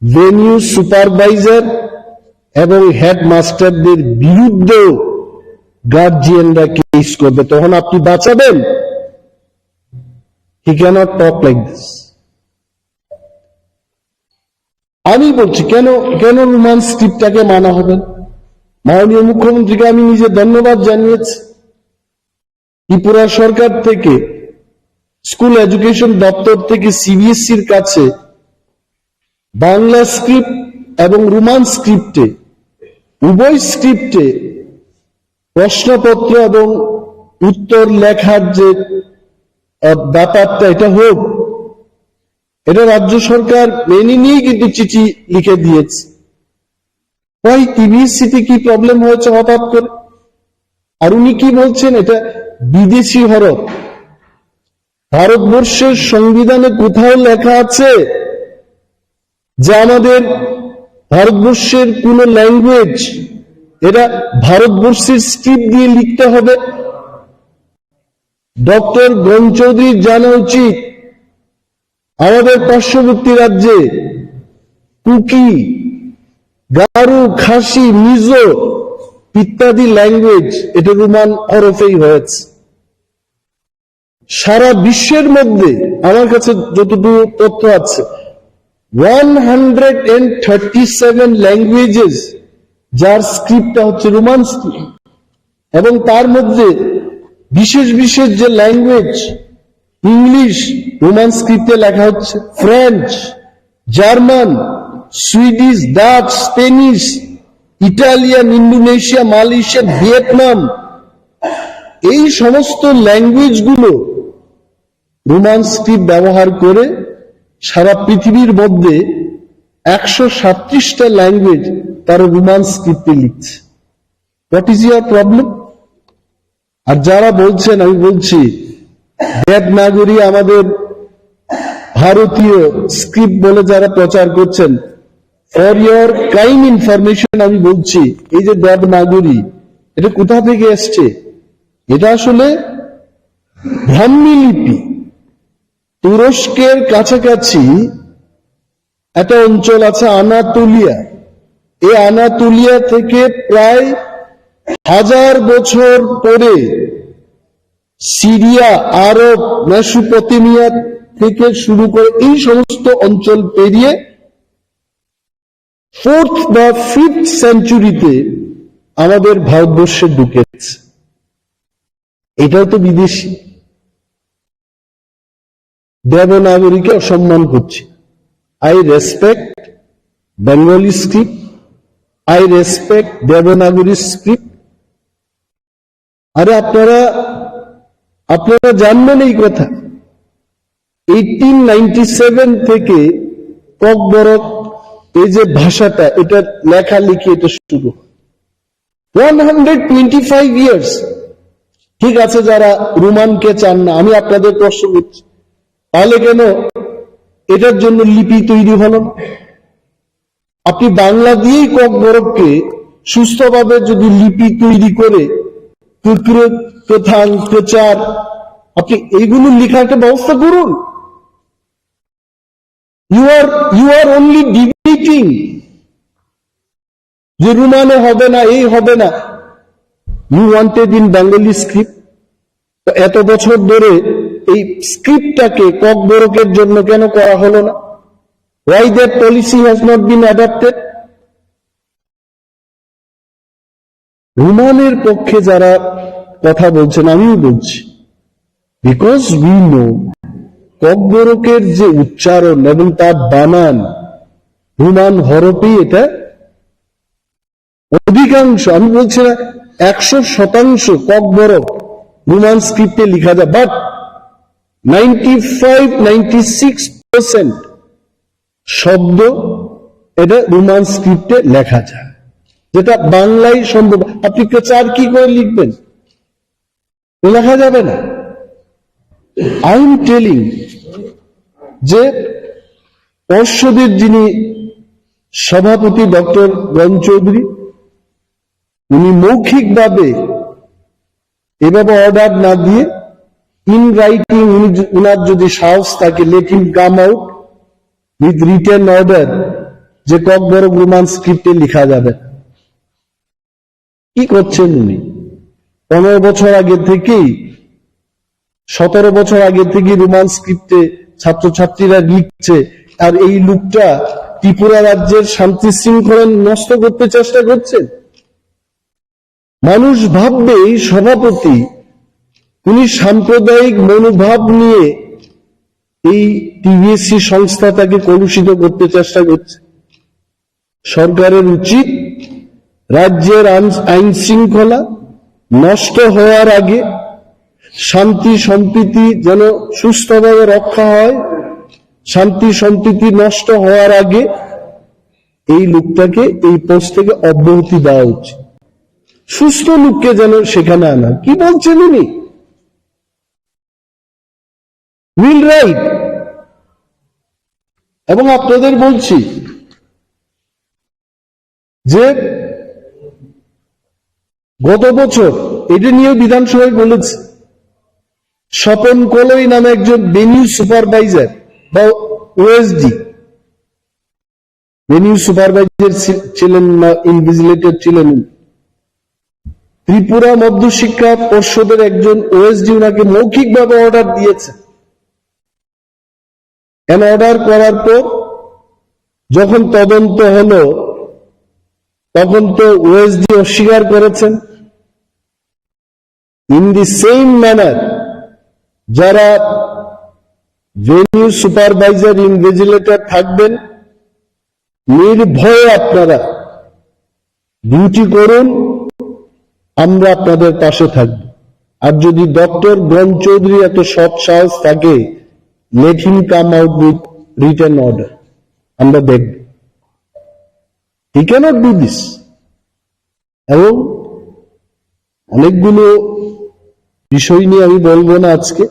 ভেনিউ সুপারভাইজার এবং হেডমাস্টারদের বিরুদ্ধেও গার্জিয়ানরা কেস করবে। তখন আপনি বাঁচাবেন? হি ক্যানট টক লাইক দিস। আমি বলছি কেন কেন রোমান স্ক্রিপ্টটাকে মানা হবে? মাননীয় মুখ্যমন্ত্রীকে আমি নিজে ধন্যবাদ জানিয়েছি। ত্রিপুরা সরকার থেকে, স্কুল এডুকেশন দপ্তর থেকে সিবিএসসির কাছে বাংলা স্ক্রিপ্ট এবং রোমান স্ক্রিপ্টে, উভয় স্ক্রিপ্টে প্রশ্নপত্র এবং উত্তর লেখার যে ব্যাপারটা, এটা হোক। এটা রাজ্য সরকার মেনে নিয়ে কিন্তু চিঠি লিখে দিয়েছে। ওই টিবিএসসিতে কি প্রবলেম হয়েছে হঠাৎ করে? আর উনি কি বলছেন? এটা বিদেশি হরফ। ভারতবর্ষের সংবিধানে কোথাও লেখা আছে যে আমাদের ভারতবর্ষের কোন ল্যাঙ্গুয়েজ এটা ভারতবর্ষের স্ক্রিপ্ট দিয়ে লিখতে হবে? ডক্টর গণ চৌধুরীর জানা উচিত, আমাদের পার্শ্ববর্তী রাজ্যে কুকি, গারু, খাসি, মিজো ইত্যাদি ল্যাঙ্গুয়েজ এটা রোমান হরফেই হয়েছে। সারা বিশ্বের মধ্যে আমার কাছে যতটুকু তথ্য আছে, 137 ল্যাঙ্গুয়েজেস যার স্ক্রিপ্টটা হচ্ছে রোমান স্ক্রিপ্ট, এবং তার মধ্যে বিশেষ বিশেষ যে ল্যাঙ্গুয়েজ, ইংলিশ রোমান স্ক্রিপ্টে লেখা হচ্ছে, French, German, Swedish, Dutch, Spanish, Italian, Indonesia, Malaysia, Vietnam, এই সমস্ত ল্যাঙ্গুয়েজগুলো রোমান স্ক্রিপ্ট ব্যবহার করে সারা পৃথিবীর মধ্যে 137টা ল্যাঙ্গুয়েজ তারা রোমান স্ক্রিপ্টে লিখছে। What is your problem? আর যারা বলছেন, আমি বলছি দেবনাগরী আমাদের ভারতীয় স্ক্রিপ্ট বলে যারা প্রচার করছেন, ফর ইয়োর কাইন্ড ইনফরমেশন আমি বলছি, এই যে দেবনাগরী এটা কোথা থেকে এসছে? এটা আসলে ব্রাহ্মী লিপি। তুরস্কের কাছাকাছি একটা অঞ্চল আছে আনাতোলিয়া, এই আনাতোলিয়া থেকে প্রায় 1000 বছর পরে সিরিয়া, আরব, মেসোপটেমিয়া থেকে শুরু করে এই সমস্ত অঞ্চল পেরিয়ে 4th বা 5th সেঞ্চুরিতে আমাদের ভারতবর্ষে ঢুকেছে। এটাও তো বিদেশি। দেবনাগরীকে অসম্মান করছে। I respect Bengali script, I respect Devanagari script. আরে আপনারা জানবেন এই কথা, 1897 থেকে ককবরক এই যে ভাষাটা, এটা লেখালেখি এটা শুরু 125 ইয়ার্স। ঠিক আছে, যারা রোমানকে চান না, আমি আপনাদের প্রশ্ন করছি, তাহলে কেন এটার জন্য লিপি তৈরি হলো না? আপনি বাংলা দিয়েই ককবরককে সুস্থভাবে যদি লিপি তৈরি করে প্রচার, আপনি এইগুলো লেখার একটা ব্যবস্থা করুন। ইউ আর অনলি ডিবেটিং যে রোমানে হবে না, এই হবে না। You wanted in Bengali script. এত বছর ধরে এই স্ক্রিপ্টটাকে ককবরকের জন্য কেন করা হলো না? Why that policy has not been adopted? রোমানের পক্ষে যারা কথা বলছেন, আমিও বলছি, বিকজ উই নো ককবরকের যে উচ্চারণ এবং তার বানান রোমান হরফে, এটা অধিকাংশ, আমি বলছি না 100% ককবরক রোমান স্ক্রিপ্টে লেখা যায়, বাট 95-96% শব্দ এটা রোমান স্ক্রিপ্টে লেখা যায়, যেটা বাংলায় সম্ভব। আপনি প্রচার কি করে লিখবেন? লেখা যাবে না। আই এম টেলিং যে পর্ষদের যিনি সভাপতি ডক্টর গণ চৌধুরী, উনি মৌখিকভাবে এভাবে অর্ডার না দিয়ে ইন রাইটিং, উনার যদি সাহস থাকে, let him come out with written order যে ককবরক রোমান স্ক্রিপ্টে লেখা যাবে। কি করছেন উনি? 15 বছর আগে থেকেই, 17 বছর আগে থেকেই রোমান স্ক্রিপ্টে ছাত্রছাত্রীরা লিখছে, আর এই লোকটা ত্রিপুরা রাজ্যের শান্তি শৃঙ্খলা নষ্ট করতে চেষ্টা করছেন। মানুষ ভাববে এই সভাপতি উনি সাম্প্রদায়িক মনোভাব নিয়ে এই টিভিএসসি সংস্থাটাকে কলুষিত করতে চেষ্টা করছে। সরকারের উচিত রাজ্যের আইন শৃঙ্খলা নষ্ট হওয়ার আগে, শান্তি সম্প্রীতি যেন সুস্থভাবে রক্ষা হয়, শান্তি সম্প্রীতি নষ্ট হওয়ার আগে এই লোকটাকে এই পোস্ট থেকে অব্যাহতি দেওয়া উচিত। সুস্থ লোককে যেন সেখানে আনা। কি বলছেন উনি? Will write. এবং আপনাদের বলছি যে গত বছর এটা নিয়ে বিধানসভায় বলেছে, স্বপন কলই নামে একজন ভেনিউ সুপারভাইজার বা ওএসডি, ভেনিউ সুপারভাইজার ছিলেন না, ইনভিজিলেটর ছিলেন, ত্রিপুরা মধ্যশিক্ষা পর্ষদের একজন ওএসডি ওনাকে মৌখিকভাবে অর্ডার দিয়েছে। অর্ডার করার পর যখন তদন্ত হলো, তখন তো ওএসডি অস্বীকার করেছেন। ইন দি সেম ম্যানার যারা ভেনিউ সুপারভাইজার ইনভিজিলেটর থাকবেন, নির্ভয়ে আপনারা ডিউটি করুন, আমরা আপনাদের পাশে থাকব। আর যদি ডক্টর গণ চৌধুরী এত সৎ সাহস থাকে, let him come out with written order, আমরা দেখব। He cannot do this. এবং অনেকগুলো বিষয় নিয়ে আমি বলবো না আজকে,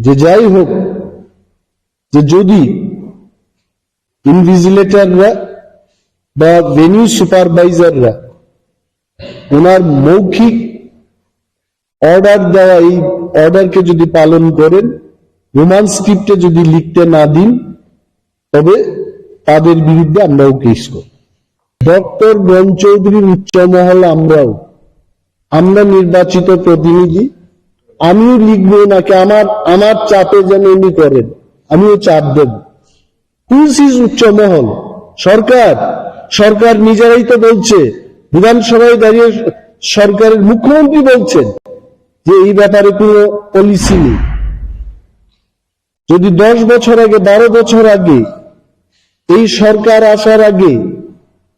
যে যাই হোক, যে যদি ইনভিজিলেটররা বা ভেনিউ সুপারভাইজাররা ওনার মৌখিক অর্ডার দেওয়া এই অর্ডারকে যদি পালন করেন, রোমান স্ক্রিপ্টে যদি লিখতে না দিন, তবে তাদের বিরুদ্ধে আমরাও কেস করি। ডক্টর গণ চৌধুরীর উচ্চ মহল, আমরা নির্বাচিত প্রতিনিধি, আমিও লিখবো নাকি আমার আমার চাপে যেন উনি করেন, আমিও চাপ দেব? হুইচ ইজ উচ্চ মহল? সরকার সরকার নিজেরাই তো বলছে, বিধানসভায় দাঁড়িয়ে সরকারের মুখ্যমন্ত্রী বলছেন যে এই ব্যাপারে কোনো পলিসি নেই। যদি 10 বছর আগে 12 বছর আগে এই সরকার আসার আগে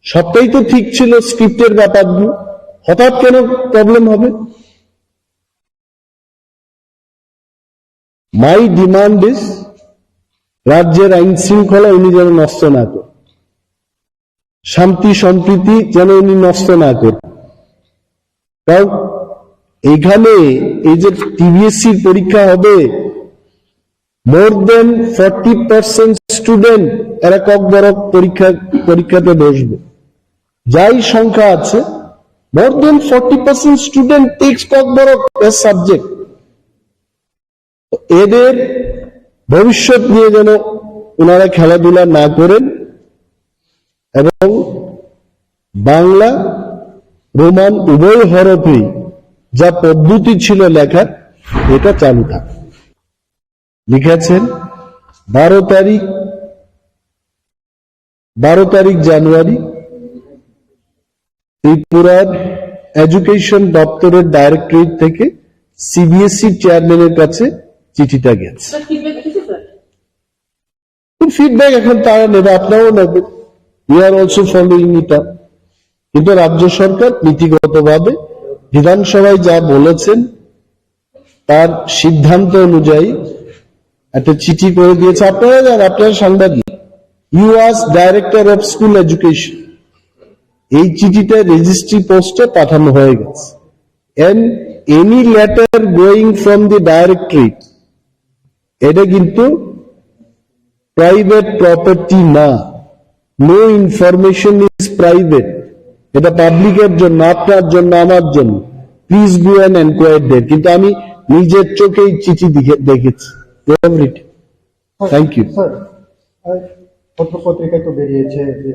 সবটাই তো ঠিক ছিল, স্ক্রিপ্টের ব্যাপারগুলো, হঠাৎ কেন প্রবলেম হবে? মাই ডিমান্ড ইজ রাজ্যের আইন শৃঙ্খলা উনি যেন নষ্ট না করেন, শান্তি সম্প্রীতি যেন উনি নষ্ট না করেন। কারণ এইখানে এই যে টিবিএসসির পরীক্ষা হবে, মোর দেন 40% স্টুডেন্ট এরা ককবরক পরীক্ষাতে বসবে। যাই সংখ্যা আছে, more than 40% student takes Kokborok as subject. এদের ভবিষ্যৎ নিয়ে যেন ওনারা খেলাধুলা না করেন এবং বাংলা রোমান উভয় হরফেই যা পদ্ধতি ছিল লেখার এটা চালু থাকে। লিখেছেন 12 তারিখ জানুয়ারি ত্রিপুরার এডুকেশন দপ্তরের ডাইরেক্টরেট থেকে সিবিএসই চেয়ারম্যানের কাছে চিঠিটা গেছে। ফিডব্যাক এখন তারা নেবে, আপনারাও নেবেন। We are also following it up. কিন্তু রাজ্য সরকার নীতিগতভাবে বিধানসভায় যা বলেছেন তার সিদ্ধান্ত অনুযায়ী একটা চিঠি করে দিয়েছে। আপনারা সাংবাদিক, you was director of school education, এই চিঠিটা রেজিস্ট্রি পোস্টে পাঠানো হয়ে গেছে। And any letter going from the directorate, এটা কিন্তু প্রাইভেট প্রপার্টি না, নো ইনফরমেশন ইজ প্রাইভেট, এটা পাবলিকের জন্য, আপনার জন্য, আমার জন্য। Please go and enquire there. কিন্তু আমি নিজের চোখেই চিঠি দেখেছি। Thank you. পত্রিকায় তো বেরিয়েছে যে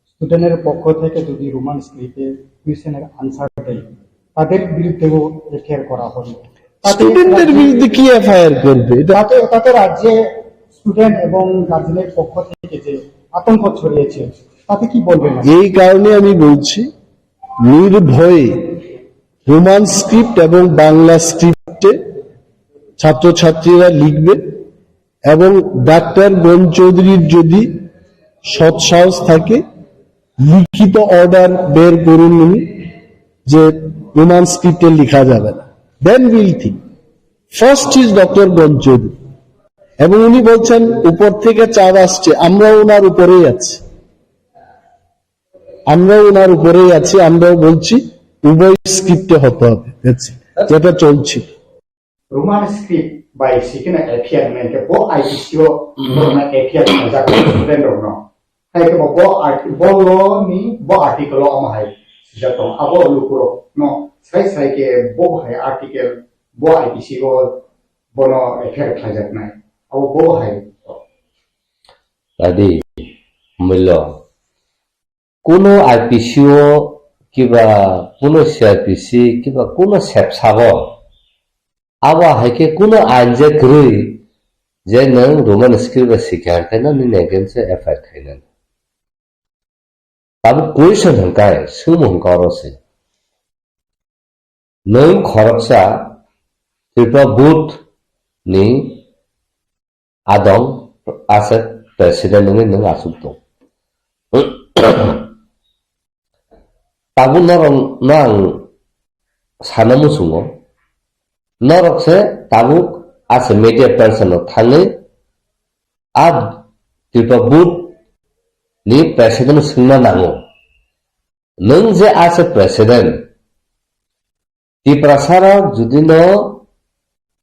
স্টুডেন্টের পক্ষ থেকে যদি রোমান স্ক্রিপ্টে কুইশনের আনসার দেয় তাদের বিরুদ্ধেও এফআইআর করা হবে। স্টুডেন্টদের বিরুদ্ধে কি এফআইআর করবে? তাতে রাজ্যে স্টুডেন্ট এবং গার্জেনের পক্ষ থেকে যে আতঙ্ক ছড়িয়েছে, তাতে কি বলবেন? এই কারণে আমি বলছি, নির্ভয়ে রোমান স্ক্রিপ্ট এবং বাংলা স্ক্রিপ্টে ছাত্রছাত্রীরা লিখবে এবং ডাক্তার গণ চৌধুরীর যদি সৎসাহস থাকে লিখিত অর্ডার বের করুন উনি যে রোমান স্ক্রিপ্টে লেখা যাবে না, then will think. First is doctor Gan Chowdhury, এবং উনি বলছেন উপর থেকে চাপ আসছে, আমরাও ওনার উপরেই আছি, আমরাও বলছি উভয় স্ক্রিপ্টে হতে হবে, যেটা চলছে। Roman script by seeking API ke bo IPCO norma API ja student no hai ke bo lo ni bo article am hai ja to abo lukuro no sai ke bo hai article bo IPCO bono API khajak nai abo bo hai adi milo কোনো IPCO কিবা কোনো CRPC কিবা কোনো সেপসাবো আবা হাইকে কোনো আইনজে করি যে নং রোমান স্ক্রিপ্ট শিখার খাইনা নি নেগেন্সে এফআইআর খাইনা তাবো কুইশন হংকাই সুমুং করছে নং খরকসা ত্রিপুরা বুথ নি আদং আছে প্রেসিডেন্ট নং আসুক দং তাবো নং সানামু সুঙো নরকসে তাবুক আছে মিডিয়া পার্সন থাঙ্গে আর ত্রিপুরা বুথ নি প্রেসিডেন্ট সিংনা নাঙ্গো নং যে আছে প্রেসিডেন্ট ত্রিপুরা সারা যদি ন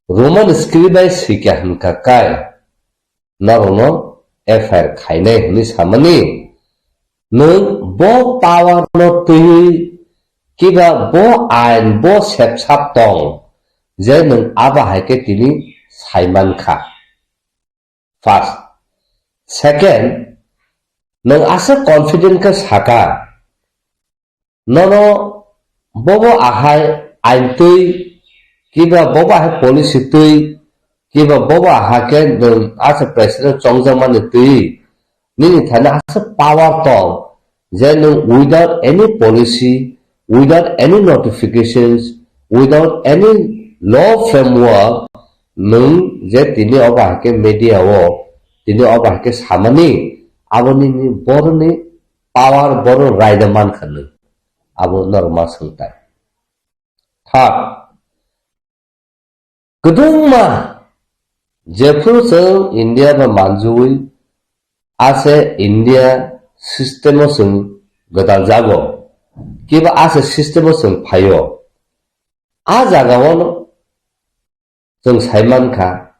রোমান স্ক্রিপ্ট শিখা হনকা কায় নরন এফআইআর খাইনাই হনি সামানি নং ব পাওয়ার ন তুই কিবা ব আইন ব সেপসাপ দং যে নং আবাহাইকে তিনি সাইমানখা। ফার্স্ট সেকেন্ড নং আছে কনফিডেন্ট কে সাকা নন বব আহাই আইন তুই kiba boba ha policy tui kiba boba ha ke as a president chongjamani tui nini thana as a power to then without any policy, without any notifications, without any law framework, nung je tini oba ke media wo tini oba ke samani aboni ni borni power bor raidaman khanu abo norma sungtai tha kedungma jepur sung India ba manjui ase India system sung gadal jago kiba ase system sung phayo a jaga wono sung saiman kha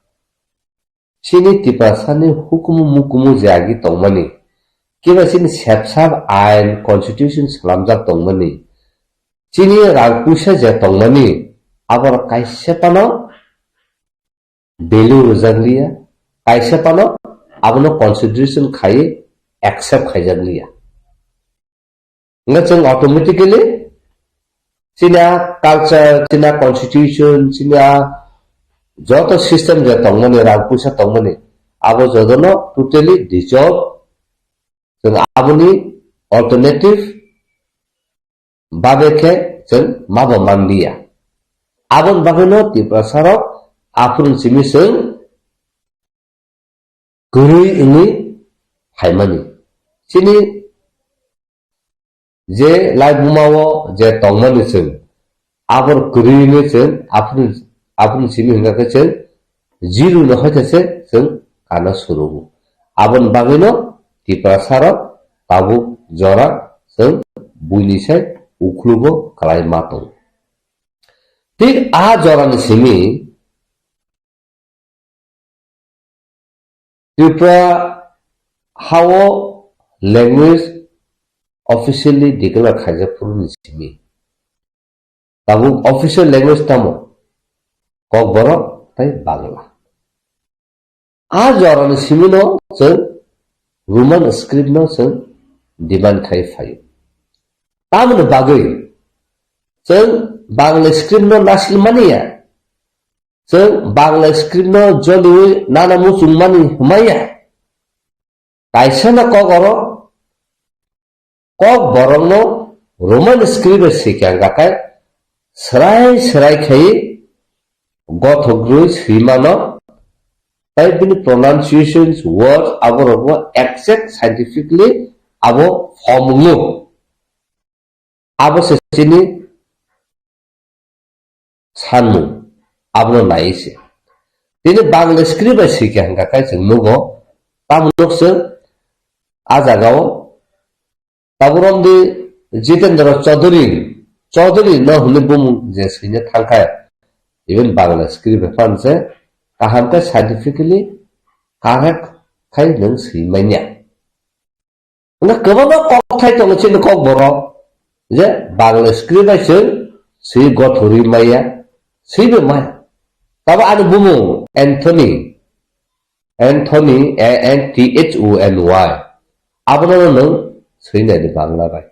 sini tipasani hukumu mukumu jagi tongmani kiba sini sepsab ain constitution salamjak tongmani sini rangpusa je tongmani abor kaisepano belu rujanglia kaisepano abono consideration khai accept khaijanglia ngachang automatically sina culture sina constitution sina joto system je tongmani rangpusa tongmani abo jodono totally dissolve jeng aboni alternative babeke jeng mabo mandia abon bageno tiprasarok apun simiseng gurui ini haimani sini je lai bumawo je tongmani seng abor gurui ini seng apun simi hingga ke seng jiru no hoitase seng kana surubu abon bageno tiprasarok tabu jora seng buinisai uklugo kalai matong tik a jora ni simi Tripura how language officially declare Khajapur Nisimi. Tabu official language tamo kok boro tai Bangla. A jora Nisimi no seng Roman script no seng demand khai fayo. Tamu bagay seng Bangla script no nasil mania. Seng Bangla script no jolui nana musung mani humaya. Kaisa na kok borong no Roman script sikyang kakai serai khai gothogrui srimano tai bini pronunciations words abo exact scientifically abo formula abo sesini sanu abno naise tini Bangla script sikyang kakai jengnugo tamunok se ajagao taburom di Jitendra Chaudhary no hule bum je sine thangkai even Bangla script fan se kahamka scientifically correct khai nang simanya na kababa kok thai tong chin kok boro je Bangla script ba se si gothuri maya sibe maya taba anu bumu Anthony Anthony abno no sine di Bangla bai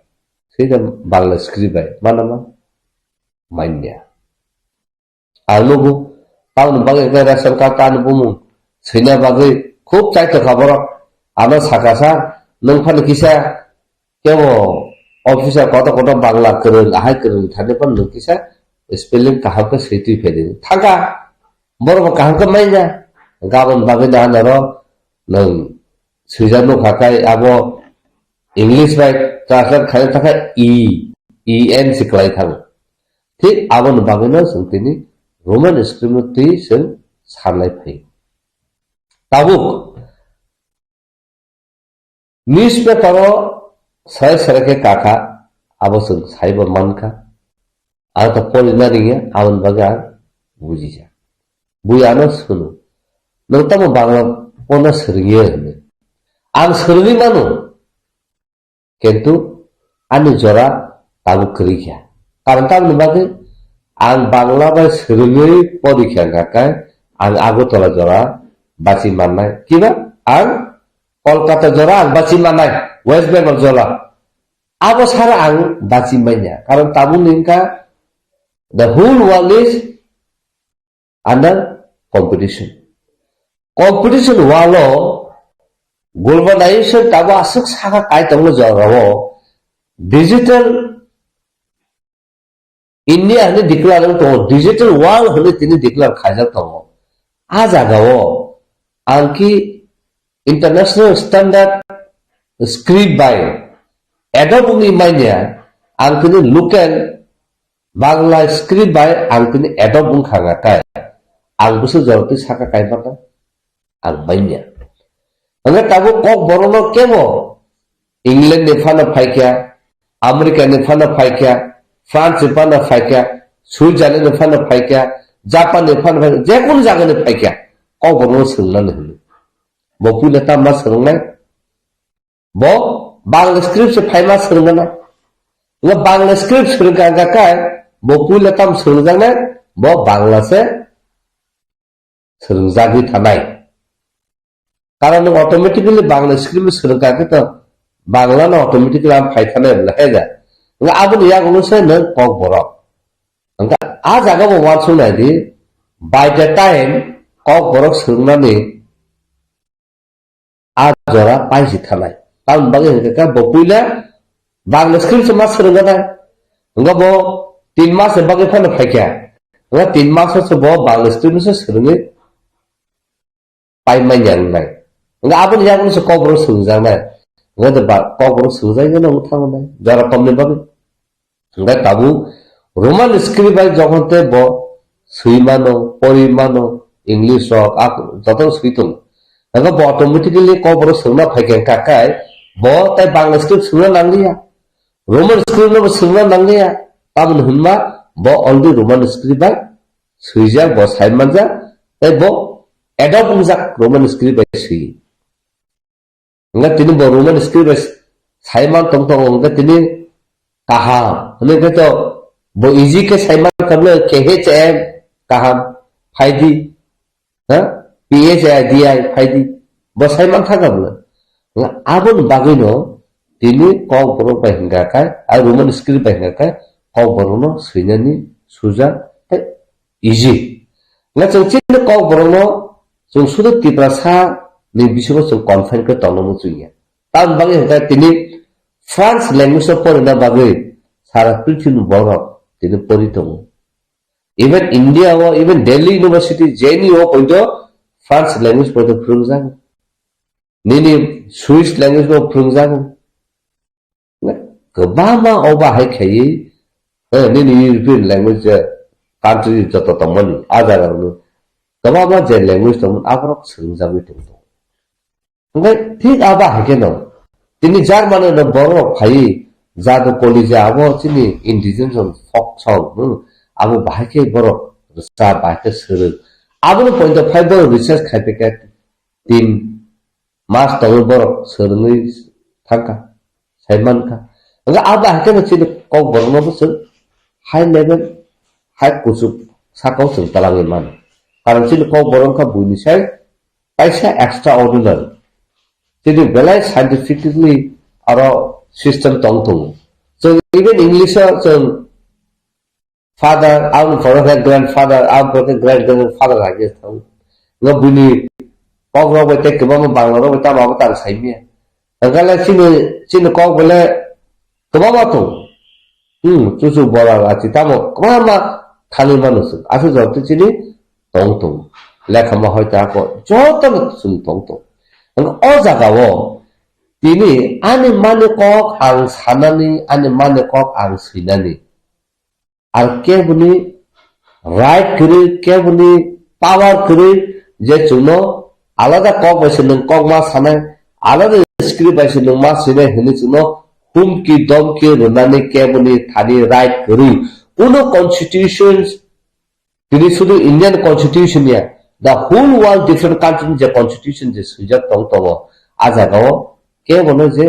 sine Bangla script bai mana manya alugu taun bagai ke ration card anu bumu sine bagai khub chai to khabar ama sakasa nang phan kisa kemo officer kota Bangla kereng ahai kereng thane pan nang kisa spelling kaham ka seti phedi thaga boro kaham ka manya gabon bagai danaro nang sujano khakai abo English by translate khai thaka en siklai thang thik abon bagino sungtini Roman script ti sung sanlai phai tabuk newspaper sai sarake kaka abo sung saiba manka ata polina ringa abon baga bujija buyano sunu nantamo Bangla pona seringe ang seringi manu কিন্তু আমি জরা তাবু করিয়া কারণ তার বাদে আং বাংলা বা সেরুঙই পরীক্ষা কাকায় আং আগরতলা জরা বাঁচি মাননাই কিবা আং কলকাতা জরা আং বাঁচি মাননাই ওয়েস্ট বেঙ্গল জরা আবো সারা আং বাঁচি মাইনা কারণ তাবু নিংকা the whole world is under competition. Competition walo globalization tabo asuk saka kai tanglo jarawo digital India hane declare to digital world hane tini declare khaja to ajagawo anki international standard script by Adobe mainnya angkini local Bangla script by angkini Adobe khangakai ang busu jorti saka kai baka ang mainnya anga tabo kok borono kemo England ne phana phaikya America ne phana phaikya France ne phana phaikya Switzerland ne phana phaikya Japan ne phana phaikya je kono jaga ne phaikya kok borono sunglan ne bo pula ta mas sungnai bo Bangla script se phaima sungnana nga Bangla script surga ga kai bo pula tam sungjana bo Bangla se sungjagi thanai karon automatically Bangla script surga ke to Bangla na automatically am phaithane lahega nga abun ya gono se na kok borok nga a jaga bo wan sunai di by the time kok borok sungnani a jora paisi thanai karon bagi ka bo pula Bangla script se mas surga da nga bo 3 mas bagi phana phaikya nga 3 mas se bo Bangla script se surga pai manyang nai nga abun ya gono se kok borok sungjang nai nga de ba kok borok sungjang na uthang nai jara pamne bagi nga tabu Roman script by jokonte bo suimano porimano English ak joto suitung nga bo automatically kok borok sungna phaikya kakai bo tai Bangla script sungna nanglia Roman script no sungna nanglia tabun hunma bo already Roman script by suija bo saimanja tai bo adopt jak Roman script by sui nga tini bo Roman script by saiman tong tong nga tini kaham hne ka to bo easy ke saiman kable KHM kaham phaidi ha PHDI phaidi bo saiman thagabla nga abun bagino tini kok borok by hinga kai a Roman script by hinga kai kok borono suinani suja easy nga chung chin kok borono chung sudu tiprasa ni bisogo chung confine ke tonomu chuya tam bagi hinga tini France language of porina bagi sara prithin borok tini poritomo even India or even Delhi University JNU pointo France language porito prungjang nini Swiss language no prungjang kebama oba hai khai nini European language country joto tomani ajara no kebama je language tomon abrok sungjang itu ngai thik aba hai keno tini German no borok khai jado college abo chini indigenous folk song abo bahake borok sa bahake suru abo point of 5 borok research khai peke 3 mas tong borok surungi thangka saiman ka nga aba hake no chini kok borok no bus high level high kusuk sakau sung talangi man karon chini kok borok ka buini sai paisa extraordinary chini belai scientifically aro system tong tong so even English so father our for grandfather our grandfather like this nga buni kok ro be tek ba bang ro be ta ba ta sai mi ngala chini kok bole to ba to chu chu bola la chi ta mo ma khali manus asu jot chini tong tong lekha ma hoita ko joto sun tong tong o jaga wo tini ani mane kok ang sanani ani mane kok ang sinani ar kebuni right kri kebuni power kri je chuno alada kok basin kok ma sanai alada script basin ma sine hini chuno humki domki runani kebuni thani right kri uno constitutions tini sudu Indian constitution ya the whole world different countries je constitution je sujat tong tong ajaga ke bono je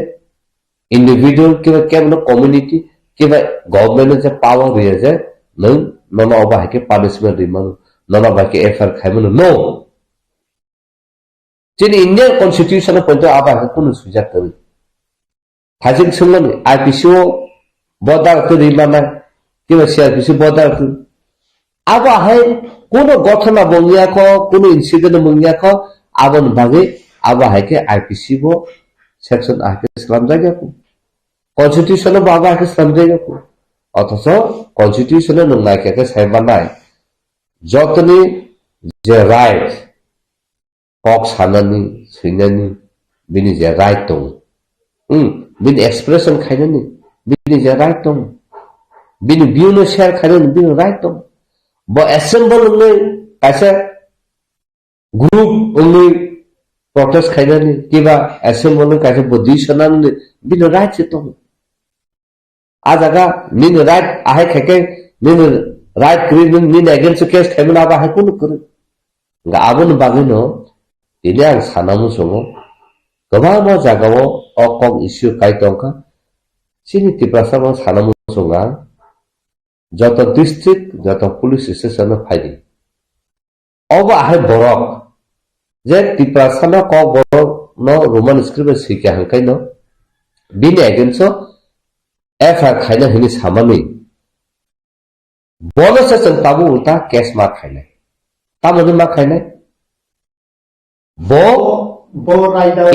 individual ke bono community ke government je power riya je nono oba ke punishment rimanu nono ba ke FR khaimanu no chini Indian constitution point aba kunu sujat tawi thajin sungani IPCO bodar tu rimana ke CRPC bodar tu abo hai kono gotona bongya ko kono incident bongya ko abon bage abo hai ke IPC bo section ake salam jaga ko constitution bo abo ake salam jaga ko অথচ constitution nungai ke saibanai jotni je right kok sanani sinani bini je right tong bini expression khainani bini je right tong bini view no share khainani bini right tong bo assemble ngai kaisa group only protest khainani kiba assemble kaisa position bini right tong ajaga min right ahe kheke min right kri min against case khaimana ba ha kun kur ga abun bagino ilang sanamu songo gabama jagao okong issue kai tongka sini tiprasama sanamu songa joto district joto police station phaidi oba ahe borok je tiprasama ko borok no roman script sikya hankai no bin against FR खाइना हिनी सामानी bonus से ताबू उल्टा cash मार खाइना ताबू जो मार खाइना बो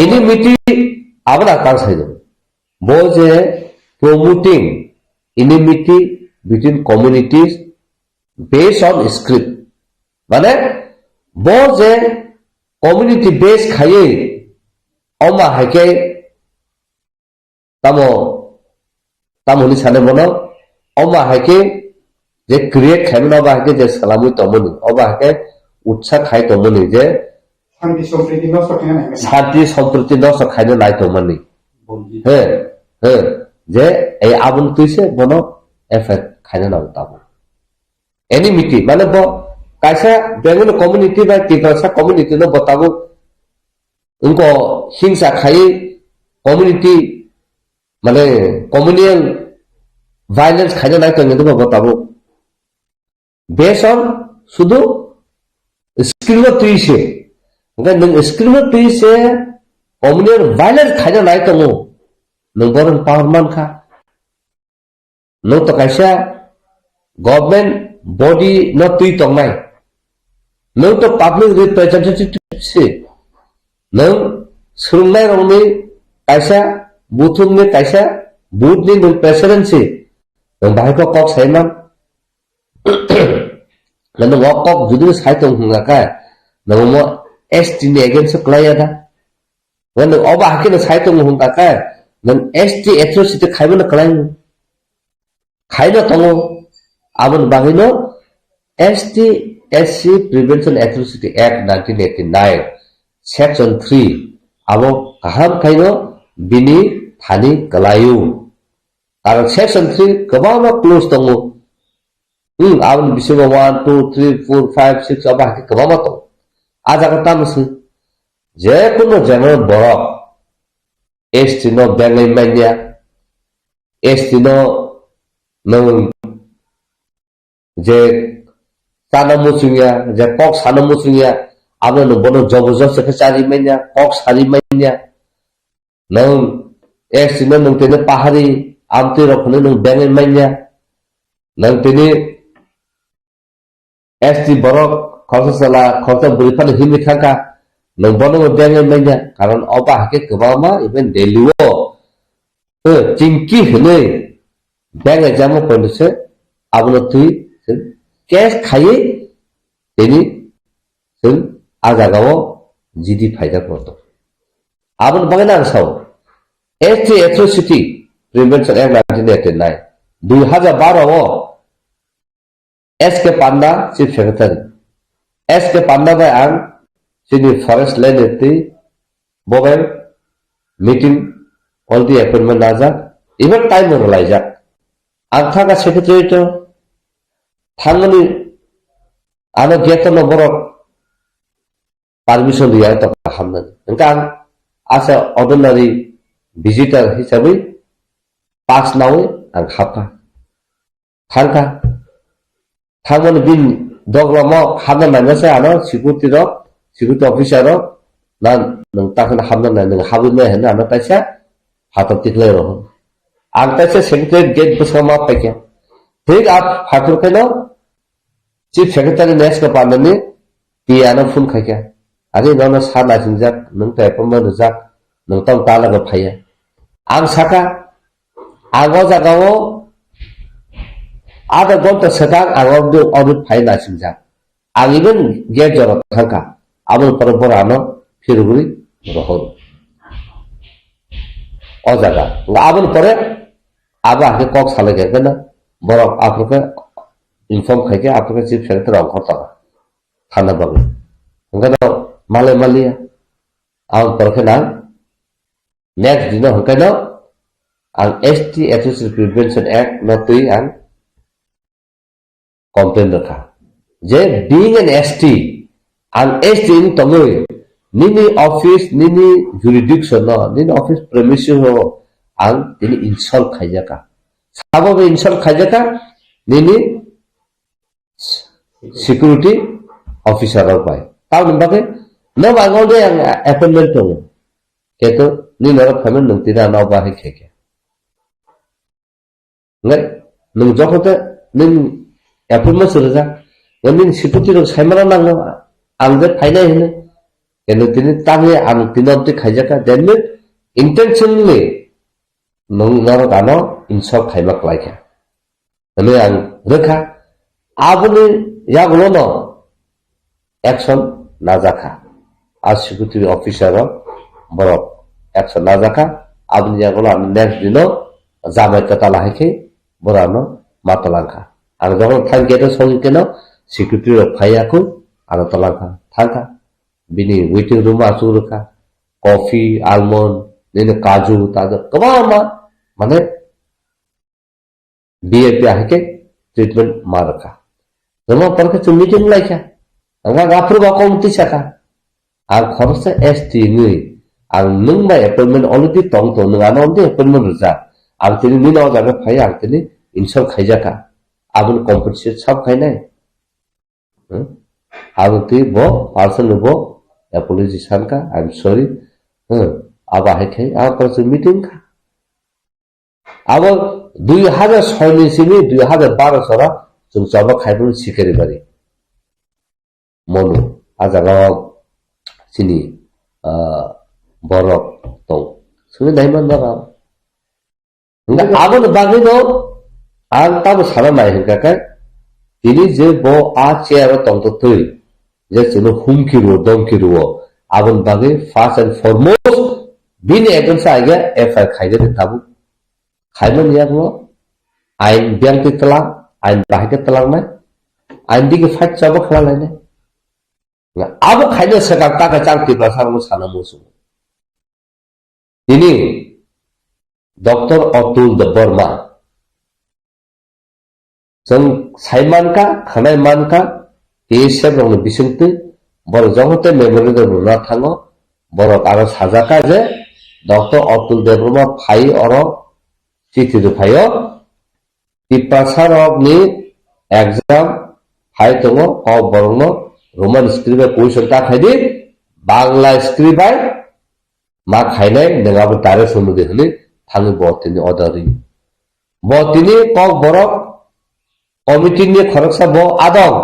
इनिमिटी आबना काल side बो जे promoting enmity between communities based on script माने बो जे community based खाइए ओमा हैके तामो तामुनि साने बनो अमा हाके जे क्रिएट खाइना बा हाके जे सलामु तमनि अबा हाके उत्साह खाइ तमनि जे शांति सम्प्रति नष्ट खाइना नाइ तमनि हे जे ए आबुन तुइसे बनो एफेक्ट खाइना नाउ ताबु एनिमिटी माने ब काइसा बेंगल कम्युनिटी बा तिकासा कम्युनिटी न बताबु उनको हिंसा खाइ कम्युनिटी माने कम्युनियल violence खाइना नाइ तंगे तो बताबो based on सुदु स्क्रीन तुइसे ओके नों स्क्रीन तुइसे कम्युनियल violence खाइना नाइ तंगो नों बरन पावरमान खा नों तो कैसा गवर्नमेंट बॉडी न तुइ तंगनाय नों तो पब्लिक रिप्रेजेंटेटिव से नों सुरंगनाय रंगनि कैसा बुथुमनि कैसा बुथनि नों प्रेसिडेंसी नों बाहाय को कक साइमान नों वा कक जुदि साइतों हुंगाका नों मो एसटी नि अगेंस्ट क्लाया दा वन अबा हाके न साइतों हुंगाका नों एसटी एट्रोसिटी खाइबन क्लाय खाइनो तंगो आबन बाहिनो ST SC prevention atrocity act 1989 section 3 आबो गाहाम खाइनो बिनि थानि कलायु कारण सेक्शन 3 गोबां क्लोज दङ आबन बिसिङाव 1 2 3 4 5 6 अब हाके गोबां दं आजागा तामसु जे कुनो जेनरल बरक एसटी नो बेंगै मान्या एसटी नो नों जे सानमु सुङिया जे कक सानमु सुङिया आबन नो बनो जबरदस्त के चारि मान्या कक सारि मान्या नों एसटी नो नों तेने पाहारि आमते रखने नों बेंगै मान्या नों तेने एसटी बरक खरसला खरसा बुरिफान हिमिखाका नों बनो बेंगै मान्या कारण अबा हाके गोबामा इभेन देलिओ चिंकी हने बेंगै जामो पन्दसे आबनो तुइ कैश खाइ तेनि जों आजागाव जिदि फायदा करतो आबन बगना साव ST atrocity prevention act 1989 2012 S K Panda chief secretary S K पांडा बाय आं जोंनि फरेस्ट लैंड एथि बबेल मीटिंग ऑल दी अपॉइंटमेंट नाजा इवन टाइम लायजा आं थागा सेक्रेटरी तो थांगनि आनो गेटन बरक परमिशन दिया तो हामन नोंका आसा ऑर्डिनरी विजिटर हिसाबै पास नावै आं हाबा थांका थांगन बिन दग्लामाव हाबना नायनासै आनो सिकिउरिटी अफिसार ना नों ताखन हाबना नाय नों हाबनो हेन आनो ताइसा हाथ तिखलै रह आं ताइसा सेक्रेटरी गेट बसमा पाइके ठीक आप हाथुर केनो Chief Secretary next ka pandani piano phun khaikya ani nona sa na singjak nung ta pamma rujak nung tam tala ga phaya ang saka ago jagao ada gonta sedang agor do audit phai na singjak ang even ge jor thangka abul paraborano phiruguri rohon o jaga abul pore aba ke kok sale ge na borok afrika inform khaike afrika chief secretary ang khota thana bang ngano male malia ang porkhena next dino hokano ang ST Association Prevention Act no tui ang complaint rakha je being an ST ang ST in tongoi nini office nini jurisdiction no nini office premises ho ang tini insult khaijaka sababe insult khaijaka nini security officer pai tau nembake no bangon de yang appointment to keto ni nora phamen nung tira no ba he kheke ngai nung jokote ning appointment surja ning security ro saimara nang angde phaina hene kenu tini tangi ang tinoti khaijaka then intentionally nung nora dano insult khaimak laika ane ang rekha abuni yagulono action nazaka as security officer borok action nazaka abuni yagulo next dino jamai katala heke borano matalangka ang jokon thangke to songi keno security phaiyaku ano talangka thangka bini waiting room asurka coffee almond nene kaju tada kama mane BIP heke treatment marka Nama perke tu meeting laika, angka approve komiti saka, ang khorsa ST ni, ang nung may appointment already tong nung ano onde appointment ruja, ang tini nino jaga phai ang tini insult khaijaka, abun compensate sab khai nai, ang tini bo person bo apologize ka, I'm sorry, aba hai khai, ang perke meeting ka, abo 2006 ni sini 2012 sara जों जाबा खाइबो सिकेरि बारि मनु आजागा सिनि बरक दं सुनि नायमान बारा nga abon bagi no ang tabu sara nai hingka ka ini je bo a chair tong to tui je chino humkiru domkiru abon bagi first and foremost bini against aiga FI khaide tabu khaimon yakno ain byangti tala ain bahake talang mai ain dige fight chaba khala lane nga abo khaide sakak ta ka chang ti prasar mo sana mo su ini Dr. Atul Burma jong saiman ka khanai man ka esem rong bisingti bor jongote memory de runa thango bor aro sajaka je Dr. Atul Burma phai oro chithi de phayo Tipasar of ni exam hai tongo of borno Roman scribe question ta khaidi Bangla scribe ma khainai nengab tare sunu de hli thangi botini odari botini kok borok committee ni kharaksa bo adong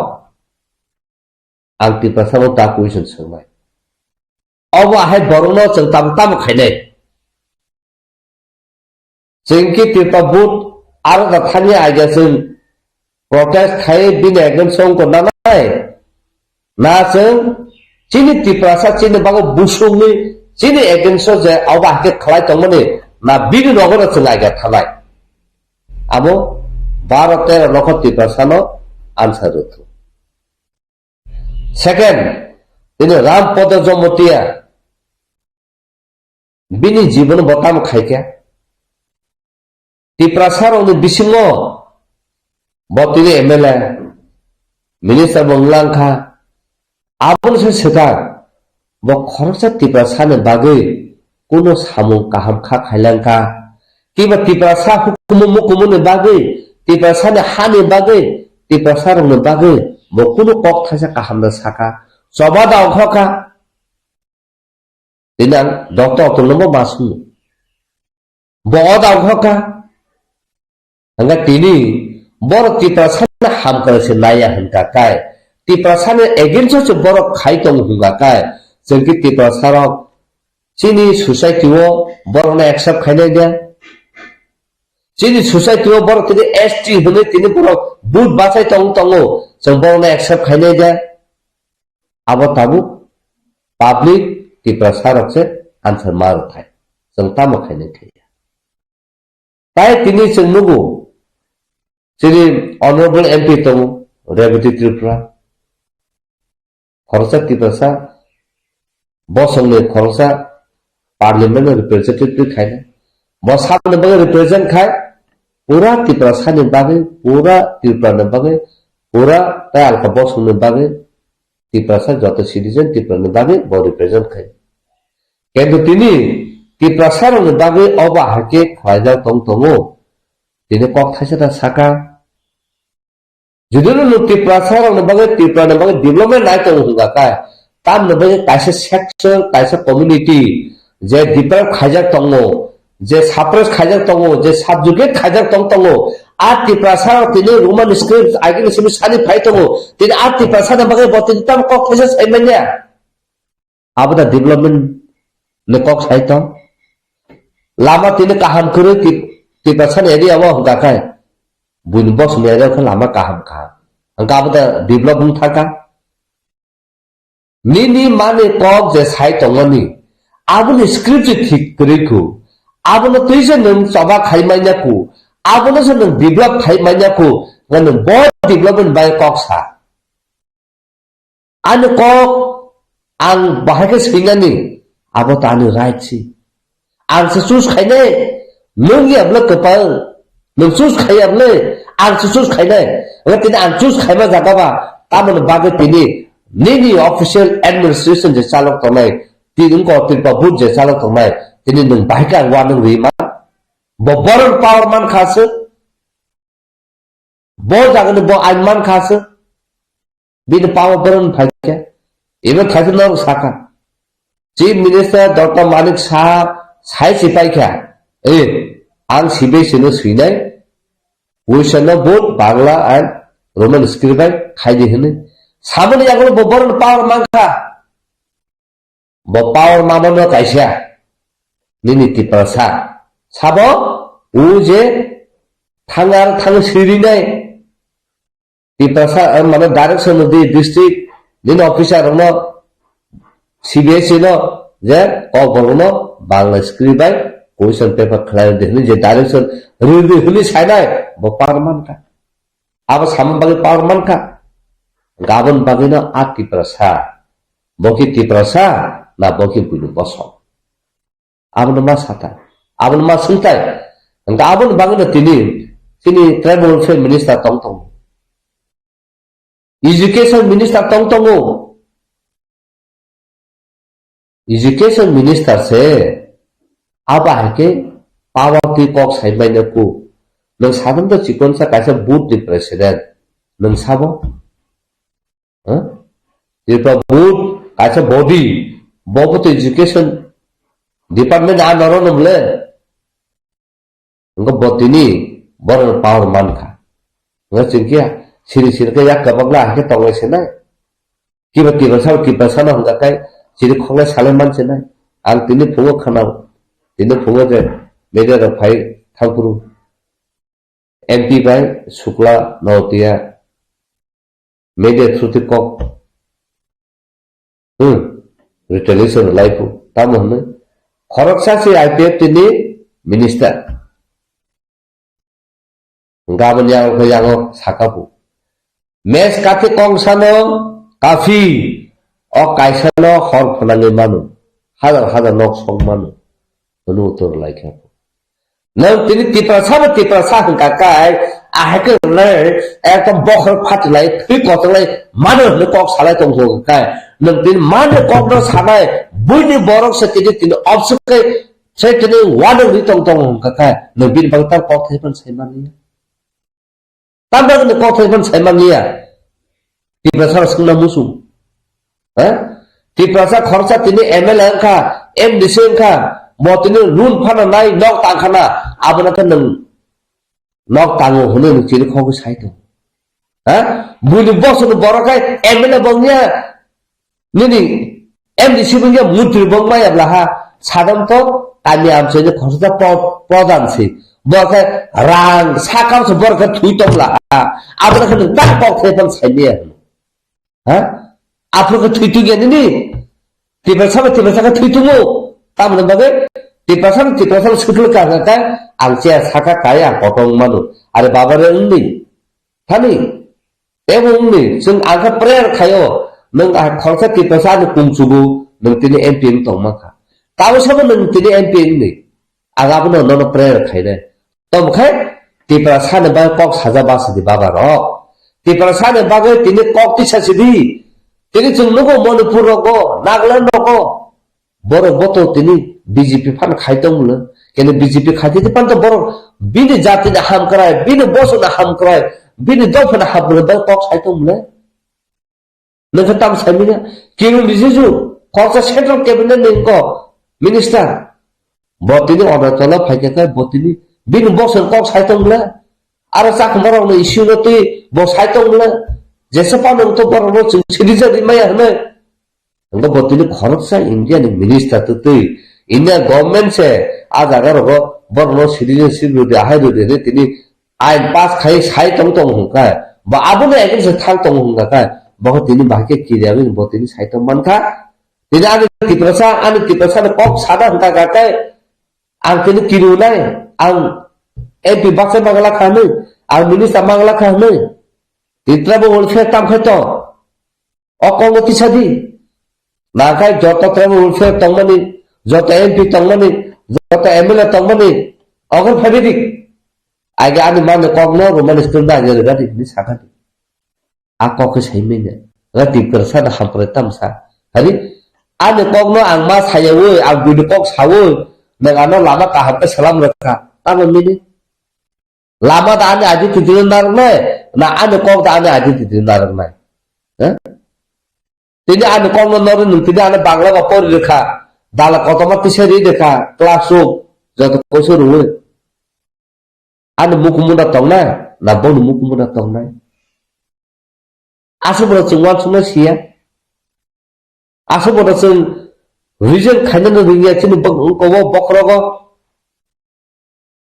ang tipasar ta question sumai awa hai borno chang tam khainai jengki tipabut Aro ka thanya aja sun protest khai bin ekdom song ko nanai na sun chini tiprasa chini bago busung ni chini ekdom so je awa ke khlai tongmani na bin nogora chungai ga thalai abo 12-13 lokho tiprasa no answer utu second ini ram pada jomotia bini jiban botam khaikya Tiprasar on the Bisingo Botini MLA Minister Banglanka Apun Setar Bokorsa Tiprasan Bagay Kuno Samu Kaham Kak Hilanka Kiba Tiprasa Hukumukumun Bagay Tiprasan Hani Bagay Tiprasar on the Bagay Bokuno Kok Tasa Kaham the Saka Sobada Okoka Dinang Doctor Tolomo Basu Boda Okoka Angga tini बर तिप्रासाना हाम करे नाया हनका काय तिप्रासाना against बर खाई दं हंगा काय जोंनि तिप्रासाराव जोंनि ससाइटियाव बरनो एक्सेप्ट खायनाय गैया जोंनि ससाइटियाव बर तिनि एसटी होनो तिनि बर बुट बासाय दं जों बरनो एक्सेप्ट खायनाय गैया आबो ताबु पब्लिक तिप्रासाराव से आंसर मार थाय जों तामो खायनाय गैया ताय तिनि जों नुगौ जोंनि ऑनरेबल एमपी दं रेवती त्रिपुरा खरसा तिप्रासा बसंनि खरसा पार्लियामेंट रिप्रेजेंटेटिव खायना बसाने बागे रिप्रेजेंट खाय पूरा तिप्रासानि बागे पूरा त्रिपुरानि बागे पूरा ताय आलका बसंनि बागे तिप्रासा जत सिटीजन त्रिपुरानि बागे ब रिप्रेजेंट खाय किन्तु तिनि तिप्रासारनि बागे अबा हाके खायजा दंगो तिनि कक थाइसेटा साका जुदि नु तिप्रासारनि बागे त्रिपुरानि बागे डेभलपमेंट नाय दं हुगा काय ताम नबे कायसे सेक्शन कायसे कम्युनिटी जे डिफरेंट खायजाक दंगो जे साप्रेस खायजाक दंगो जे सबजुगेट खायजाक दंगो आ तिप्रासार तिनि रोमान स्क्रिप्ट आइगेन सिमि सानि फाइ दंगो तिनि आ तिप्रासार बागे बतिन ताम कक थाइसे साइमानिया आबदा डेभलपमेंट ने कक साइट लामा तिनि काहाम करे तिप्रासार एरिया वा हुगा काय बुइन बस मेरा खा लामा काहाम खा अंका आबदा डेभलपमेंट थाका निनी माने कक जे साइट दंगनि आबुनि स्क्रिप्ट ठीक करेखौ आबुनो तैसे नों सभा खायमायनाखौ आबुनो से नों डेभलप खायमायनाखौ नों बहुत डेभलपमेंट बाय कक्सा आनो कक आं बाहायके सैनानि आबो तानो राइट सी आं से चुज खायनाय नों याबले कपाल नों चुज खायाबले आं से चुज खायनाय तिनि आं चुज खायमा जागाबा तामोन बागे तिनि निनी ऑफिशियल एडमिनिस्ट्रेशन जे चालक तनाय तिनि को तिरपा बुट जे चालक तनाय तिनि नों बाहायका वानों रिमा बरन पावर मान खासो बो जागोन बो आइन मान खासो बिनि पावर बरन फाइके एबे थाइसे न साका chief minister doctor Manik Saha साइ सिपाइका ए आं सिबे सिनो सुइनाय question but Bangla and Roman script खायदि होनो सामने यागल बरन पावर मानखा ब पावर मामनो कायसा निनि तिप्रासा साबो उजे थांगार थांग सिरिनाय तिप्रासा माने डाइरेक्शन दि डिस्ट्रिक्ट निन ऑफिसर न सीबीएसई न जे कबरनो बांग्ला स्क्रिप्ट क्वेश्चन पेपर खलाय देनि जे डाइरेक्शन रिदि हुनि साइनाय ब पावर मानखा अब साम बागे पावर मानखा गाबन बागैनो आ तिप्रासा बकि तिप्रासा ना बकि बुनु बस आबन मा साता आबन मा सुनताय गाबन बागैनो तिनि ट्राइबल वेलफेयर मिनिस्टर तंग एजुकेशन मिनिस्टर तंग एजुकेशन मिनिस्टर से आबा के पावर की कक साइबाइनो को नों सादन तो चिकन सा कैसे बूथ दि प्रेसिडेंट नों साबो जेपा बूथ कैसे बॉडी बहुत एजुकेशन डिपार्टमेंट आ नरो नमले उनको बतिनी बर पावर मान खा उनको चिंकिया सिरि सिरि के या कबगला आके तंगे से ना कि बति बसा कि बसा ना होगा काय सिरि खोले साले मान से ना आं तिनि फुङो खानाव तिनि फुङो जे मेरे रफाई थांपुरु एमपी बाय शुक्ला नौतिया मेरे थ्रुति कक रिटेलिएशन लाइफ ताम होनो खरकसा से आईपीएफ तिनि मिनिस्टर गाबन यांगो साकापु मेस काथे कंसानो काफी अ कायसानो हर फनांगे मानु हजार हजार नक सं मानु होनो उत्तर लाइखा नों तिनि तिप्रासा हंका काय आहके ले एकदम बखर फाटलाय थै कतलाय मानो होनो कक सालाय दंसो काय नों तिनि मानो कक न सानाय बुइनि बरक से तिनि अफसके से तिनि वानो रि दं हंका काय नों बिन बंता कक थैपन सैमानि ताबन कक थैपन सैमानिया तिप्रासा संना मुसु तिप्रासा खरसा तिनि एमएलए का एमडीसी का मोतिनि रुन फाना नाय नक तांखाना आबना नों nok tango hono ni chiri khogu saito ha buli boss no borokai MLA bongnya nini MDC bongnya mutri bongma ya blaha sadam to kami amse je khosa prodan si borokai rang sakam se borokai thui tom la abra kan tak pok se pon saimia ha apro ka thui tu ge ni tiba sa ka thui tu mo tamne bagai tiba sa sukul ka ka angse saka kaya potong manu are babare undi thani ebongni जों आंखा prayer खायो नों खरसा तिपसा न कुंसुबु नों तिनि MP तंग माखा ताव सब नों तिनि एमपी नि आगाबो न प्रेयर खायने तमखाय तिपसा न बा कक साजा बासदि बाबा र तिपसा न बागे तिनि कक तिसासिदि तिनि जों नको मणिपुर रको नागालैंड रको बरो बतो तिनि बीजेपी फान खायतंगलो केने बीजेपी खायति पान तो बरो बिनि जाति न हाम कराय बिनि बसो न हाम कराय बिनि दफना हाबनो बा कक सायतंगलो नों ताम सामिना किरु बिजेजु खरसा सेंट्रल कैबिनेट निको मिनिस्टर बतिनि अनतला फायका बतिनि बिनि बसो कक सायतंगलो आरो साखमराव न इस्यु नति ब सायतंगलो जेसे पानो तो बरो जों सिरिजरि माया हने नंगो बतिनि खरसा इंडिया नि मिनिस्टर तो इंडिया गवर्नमेंट से आज अगर वो बरो सिरिजशिप दे हाय दे तिनि आइन पास खाई साई तंग तंग हुका बा आबुने एकन से थांग तंग हुका का बहुत तिनि बाके किरियाबिन बहुत तिनि साई तंग मनखा तिनि आनि तिप्रसा न कप सादा हुका का आं तिनि किरुनाय आं एपी बाक्से बांगला खाने आं मिनिस्टर बांगला खाने तित्रबो उल्फे ताम खतो अकंग तिसादि नाखाय जत ट्रेबो उल्फे तंगमनि जत एमपी तंगमनि जत एमएलए तंगमनि अगर फबिदिक आगे आनि माने कगनो रोमान स्टुडेंट आगे गादि नि साखादि आको के साइमेने गति करसा न हमप्रे तमसा हरि आनि कगनो आं मा सायवो आं गुदि कक सावो नगानो लामा का हमके सलाम रखा तामन मिनि लामा दा आनि आदि तिदिन नारनाय ना आनि कग दा आनि आदि तिदिन नारनाय ह तिनि आनि कगनो नर नु तिनि आनि बांला बा परि रेखा दाला कतमा तिसरि देखा क्लासरूम जत कोसो रुवे आनि मुकुमुना तंगना ना बनु मुकुमुना तंगना आसबो जों वान सुना सिया आसबो जों रिजन खायनो रिया चिनि बकरो बकरगो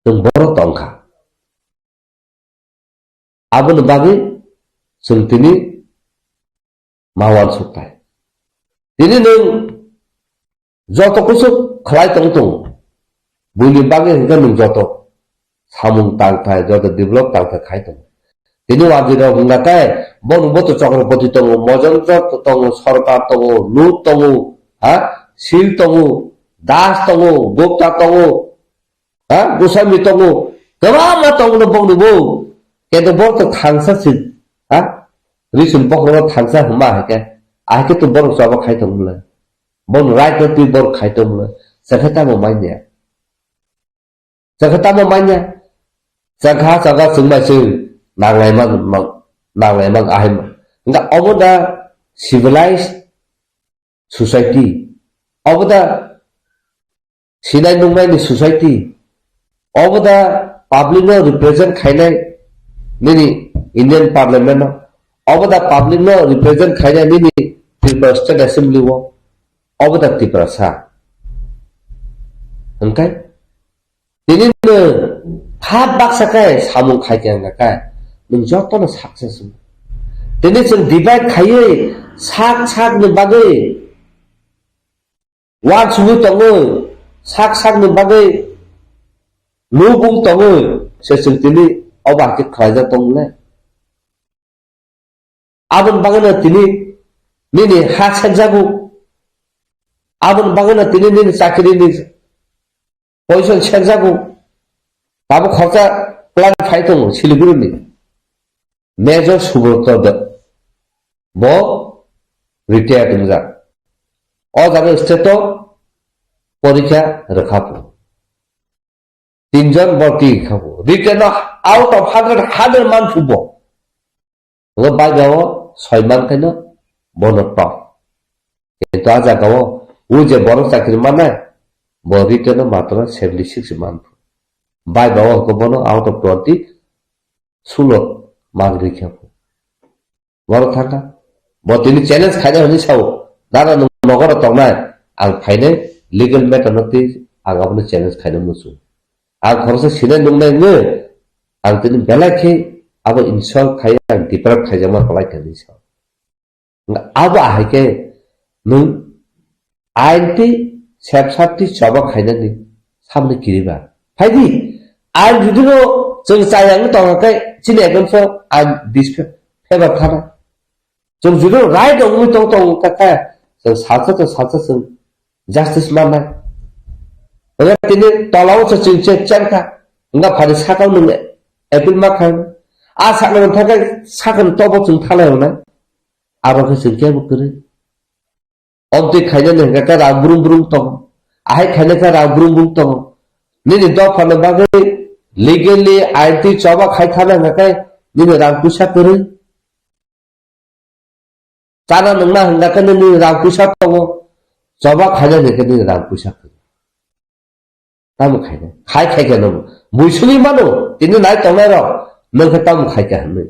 जों बर तंखा आबन बागै जों तिनि मावान सुताय तिनि नों जत कुसु खलाय तंग बुनि बागै हंगा नों जत सामुं तांथाय जत डेभलप तांथा खायतंग तिनि वाजिरा हुंगाताय बनु बतो चक्रपति तंग मजंत्र तंग सरकार तंग लूट तंग हा शिल तंग दास तंग गोप्ता तंग हा गोसामी तंग गबामा तंग न बनु बो केतो बतो थांसा सिन हा रिसन बकरो थांसा हमा हके आके तो बरो सब खायतंग ल बनु राइट ति बर खायतंग ल सखता म मान्या जगह सुंबासु नांलायमां आहिम इंगा अबदा सिविलाइज सोसाइटी अबदा सिनाय नुंनायनि सोसाइटी अबदा पब्लिक नो रिप्रेजेंट खायनाय निनि इंडियन पार्लियामेंट अबदा पब्लिक नो रिप्रेजेंट खायनाय निनि त्रिपुरा स्टेट असेंबली वो अबदा त्रिपुरा सा ओंखाय तिनि हात बाक्साखाय सामुं खायखांगाखाय नों जतनो सक्सेस तिनि जों डिभाइड खायै साक नि बागै वान सुबु तङो साक नि बागै लुबुं तङो सेसुं तिनि अबाके खायजा तंले आबन बागैना तिनि निनि हा सेनजागु आबन बागैना तिनि निनि चाकरिनि पयसन सेनजागु बाबु खर्चा प्लान फाइतों सिलिगुरिनि मेजर सुब्रत ब रिटायार दंजा अ जागा स्टेट परीक्षा रखापु 3 जन भर्ती खाबु रिटेन आउट ऑफ 100 मान फुबो ग बागाव 6 मान कैनो बनट किन्तु आ जागाव उ जे बर चाकरि माने ब रिटेन मात्र 76 मान बाय बाबा को बनो out of 20 Sulot magri khapo. Bor thaka. Bo tini challenge khaina honi sao. Dara nogora tongnai ang phaine legal matter noti ang apni challenge khaina musu. Ang khorsa sina nungnai nge ang tini belakhe abo insult khai ang deprap khaijama palai kani sao. Abo ahike nung aunty sepsati coba khaina ni samne kiriba. Phaidi ang judino जों जायानो दंगाखै चिने गनफो आं this favour थाना जों जुदि right दंमोन दं थाखाय जों सासे जों जास्टिस माननाय ओरै तिनि तलाव जों चेकका इंगा फारि साकाव नों एपिल मा खाय आ साकनो थाखाय साकन तब जों थालायना आरो जों केबो करे अबदि खायनो नंगा रा ब्रुम दं आहाय खायनो रा ब्रुम दं निनि द फानो बागै legally IT coba khai thana ngakai ni rang pusa kore tana nungna hangga kan ni rang pusa tongo coba khana ne ni rang pusa kore tam khai ka no muisuni mano tini nai tongai ro nang tam khai ka ne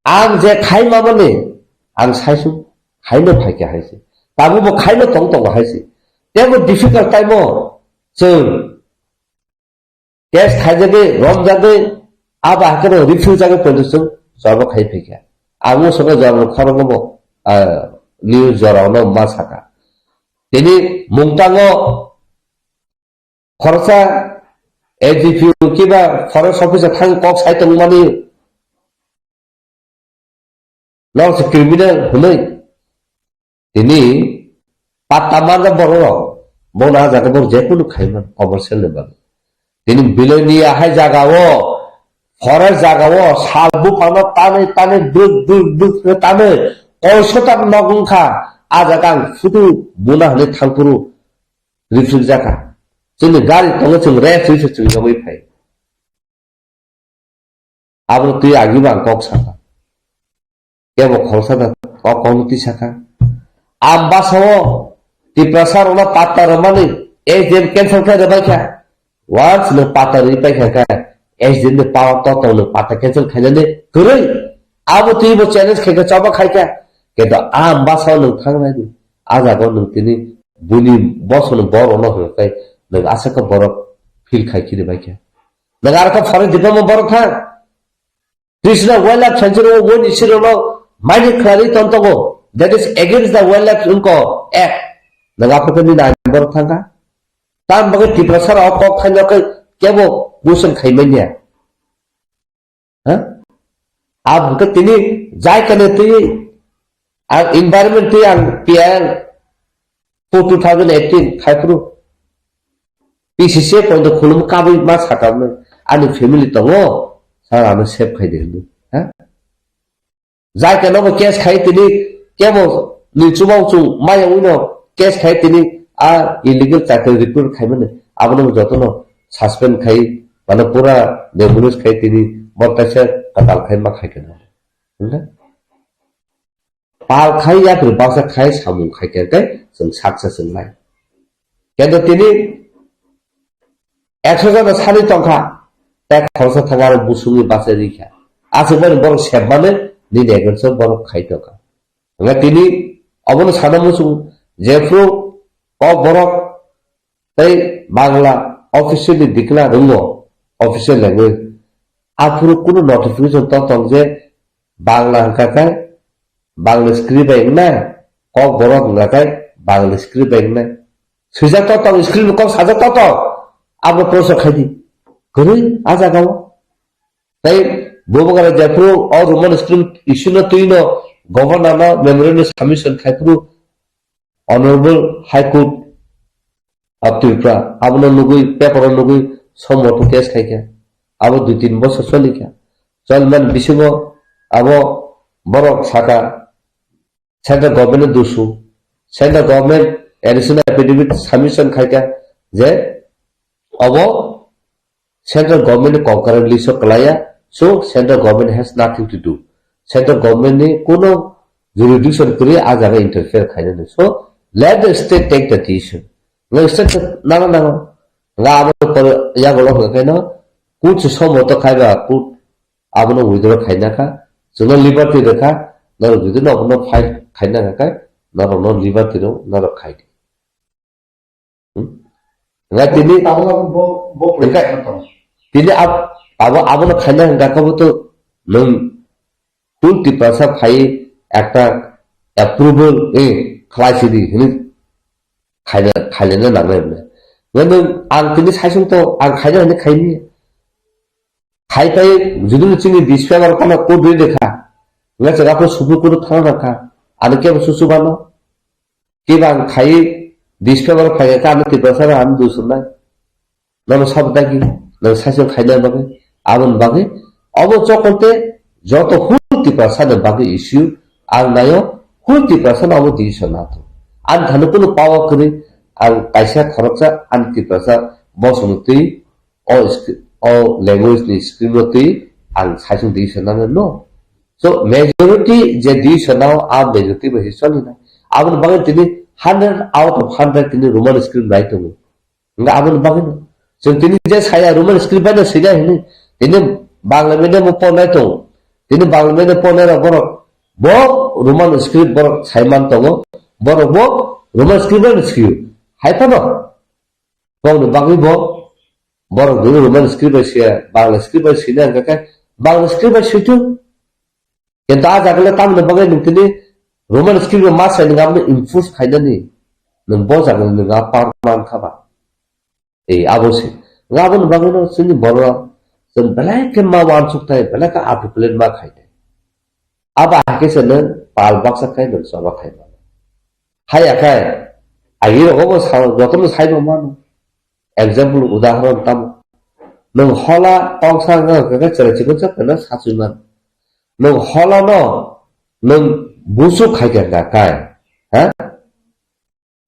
ang je khai ma bane ang saisu khai no khai ka haise tabu bo khai no tong haise tebo difficult time mo जों Yes, Hajage, Romjage, Abba Hakano, refuse a production, Zorba Kaipika. I was on a Zorba Koromo, New Zorano Masaka. Tini Muntango, Korsa, as if you give a forest officer time cox item money. Not a criminal, Hulay. Tini Patamanda Boro, Mona Zakabo, Jepun Kaiman, commercial level. তিনি বিলনি আহাই জাগাও forest জাগাও সালবু পানো টানে দুক টানে কয়শটা নগংখা আজাগাং ফুটু বুনা হলে থাংপুরু refuse জাকা जोंनि गारि दङ जों रेस्ट होइसे जों गबै फाय आबो तुइ आगिबा कक साका केबो खरसादा कक कमिटि साका आम्बासाव तिप्रासार ओना पात्ता रमानि ए जेम कैंसल करे बाइका Once the pata repay as in the power total of pata cancel canade, correct. I would table challenge Kaka Chaba Kaika, get the arm basal of Kangadi, as I got Tini, Bully, Boston, Bor on her face, the Asaka Borok, Phil Kaiki the Baker. The Araka Foreign Diploma Borok. Krishna well up century one is mighty clarity on Togo. That is against the well up Unko act. The Lapakani Bortanga. Tam bagai tiprasar okok khanya ke kebo busan khaimanya ha ab ke tini jai kane ti ar environment ti ang PL 2018 khaipru PCC point khulum kabai ma satam ani family tongo sara no save khai delu ha jai kane bo case khai tini kebo ni chubau chu maya uno case khai tini illegal চাকরি recruit খাইবেন আপনি যতন suspend খাই মানে পুরা নেমুলুস খাই তিনি বর্তাছে কাতাল খাই মা খাই কেন বুঝলে পাল খাই या फिर बासा खाई सामु खाई के जों साक्सेस होनाय কিন্তু তিনি 100 জন সারি টঙ্কা এক খরচ থাকার বুসুমি বাসে রিখা আছে বড় বড় সেবানে নি দেখছ বড় খাই টাকা তিনি অবন সানামুসু জেফ্রু Borok, they Bangla officially declare official language. After Kuru notification Totong, Bangla Kakai, Bangla scribing na, Kok Borok Nakai, Bangla scribing na. Suza Totong scribe comes as a Toto, Abu Proso Kadi. Kuri, Azagao. They Bobagara Japro or Roman script issue to Governor Memorandum Commission Kaipru. Honorable High Court of Tripura, Abuna Nugui, Pepper Nugui, somewhat to case Kaika, Abu Dutin Bosa Solika, Solman Bisigo, Abo Borok Saka, Central Government Dusu, Central Government Additional Affidavit Submission Kaika, there, Abo Central Government concurrently so Kalaya, so Central Government has nothing to do. Central Government Kuno jurisdiction Korea as a interfere kind of so. Let the state take the decision. No state no. La for Yagolo, Kuch Somo to Kaiba, put abno withdraw khaina kha jono liberty rekha nor jodi no abno file khaina kha nor no liberty ro nor khai nga tini tini abno khaina kha to nung full tipasa khai একটা approval khlaisidi hini khailena nagle nang ang tini saisung to ang khaina hini khaini খাইতাই যদি চিনি ডিসপেলার কোন code দিয়ে দেখা nga jaga ko subu ko thana rakha ane ke susu bano ke bang khai discover khai ka ane tipasa an du sunai namo sabda ki na sasyo khaina bage abon bage obo chokonte joto hul tipasa na bage issue ang nayo hul tipasa na obo decision ato an thanu ko pawa kore ang kaisa kharcha an tipasa bosumuti o language ni scriptoti ang sasyo decision na no. So majority je decision now are majority by history na abon bage tini 100 out of 100 tini roman script right to nga abon bage no so tini je saya roman script ba na sida hini tini bangla medium po na to tini bangla medium po na borok bo roman script borok saiman to borok bo roman script na script hai pa no bang bage bo borok do roman script ba sia bangla script ba sida ka bangla script ba situ কিন্তু আজ আগলে তাম না বাগে নতুনি Roman script মা sign গাম enforce খাইদানি নং বজাগল নং পারমান খাবা এই আবসে গাবন বাগে ন সুনি বড় जों ब्लैक मा वान सुक्ताय ब्लैक आफु प्लेन मा खाइदे अब आके सन पाल बक्सा खाइ न सबा खाइ मा हाय आखाय आइ रगो सा जतन साइब मान एग्जांपल उदाहरण तम नों हला तंसा ग चले चिकन चकना सासुमान nung hola no nung busu khai ga kai ha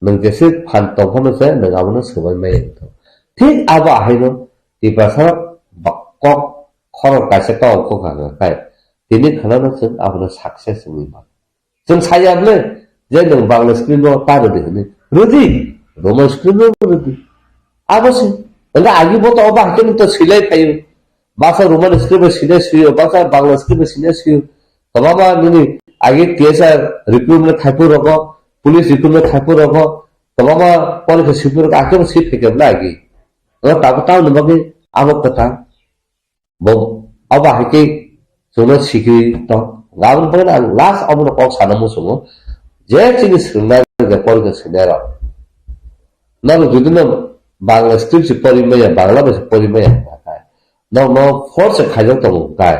nung jese phan to phone se nung abno subai mai to thik aba hai no ti pasar bakok khor ka se to ko ga kai tini khana no sung abno success ni ma sung sayab le je nung bangla screen no ta de ni rudi roman screen no rudi abose nga agi bo to aba hakin to silai khai bahasa roman script sine siyo bahasa bangla script sine siyo tobaba nini age TSR recruitment thaipu rogo police recruitment thaipu rogo tobaba police sipur ka ake sip ke lagi ngo ta ta no bage abo kata bo aba hake sono sikri to gabun pagna last abun ko sanamu sungo je chini sringa ge police sinera nalo judino bangla script porimaya bangla porimaya no force khajok to kai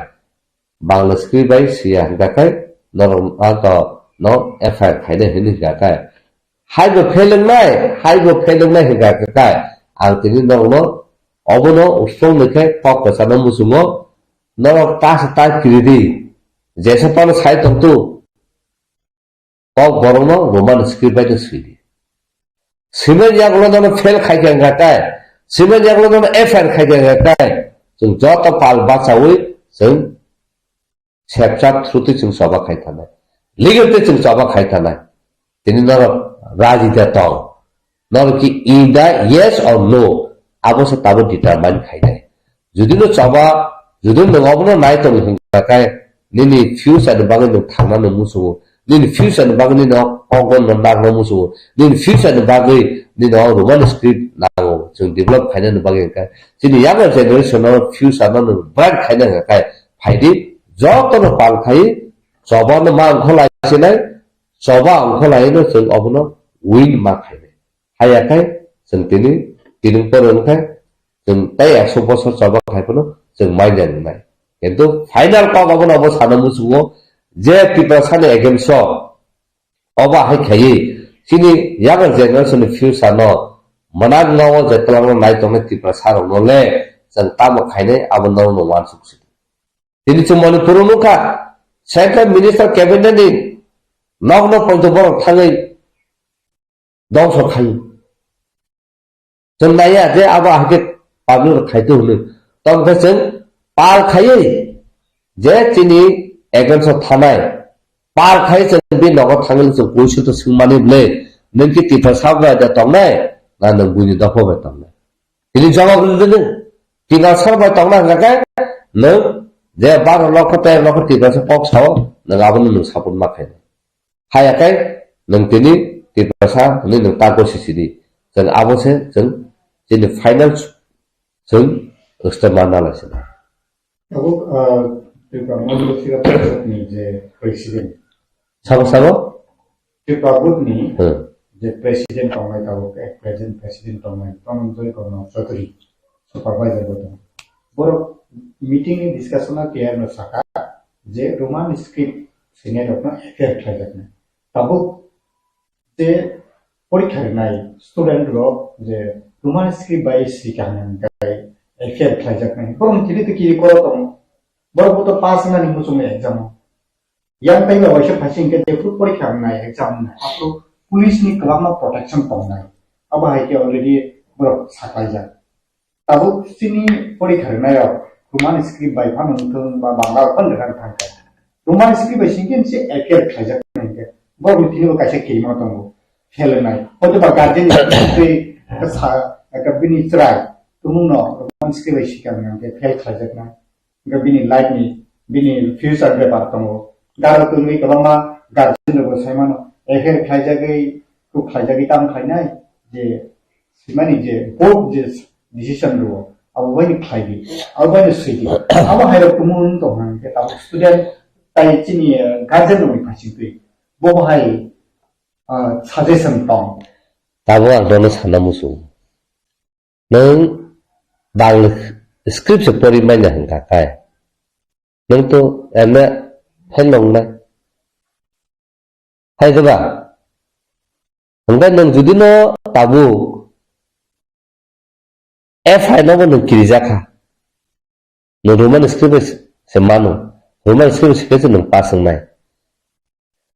bangla script by sia ga kai no no effect khaide hini ga kai hai go feeling nai ga kai ang tini no obono usong lekhe pok kasana musungo no ta kridi jesa pan sai to tu ko borono roman script by sidi simen yaglo no fail khai ga kai simen yaglo no effect khai ga kai जों जत पाल बाचावै जों सेपचाप थ्रुति जों सबा खाइथानाय लिगेलते जों सबा खाइथानाय तिनि नर राजिता त नर कि इदा यस और नो आबोसे ताबो डिटरमाइन खाइनाय जुदि न सबा जुदि नङाबनो नाय त हिंगाकाय निनि फ्यूचर बागै न थांना न मुसु निनि फ्यूचर बागै न अगन न नागनो मुसु निनि फ्यूचर बागै निनो रोमान स्क्रिप्ट नांगौ जों डेभलप खाइनो बागै का जोंनि यागर जेनेरेशनाव फ्यूचर न ब्राइट खाइनो का फाइदि जतन पाल खाइ जबानो मा अंख लाइसिनाय जबा अंख लाइनो जों अबनो विन मा खाइनो हायाखाय जों तिनि परनखाय जों ताय 100 बছর जबा खाइफोनो जों माइनाय नाय किन्तु फाइनाल कब अबनो अब सानमु सुगो जे पिपल साने एगेन्स्ट अबा हाय खाइ sini yagar generation future no manag ngawo jetlang nai tong ti prasar no le san tam khaine abon no wan suksi tini chumani purunu ka central minister cabinet ni nogno point bor thangai dong so khai chen naya je aba hake pablo khaitu hulu tong ka chen pal khai je tini against thanai पार खाइ जों बे नगद थांगोन जों गयसु तो सिंमानि ब्ले नों कि TIFFA साबा दा तंनाय ना नों बुनि दखो बे तंनाय तिनि जवाब दिनो तिना सरबा तंना गाका नों जे बार लख तिब्रासा कक साव नों आबोनो नों सापर्ट माखाय हायाखै नों दिनै तिब्रासा नै नों तागो सिसिदि जों आबोसे जों जोंनि फाइनाल जों एक्सट्रा नालासिना अब त्रिपुरा मधुसिरा परिषदनि जे प्रेसिडेन्ट साबो त्रिपुरा बोर्डनि जे प्रेसिडेन्ट दंनाय दाबो प्रेजेन्ट प्रेसिडेन्ट दंनाय धनन्जय गण चौधुरी सुपारभाइजार दं बर मिटिंनि डिस्कासना क्लियर न साका जे रोमान स्क्रिप्ट सिने दक्ना एके खायजाकने दाबो जे परीक्षा होनाय स्टुडेन्ट रो जे रोमान स्क्रिप्ट बाय सिकाने गाय एके खायजाकने बर मिटिंनि तकिरि करो दं बर तो पास होनानै मुसुमे exam yang tayo waisha phasing ke dekhu porikha nai exam nai apro police ni kalama protection pawnai aba hai ke already bro sakai ja tabu sini porikha nai roman script by phan thung ba bangla phan ran thang ka roman script by singin se eker khaja nai ke bro mitini ba kaise ke ma tong fel nai hote ba guardian ni ka sa ka bini try tumu no roman script by sikam nai ke fel khaja nai ga bini life ni bini future be par tong गारो तुमि कलमा guardian रो साइमानो एखे खाइजागै को खाइजागै ताम खाइनाय जे सिमानि जे board जे decision रो अब वनि खाइदि अब वनि सुइदि अब हाइरो कुमुन तो हां के ताब स्टुडेन्ट ताइ चिनि गार्जियन रो फासिगै बो हाइ सजेशन दं ताबो आं दनो साना मुसु नों बांग स्क्रिप्ट से परिमायना हंगा काय नों तो एमे Hello na. Hai ba. Hangga nang judi no tabu. F hai no nang kirija kha. No roman script se mano. Roman script se nang pasang nai.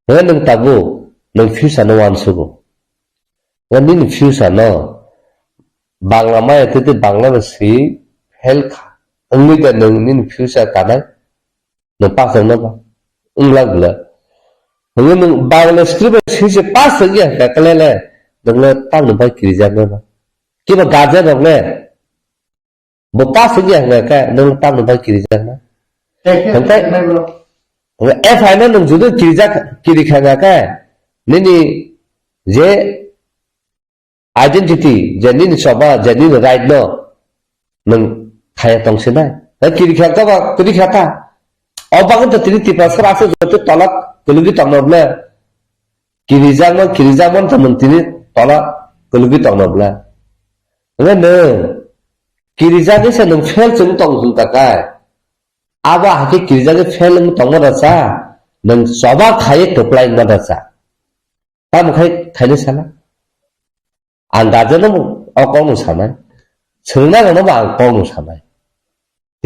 Hangga nang tabu nang future no wan sugo. Hangga nin future no. Bangla mai tete bangla na si hel kha. Angmi da nang nin future kanai. Nang pasang no ba. Ungla nung bangla script se pas saja ka kalele dongla tang no bai kirja na ba ki ba gaja dong le bo pas saja na ka nung tang no bai kirja na kantai f hai na nung judu kirja kiri khanga ka nini je identity je nini soba je nini right no nung khaya tong se na kiri khanga ba kiri khata Obangan tu tiri tipas kerasa jatuh tolak kelugi tangnobla kirizang temen tiri tolak kelugi tangnobla enggak ne kirizang ni seneng fail seng tong sung takai aba hati kirizang fail seng tong merasa neng soba kaya keplain merasa kamu kaya sana anda aja nemu okong sana senang nemu okong sana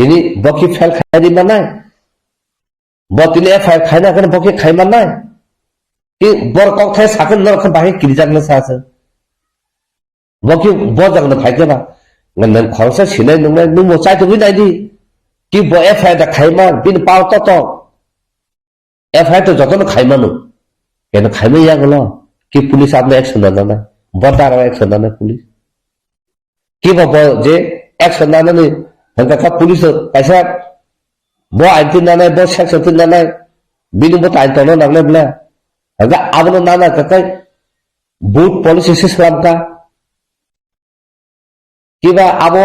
ini baki fail kaya di mana Botini FI खाना करने बके खाई मरना है कि bore कौन खाए साकन नर खान बाहर किरिजाक न सासे बके बहुत जगह न खाई के बा नन खरसा छिने नुम मोचाई तो भी नहीं दी कि बो FI दा खाई मर बिन पाव तो FI तो जतो न खाई मनु के न खाई में या गलो कि पुलिस आपने एक्शन ना बता रहा एक्शन ना पुलिस कि बो जे एक्शन ना नहीं हंका का पुलिस कैसा bo antin nanai bo section tin nanai binu bo tain tono nangne bla aga abno nana kakai boot policy system ka kiba abo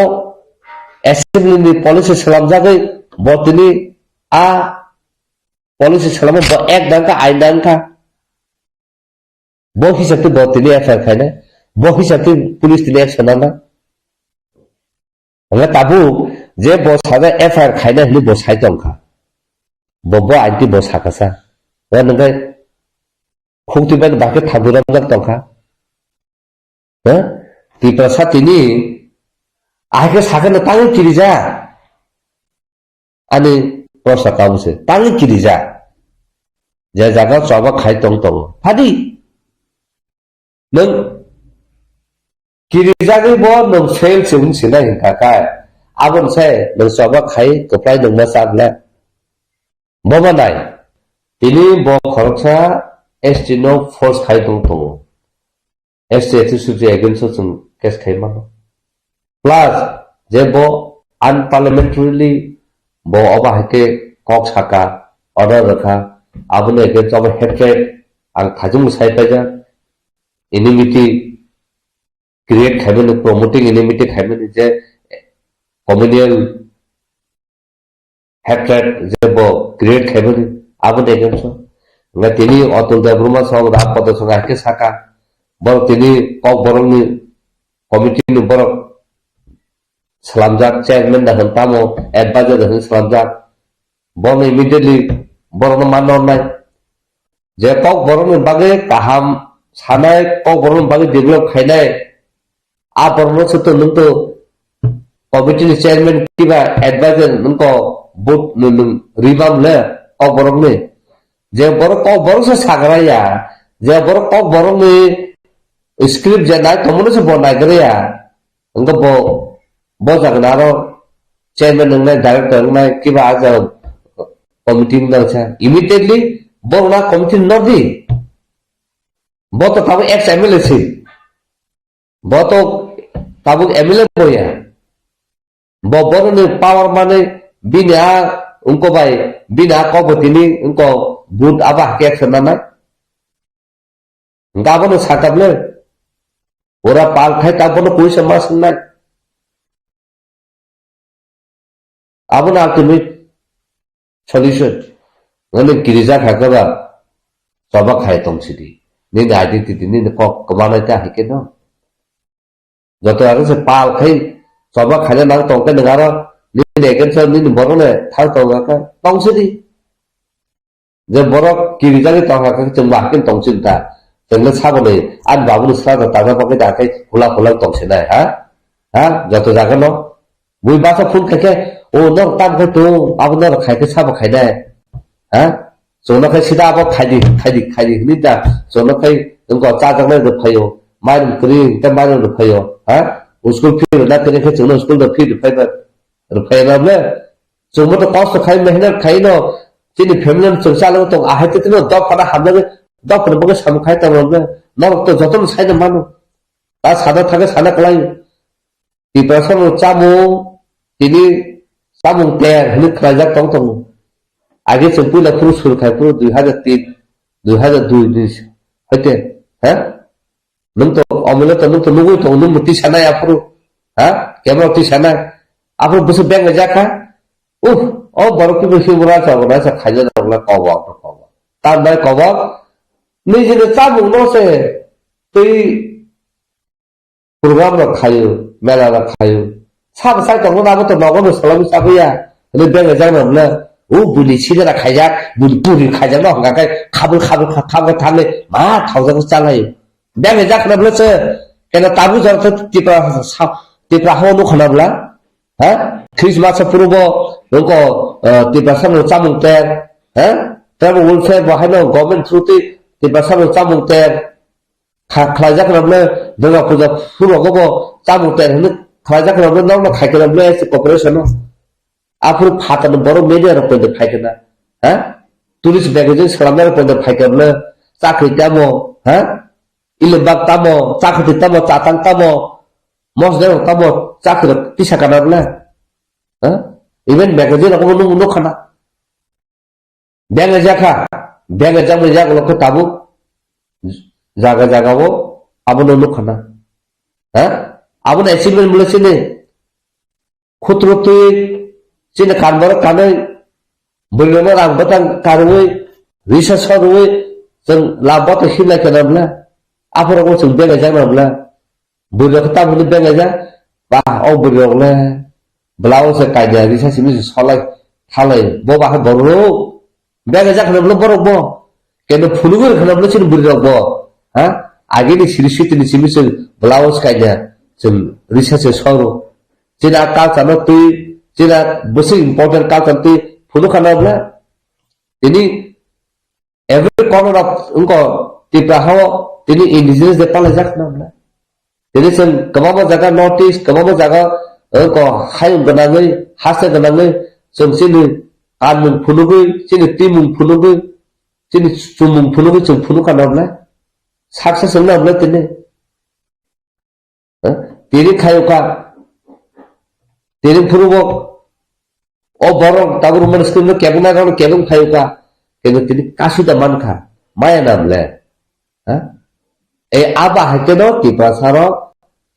assembly ni policy system jagai bo tini a policy system bo ek dan ka ain dan ka bo hisati bo tini affair khaina bo hisati police tini action na aga tabu जे बस सादा FIR खाइना हले बस साइ दंखा बब्बो aunty बस हाकासा वा नंगा खुंतिबान बाके थाबुराम जाक दंखा ह तिप्रा सातिनि आके सागन तांग किरिजा अनि प्रसा कामसे तांग किरिजा जे जागा चबा खाइ दं दं फादि नों किरिजागै बो नों fail Seuna Cina हिंका Abang saya nang coba khai keplai nang masak le. Bawa nai. Ini bawa koroksa STNO force khai dong dong. ST itu sudah against some case khai mana. Plus, je bawa unparliamentarily bo oba hake kok saka order rakha abune ke job hatred ang thajung sai paja enmity create khaben promoting enmity khaben je communal hatred je bo create khaben abune ke so nga tini Atul Debruma song rap pada song hake saka bor tini kok borong ni committee ni borok Salamjak chairman dah hentamo advisor dah Salamjak bon immediately borong manon nai je kok borong ni bagai kaham sanai kok borong bagai develop khainai a borong se to nung to committee ni chairman kiba advisor nung ko boot nung ribam le kok borong ni je borong kok borong se sagraya je borong kok borong ni script je nai tomono se bon nai gaya engko bo jagnaro chairman nung nai director nung nai kiba aja committee nung cha immediately bo na committee no di bo to tabu ex MLA si bo to tabu MLA boya bo ni power mane bina unko bai bina ko botini unko boot aba ke action na ngabo no sakable ora pal khai tabo no koi samas na abuna ultimate solution ngane girija khakaba soba khai tong sidi ni identity ni ko kemana ta hike no joto aru se pal khai soba khai na tong ke negara ni neken so ni borong ne thar tong ka tong sidi je borok girija ni tong ka chungba ken tong sinta jengle sabone an babu sra ta ta ba ke da kai khula khula tong sinai ha joto jaga no bui ba sa phun ke o no tam ke tu abna khai ke sab khai dai ha sono khai sida ba khai di ni da sono khai उनको चाचा में तो फायो मार करी तब मार तो फायो हाँ उसको फिर ना करें फिर चलो उसको तो फिर फाइनल में जो मत कॉस्ट खाई मेहनत खाई नो जिन फैमिली में चर्चा लो तो आहे तो नो दब पड़ा हम लोग दब पर बगे साम खाई तब में ना तो जतन साइड मानो ता सादा थाके सादा कलाई ती पर्सन चामो तिनी चामो तैयार हने खराजा तंग तंग आगे से पूरा पुरुष सुर खाई पूरा 2003 2002 दिन होते हैं नंग तो अमले तो नंग तो नुगु तो नंग मती साना या पुरु हाँ कैमरा ती साना आपरो बस बैंक जाका उफ ओ बरकी बसी बुरा चावना से खाजा दगला कवा ता मैं कवा नहीं जे चाबु नो से तई प्रोग्राम रा खायो मेला रा खायो साब साइ तो ना तो नगो सलाम साबया ने बैंक जाना हमला 오 분이 시대라 가자 물 뿌리 가자 너 가까 카불 타네 마 타오자고 잘라요 내가 자크나 불렀어 걔는 따부 저렇게 띠빠 하고 놓고나블라 어 크리스마스 프로보 너거 띠빠 삼을 짜몽 때 어 따부 울페 뭐 하는 거면 트루티 띠빠 삼을 짜몽 때 가자크나 불러 너가 보자 프로고 뭐 짜몽 때는 가자크나 불러 너무 가게나 불러 코퍼레이션 आपरो फातन बरो मेडिया रो पदे फाइकना ह टूरिस्ट पैकेजेस खालामनाय पदे फाइकबले चाखै तामो ह इले बाग तामो चाखै तामो चातां तामो मसदे तामो चाखै पिसा कानाबले ह इवन मैगजीन को नु खाना बेंग जामले जागलो को ताबु जागा वो आबनो नु खाना ह आबनो अचीवमेंट मुलसिने खुतरतुई जिन कानबर कानै बोलनो रां बतन कारवै रिसर्च करवै जों लाबत हिलाय केनाब्ला आफरको जों बेगा जानाब्ला बुरखो ताबुनि बेगा जा बा औ बुरखले ब्लाउज कायदा रिसर्च मिस सलाय थालाय बबा बरो बेगा जाखनब्ला बरबो केनो फुलुगुर खनब्ला सिन बुरखबो हा आगेनि सिरिसितिनि सिमिस ब्लाउज कायदा जों रिसर्च सरो जिना का जानो तुई जिना बसे इम्पोर्टेंट का करते फुलु खानाब्ला ini every corner of उनको तिप्रा हो ini indigenous de pala jak nabla ini sen kemama jaga notice kemama jaga उनको हाय बनाङै हासे बनाङै जों सिनि कानमुं फुलुगै सिनि तिमुं फुलुगै सिनि सुमुं फुलुगै जों फुलु खानाब्ला सक्सेस नब्ला तिने तिनि खायोका तिनि फुरुबो o borok tabu roman script no kebung na ron kebung phayuka kenu tini kasida mankha maya namle ha e aba hakeno tipra saro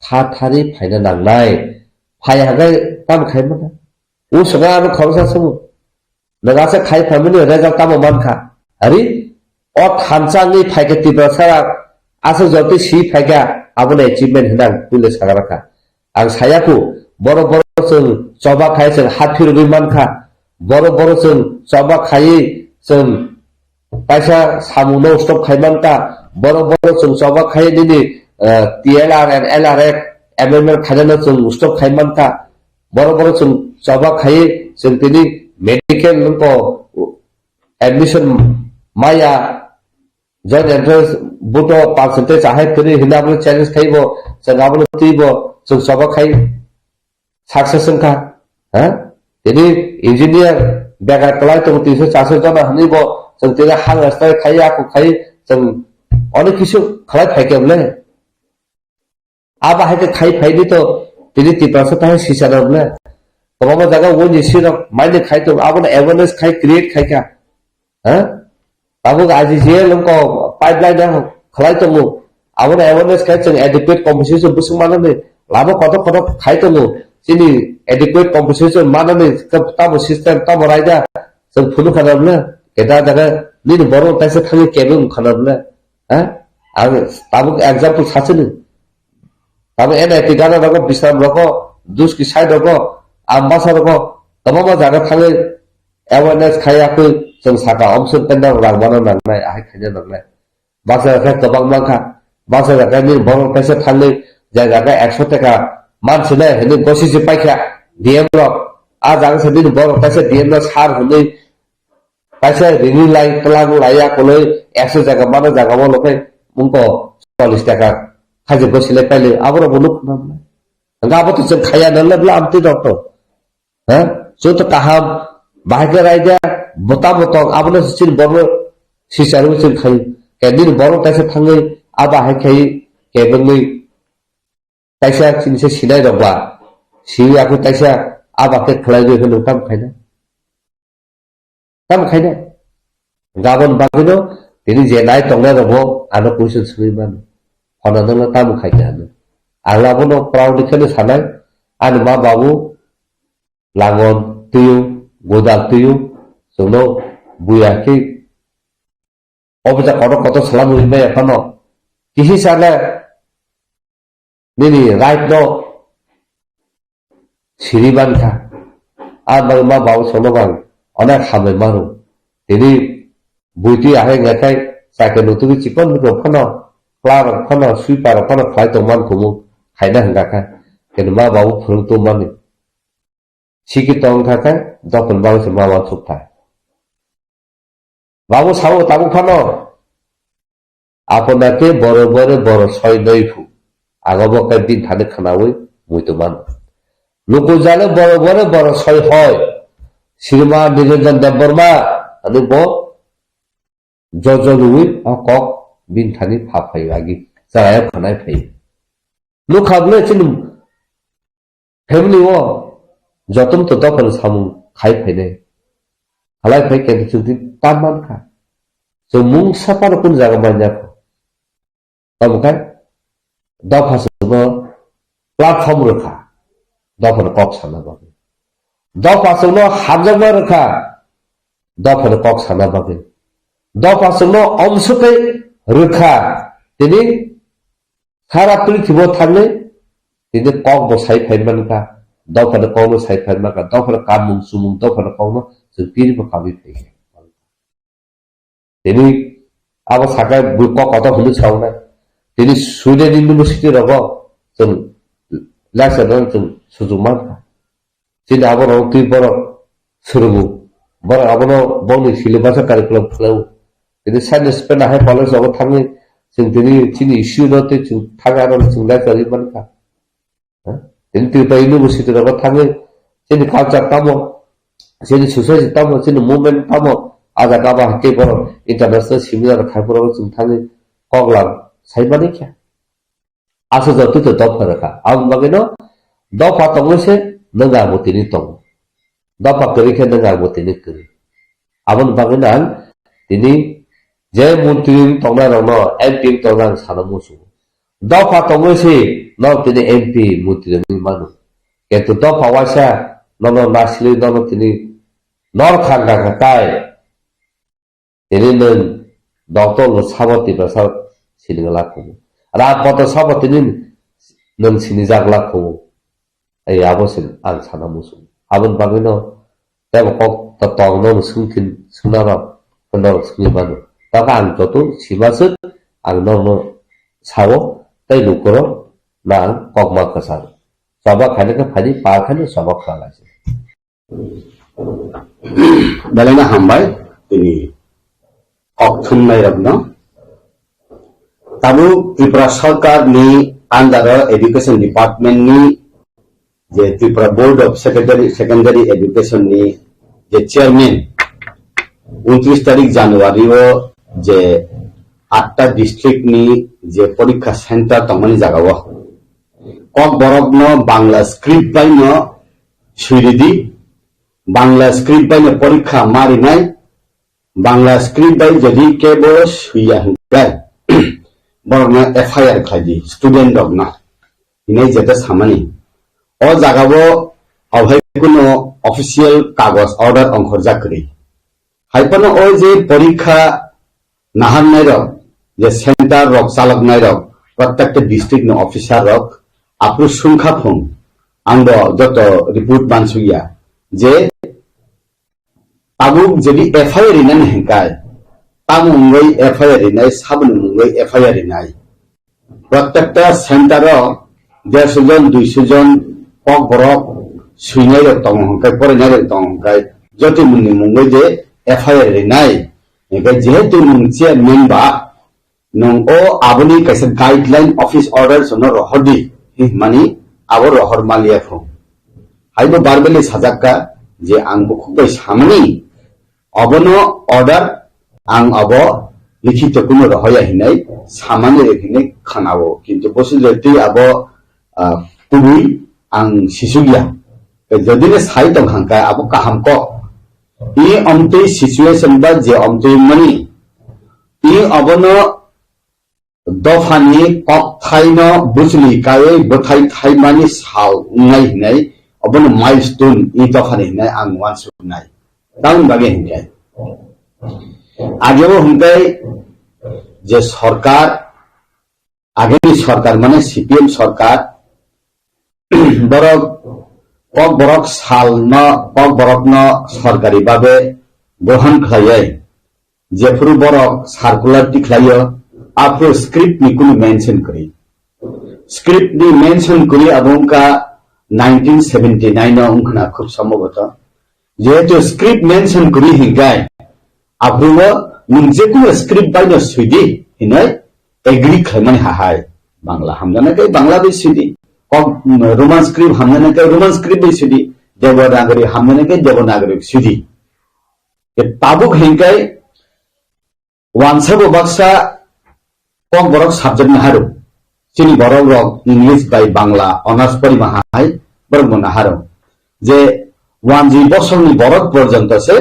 thari phaina nangnai phai hagai tam khaimana u sanga no khawsa samu nagasa khai phamini result tam mankha hari o thanchangni phaike tipra sara asa joti si phaika abone achievement hinang pule sagaraka ang sayaku boro boro जों चबा खाय जों हाफि ruby मानखा बरो बरो जों चबा खायै जों पैसा सामुनो स्टप खायमानका बरो बरो जों चबा खायै दिनि टीएलआर एंड एलआरएफ एमएमएल खायना जों स्टप खायमानका बरो बरो जों चबा खायै जों दिनि मेडिकल को एडमिशन माया जन एंट्रेंस बुटो परसेंटेज आहे तरी हिनाबल चैलेंज खाइबो जों आबल तीबो जों चबा खाय सक्सेस का हाँ jadi engineer bagai kelai tu tisu casa jana hani bo jeng tidak hang asal kaya aku kaya jeng orang kisu kelai kaya kemle apa hanya kaya ni tu jadi tipe sesuatu sisa namle kalau jaga won jisi nak main kaya tu apa na awareness kaya create kaya हाँ tahu aja sih lengko pipeline dah kelai tu mu apa na awareness kaya jeng adequate compensation busuk mana ni lama kotor kaya tu mu sini adequate compensation mana ni tamu system tamu raja sem fulu kanamla kita jaga ni baru taisa kali kebun kanamla ah tamu example saja ni tamu ena tigana rago bisam rago dus ki side rago ambasa rago tamu ma jaga kali awareness kaya aku sem saka option tenda orang mana nangnai ahai kaya nangnai bangsa jaga kebang mangka bangsa jaga ni baru taisa kali jaga 100 taka मानसिले हेने गसिसि पाइखा DM रो आ जाग से दिन बर पैसे DM रो सार हुने पैसे रिनी लाई तलागु लाया कोले 100 जगह माने जगह वो लोके मुंको 40 টাকা खाजे गसिले पहले आबरो बुलुक ना अब तो जब खाया न लबला आमती डॉक्टर हैं जो तो कहा भागे राजा बता आबने सिन बर सिसारु सिन खाई के दिन बर पैसे थांगे आबा है खाई के बंगै taisa cinse sinai dogba siwi aku taisa abake khlai ge henu tam khaina gabon bagino tini je nai tongna robo ano question sui man hona dong tam khaina ano ala bono proud khane sanai an ma babu langon tuyu godal tuyu sono buya ki obja koto salam ui me ekhano kihi sala Nini right no siriban ka abang ma bau sono bang onak hame maru jadi buiti ahe ngakai sake nutu chipon ko phano klar phano sweeper phano khai to man kumu khaina hanga ka ken ma bau phurung to mani siki tong tha ka dokon bau se ma bau thuk tha bau sawo tabu phano aponake boro soi doi phu আগব দিন থানে খানাওই মুইতো মান লোক জালে বড় ছয় হয় cinema নিরঞ্জন দেববর্মা আনি ব জজলুই cock বিন Thani ফাফাই আগি জায়গা খানায় ফাই লোক খাবলে চিন ফ্যামিলি ও যতম তো তখন সামু খাই ফাইনে খালাই ফাই কেন চুদি তামান খা তো মুং সাপার কোন জায়গা মাইনা তবকায় दफा सुबह प्लेटफॉर्म रखा दफा कॉक साना बागे दफा सुबह हाजम रखा दफा कॉक साना बागे दफा सुबह अंशके रखा तिनी सारा पृथ्वी थाने तिनी कॉक बसाई फाइनमन का दफा कॉक बसाई फाइनमन का दफा कामुंग सुमुंग दफा कॉक जों पीर बखाबी फै तिनी अब साका बुक कत हुनु Chhauna Jadi Sweden University rago जों लासरन जों सुजुमान जिन आबनो ति बर सुरुबु बर आबनो बनि सिलेबास कारिकुलाम फ्लाउ jadi साइन्स पेन हाय कॉलेज अब थाङै जों दिनि इस्यु नते जों थाङानो जों लासरि मानका jadi ति University rago थाङै जिन कालचार तामो जिन सोसाइटी तामो जिन मुभमेन्ट तामो आजा गाबा के बर इंटरनेशनल सेमिनार खायफोराव जों थाङै कगलाम साइबानि क्या आसे जति तो दफा रखा आम बगेनो दफा तंगसे नंगा मोतिनि तंग dapa kiri kena ngang tini kiri abon bangunan tini je menteri tonga rono MP tonga sana musuh dapa tonga si no tini MP menteri ni manu ketu dapa wasa nono nasli nono tini nor khanda katai tini nen doktor lo saboti pasal sini ngelaku rat poto saboti nin nen sini jak laku abosin ang sana musuh abon bangunan tapi kok tetong nono sungkin sunarap kendor sungi manu taka ang jotu simasut ang nono sawo tay lukoro nang kok makasar coba khane ka phani pa khane sabak khala আছে dalena hambai tini kok thumnai rabna tabu Tripura sarkar ni under education department ni je Tripura board of secondary education ni je chairman 29 তারিখ জানুয়ারি ও যে 8টা district নি যে পরীক্ষা centre তমানি জাগাও cock বরগ্ন Bangla script বাইন সুইরিদি Bangla script বাইন পরীক্ষা মারি নাই বাংলা স্ক্রিপ্ট বাই যদি কেবল সুইয়া গায় বরগ্ন এফআইআর খাইদি স্টুডেন্ট অফ না ইনাই যেটা সামানি ও জাগাবো অভাই কোনো অফিসিয়াল কাগজ অর্ডার অঙ্কর জাকরি হাইপানো ও যে পরীক্ষা নাহান্নাই রক যে সেন্টার রক চালকনাই রক প্রত্যেকটা ডিস্ট্রিক্ট নো অফিসার রক আপু সংখ্যা ফোন আঙ্গ যত রিপোর্ট বানসুইয়া যে তাবুক যদি এফআইআর ইনান হেঙ্কায় তামুঙ্গই এফআইআর ইনাই সাবনুঙ্গই এফআইআর ইনাই প্রত্যেকটা সেন্টার 150 জন 200 জন কক বরক সুইনাই রক তং হংকাই পড়াইনাই রক তং হংকাই যত মুনি মুঙ্গই যে এফআইআর নাই যেহেতু নং চেয়ারম্যান বা নং ও আবনি কাছে গাইডলাইন অফিস অর্ডার সন রহদি মানে আবো রহর মালিয়া ফ্রম হাইবো বারবেলি সাজাক্কা যে আং খুবই সামনি অবন অর্ডার আং অব লিখিত কোনো রহয়া হিনাই সামানে রেখিনে খানাবো কিন্তু বসে যদি আব কুবুই আং শিশুগিয়া যদি সাই তং হাঙ্কা আবো কাহাম ক ই অমতে সিচুয়েশন বা যে অমতে মানি ই অবন দফানি কক থাইন বুঝলি কায়ে বথাই থাই মানি সাল নাই হিনাই অবন মাইলস্টোন ই দফানি হিনাই আং ওয়ান সুনাই দাউন বাগে হিনাই আগেও হিনাই যে সরকার আগের সরকার মানে সিপিএম সরকার বরক কক বরক সাল ন কক বরক ন সরকারি ভাবে গ্রহণ খাইয়াই যেফুর বরক সার্কুলার টি খাইয় আপু স্ক্রিপ্ট নি কোনো মেনশন করি স্ক্রিপ্ট নি মেনশন করি আবংকা 1979 উনখানা খুব সম্ভবত যেহেতু স্ক্রিপ্ট মেনশন করি হিগাই আব্রুও যে কোনো স্ক্রিপ্ট বাইন সুইদি হিনাই এগ্রি খাইমানি হাহাই বাংলা হামজানা কে বাংলা বি সুইদি रोमान स्क्रिप्ट हमने के रोमान स्क्रिप्ट भी सुधी देवनागरी हमने के देवनागरी सुधी के ताबुक हिंकाय वानसाबो बक्सा कम बरक सब्जेक्ट नहारो चिनी बरक रक इंग्लिश बाय बांग्ला অনার্স পরিমাহাই বরং নহারো যে 1 বছরনি বরক পর্যন্ত সে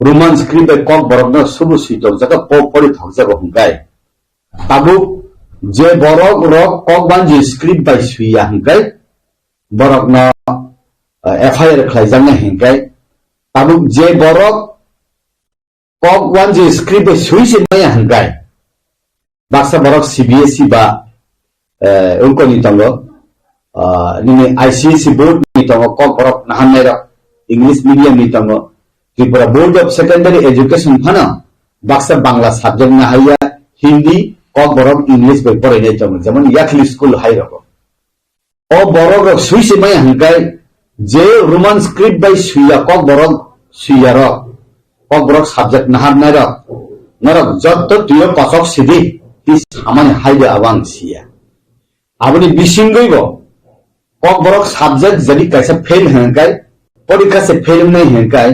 रोमान स्क्रिप्ट बाय कम बरक न सुबु सुइतो जका পরি থকজাবো হিंकाय ताबुक যে বরক রক ককবান যে স্ক্রিপ্ট বাই সুইয়া হিংকাই বরক ন এফআইআর খাইজাং হিংকাই তাবুক যে বরক ককবান যে script by সুইছে Maya হিংকাই Baksa Borok CBSE বা উনকনি তঙ্গ নিনে আইসিএসই বোর্ড নি তঙ্গ কক বরক নাহান্নাই রক ইংলিশ মিডিয়াম নি তঙ্গ Tripura board of secondary education ফানা বাক্সা বাংলা সাবজেক্ট না হাইয়া হিন্দি কক বরক ইংলিশ বই পড়ে নাই যেমন ইয়াখলি স্কুল হাই রক ও বরক সুইছে মাই হাঙ্কাই যে রোমান স্ক্রিপ্ট বাই সুইয়া কক বরক সুইয়া রক কক বরক সাবজেক্ট নাহার নাই রক নরক যত তুই কচক সিধি তি সামান হাইদে আবাং সিয়া আপনি বিসিঙ্গইব কক বরক সাবজেক্ট যদি কাইসা ফেল হাঙ্কাই পরীক্ষা সে ফেল নাই হাঙ্কাই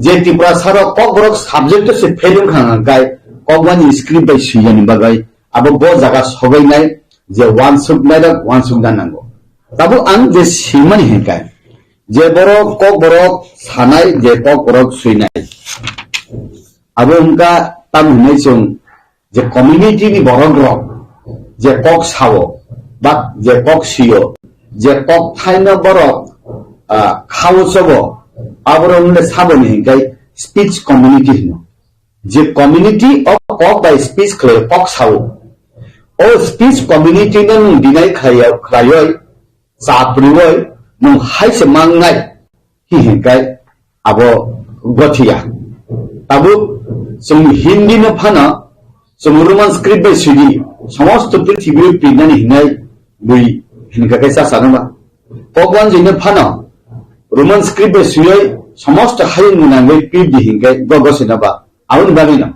যে ত্রিপুরা সার কক বরক সাবজেক্ট সে ফেল হাঙ্কাই ককবানি স্ক্রিপ্ট বাই সুইয়া নিবাগাই আবো ব জায়গা সবাই নাই যে ওয়ান সুক নাই ওয়ান সুক দানাঙ্গো তাবো আং যে সিমানি হেকাই जे borok kok borok sanai je kok borok suinai abo unka tam hunai chung je community ni borok rok je kok sawo ba je kok siyo je kok thaina borok খাও চব আবরণ সাবনি হিংকাই speech community হিনো যে community of কক বাই speech ক্লে কক সাও ও স্পিচ কমিউনিটি নং দিনাই খায়য় চাপ্রিওয় নং হাইসে মাংনাই হি হিংকাই আবো গথিয়া তাবু जों हिंदी न फाना जों रोमान स्क्रिप्ट बाय सुदि समस्त पृथ्वी पिनानि हिनाय बुई हिनका कैसा सानबा भगवान जिनो फाना रोमान स्क्रिप्ट बाय सुयै समस्त हायन मुनांगै पिदि हिंगाय गगसिनाबा आउन बालिना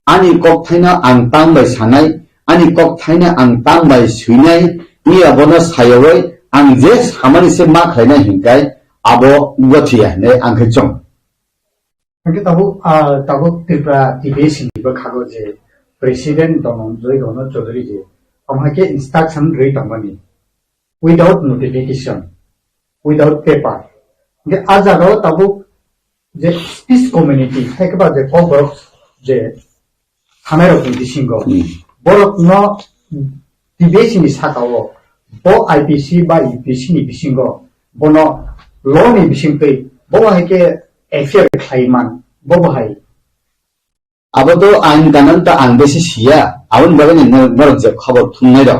आनि कक थाइना आं तां बाय सानाय आनि कक थाइना आं तां बाय सुइनाय नि अबनो सायवै आं जे सामानि से मा खायना हिंगाय आबो गथिया ने आंखै जं Porque tahu Tripura TBC ni berkago je presiden domong joy dono Chaudhary je amhake instruction rate amani without notification without paper ge ajaro tahu je speech community hekba je cover je hamero bisingo borok no TBC ni sakao bo IPC ba UPC ni bisingo bono law ni bisingpei bo hake Affair Klaiman, Bobahai. Abodo ang gananta ang besi siya, awon bagan ni narang je khabar thunai ro.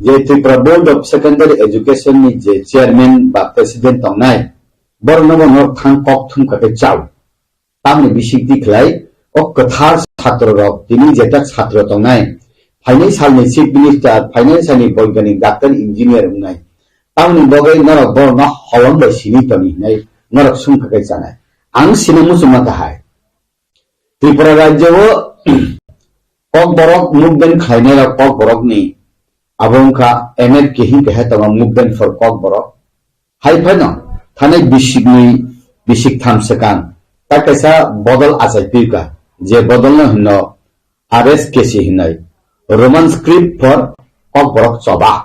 Je Tripura Board of Secondary Education ni je chairman ba president tongnai. Bor no no thang kok thum ka te chau. Tamni bisik diklai ok kathar chhatro ro tini jeta chhatro tongnai. Finance salni chief minister, finance ni boigani doctor engineer ungai. Tamni bogai nara bor na holon ba sini toni nai. नरक सुंख के जाना आंग सिनेमु सुमा कहाय त्रिपुरा राज्य वो Kock बरक मुगबेन खाइने रा Kock बरक नी अबों का एमएल के ही कहे तब मुगबेन फॉर कॉक बरक हाई फैना थाने बिशिक थाम सकान ता कैसा बदल आसाई का जे बदल न हिनो आरएस के सी हिनाई रोमन स्क्रिप्ट फॉर कॉक बरक चबा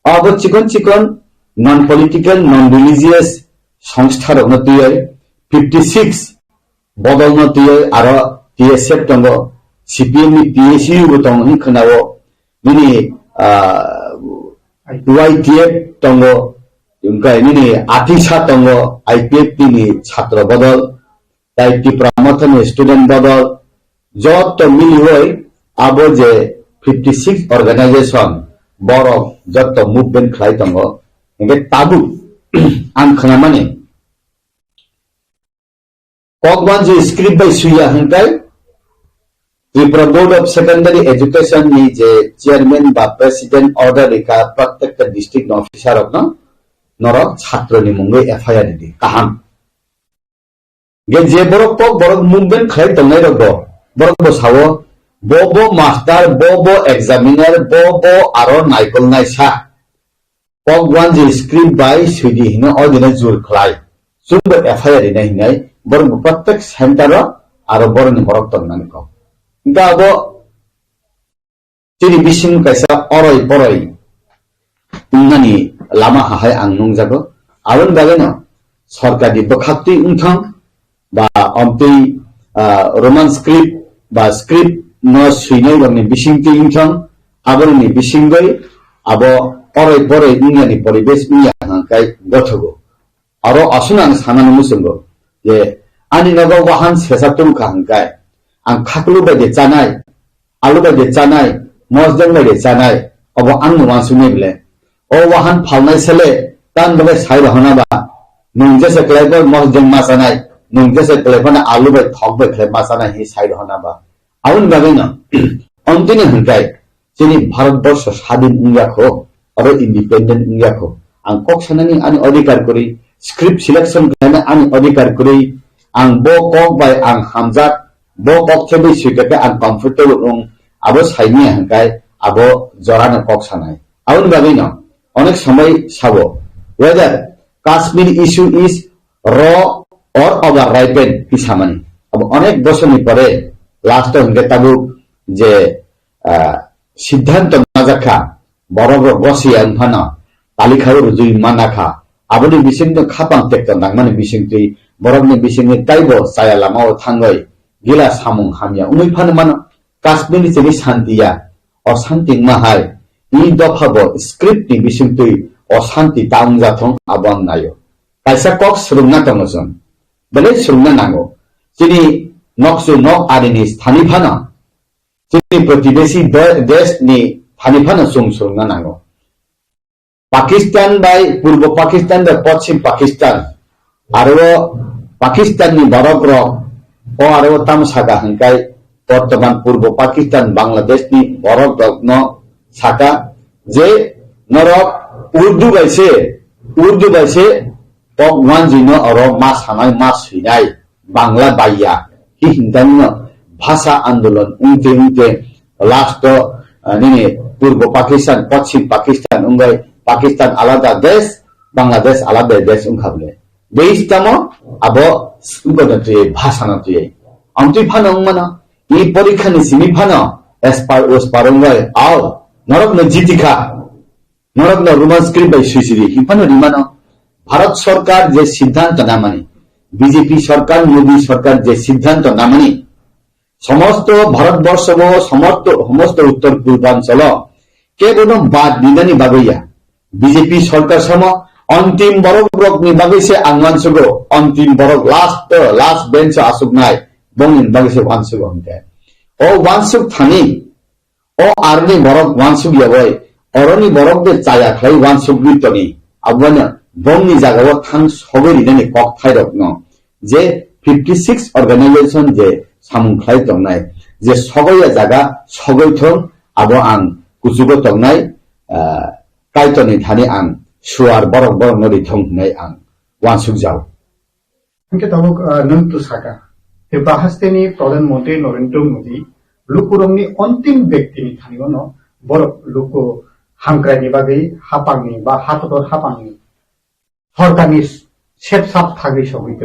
अब chicken non political non religious সংস্থার উন্নতি 56 বদল উন্নতি আর টিএসএফ দङ সিপিএম নি টিএসইউ দङ হিখনাও নিনি ওয়াইটিএফ দङ ইনকাই নিনি আতিসা দङ আইপিএফ নি ছাত্র বদল তাই ত্রিপুরা মথনে স্টুডেন্ট বদল যত মিলি হই আবো যে 56 অর্গানাইজেশন বড় যত মুভমেন্ট খাই দङ একে তাবু आं खोनामाने ककवान जे स्क्रिप्ट बाय सुया हंकाय Tripura board of secondary education नि जे चेयरमैन बा प्रेसिडेंट ऑर्डर रेखा प्रत्येक डिस्ट्रिक्ट ऑफिसर न नरक छात्र नि मुंगे एफआईआर दि काहाम गे जे बरक मुभमेंट खाय तंगाय रगो बरक बसावो बोबो मास्टर बोबो एग्जामिनर बोबो आरो नाइकल Naisa Pogwan je script by Swedi hino odina jur khlai sumba FIR ina hinai borong pratek center aro borong borok tonnani ko inka abo tini bising kaisa oroi poroi ungani lama hahai angnung jago aron bageno sarkari bakhati ungthang ba omtei roman script ba script no suinai bangni bising ti ungthang aborni bisingoi abo পরে পরে ইংরানি পরিবেশ নিয়ে হাঙ্কাই গঠগো আরো আসুনাং সানানো মুসঙ্গো যে আনি নগো Wuhan সেসাতুম হাঙ্কাই আং খাকলু বাদে জানাই আলু বাদে জানাই মজদং বাদে জানাই অব আং নুমান শুনে বলে ও ওয়াহান ফালনাই ছেলে তান বলে সাই রহনাবা নং যেসে ক্লেবর মজদং মা জানাই নং যেসে ক্লেবনা আলু বাই থক বাই ক্লেব মা জানাই হি সাই রহনাবা আউন বাগে না অন্তিনে হাঙ্কাই যিনি ভারতবর্ষ স্বাধীন ইংরাখো और इंडिपेंडेंट इंडिया को आं कक सानानि आनि अधिकार करी स्क्रिप्ट सिलेक्शन खाना आनि अधिकार करी आं बो कक बाय आं हामजात बो कक थेबे सिकेटे आं कंफर्टेबल रं आबो साइनि हांकाय आबो जरानो कक सानाय आउन बागै न अनेक समय साबो वेदर काश्मीर इश्यू इज र और ओवर राइपेन पिसामानि अब अनेक बसरनि परे लास्ट हंगे ताबु जे सिद्धांत नाजाखा बरग बसिया फाना तालिखाव रुजुई मानाखा aboni bising to khapang tek to nang mani bising ti borok ni bising ni taibo saya lama o thangai gila samung hamya umui phan man Kashmir ni chini shantiya o shanti mahai I dophabo script ni bising ti o shanti taung jathong abang nayo kaisa kok surungna tongson bele surungna nango chini noksu nok arini sthani phana chini प्रतिवेशी देश ni thani phana surungna nango Pakistan by Purbo Pakistan by Pachim Pakistan aro Pakistan ni borok rok o aro tamsaka hangkai বর্তমান পূর্ব Pakistan Bangladesh ni borok rok no saka je norok urdu baise pok wanji no aro mas hanai mas hinai bangla baiya hi hindan no bhasha andolon unte last nini purbo Pakistan Pachim Pakistan ungai Pakistan alada desh Bangladesh alada desh ungkhable deistamo abo ugodate bhasha no tuye amti phanong mana I পরীক্ষা ni simi phana aspar os parongai ao norok no jitika norok no roman script by suicide hi phano rimano bharat sarkar je siddhanto na mani BJP sarkar Modi sarkar je siddhanto na mani সমস্ত ভারতবর্ষ সমস্ত উত্তর পূর্বাঞ্চল কেবল বাদ বিধানী বাগইয়া BJP সরকার সম অন্তিম বরক Brock নি বাগইছে আংলানসগো অন্তিম বরক last bench আসুক নাই bongin bagise wansuk onte o wansuk thani o arni borok wansuk yaboy oroni borok de chaya khlai wansuk bitoni abwana bongni jagao thang sogori deni kok thairok no je 56 organization je samung khlai tongnai je sogoya jaga sogoi thong abo ang kusugo tongnai kaitoni thani ang suar borok nori thong nai ang wansuk jaw anke tabuk nuntu saka bahasteni প্রধানমন্ত্রী নরেন্দ্র মোদী লুকুরংনি অন্তিম ব্যক্তিনি থানিগনো বড় লুকু হাংক্রানি বাগै হাপাংনি বা হাতদর হাপাংনি সরকারনি সেপসাপ থাগै সহিত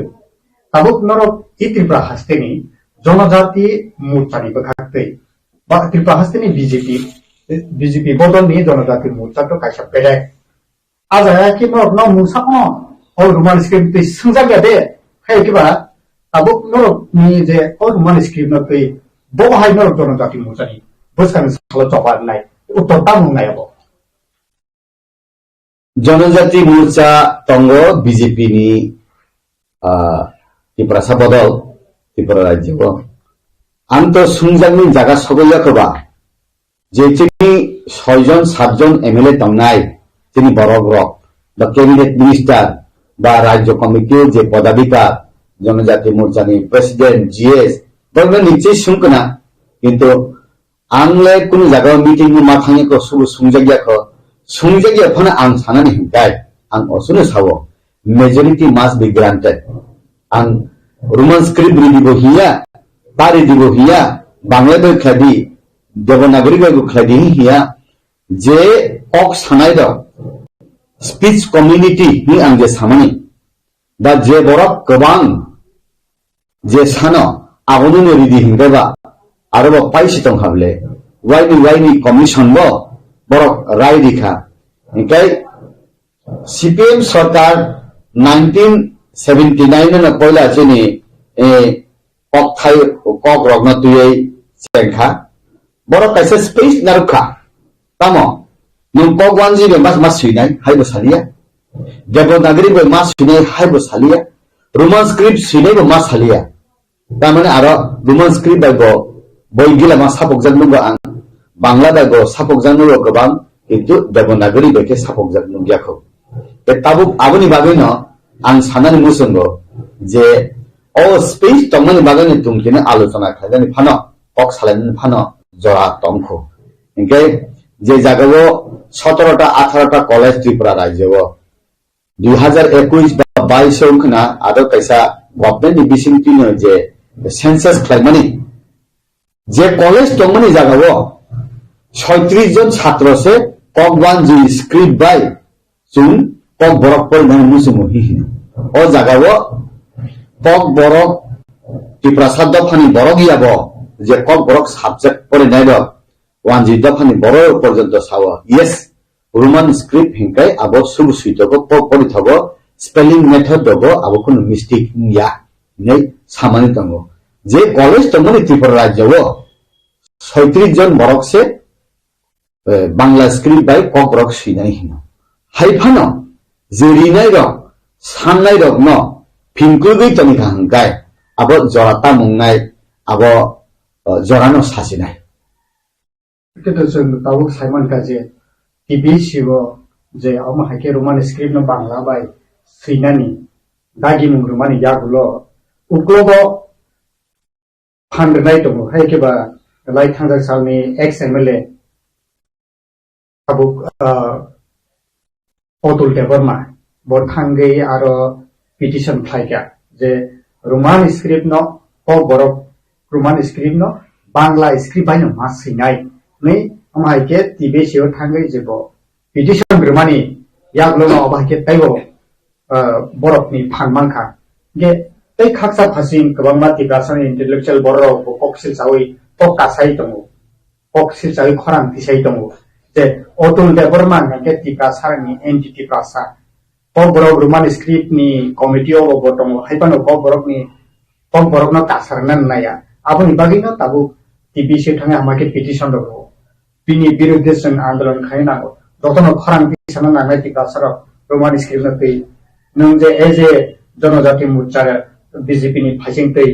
তাবুক নরক ই ত্রিপুরা হাস্তেনি জনজাতি মোর্চানি বখাতে বা Tripura হাস্তেনি BJP বদলনি জনজাতি মোর্চা তো কাইসা বেলেগ আজায়া কি নরক ন মুসাকনো ও রোমান স্ক্রিপ্ট সংজাগা দে খাই কিবা tabuk norok ni je or man script no tei bo hai norok jonojati mochani boskan salo chobar nai uttor tamung nai abo Janajati Morcha তঙ্গ BJP ni Tripura sabodol Tripura রাজ্য আন্ত সুংজাংনি জায়গা সগইয়া কবা যে তিনি 6 জন 7 জন এমএলএ তংনাই তিনি বড় রক বা ক্যাবিনেট মিনিস্টার বা রাজ্য কমিটির যে পদাধিকার জনজাতি মোর্চানি প্রেসিডেন্ট জিএস বলবেন নিশ্চয়ই শুনকনা কিন্তু আংলে কোন জায়গা মিটিং নি মাথানি কো সুবু সুংজাগিয়া ফনা আং সানানি হিংকাই আং অসুনে সাবো মেজরিটি মাস বি গ্রান্টেড আং রোমান স্ক্রিপ্ট দিব হিয়া পারি দিব হিয়া বাংলাদেশ খাদি দেবনাগরী গো খাদি হিয়া যে কক সানাই দ স্পিচ কমিউনিটি নি আং যে সামানি বা যে বরক গোবাং যে সানো আগনি রিদি হিংবা আরব পাইছি তং হাবলে ওয়াইনি কমিশন ব বরক রায় দিখা একাই সিপিএম সরকার 1979 না পয়লা চেনি কক রগ্ন তুই চেংখা বরক কাইসে স্পেস নারুখা তামো নুন কক ওয়ানজি বে মাস সুইনাই হাইবো সালিয়া দেবনাগরী বে মাস সুইনাই হাইবো সালিয়া রোমান স্ক্রিপ্ট সুইনাই বে মাস সালিয়া তামানে আরো রোমান স্ক্রিপ্ট বাইগো বইগিলা মা সাপক জাগনুগো আং বাংলা বাইগো সাপক জাগনুগো গোবাং কিন্তু দেবনাগরী বেকে সাপক জাগনুগিয়াখো তে তাবুক আবনি বাগৈন আং সানানি মুসঙ্গো যে ও স্পেস তমনি বাগৈনি তুমকিনে আলোচনা খাইদানি ফানো কক সালাইনি ফানো জরা তংখো ইনকে যে জায়গাও 17টা 18টা কলেজ ত্রিপুরা রাজ্য 2021 বা 22 ওখনা আদো কাইসা গভর্নমেন্ট বিসিংটি যে সেন্সাস ক্লাইমানি যে কলেজ তমনি জায়গাও 36 জন ছাত্র সে ককবান জি স্ক্রিপ্ট বাই চুন কক বরক পরিধান মুসুমু হিহি ও জায়গাও কক বরক ত্রিপুরা সাদ্দ ফানি বরক ইয়াব যে কক বরক সাবজেক্ট পরে নাইদ ওয়ান জি দফানি বড় পর্যন্ত সাওয়া ইয়েস রোমান স্ক্রিপ্ট হিংকাই আবো সুবু সুইতক পরিথব spelling method dogo abo kono mistake ya nei samani tango je college tomoni Tripura rajyo 36 John borok se bangla script by kok borok sinai hino haifano jirinai rok samnai rok no phingkugui toni hangkai abo jorata mungnai abo jorano sasinai kita जों tahu Simon kaje TBC wo je ama hake roman script no bangla bai sinani dagi mung roman yagulo uklobo phandnai to hake ba lai thangda salni ex MLA abu Otul Deborma bor thangai aro petition khlaika je roman script no kok borok roman script no bangla script bai no mas sinai nei amai ke TBC o thangai jebo petition romani yaglo no amai ke taibo borok ni phanmanka ge tei khaksa phasing kabangma tibrasan intellectual borok koksil sawi tok kasai tongo koksil sawi khorang tisai tongo je Otul Deborma ke tibrasar ni entity prasa kok borok roman script ni committee o botongo haipano kok borok no kasarnan naya aboni bagino tabu TBC thanga amake petition do bini birudhe sing andolon khaina dotono khorang pisana nangai tibrasar roman script na tei nung je eje जनजाति मोर्चा BJP नि फाइसिंग तै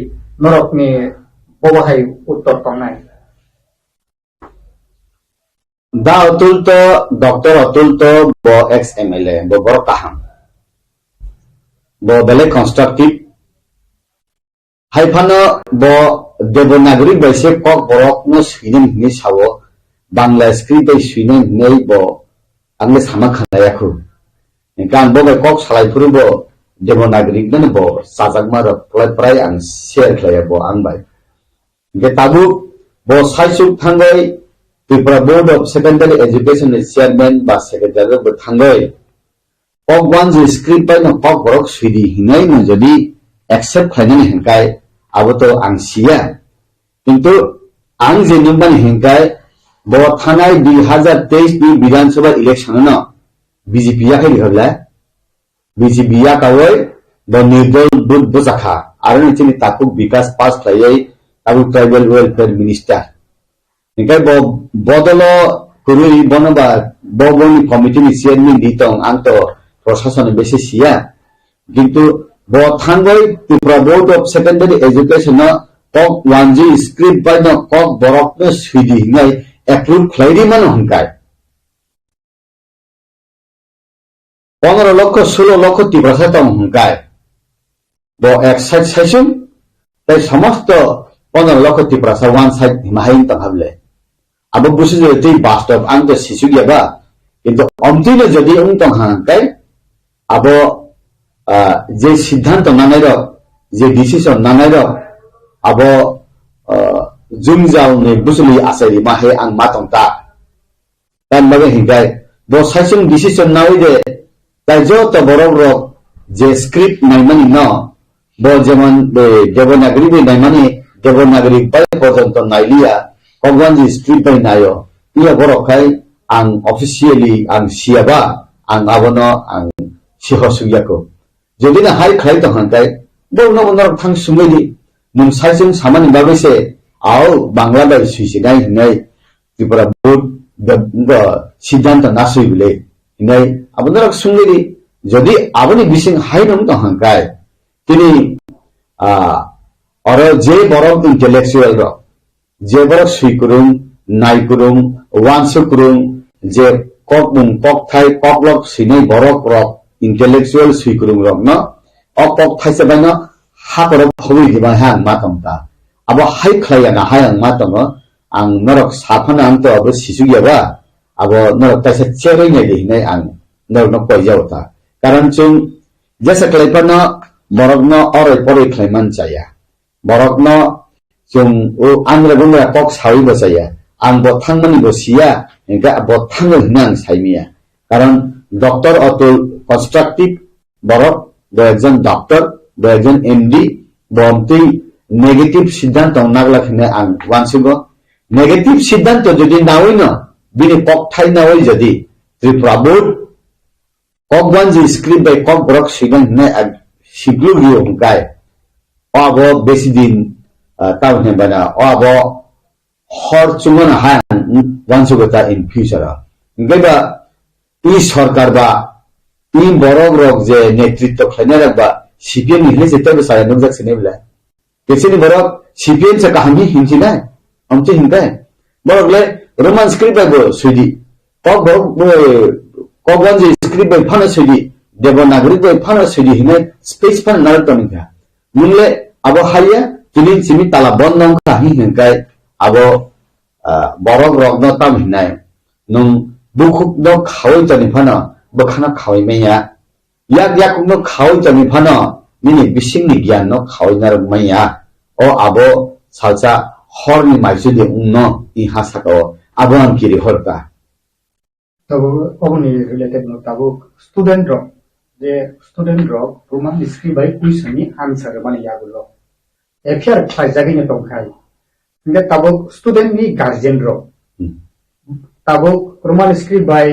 नरक नि बबहाय उत्तर tongnai da Atul to Dr. Atul to bo ex MLA bo bor kaham bo bele constructive haifano bo Devanagari baise kok borok no swinen ni sawo bangla script bai swinen nei bo angle sama khanaya khu kan bo bai kok salai phuru bo Devanagari dan bo sajagma ro prai ang share khlaya bo angbai ge tabu bo saisuk thangai Tripura Board of Secondary Education Chairman ba Secretary bo thangai kok one script bai no kok borok swidi hinai no jodi accept khainani hengkai abo to ang sia kintu ang je nimban hengkai bo thanai 2023 ni Vidhan Sabha election no BJP ya khai habla BJP ya kawai bo nirdol bud bozakha arani chini takuk vikas pass khlai tabu tribal welfare minister hengkai bo bodolo kurui bonoba boboni committee ni chairman ditong anto proshasone beshi sia kintu bo thangai Tripura Board of Secondary Education no kok 1G script by no kok borok no swidi ngai approve khlairi mano hangkai 15 লক্ষ 16 লক্ষ টিপ্রাসা তং হংকাই bo এক side সাইসুম তাই সমস্ত 15 লক্ষ Tiprasa one side হিমাহাইন Tang হাবলে abo busi je tei bastov ang to sisu ya ba কিন্তু অন্তিমে যদি উন্তং হাংকাই abo je siddhant nanai ro je decision nanai ro abo jumjao ne busuli asai ma he ang matong ta tan bagai hingkai bo saisung decision nawi de tai jo to borok rok je script naimani no bo jemon be Devanagari be naimani Devanagari bai porjonto nailia kogwanji script bai nayo ia borok kai ang officially ang siaba ang abono ang sihosuyako যদি না high খাই তো হানকাই বউনো বনর থাং সুমেলি num সাইজং সামানি বাবেসে আও Bangla by সুইসি নাই হিনাই Tripura board দ সিদ্ধান্ত না সুইবলে হিনাই আপনারা সুমেলি যদি আপনি বিসিং হাই নম তো হানকাই তিনি আর যে বড় ইন্টেলেকচুয়াল র যে বড় সুইকুরুম নাইকুরুম ওয়ানসুকুরুম যে কক মুং কক থাই কক লক সিনাই বড় rock intellectual suikurung rok no okok thaise bana hakorok hobi diba hang matong ta abo hai khlaya na hayang matong ang norok saphana anto abo sisu ya ba abo norok taise cheroi ne di nei ang norok no koi jaw ta karan chung jesa klaipana borok no oroi poroi khlaiman chaya borok no chung o angra bungra kok sawi ba chaya ang bo thangmani bo sia engka bo thangol hinang saimia karan Dr. Atul constructive borok do ekjon doctor do ekjon MD bomti negative siddhant nagla khine ang wansigo negative siddhant jodi nawoi no bini pok thai nawoi jodi Tripura Board kok wanji script by kok borok sigan ne siglu rio hungkai abo besidin tahu ne bana abo hor chungan han wansugata in future ngeba i sarkar ba i borok rok je netritto khlane rakba CPM ni hele jeta besaya nungjak sine bla kesini borok CPM sa kahani hinchi na amche hingkai borok le roman script ba go sudi kok borok kok wanji script by phana sudi devanagari by phana sudi hine space pan naratoni ka mungle abo haya tilin simi tala bonnong ka hi hingkai abo borok rok no tam hinai nung bukhuk no khawai jani phana bakhana khawai meya yak no khawai jani phana mini bising ni gyan no khawai nar meya o abo salsa hor ni maisu de no I hasako abo am kiri horta tabo oboni related no tabo student rock roman script by question ni answer mane yagulo affair khaijagi ne tongkai nge tabo student ni guardian rock tabo roman script by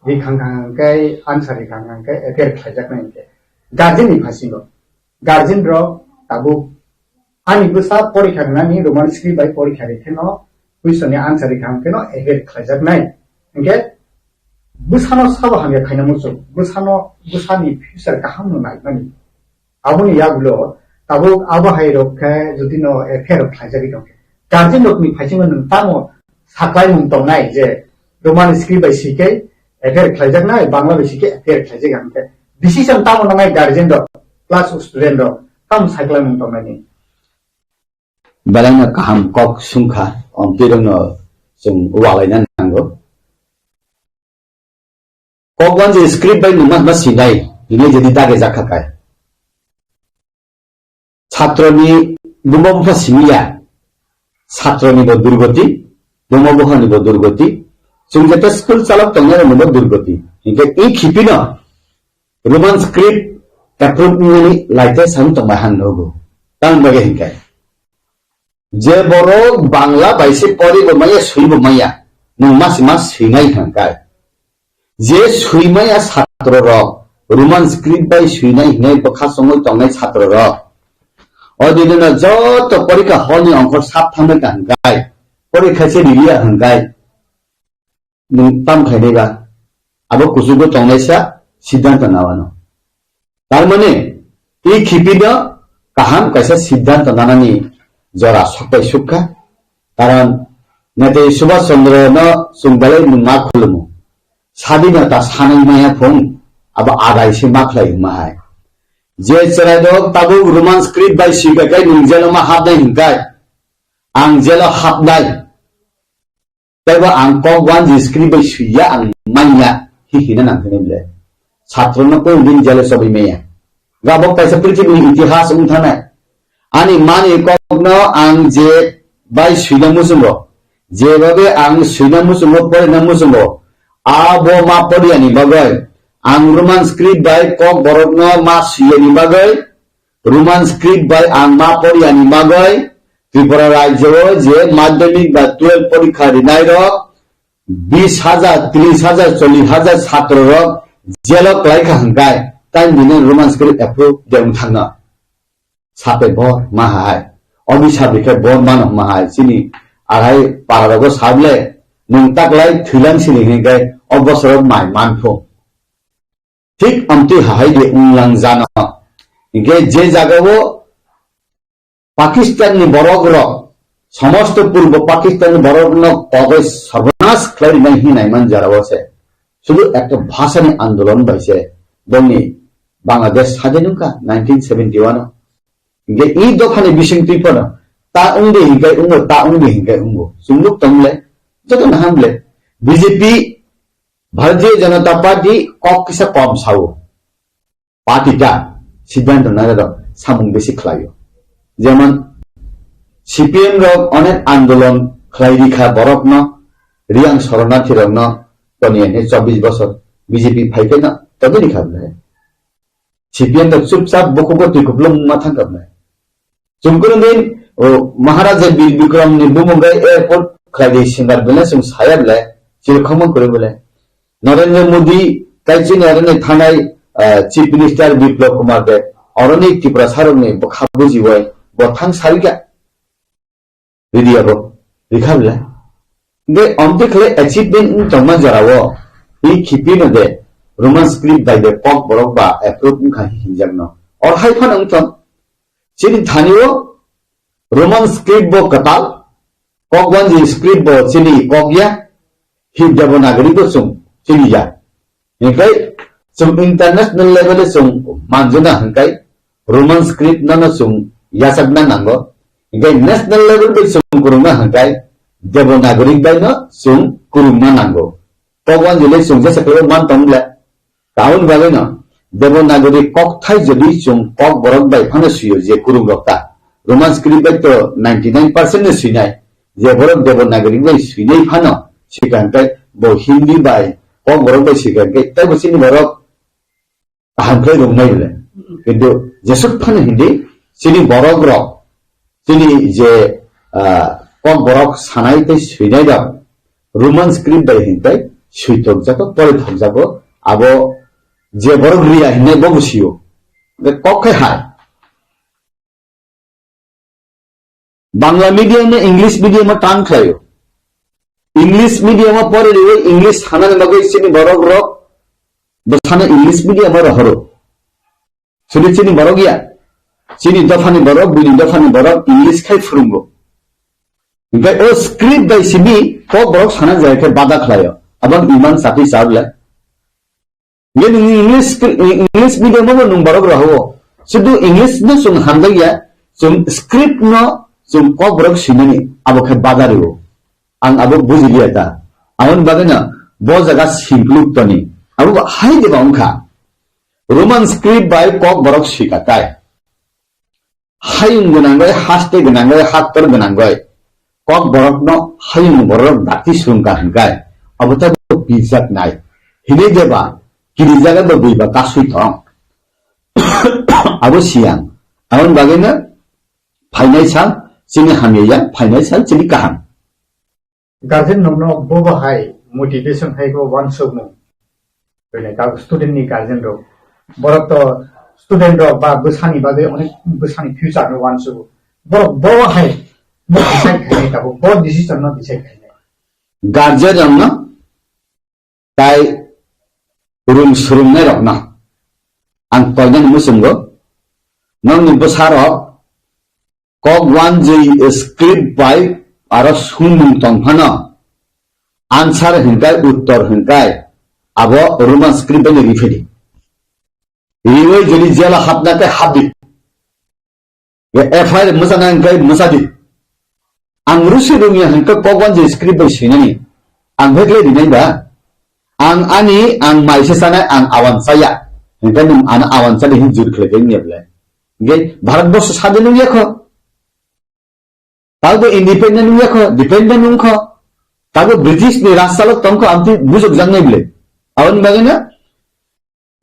rikhangkai answer rikhangkai affair khaijak nai guardian ni phasino guardian rock tabo ani busa porikha nani roman script by porikha rekheno question ni answer rikhangkai no affair khaijak nai nge busano sabo hamya khaina muso busani future kaham no nai mani aboni yagulo tabo abo hairo kha jodino affair khaijagi dong guardian rock ni phasino nang tamo saklai mung tong nai je roman script by sike affair khaijak nai bangla by sike affair khaijak hamke decision tamo nang guardian rock plus student rock tam saklai mung tong nai balana kaham kok sungkha ompirong no sung walainan nango kok wanji script by numat masinai ini jadi tage jakhakai ছাত্রনি দুমবফা সিমিয়া ছাত্রনি দুর্গতি দুমবফানি দুর্গতি সুংজেটা school চালক তংনার নব দুর্গতি ইনকে এই খিপিন Roman script approve নিনি লাইতে সাম তমাহান নগো তাং বাগে হিংকাই যে বড় বাংলা বাইসে পরি বমায়া সুইব মায়া নুমাস মাস সিনাই হাংকাই যে সুইমায়া ছাত্র রক রোমান স্ক্রিপ্ট বাই সুইনাই হিনাই বখা সময় তংনাই ছাত্র রক অদিনা যত পরীক্ষা হলনি অঙ্ক সাপ থামে কানগাই পরীক্ষা সে লিলিয়া হাঙ্গাই তাম খাইদেবা আবো কুসুগো তংনাইসা সিদ্ধান্ত নাওয়ানো তার মানে এই খিপিদ কাহাম কাইসা সিদ্ধান্ত নানানি জরা সকাই সুখা কারণ নেতে সুভাষ চন্দ্র ন সুংবালাই মা খুলমু স্বাধীনতা সানাই মায়া ফোন আবো আদাইসে মাখলাই মাহাই যে চরাইদক তাবু রোমান স্ক্রিপ্ট বাই সিগাকাই নিংজেলো মা হাবনাই হিংকাই आं जेला हाबनाय तैबा आं कक वान स्क्रिप्ट बाय सुइया आं माइया हिहिना नांखनेबले छात्रनो को दिन जेले सबै मेया गाबक पैसा पृथ्वीनि इतिहास उन्थानाय आनि माने ककनो आं जे बाय सुइना मुसुंगो जेबाबे आं सुइना मुसुंगो परेना मुसुंगो आबो मा पडियानि बागै आं रोमान स्क्रिप्ट बाय कक बरकनो मा सुइयानि बागै रोमान स्क्रिप्ट बाय आं मा पडियानि बागै त्रिपुरा राज्य जे माध्यमिक बा 12 परीक्षा रिनाय 20,000 30,000 40,000 छात्र जेल क्लाइखा हंगाय टाइम बिने रोमान स्क्रिप्ट अप्रूव देम थांना सापे बर माहाय अभिशाप बिखे बर मान माहाय सिनि आहाय पारागो साबले नंताकलाय थैलां सिनि हेगाय अबसर माय मानफो ठीक अमति हाय दे उंलां जाना इगे जे जागावो पाकिस्तान बरक समस्त पूर्व पाकिस्तान बरक कगज सर्वनाश खाई नाइमान जारावसे शुद्ध एक भाषानि आंदोलन बैसे दंनि बांग्लादेश स्वाधीनता 1971 गे ई दफानि बिसिंतिफोर ता उंदे हिंगाय उंगो ता उंदे हिंगाय उंगो सुंगुक तंगले जतो नहामले बीजेपी भारतीय जनता पार्टी ककिसा कम सावो पार्टीटा सिद्धांत नारा सामुं बेसि खलायो যেমন সিপিএম রক অনেক আন্দোলন খাইরিখা বরকন রিয়াং শরণার্থী রকন তনিয়ে 24 বছর বিজেপি ফাইতে না তবে লিখাবলে সিপিএম তো চুপচাপ বকুবতি কুবলম মাথা কাবলে চুমকুরন দিন ও মহারাজা বীর বিক্রম নি বুমঙ্গাই এয়ারপোর্ট খাইরি সিঙ্গার বেলে সুং সায়াবলে চিরখম করে বলে নরেন্দ্র মোদি তাই চিনি অরণ্য থানায় চিফ মিনিস্টার বিপ্লব কুমার দেব অরণ্য ত্রিপুরা সারঙ্গে খাবু জিবয় বথাং সারিকা রিডিয়াবো রিখাবলা দে অন্তে খলে অ্যাচিভমেন্ট জমা জরাও ই খিপিনো দে रोमान स्क्रिप्ट बाय दे पॉक बरक बा एप्रोच मुखा हिंजागनो और हाई फन अंतम चिनी थानियो रोमान स्क्रिप्ट बो कताल कॉक वन जी स्क्रिप्ट बो चिनी कॉकया हिप देवनागरी को सुम चिनी या इनकाय सुम इंटरनेशनल लेवल सुम मानजुना हंकाय रोमान स्क्रिप्ट न सुम यासगना नांगो इनकाय नेशनल लेवल पे सुम कुरुमा हंकाय देवनागरी बाय न सुम कुरुमा नांगो कॉक वन जिले सुम जे सकले मान तमले टाउन वाले ना देवनागरी कॉक थाई जदी चुम कॉक बरक बाय फाने सुयो जे कुरुम रक्ता रोमान स्क्रिप्ट बाय तो 99% ने सुनाय जे बरक देवनागरी बाय सुनाय फानो सिगांते बो हिंदी बाय कॉक बरक बाय सिगांके ताय बसिनि बरक हामफ्ले रंनाय बले किन्तु जेसुक फाने हिंदी सिनि बरक रक सिनि जे कॉक बरक सानाय ते सुनाय दा रोमान स्क्रिप्ट बाय हिंताय सुइतक जाको परे थक जाको आबो जे बरक रिया हिने बबुसियो दे कॉके हाय बांग्ला मीडियम में इंग्लिश मीडियम में टान खायो इंग्लिश मीडियम में पढ़े रे इंग्लिश खाना मगे सिनी बरक रो दखाने इंग्लिश मीडियम में रहरो सुनि सिनी बरक या सिनी दफानी बरक बिनि दफानी बरक इंग्लिश खाय फुरुंगो ओमफ्राय ओ स्क्रिप्ट बाय सिबि को बरक साना जायके बादा खायो अबं इमान साथी साबला ये इंग्लिश मीडियम में नुं बरक रहो सिद्धू इंग्लिश न सुन हांदया सुन स्क्रिप्ट न सुन को बरक सिननि अब खे बादारियो आं अब बुजिलिया ता आवन बागना बो जगा सिम्पलुक तनि अब हाय देबा उनखा रोमान स्क्रिप्ट बाय को बरक सिकाताय हाय गनांगय हास्ते गनांगय हातर गनांगय को बरक न हाय बरक दाति सुनका हंगाय अब ता पिजाक नाय हिने देबा किरी जागा बबुइबा कासुइ थं आबो सियां आवन बागैनो फाइनान्साल सिनि हामिया फाइनान्साल सिनि काहाम गार्जेन नमनो बोबाहाय मोटिवेशन हायगो वन सबमु बेले दा स्टुडेन्ट नि गार्जेन रो बरक तो स्टुडेन्ट रो बा बोसानि बागै अनेक बोसानि फ्यूचर नो वन सब बरक बोहाय मो डिसाइड खाने दा बो डिसिजन न डिसाइड खाने गार्जेन नमनो ताई रूम सुरुमनाय रखना आं तयन मुसुंगो नंनि बसारो कॉक वन जी स्क्रिप्ट बाय आरो सुनमुं तंफानो आंसर हिंकाय उत्तर हिंकाय आबो रोमान स्क्रिप्ट बाय रिफेडी रिवे जलि जेला हाबनाते हाबि ये एफआईआर मसाना हिंकाय मसादि आं रुसि रुमिया हिंका कॉक वन जी स्क्रिप्ट बाय सिनानि आं भेगले दिनायबा आं आनि आं माइसे सानाय आं आवान साया हिंकाय आन आवान सादि हि जुर खलेगे नेबले गे भारत वर्ष सादि नु याखो तागो इंडिपेंडेंट नु याखो डिपेंडेंट नु खो तागो ब्रिटिश नि राजसाल तंको आंति बुजुक जांनाय बले आवन बागेना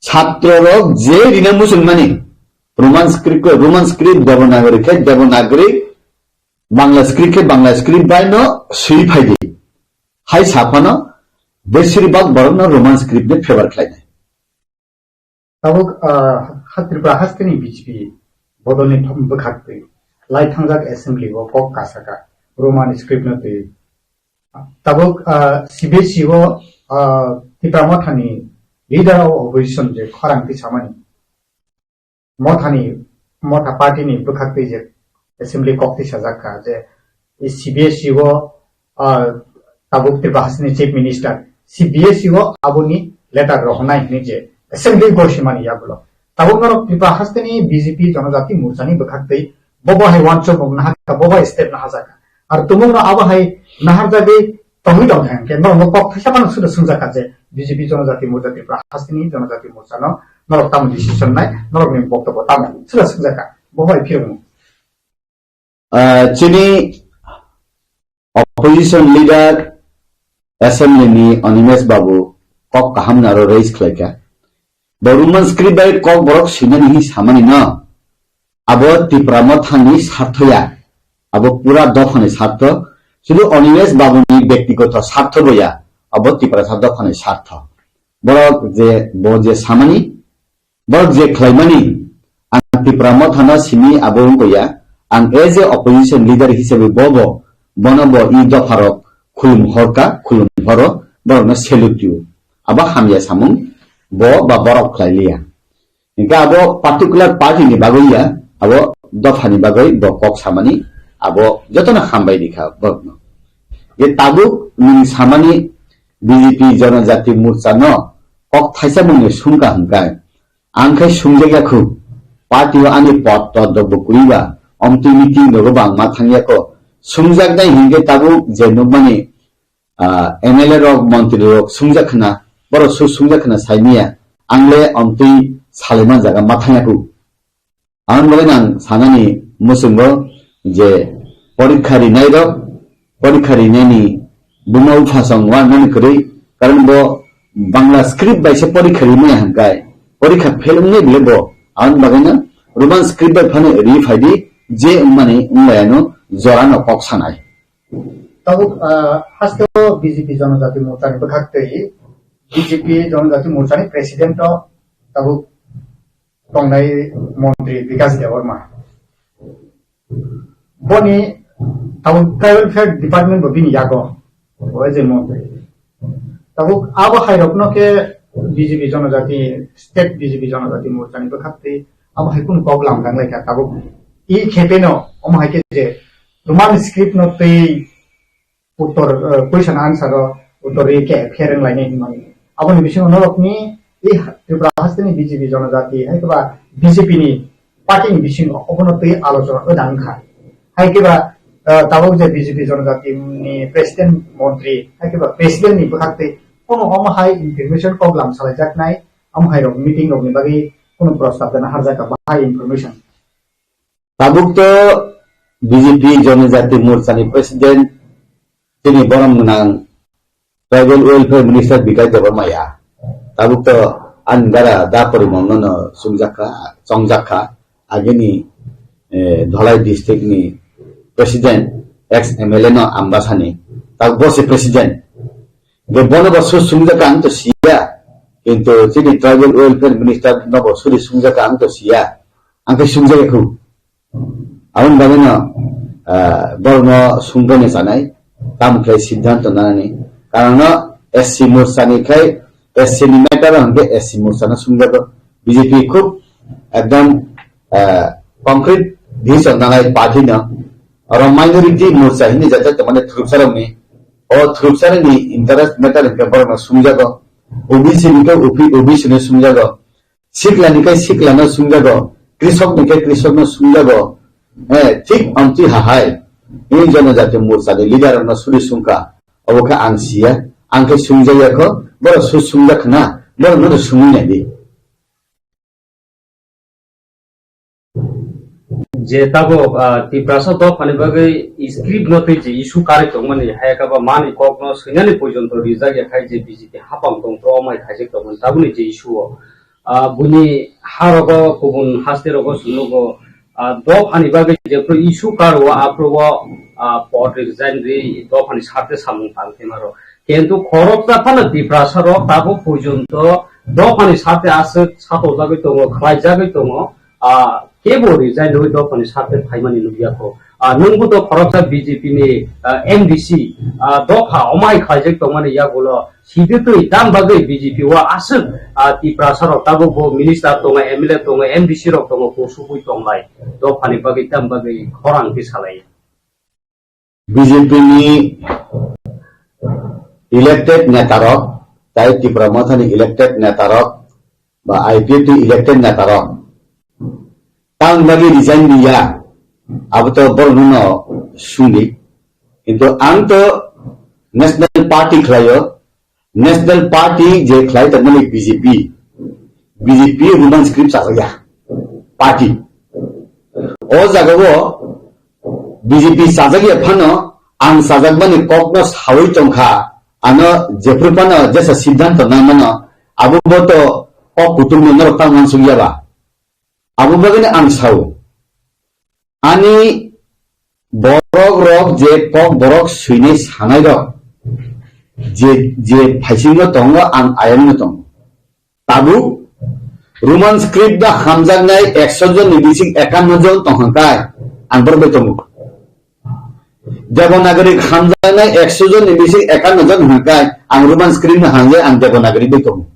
छात्ररक जे रिना मुसलमानी Roman script Devanagari Bangla script बाय न सुइ फाइदि हाय साफानो बेसिरबाग बरन रोमान स्क्रिप्ट ने फेवर खालायनाय ताबुक त्रिपुरा हास्टेनि बीजेपी बदलनि थम बखाखै लाइ थांजाक एसेंब्ली वो कॉक कासाका रोमान स्क्रिप्ट नते ताबुक सीबीएसई वो त्रिपुरा मथानि लीडर ऑफ ऑपोजिशन जे खरांति सामानि मथा पार्टी नि बखाखै जे एसेंब्ली कॉक तिसाजाका जे सीबीएसई वो ताबुक त्रिपुरा हास्टेनि चीफ मिनिस्टर सीबीएसई वो आबुनि लेटर रहनाय नि जे एसेंब्ली गसिमानि याबुलो ताबुक नरक त्रिपुरा हास्टेनि बीजेपी जनजाति मोर्चानि बखाखै बबो हाय वान चोक ना का बबो स्टेप ना हाजाका और तुमंग न अब हाय नहर जाबे तंगि दं थां के न कक फैसाबान सुद सुनजाका जे बीजेपी जनजाति मोर्चा त्रिपुरा हास्टेनि जनजाति मोर्चा न नरक ताम डिसिजन नाय नरक नि बक्तब्य ताम सुद सुनजाका बबो हाय फिरमु चिनी ऑपोजिशन लीडर असेंबली नि अनिमेश बाबू कक काहाम नारो रेस खलायका बरुमान स्क्रिप्ट बाय कक बरक सिनानि हि सामानि न अब त्रिपुरा मथानि स्वार्थया अब पूरा दफानि स्वार्थ शुद्ध अनिमेश बाबुनि व्यक्तिगत स्वार्थ गया अब त्रिपुरा दफानि स्वार्थ borok je samani borok je khlaimani ang Tripura mothano sini abung koya ang as a opposition leader hisabe bobo bonobo I dofarok khulum horka khulum horo borok no salute you aba hamya samung bo ba borok khlailia inka abo particular party ni bagoya abo dofani bagoi bo kok samani abo jotona hambai dikha borno ye tabuk ni samani BJP जनजाति मोर्चा न कक थाइसा मुंगे सुनका हंकाय आंखै सुंजेगा खु party आनि पट दबकुइबा अमति meeting नगबां माथांयाको सुंजागदाय Hinge ताबु जेनुमानि MLA रक मंत्री रक सुंजाखना बरो सुंजाखना साइनिया आंले अमति सालेमा जागा माथांयाको आन बगनां सानानि मुसुंगो जे परीक्षारि नायरक परीक्षारि नायनि बुमा उफासं wan nani kuri karan bo bangla script by se porikha ri me hankai porikha fail ne lebo an bagana roman script by phane ri phaidi je mane umlayano jorano kok sanai tabuk hasto BJP जनजाति मोर्चा ni bakhaktei BJP जनजाति मोर्चा ni president to tabuk tongnai montri Vikas Devarma boni tabuk tribal affairs department bo bini yago ওয়াজে মন্ত্রী তাবুক আবো হাইরকনো কে BJP জনজাতি state BJP জনজাতি মোর্চানি তো খাতে আবো হাইকুন problem গাংলাইকা তাবুক ই খেপেনো অম হাইকে যে রোমান স্ক্রিপ্ট নতে উত্তর কোয়েশ্চন আনসার উত্তর কে ফেরেন লাইনে হিমানি আবো নি বিশন নরকনি এই ত্রিপুরা হাসতেনি বিজেপি জনজাতি হাইকবা বিজেপি নি পার্টি নি বিশন অবনতি আলোচনা ওদাংখা হাইকেবা tabuk je BJP जनजाति ni president montri hakiba president ni bakte kono amhai information problem salajak nai amhai rok meeting rok ni bagi kono prostab dana harjaka bahai information tabuk to BJP जनजाति मोर्चा ni president tini boram nang tribal welfare minister Vikas Devarma ya tabuk to angara da porimonno no sungjaka chongjaka ageni dholai district ni president ex MLA no ambasani tak bose president de bono basu sungja kan to sia কিন্তু তিনি tribal welfare minister no bosuri sungja kan to sia angke sungja ku aun bagena borno sunggone sanai tam khai siddhanto nanani karana SC morsani khai SC ni matter angke SC morsana sungja ko BJP খুব একদম concrete decision নালাই party না और minority मोर्चा हिंदी जाता है माने थ्रुपसारम में और थ्रुपसारम में इंटरेस्ट मैटर के बारे में सुनजागो ओबीसी निके ओबीसी ने सुनजागो सिखला निके सिखला न सुनजागो कृषक निके कृषक न सुनजागो ठीक अंति हाय इन जनजाति मोर्चा ने लीडर न सुरी सुंका अब का आंसिया आंके सुनजायाको बरो सुनजाखना बरो न सुनिने दि जे ताबो तिप्रासा द फानिबागै स्क्रिप्ट नते जे इशू कारे तंगमनि हायकाबा मानि ककनो सैनानि पर्यन्त रिजागे खाय जे बिजिपि हापाम दं प्रमाय खायजे तंगमन ताबुनि जे इशू बुनि हारगो गुबुन हास्तेरगो सुनुगो द फानिबागै जे प्र इशू कारवा आप्रवा पट रिजाइन रे द फानि साथे सामुं पालतेमारो किन्तु खरकता फाना तिप्रासार ताबो पर्यन्त द फानि साथे आसे सातो जागै दङ खाय जागै दङ केबो रिजाइन होय दफानि साथे फाइमानि लुबियाखौ नंगौ तो खरकसा बीजेपी नि एमडीसी दफा अमाय खायजे तमाने यागोलो सिदुतै दाम बागै बीजेपी वा आसु तिप्रासार ताबो बो मिनिस्टार दङ एमएलए दङ एमडीसी रक दङ पोसुबुय दंलाय दफानि बागै दाम बागै खरांथि सालाय बीजेपी नि इलेक्टेड नेतारक ताइ त्रिपुरा मथानि इलेक्टेड नेतारक बा आईपीएफटी इलेक्टेड नेतारक tang bagi resign dia अब तो बरनो सुंगी किंतु आं तो नेशनल पार्टी खलायो नेशनल पार्टी जे खलाय तमनि बीजेपी रुमान स्क्रिप्ट साजया पार्टी ओ जागो बीजेपी साजया फनो आं साजगबनि ककनो सावै तंखा आनो जेफ्रुपानो जेसा सिद्धांत नामनो आबो तो क कुटुमनि नरता मानसुगियाबा आबो बगने आं साव आनि borok rok je kok borok suine sanai rok je phaising no tongo ang ayam no tongo tabu Roman script da hamjangnai 100 jon ni bising 51 jon tonghakai ang borbai tongo Devanagari hamjangnai 100 jon ni bising 51 jon hakai ang Roman script na hangjai ang Devanagari bai tongo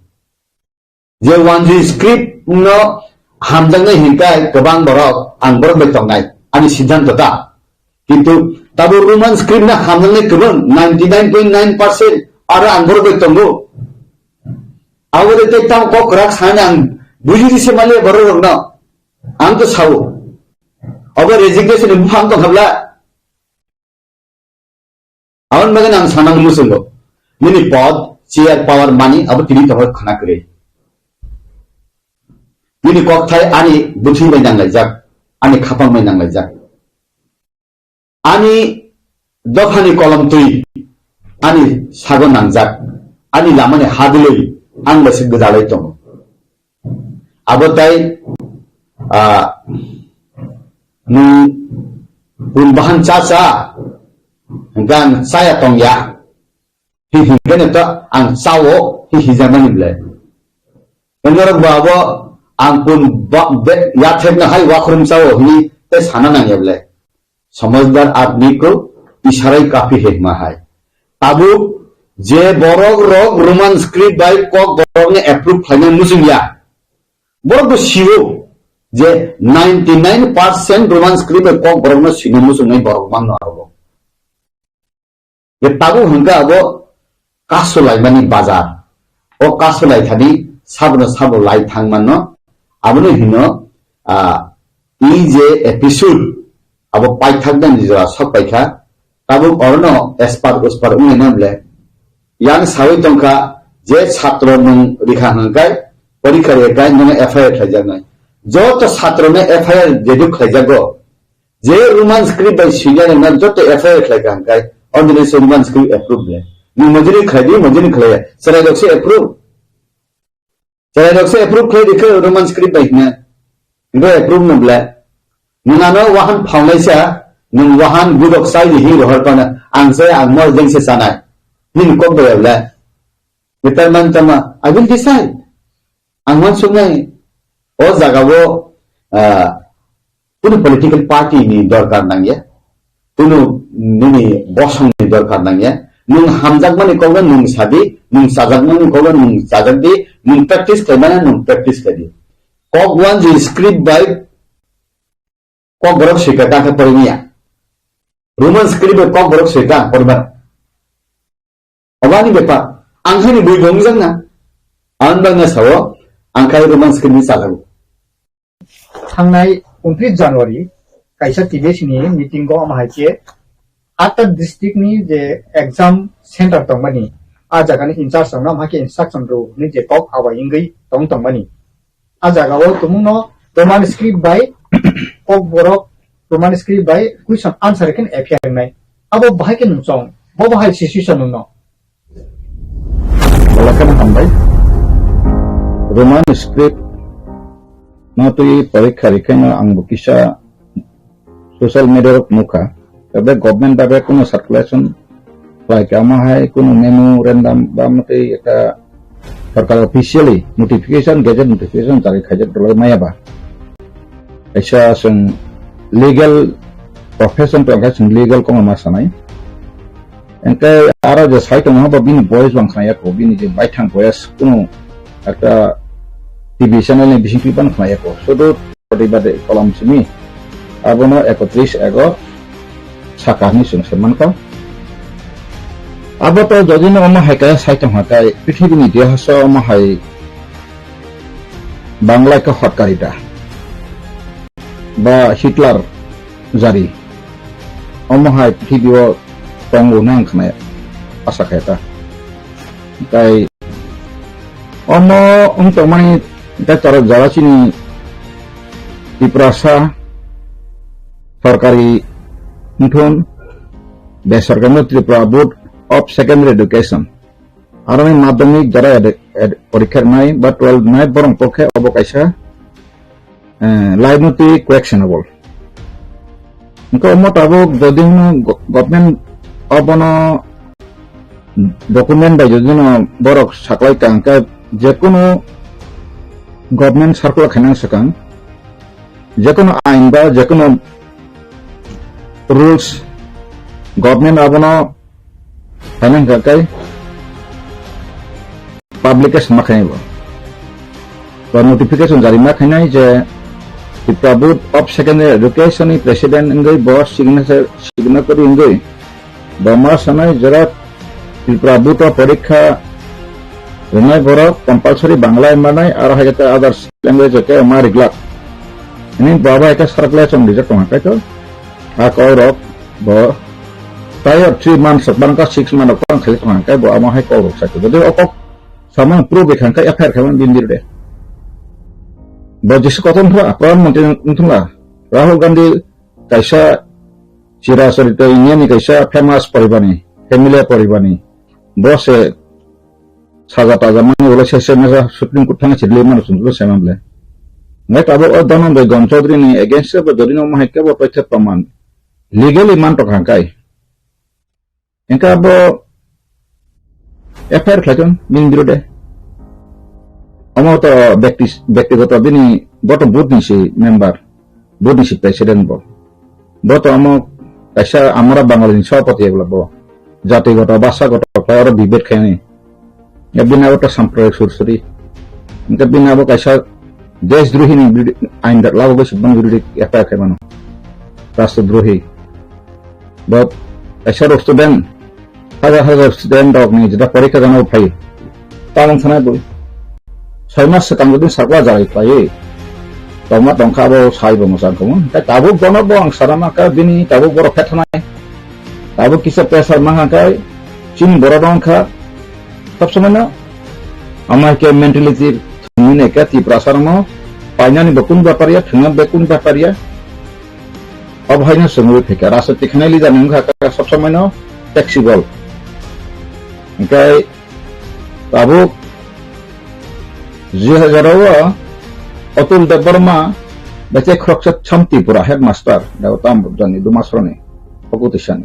je wanji script no hamjangnai hinkai gobang borok ang borbai tongnai ani siddhanto ta kintu tabu Roman script na hamjangnai kebon 99.9% ara ang borbai tongo awore te tam kokrak sanang बुझी से माले बरो रंगना आम तो Sao अब resignation बुफाम तो खबला आवन मगन आम सानांग मुसंगो मिनी पद चेयर पावर मानी अब तिनी तो खाना करे मिनी कॉक थाई आनी बुथी में नांगलाई जाक आनी खापांग में नांगलाई जाक आनी दफानी कलम तुई आनी सागन नांगजाक आनी लामाने हादुलई आंग लसे गजालाई तो abotai nu bahan caca dan saya tongya hi gane to ang sawo hi zamani ble enor babo ang pun ya thekna hai wakhrum sawo hi te sana na ble समझदार आदमी को इशारा काफी हेकमा है ताबु जे borok rok roman script by kok borok ne approve khane musunya borok siwo je 99% roman script by kok borok ne sinu musungai borok man arbo ye tabu hanga abo kasolai mani bazar o kasolai thadi sabno sabo lai thangmanno abone hino e je episode abo pai thakdan jira sok paikha tabu orno expert uspar unenable yang sawi tongka je chhatro nung rikha hangkai parikha rekai nung FIR khajanai joto chhatro ne FIR jedu khajago je roman script by senior na joto FIR khaja hangkai ordinary roman script approve le ni majuri khadi majuri khlaya sarai dokse approve khlai dikhe roman script by ne ndo approve no ble nungano wahan phaulaisa nung wahan gudok sai hi rohar pana angse angmor jengse sanai nin kok bela determine tama I will decide angman sungai o jagawo puno political party ni dorkar nangya puno nini bosong ni dorkar nangya nung hamjak mani kogan nung sadi nung sajak mani kogan nung sajak di nung practice kaimana nung practice kadi kok one je script by kok borok shikata ke pornia roman script kok borok shika porban awani bepa angkhani bui gongjang na anbangna sawo angkhai roman script ni salagu थांनाय 29 January काइसा टिबेसनि meeting गो माहाइचे आटा district नि जे exam centre तंगमानि आ जागानि in charge संना माके instruction रो नि जे कॉक आवायिंगै तंगमानि आ जागाव तुमुनो रोमान स्क्रिप्ट बाय कॉक बोरक रोमान स्क्रिप्ट बाय क्वेश्चन आंसर केन एफियर नाय अब बाहाय के नुचों बो बाहाय सिचुएशन नो Balakan hambai roman script na to ye parikha rekhana ang bukisa social media rok mukha tabe government babe kono circulation like ama hai kono memorandum ba mate eta sarkar officially notification gazette notification jari khajak dolai maya ba aisa sing legal profession to agas legal kono masanai engkai aro je site no ba bini boys bang khaya ko bini je baithang boys kono ekta TV channel ni bising pipan khaya ko sodo protibade kolam simi abono 31 ego sakani sung seman ka abo to jodino ma hai ka site ha kai prithibi ni dehaso ma hai bangla ka hotkarita ba hitler jari oma hai prithibi o tongo nang khna asa khaita kai omo to mani ta charo jarachini tiprasa sarkari muthon besarkari tripura board of secondary education arami madhyamik jara porikhar nai ba 12 nai borong pokhe obo kaisa liability questionable ko motabok jodino government abono document by jodino borok saklai kangka jekono government circular खाना सकang जेकुनो आइन बा जेकुनो rules government abono hanang kakai publication makai bo ba notification jari makai nai je the Prabhu of secondary education president ngai bo signatory ngai ba ma sanai jara the Prabhu to parikha Runai borok compulsory Bangla manai aro hajate others language ke ma regular ini baba eta sarkla chong dijak tong kai to a ko rok bo tayo 3 months ban ka 6 months pang khali tong kai bo ama hai ko rok sa to de ok samang prove khang kai affair khaman bindir de bo jisu koton thra pran monti ntungla Rahul Gandhi kaisa chira sarita ini kaisa famous paribani family paribani bose saja taja mani oleh sesi masa Supreme Court tanga chidle mana sundulo semamle ngai tabo odanon de Gom Chaudhary ni against ba dorino mahike ba paitha praman legally man to khangkai enka bo FIR khlajon min birode amo to ব্যক্তিগত bini boto budni si member budni si president bo boto amo kaisa amara bangalin sapati egla bo জাতিগত ভাষাগত প্রায় বিভেদ খায়নি বিনা ওটা সাম্প্রদায়িক সুরসুরি ఇంకా বিনা বো কাইসা দেশদ্রোহী আইন লাগো বেশি বিরোধী এফআইআর খাইমানো রাষ্ট্রদ্রোহী বা কাইসা স্টুডেন্ট হাজার স্টুডেন্ট আপনি যেটা পরীক্ষা জানাবো ভাই তামন থানায় বই 6 মাস সেটাং যদি সাকলা যাই পাই তমা টংখাবো সাইবো মোজানকমন তাই তাবুক বনবো আং সারামাকা বিনি তাবুক বড় ফেথনায় Tabu kisah pesar mangkai, cini borodong ka, tap semana, amai ke mentality ini ke ti prasarmo, panya ni bakun baparia, tengah bakun baparia, abhaynya semua peka, rasa tikhane lidah nungka ka tap semana flexible, mangkai tabu jika jarawa, otul deparma, baca kroksat chamti pura headmaster, dah utam dan itu masroni, pokutisan.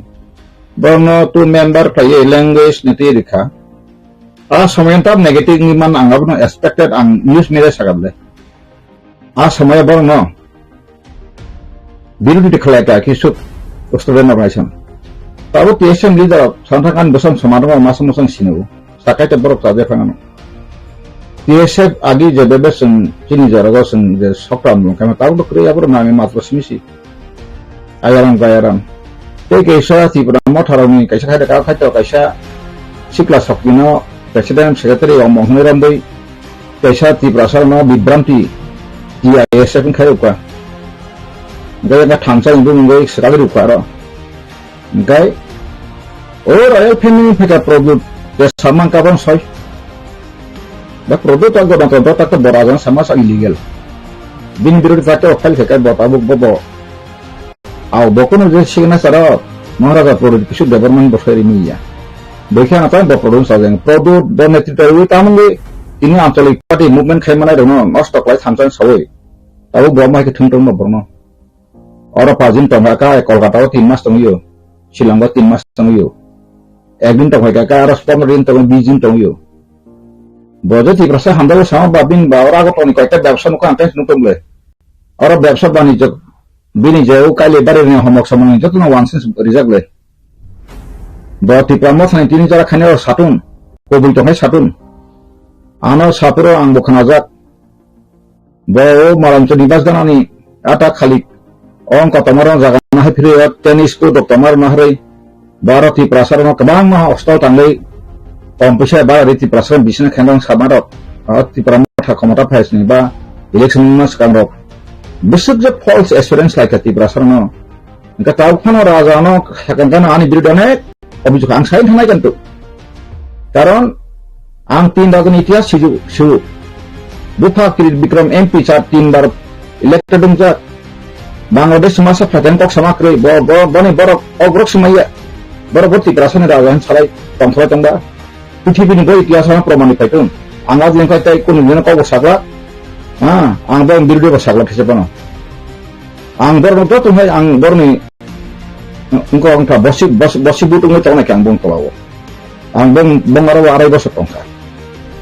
Borno tu member play language niti dikha samantap negative ni man angabno expected ang news mere sagable samaya borno birudi dikhala ka kisu student organization tabu tsm leader santakan besam samadama masam sinu sakai te borok tabe fangano tsf agi jebebe sing chini jarago sing je sokram kama tabu kriya bor nami matro simisi ayaran kaisa tipra motaroni kaisa kada ka khaito kaisa sikla sokino president secretary omong rambai kaisa tipra sarno bibranti dia esek khayo ka gaya ka thangsa indu ngai sakali ruka ro gai or ay family pheta problem je samang ka ban soi da problem ta go ta ta borajan samasa illegal bin birud ta ofal ka bota bobo Au bokono je signa sara Maharaja produk kisu government boseri miya. Bekhan apa produk sajeng produk dan netritawi tamangi ini ancalik party movement khaimana dono nosto klai samsan sawai. Tahu goma ke thungtung no borno. Ora pajin tonga ka Kolkata 3 mas tongyo. Shillong 3 mas tongyo. Ekdin tonga ka respond rin tonga bijin tongyo. Bojo ti prasa handalo sama babin ba ora ko toni koita ব্যবসা nuka antes nutumle. Ora ব্যবসা বাণিজ্য bini jauh kali baru ni homok sama ni jatuh na wansin rizak le. Bawa tipe amos ni tini cara kene or satun, kobul tohai satun. Ano sapuro ang bukan ajak. Bawa malam tu dibas dan ani ata khalik. Orang kata marang jaga nahi period tenis ko dokter mar nahrai. Baru tipe prasar no kebang mah hostel tanglai. Kompisah baru tipe prasar bisnes kendang samarot. Tipe ramah komata phase ni ba election mas kamrok. Besok je false assurance like ati prasarno engka tahu khana rajano hakantana ani birodane obijog ang sain hanai kantu karon ang 3 dagun itias siu bupa kirit bikram mp chat 3 bar elected umjat Bangladesh semasa paten kok samakre bone borok ogrok semaya borok ti prasane rajan salai tongthra tongba pithibini goi itiasana promani paitun angad lengkai tai kun jena ko sagla ang bang birde basagla phese pano ang borno to tumhai ang borni engko angka bosi butung tong nak ang bong kolawo ang bong bongaro arai boso tongka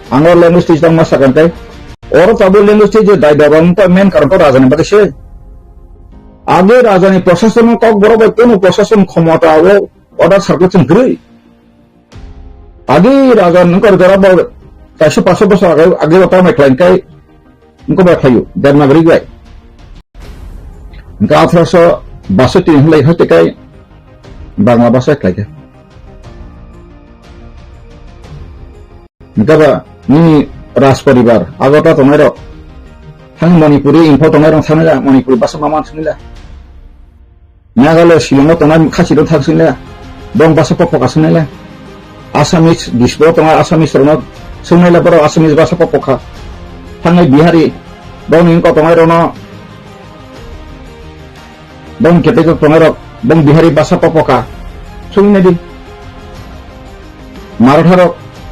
ang language ti tong masakan tai और tribal language जो दाय दाबान तो main कारण तो राजनी बाकी से आगे राजनी प्रशासन को बराबर कोनो प्रशासन क्षमता वो order सर्कुलेशन गई आगे राजन कर जरा बार कैसे 500 बस आगे बताओ मैं क्लाइंट का उनको बैठाइयो देवनागरी गए उनका 1862 लाइक होते का बांग्ला भाषा क्लाइंट उनका नि राज परिवार आगोटा तो मेरे थांग मणिपुरी इम्फल तो मेरे थांगला मणिपुरी भाषा मामा थांगला नागालैंड शिलंग तो ना खासी तो थांगला दं भाषा पपका थांगला आसामिस दिसबो तो आसामिस रनो सोंनायला बर आसामिस भाषा पपका थांनाय बिहारी दं इनको तो मेरे न दं केते तो मेरे दं बिहारी भाषा पपका सोंनाय दि Maratha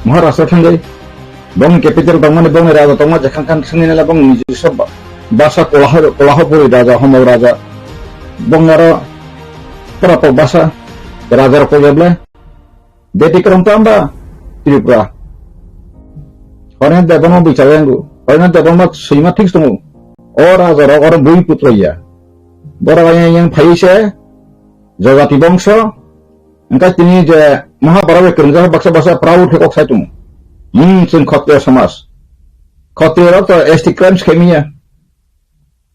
Maharashtra थांगै bang capital bang mana bang raja tong jangan kan seni nela bang ni सब bahasa कोल्हापुरी राजा हमर राजा bang nara berapa bahasa raja ko gable deti kram tamba Tripura orang dah bang bicara yang orang dah bang sima ठीक semua orang bui putra ya orang yang Paise Jagati bangsa engkau ini je Mahabharata kerja bahasa proud hekok saya tu जों खत्रिय समाज खत्रिय तो ST crimes खेमिया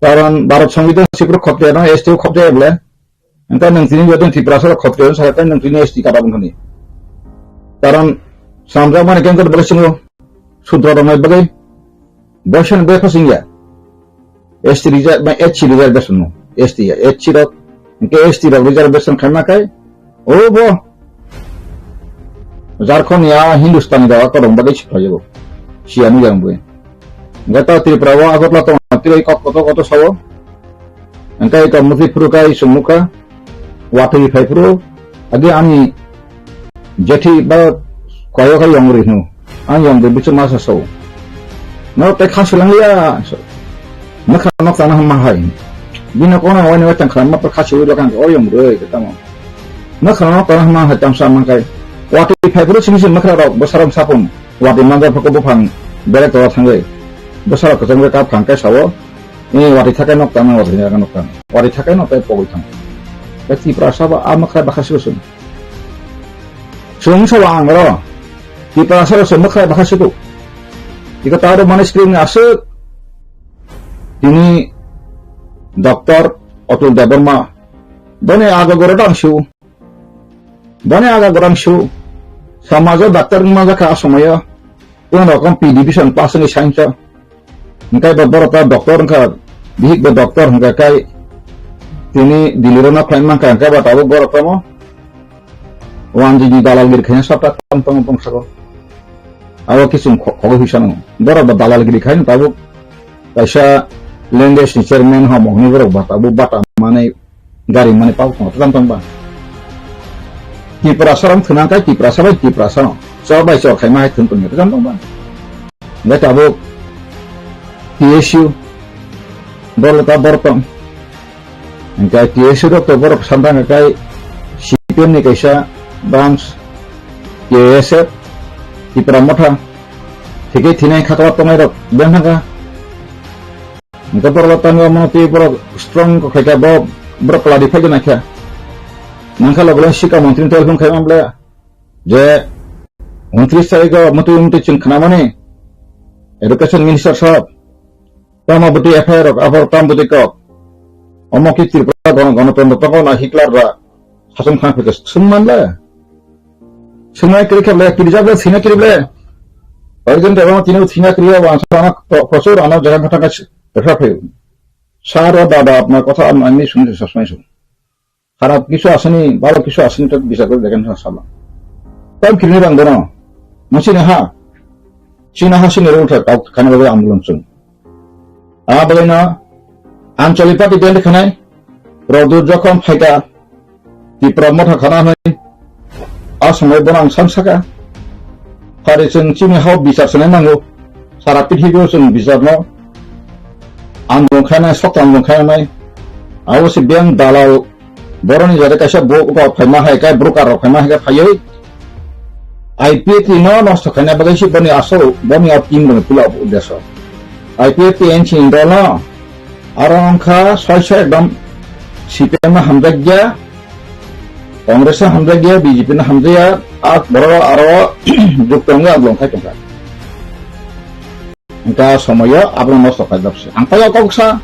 कारण भारत संविधान Cipro खत्रिय ना ST खत्रिय बोले एंता नंतिनि जदन Tripura खत्रिय सारता नंतिनि ST काटा बंखनि कारण सामजा माने केंकर बोले सिंगो सुद्र रमाय बगै बसन बे फसिंया एसटी रिजर्व मा एचसी रिजर्वेशन नो एसटी एचसी रो के एसटी रिजर्वेशन खाना काय ओ बो झारखंड या हिंदुस्तानी दावा करम बागै सिफायो सियानि जांबो गता त्रिपुरा वा आगतला तो तिरै कत सावो अंकाय तो मुथि फुरुकाय सुमुखा वाथै फाइफ्रु आगे आंनि जेथि बा कयो खाय यंगरि नु आं यंगरि बिच मासा साव न ते खासलांलिया नखा नखा ना मा हाय बिना कोना वानि वाथां खालाम मा खासिउ लकां ओ यंगरि तमा नखा नखा मा हा तामसा मांकाय वाथै फाइफ्रु सिंसिन मखरा बसाराम सापुन वाथै मांगाफोरखौ बफां बेलेग दावा थांगै बसारा खजंबे का फांकाय सावो नि वाथै थाखाय नक्ता ना वाथै नक्ता वाथै थाखाय नक्ता पगै थां बेति प्रासाबा आ मखरा बाखासिसु सुं सवांग रो ति प्रासाबा सु मखरा बाखासितु इका तारो माने स्क्रीन आसे तिनि डॉक्टर अतुल देबर्मा बने आगा गरदांसु बने आगा गरदांसु समाजो डाक्टर माजा का समय कोन रकम पी डिविजन पास नि साइंस इंकाय बरता डॉक्टर का बिहिक बे डॉक्टर हंगा काय तिनी दिलिरना फाइनमा का का बताबो बरता म वानजी नि दालालगिरि खाय सबटा तंपं पंसरो आव किसुम खगो हिसान बर दालालगिरि खाय ताबो पैसा लैंग्वेज चेयरमैन ह मोहनी बर बताबो बाटा माने गारि माने पाउ तंपं बा Tiprasaram thunangkai tiprasara coba so khai mai thun pun kan ba ngai ta bo TSU bolta borpam ngai TSU ro to bor sandang kai CPM ni kaisa branch KSF tipramotha thikai thinai khatwa tomai ro benhaga ngai borlatan mo ti bor strong ko khai bo bor clarify na kha नंखा लगला शिका मंत्री telephone खाय मामला जे मंत्री Saiga मते चिंखना माने education minister साहब तामाबती FIR offer तामबती को अमकी त्रिपुरा गणतंत्र तो ना हिटलर रा शासन खान फेक सुनमानला सुनाय क्रिकेबले किरिजाबले सिना क्रिबले अर्जुन देवा तिनो सिना क्रिया वासना प्रचुर आना जगह घटना देखा फे सारा दादा अपना कथा आमी सुनते ससमाइसु খারাপ কিছু আসেনি ভালো কিছু আসেনি তো বিচার করে দেখেন সালা তাই কিনে রাং দনা মছিনে হা চিনা হাসিনে উঠা খানা ভাবে আন্দোলন চল বলেনা আঞ্চলিক পার্টি দেন খানায় রদুর যখন ফাইটা ত্রিপুরা মঠা খানা হয় আসময় বনাং সানসাকা ফারে जों চিনি হাও বিচার সনে নাঙ্গো সারা পৃথিবীও जों বিচার ন আন্দোলন খানা সক্ত আন্দোলন খানায় आवश्यक बेंग दालाल बरनि जारे कायसा बो फायमा हाय काय ब्रोकार फायमा हाय फायै आईपीएटी न नष्ट खाना बगैसि बनि आसो बनि आप टीम बनि पुला उद्देश्य IPF NC Indolo, Aranka, Soisha, Dom, CPM Hamdagia, Congress Hamdagia, BJP Hamdia, Boro, Aro, Jukonga, Blonka. Engkau semuanya apa yang mau sokat dapsi? Angka yang kau ksa,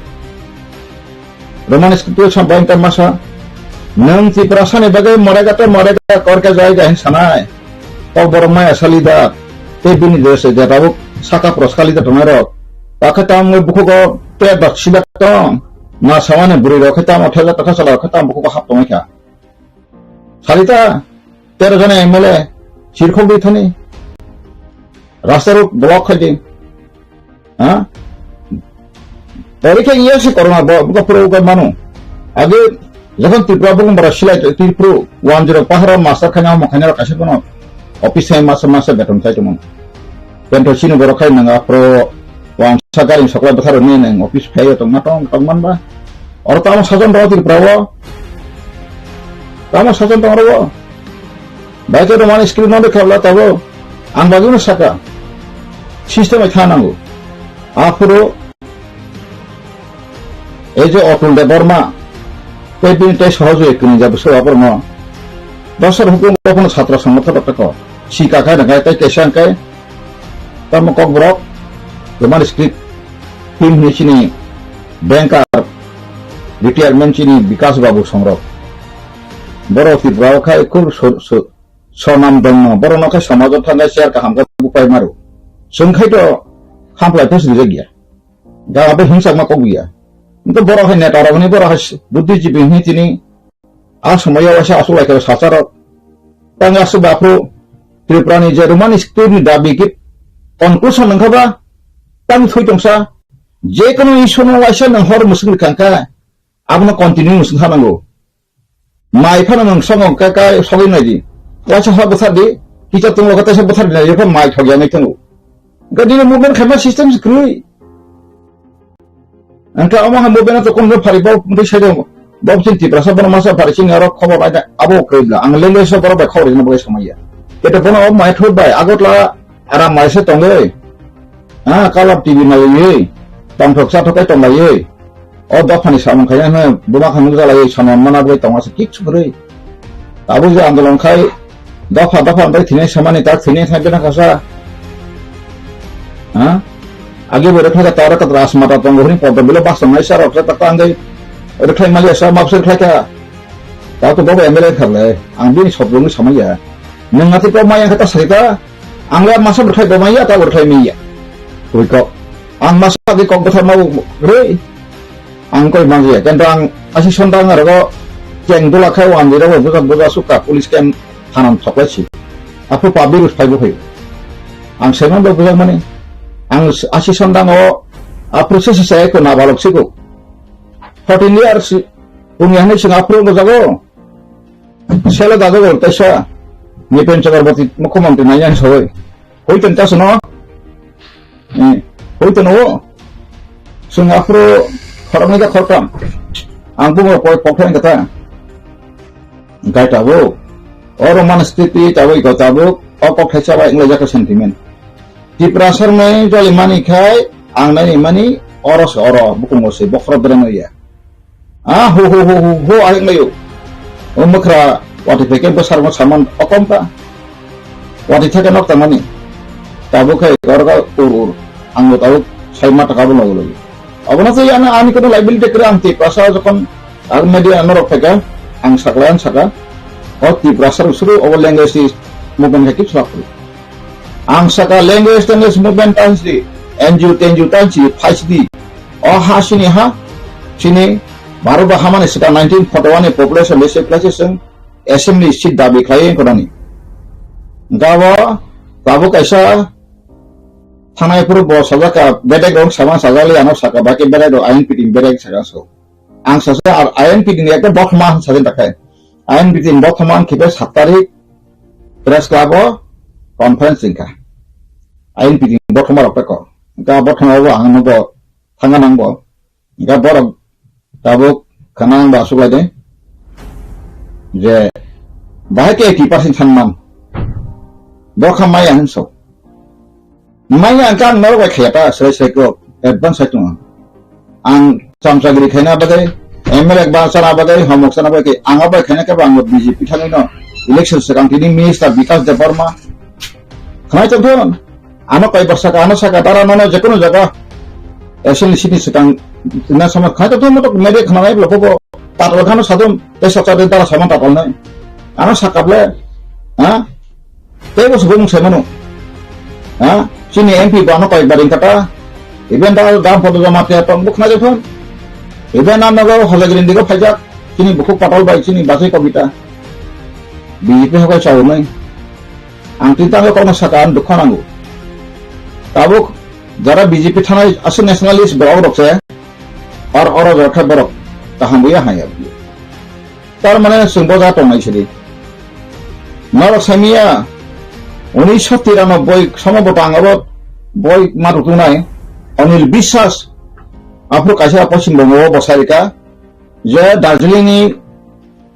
Roman itu sampai engkau masa, nanti perasaan bagai mereka korka jaya jahin sana, kau bermain salida, tapi ini dia saja tahu saka pros kali itu merok, pakai tamu buku kau tebak sidak tong, masawane beri kau kita mau telat tak salah kita buku kau hap tong mereka, salita, terjadi emele, cirkul di thani, rasa ruk blok aja. Mereka iya sih corona buka pro kan manu. Age jangan Tripura bukan berhasil itu Tripura 10 pahara masa kanya makanya kasih kono. Office yang masa beton saya cuma. Contoh sini borokai nanga pro wan sagarin sekolah besar ini neng office kaya atau matong teman bah. Orang tamu sajon rawa Tripura. Tamu sajon rawa. Baca roman screen nanti kalau tahu, anda gimana saka? Sistem itu nanggu. Afro এই যে অতুল দেববর্মা পেপিনটাই সহজে কিনে যাবে সে অপর্ণ দশের হুকুম কখনো ছাত্র সংগঠক শিকাখায় নাগায় তাই কেশাঙ্কায় কর্ম ককবরক রোমান স্ক্রিপ্ট টিম নিচিনি ব্যাংকার রিটায়ারমেন্ট চিনি বিকাশ বাবু সংরক বড় ত্রিপুরা খায় খুব স্বনাম দন্য বড় নখায় সমাজত থাকায় শেয়ার কাহামকা উপায় মারু সংখ্যায় তো Hampir itu sendiri dia. Gak apa hingsa mak kau dia. Itu borah ini orang ini borah budi jibi ini tini. Semua wasa asul lagi sasaran. Tangga sebab pro Tripura ni Jerman itu ni dah bikin konklusi nengkaba. Tang thui tongsa. Jika nu isu nu wasa nenghor musim kangka. Abu nu continue musim hanango. Mai kan neng songong kakak songin lagi. Wasa hal besar di. Kita tunggu kata saya besar di. Jadi mai thogya ni tunggu. Gadi movement khama system screwy. Angka omong movement itu konno paribau mesti saya bau cinti perasa pun masa paricin arok khabar ada abo kredla anglele so baro bakhor ini bagai samaya. Kita pun om mai thod bai agot la ara mai se tonge. Kalap TV na ye. Tong thok sa thokai tong ye. O dofani samang khaya na buma khanu jala ye sanan mana bagai tong asa kik sugre. Abu je andolon khai dofa bai thine samani tak thine thaibe na kasa. Agi berkata tahu kat ras mata tonggohni pada bila bahasa Malaysia rasa tak tanggai berkata Malaysia maksud kata tahu tu bawa MLA kerle angbi sobrung sama ya mengati kau yang kata cerita angga masa berkata Maya atau berkata Maya kau ang masa di kau besar mau rei angkoi mangi ya kan asih sondang ada jeng dulu kau anggi dah bukan suka polis kan hanan coklat sih aku pabirus pai bukai ang senang berbuat mana ang asih sondang proses saya ko nabalok siko 14 years punyanya Singapura ko jago sela dago tesa ni pencakarbati mukhomantri nanya soy hoiten tas no hoiten o Singapura khorang ga khortam ang bungo pokhen kata ngai tabo oro manstiti tabo ko tabo opok hecha ba ingleja ka sentiment di prasar में जो इमानी खाए आंगना इमानी औरों से औरों बुकुंगों से बखरा बरनो या हो आयंग ले यो उम्मखरा वाटी पेकें besar में सामान अकम का वाटी था क्या नक्ता मनी ताबो खाए और का उर आंगो ताबो साइड माता काबू लगो लगी अब ना तो याना आनी को लाइबिलिटी करे आंग ती prasar जो कौन आग media नरक पेका आंग सकलायन सका और ती prasar उसरो over language movement है किस लापरी ang saka language language movement tansi NGO tansi phasdi hasini sini baru bahamane saka 1941 population basic classes assembly seat dabi khaye kodani gawa babu kaisa thanai puru bo sajaka bedek rong sama sajali ano saka baki bedek do ain piting bedek saka so ang sasa ain piting ekta bokman sajin takai ain piting bokman khibe 7 tarik press club conference ingka ain piting bottomar opeko ga bottomar wa ang no tangan bo ga borok tabuk kanang ba subai de je bahake 80% sanman bo khamaya hanso maya kan no wa kheta sai ko advance साइटुङा आं चामचागिरि खायना बागै MLA बासना बागै हमक सना बागै आंगा bye खायना के आं बीजेपी थाङैनो इलेक्शन सिगांथिनि मिनिस्टार विकास देबबर्मा खानाय तथन आनो कय बर्षा आनो साका तारा ननो जेकुनु जागा एसेल सिनि सिगां ना सम खानाय तथन मत मेरे खानाय ब्लकबो तातल खानो सादम ते सचादे तारा समान तातलनाय आनो साकाब्ले हा ते बस बुं सेमनु हा सिनि एमपी बानो कय बारिं कटा इभेन दा गाम पद जमाते अपन बुखना जथन इभेन आनगो हजागिरिन दिगो फाइजाक सिनि बुखु पाटल बाय सिनि बासै कविता बीजेपी हगाय चावनाय आं तिनतांगो कोनो साका आं दुखानांगो ताबो जरा बीजेपी थानाय आसे नेशनलिस्ट बराव रखसे और जरखा बरक ताहांबुया हाया तार माने सुंबो जातो नायसरि नरक सामिया 1993 समबत आंगाबो बय मारुतुनाय अनिल বিশ্বাস आपरो कासे पश्चिम बंग बसारिका जे दार्जिलिंनि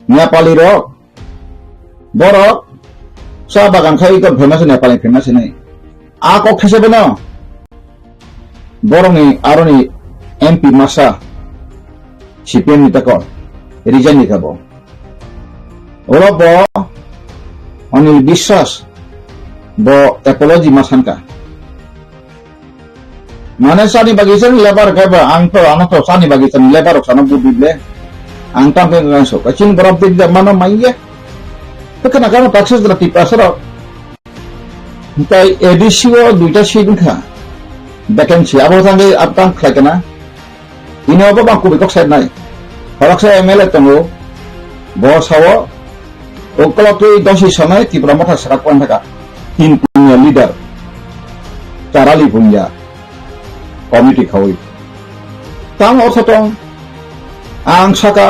नेपाली रक बरक सा बागान खाय गन फेमास नेपाली फेमास नै आ को खेसेबो न बरंनि आरनि एमपी मासा सिपिएम नि तक रिजाइन निकाबो ओरब अनिल বিশ্বাস ब एपोलॉजी मासानका माने सानि बागिसन लेबार गाबा आं तो आनो तो सानि बागिसन लेबार सानो बुदिले आं तांबे गांसो कचिन बरफ दि मानो माइये तकना गानो टैक्सेस दलति पासर ताई एडिसिओ दुइटा सिदुखा वैकेंसी आबो थांगे आपतां खलायना इनोबो बांकु बिकक साइड नाय हरकसे एमएलए तंगो बसाव ओकलतु दसि समय त्रिपुरा मथा सराक पन्थाका तीन पुnya लीडर चाराली पुnya कमिटी खावै ताम अर्थतों आं साका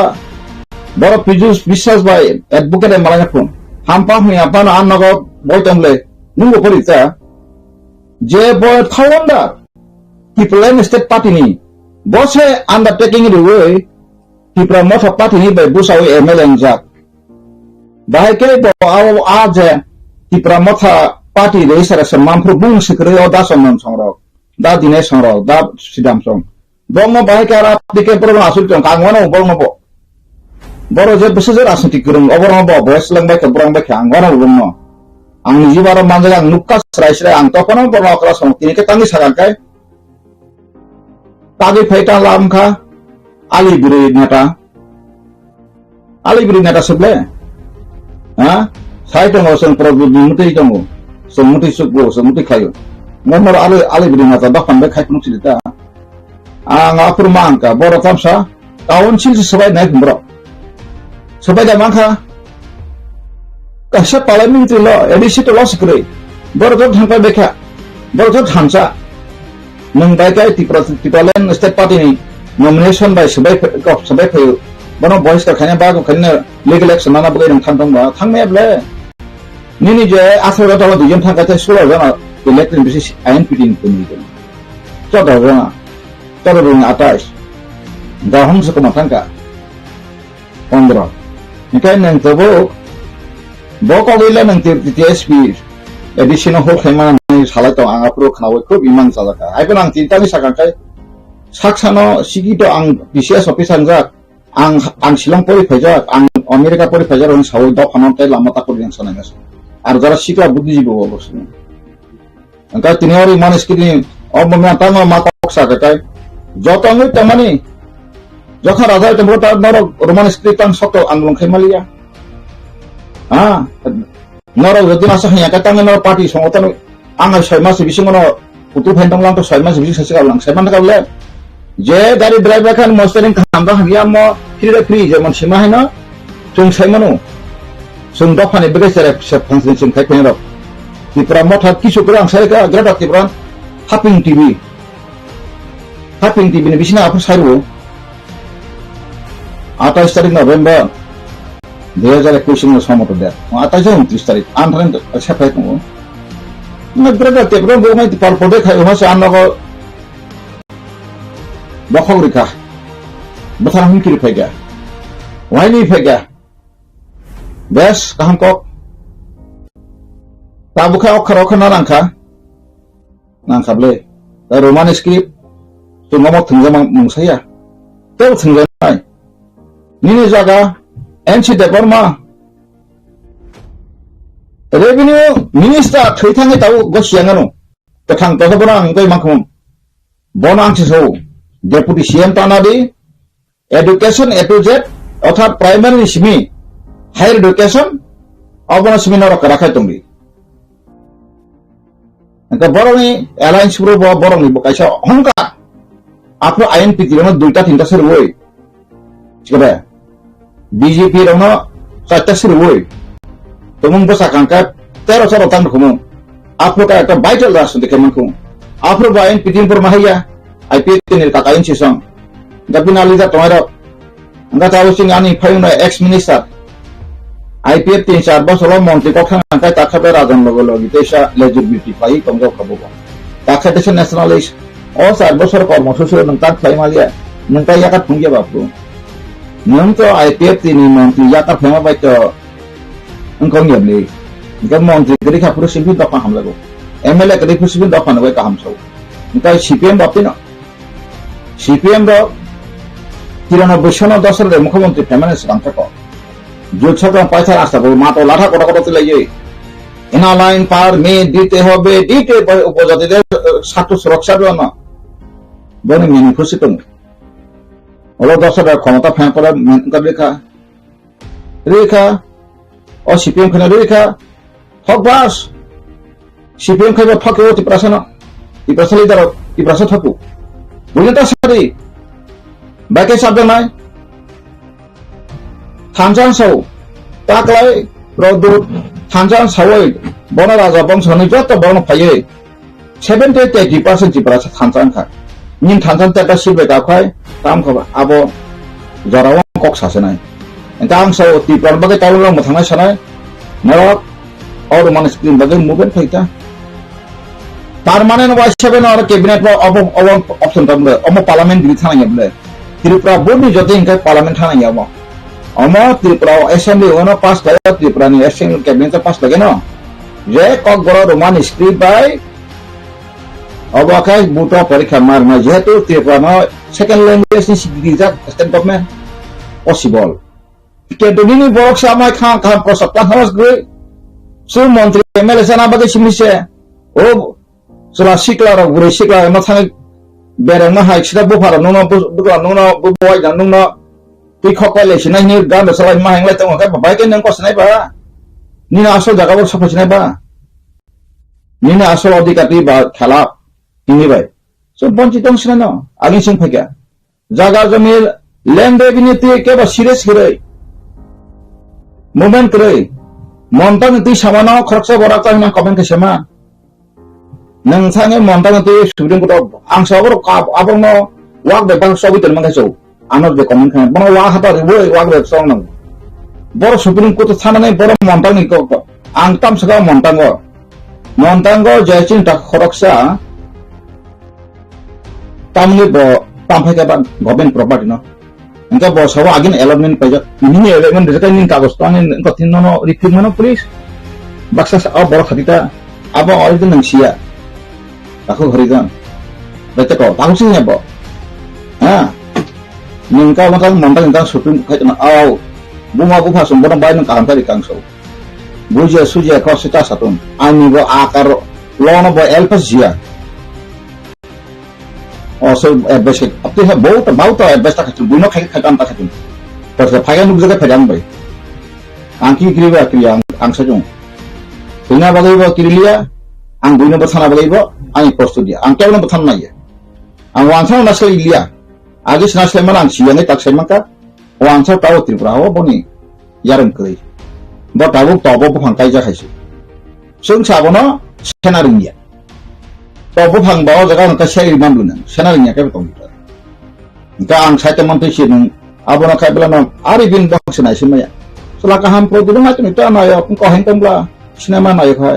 बर पिजुस বিশ্বাস बाय एडवोकेट मालायखुन हामपा हुया पान आनगो बयतमले नुगो परिता जे बय फाउंडर पिपल स्टेट पार्टी नि बसे अंडरटेकिंग द वे त्रिपुरा मथा पार्टी नि बाय बुसाव एमएलए जा बाय के आव आज त्रिपुरा मथा पार्टी रेसर सम्मानफोर बुं सिक्रे दासनन संरक दा दिने संरक दा सिदाम सं बंग बाय कारा दिके परम आसुल जं कांगवानो बंग बो बरो जे बिसोर राजनीति गोरों अबरम बो बयस लंबाय खबरं बाय आंगवानो बंग आं जिबार मानजा आं नुक्का स्राइस्राय आं तखनो बरो अकरा सं तिनिके तांनि सागांखाय तागै फाइटा लामखा आलिबिरि नेता सबले हा साइटंग सं प्रभु मुतै दङ समुति सुगो समुति खायो नमर आलिबिरि नेता दखान बे खायखुन सिलिता आं आफुरमांका बर तामसा काउन्सिल सबाय नाय खुमब्र सबाय दा मांखा कासे पार्लियामेंट ल एडिसिट ल सिक्रे बर जब थांबाय बेखा बर जब थांसा नों बायकाय त्रिपुरालेण्ड स्टेट पार्टी नि नॉमिनेशन बाय सबाय फैयो बनो बॉयस का खाने बागो खाने लीगल एक्शन नाना बगै नों थांदोंबा थांनायब्ले निनि जे आसर गथाव दुजन थांगाय सुला जाना इलेक्टेड बिसि आईएनपीटी नि कोनि चौदह जना 28 दा हमसे को माथांका 15 निकाय नों तबो बको गैला नों टीएसपी एडिशनल होल खायमा सालाय तो आं आपरो खावै खूब इमान जालाका आइबो आं तिनटानि सागांखाय साखसानो सिगितो आं बीसीएस अफिसार जा आं शिलं परिफायजाक आं अमेरिका परिफायजार होन सावै दखानाव लामा ताकरि जों सानायगास आरो जरा सिक्रा बुद्धिजीबो अबसनो अंका तिनिहरि मानसिकनि अबमा तामा मा कक्साकाय जतङै तमानि जखा राजा तमबो नर रोमान स्क्रिप्ट आं सतो आंदोलन खायमालिया हा नर जदिना साहया का तांग नर पार्टी संगतन आं 6 मास बिसिङनो उतु फेन्दं लांतो 6 मास बिसिङ सासे गावलां सेमान गावले जे गाड़ी ड्राइवर खान मस्टरिंग खालामबा हाबिया म फ्री जेमन सिमा हैनो जों सायमनु जों दखानि बेगेसरे फिसा फांसन जों खायफेनो त्रिपुरा मथा किसुकुरा आं सायका ग्रेटा त्रिपुरा हापिं टीवी नि बिसिना आफर सायरु 28 तारिख नभेम्बर 2021 नि समत दे 28 तारिख आन्थान सेफाय दङ न ग्रेटा त्रिपुरा बोमाय पाल पदे खाय हसे आनगो बखौरिका बथार हमकिरि फैगा वाइनि फैगा बेस कहम को ताबुखा अखर नांखाब्ले Roman script ngomong tenggang saya tahu tenggang nai ini jaga NC Department Revenue Minister thaitangi tahu gosiangan ketang tahu orang kau makum bonang ciso Deputy CM tanadi Education A to Z অর্থাৎ primary Simi higher education অবনা সিমিনার রাখাই তুমি এটা বরংই alliance পুরো বরংই কাইসা Hakka আপনি INP তিরনো দুইটা তিনটা সের ওই ঠিক আছে বিজেপি রনো চারটা সের ওই তুমি বসা কাঙ্কা 13 তান রকম আপনি একটা ভাইটাল রাষ্ট্র কেমন কোন আপনি আইএনপি তিন পর মাহিয়া আইপিএ তিনের কাকাইন সিসং গাবিনা লিদা তোমার Enggak tahu sih ani payung ex minister IPF 3-4 bos lo monti kok kan kai tak khabar rajan logo gitu sa legibility pai konggo kabo tak khabar sa nationalist oh 4 bosor কর্মসূচি nang play malia nang kai yakat phungya bapu nang to IPF tini monti yakat phema bai to engkong yabli ngam monti gari kha puru sibi dokhan hamla go MLA gari puru sibi dokhan bai ka hamso ngai CPM bapu na CPM do 93 সনের দশরের মুখ্যমন্ত্রী ফেমানেস কান্তাক জোট সরকার পয়সা আসতে হবে মাত্র লাঠা কোটা কোটা তুলে এনা line পার মে দিতে হবে দিতে উপজাতিদের স্বার্থ সুরক্ষার জন্য বনে মেনে খুশি তুমি ওলো দশরের ক্ষমতা ফ্যান করা রেখা ও সিপিএম খানে রেখা হক বাস সিপিএম খাইবা ঠকে অতি প্রাসন ইপ্রাসলিদার ইপ্রাস থাকু বুঝতে সারি Bagai sabda nai, Tanjang Sau, taklai produk Tanjang Sawai, bona raja bangsa ni jatuh bona paye, 70-80% ciprasa Tanjang kah, nin Tanjang tak sih betakai, tam kau abo jarawang kok sasenai, entang Sau tipran bagai tahu orang mutangai sanai, merok, orang mana screen bagai movement kita. Permanent vice chairman or cabinet orang option tamu, orang parlimen di sana ya boleh. Tripura board ni jodoh ingkar parlimen thana ya mo. Amo Tripura assembly ono pass kaya Tripura ni assembly cabinet pass lagi no. Je kok goro roman script by. Abakai buta parikha marna je tu Tripura no second language ni sikijak state government possible. Kedua ni borok sama khan prosaptan hawas gue. Su menteri MLA sana bagai simise. Oh sulah siklar gure siklar no thang berang mahai sida bufar nuno bukan nuno buai dan nuno pikok kali sini ni gam salah mahai ngelai tengok kan baik kan nengkos naik ba ni na asal jaga bor sampai naik ba ni na asal adikati ba khalap ini baik so bonci tong sini no agin sing phega jaga jamil land revenue te ke ba serious kere movement kere montan ti samana kharcha borak ta na comment ke sama nang sange montang tu student ko ang sabor abang no wak de bang sobi termang kaso anor de comment kan bang wak hata ribo wak de song nang bor student ko to thana nei bor montang ni ko ang tam saga montang go jachin tak khoroksa tamni bo tampai ka ban government property no engka bo sawa agin allotment pajak ini allotment de nin kagos to ani ko tinno no recruitment police baksa sa bor khatita abo original nang sia aku harikan, baca kau, tahu sih ya bo, ningka makan mantan tentang syuting kayak mana, bunga buka sumber bayi nang kahanta di kangso, buja suja kau sita satu, ani bo akar lono bo elpas jia, so besok, abis itu bau tu bes tak kecil, buno kayak tak kecil, pas pakai nuk jaga pedang bayi, angki kiri angsa jong, punya bagai bo kiri liya, ang buno bersana bagai bo. Ani posto dia, ang kau nak bertanya ya, ang wansang nasal ilia, agis nasal mana ang siang itu tak semangka, wansang tahu Tripura awak boni, yaran kiri, buat tahu tahu bukan kaisa kaisa, sung sabono senaringnya, tahu bukan bawa jaga nak share imam lunan, senaringnya kau betul betul, kita ang saya teman tu sih nung, abono kau bilang nung, arifin bang senai semaya, selaka hampir dulu macam itu anaya, pun kau hentam lah, sinema anaya kau,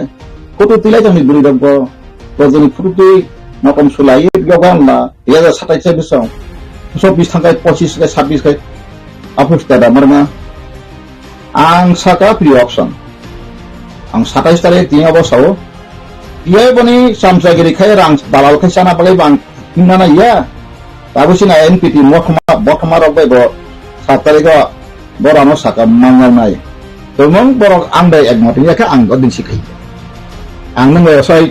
kau tu tilai jangan diberi dongko. Jadi fruity macam sulai jogan lah, ya dah satai saya bisa, so bis tangkai posisi ke sabis ke, apa sudah ada mereka, ang saka free option, ang saka istri tiga bos sawo, dia pun ni samsai kiri kaya rang balal ke sana pakai bang, mana ya, tabu sini NPT motma rok bai bo 7 tarik borano saka mangal nai tomong borok ang dai ek motnya ka ang odin sikai ang nang website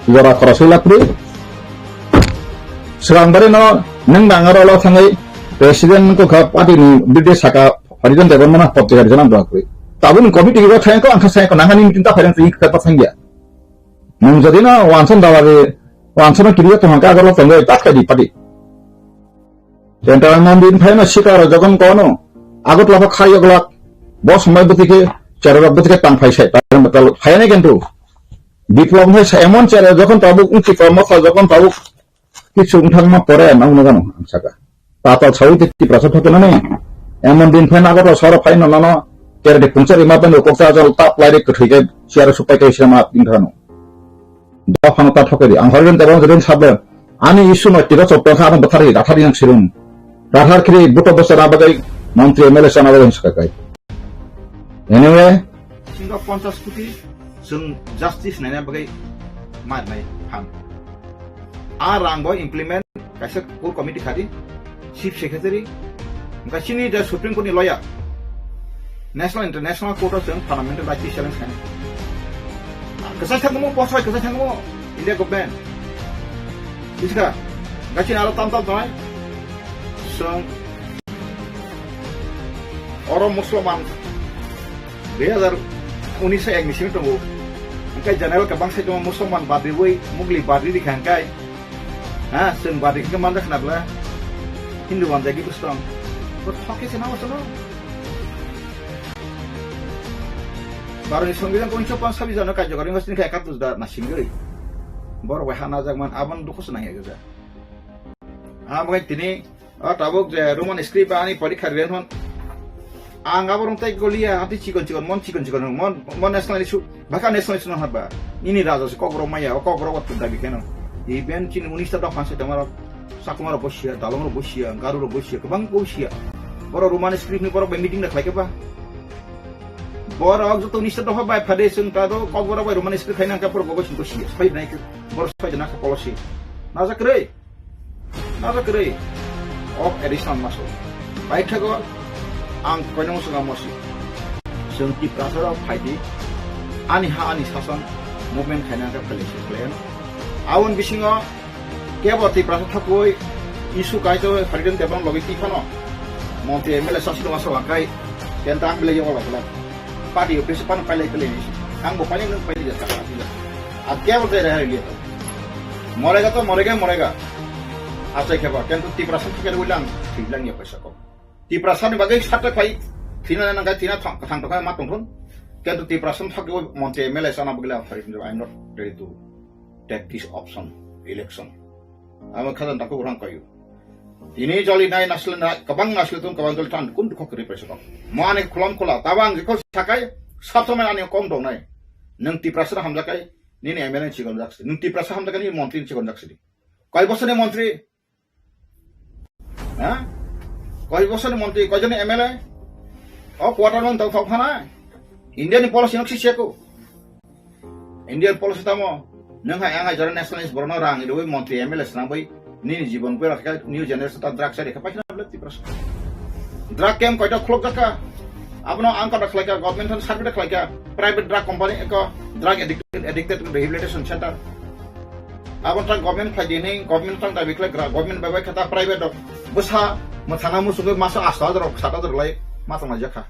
gora korosila pri serang bare no nang bangaro lo thangai president ko kha party ni bide saka harijan deban mana potte janam dok pri tabun committee ko thain ko ang sai ko nangani meeting ta pharen tri ka pasangya nang jadi na wanson dawari wanson kiriya to hangka agaro thangai ta khadi party central mandin phaina sikaro jogon kono agot laba khai oglak bos সময় বতিকে চারক বতিকে টান ফাইসাই পারমাতাল ফাইনে কিন্তু বিপ্লব হয়েছে এমন চারে যখন তাবুক উঁচি কর্মফল যখন তাবুক কিছু উঠাংমা পরে নাও না জানো সাকা তাতাল সাউতে ত্রিপ্রাসাদ হতে না এমন দিন ফাইন আগত সর ফাইন না তেরে পুঞ্চারি মাবেন কোকতা জল তাপ লাইরে কঠইকে সিয়ারে সুপাইকে সিমা দিনখানো দফানো তা ঠকেরি আং হরেন দেবন যেদিন সাবে আনি ইস্যু নটিকা চট্টখা আম বথারি রাথারি নাং সিরুম রাথার খিরি বুটো বছর আবাগাই মন্ত্রী MLA সানাবেন সকাই anyway singa 50 kopi sung justice nanya bagai mat nai ham a rangbo implement kaisa core committee khadi chief secretary gasini the supreme court ni lawyer national international court of fundamental rights challenge kan kasai thangmo posai kasai thangmo india government iska gasini aro tam dai sung oro musliman 2019 ek misi tunggu angkai general ke bangsa cuma musulman badri woi mugli badri di kangkai sen badri ke mana kenapa Hindu wan jadi kustom berpakai senawa sono baru ni sembilan pun coba sabi jana kajo kari ngasih kayak katus dah nasim geri baru wahana zaman aban dukus nang ya juga bagai tini tabuk je roman script ani parikha rian angga borong tai golia ati cikon mon national issue bahkan national issue haba ini raja se kokro maya kokro wat dabi keno even chin unista da fanse tamara sakumara bosia dalomro bosia garuro bosia kebang bosia boro roman script ni boro meeting dak lake ba boro ak joto unista da haba phade sun ta do kokro ba roman script khaina ka boro bosin bosia spai naik boro spai jana ka policy naza kre of additional muscle baik thago ang koinong sunga mosi sengti prasara phaidi ani ha ani sasan movement khaina ka policy plan awon bisingo keboti prasara thakoi isu kaito president tebang logiti khano monte mele sasilo maso akai tentang bele yo wala party office pan pailai pele ni ang bo paling nang paili jata atila akebote rahe liye morega asai kheba kentu ti prasara thike ulang thiblang ya paisa ko ti prasan bagai satu kai tina nang tina thang to kai matong thon kentu ti prasan thakyo monte mele sana bagla farid I'm not ready to take this option election am khadan takko urang kayu ini joli nai nasl na kabang nasl tun kabang jol tan kun ko kri preso mane khulam khula tabang ko sakai saptome ani kom dong nai nang ti prasan hamja kai ni ne MLA chigon jakse nang ti prasan hamja kai ni mantri chigon jakse koi bosone mantri ha koi bosone mantri koi jone MLA quarter man tau phana Indian policy nok sisiako Indian policy tamo nang hai jaran nationalist borno rang ido mantri MLA snang bai ni jibon ko rakha new generation ta drug sare khapai na blati pras drug camp koita khlok ka apno angka rakhlai ka government han sarve rakhlai ka private drug company ka drug addicted rehabilitation center abon ta government khai dini government ta ta bikla government bai khata private dok busa mathana musugo masa asta dok sata dok lai masa ma jakha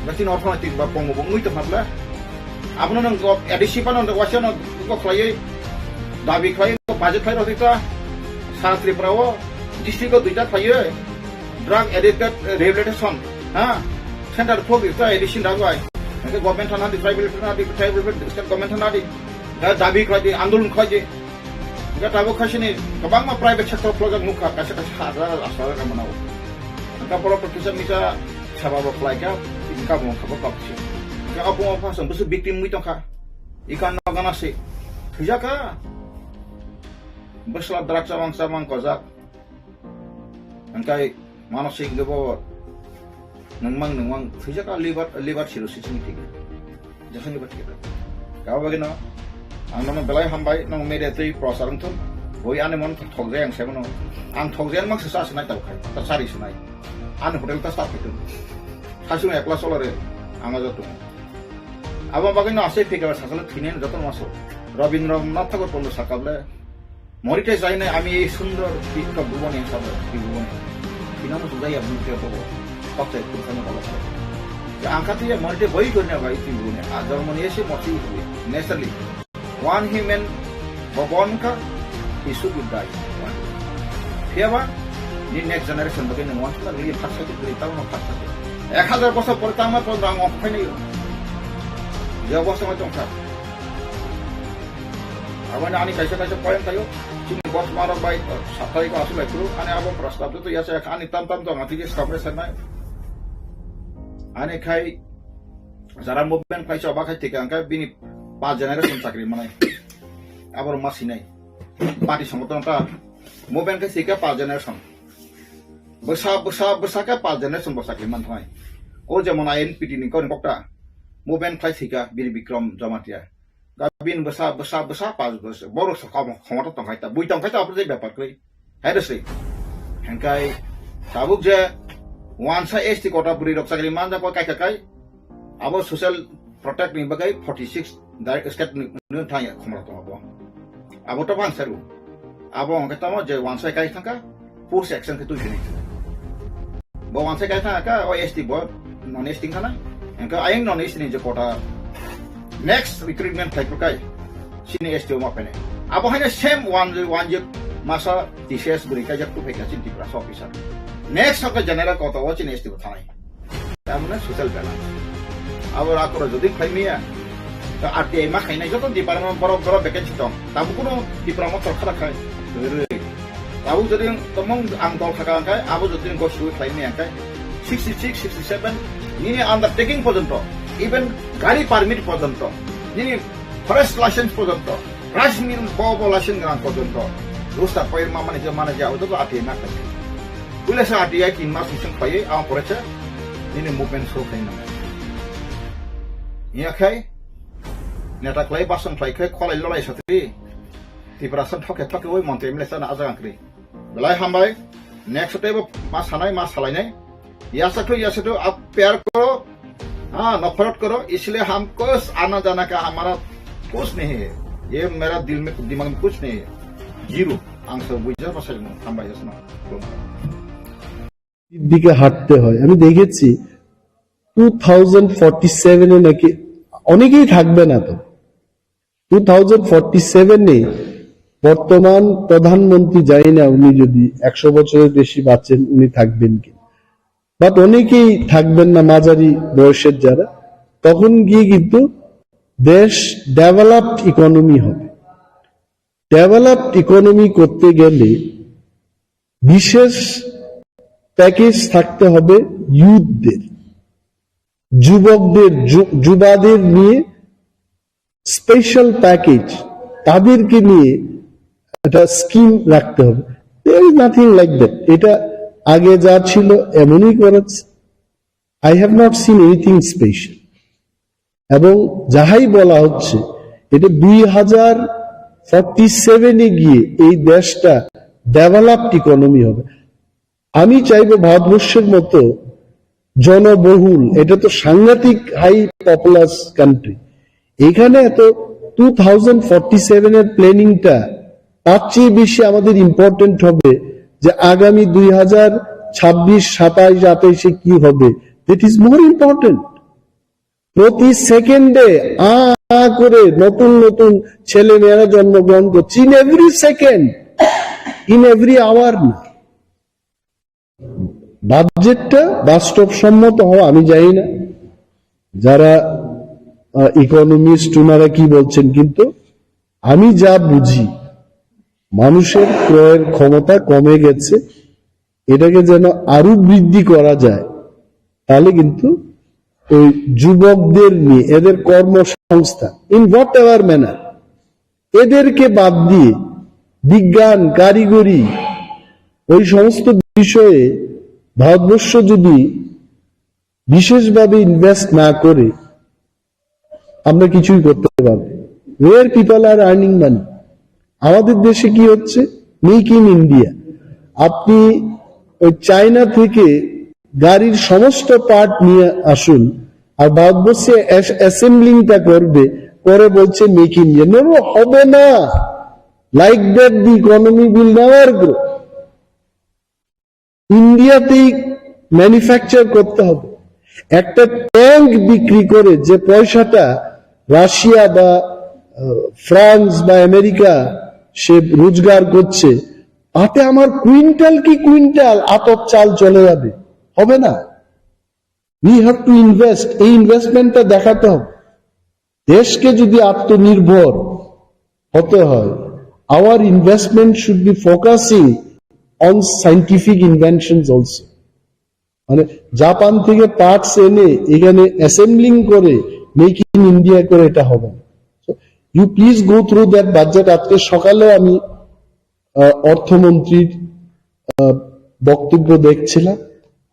gatin orthonatik ba pongo bongui ta phabla apno nang adisi pan on wasya no ko khlai dabi khlai ko budget khlai rodita Santri Prawo district ko duita khlai drug addicted rehabilitation center phog ita addition dagwai ke government thana di private government thana di dabi khlai di andolon khlai di ga tabo khasini kabang ma private sector phog mukha kasa hara asara ka manau ka poro petition mita sabab khlai ka ka mo khaba kapsi ka apo apa sam busu victim mito ka ikan no ganasi thuja ka besla draksa bangsa mang kozak angkai manosik gebo nangmang thuja ka liver cirrhosis ni thik jahan liver thik ka bagina angno belai hambai nang mediatri prosarang thon boi ane mon thokje ang semono ang thokje mak sa sunai tau khai ta sari sunai ane hotel ta start itu kasung ekla solare anga joto abo bagino ase figure sasale thinen joto maso Rabindranath Thakur পড়লো সকালে মরিতে যাই না আমি এই সুন্দর বিক্ষোভ ভুবনে সব ভুবনে কিনামো যাই আপনি পাবো সবচেয়ে খুবখানি ভালো আঁকা তুই মরিতে বই করি না ভাই তুই ভুবনে আর জন্ম নিয়ে এসে মতি হবে ন্যাচারালি ওয়ান হিউম্যান ববনকা ইস্যু গুড ডাই ফিয়াবা নি নেক্সট জেনারেশন বগে নি ওয়ান তো রিলি ফার্স্ট সাথে করি তাও না ফার্স্ট সাথে 1000 বছর পরে তাও আমার পর রাং অফাই নেই যে অবস্থা মতো খারাপ Awan ani kaisa poin tayo sini bos marok baik satai ko asul itu ani abo prastab itu ya saya ani tam to ngati ke stopre sana ani khai jara movement kaisa ba khai tika angka bini 5 generation chakri manai abor masi nai party samotong ta movement ke sika 5 generation besa ka 5 generation bosakri man thai o jemon NPT ni kon bokta movement khai sika bini bikram jamatia Gabin besar pas besar baru kamu to tongkai ta bui tongkai ta apa sih dapat kali ada sih hengkai tabuk je wansa esti kota beri rok sagri manja ko kai abo social protect ni bagai 46 direct state ni thanya khomra to abo to bang seru abo angka tamo je wansa kai thangka force action ke tu jeni bo wansa kai thangka o esti bo non esti kana hengkai aing non esti ni je kota next recruitment type kai sini STO ma pene abo hanya same one je masa TCS beri ka jak tu peka sin tipras officer next ka general ko to watch in STO thanai tamna social balance abo akor jodi khaimia ta RTI ma khainai joto department boro vacancy to tabu kuno diploma to khara khai tabu jodi tomong ang dol khaka kai abo jodi ko shu khaimia kai 66 67 ini undertaking পর্যন্ত even গাড়ি permit পর্যন্ত যিনি forest licence পর্যন্ত rice mill বব licence grant পর্যন্ত রুস্তা পয়ের মানে যে মানে যাও তো আটি না থাকে পুলিশ আটি আই 3 মাস মিশন পাই আম করেছে যিনি মুভমেন্ট শো খাই না ইয়া খাই নেতা ক্লাই বাসন খাই খাই খলাই ললাই সাথে ত্রিপুরাসন ঠকে ওই মন্ত্রী এমএলএ না আজাং করি বেলাই হামবাই নেক্সট টাইম মা সানাই মা সালাইনাই ইয়াসাটো আপ পেয়ার করো हाँ नफरत करो इसलिए हमको आना जाना का हमारा कुछ नहीं है ये मेरा दिमाग में कुछ नहीं है जीरो आंसर बुझा बस हम भाई सुना দিকে হাঁটতে হয় আমি দেখেছি 2047 এ নাকি অনেকেই থাকবে না তো 2047 এ বর্তমান প্রধানমন্ত্রী জানি না উনি যদি 100 বছরের বেশি বাঁচেন উনি থাকবেন কি বাট অনেকেই থাকবেন না মাঝারি বয়সের যারা তখন গিয়ে কিন্তু দেশ ডেভেলপড ইকোনমি হবে ডেভেলপড ইকোনমি করতে গেলে বিশেষ প্যাকেজ থাকতে হবে ইউথদের যুবকদের যুবাদের নিয়ে স্পেশাল প্যাকেজ তাদেরকে নিয়ে একটা স্কিম রাখতে হবে there is nothing like that এটা আগে যা ছিল এমনই করেছে I have not seen anything special এবং যাহাই বলা হচ্ছে এটা 2047 এ গিয়ে এই দেশটা ডেভেলপড ইকোনমি হবে আমি চাইবো ভারতবর্ষের মতো জনবহুল এটা তো সাংঘাতিক হাই পপুলাস কান্ট্রি এখানে এত 2047 এর প্ল্যানিংটা তার চেয়ে বেশি আমাদের ইম্পর্টেন্ট হবে যে আগামী 2026, 27, 28 কি হবে দ্যাট ইজ মোর ইম্পর্টেন্ট প্রতি সেকেন্ডে করে নতুন নতুন ছেলে মেয়েরা জন্মগ্রহণ করছে in every second in every hour না বাজেটটা বাস্তবসম্মত হওয়া আমি জানি না যারা ইকোনমিস্ট ওনারা কি বলছেন কিন্তু আমি যা বুঝি মানুষের ক্রয়ের ক্ষমতা কমে গেছে এটাকে যেন আরো বৃদ্ধি করা যায় তাহলে কিন্তু ওই যুবকদের নিয়ে এদের কর্মসংস্থান ইন হোয়াট এভার ম্যানার এদেরকে বাদ দিয়ে বিজ্ঞান কারিগরি ওই সমস্ত বিষয়ে ভারতবর্ষ যদি বিশেষভাবে ইনভেস্ট না করে আমরা কিছুই করতে পারবো ওয়ার পিপল আর আর্নিং মানি আমাদের দেশে কি হচ্ছে, মেক ইন ইন্ডিয়া। আপনি ওই চায়না থেকে গাড়ির সমস্ত পার্ট নিয়ে আসুন, আর ভারতবর্ষে অ্যাসেম্বলিংটা করবে, পরে বলছে মেক ইন ইন্ডিয়া। নো, হবে না। Like that the economy will never grow. ইন্ডিয়াতেই ম্যানুফ্যাকচার করতে হবে। একটা ট্যাঙ্ক বিক্রি করে যে পয়সাটা রাশিয়া বা ফ্রান্স বা আমেরিকা সে রোজগার করছে, তাতে আমার কুইন্টাল কি কুইন্টাল আতপ চাল চলে যাবে, হবে না। We have to invest. এই ইনভেস্টমেন্টটা দেখাতে হবে। দেশকে যদি আত্মনির্ভর হতে হয়, our investment should be focusing on scientific inventions also. মানে জাপান থেকে পার্টস এনে এখানে অ্যাসেম্বলিং করে মেক ইন ইন্ডিয়া করে এটা হবে না। You please go through that budget. আজকে সকালে আমি অর্থমন্ত্রীর বক্তব্য দেখছিলাম। I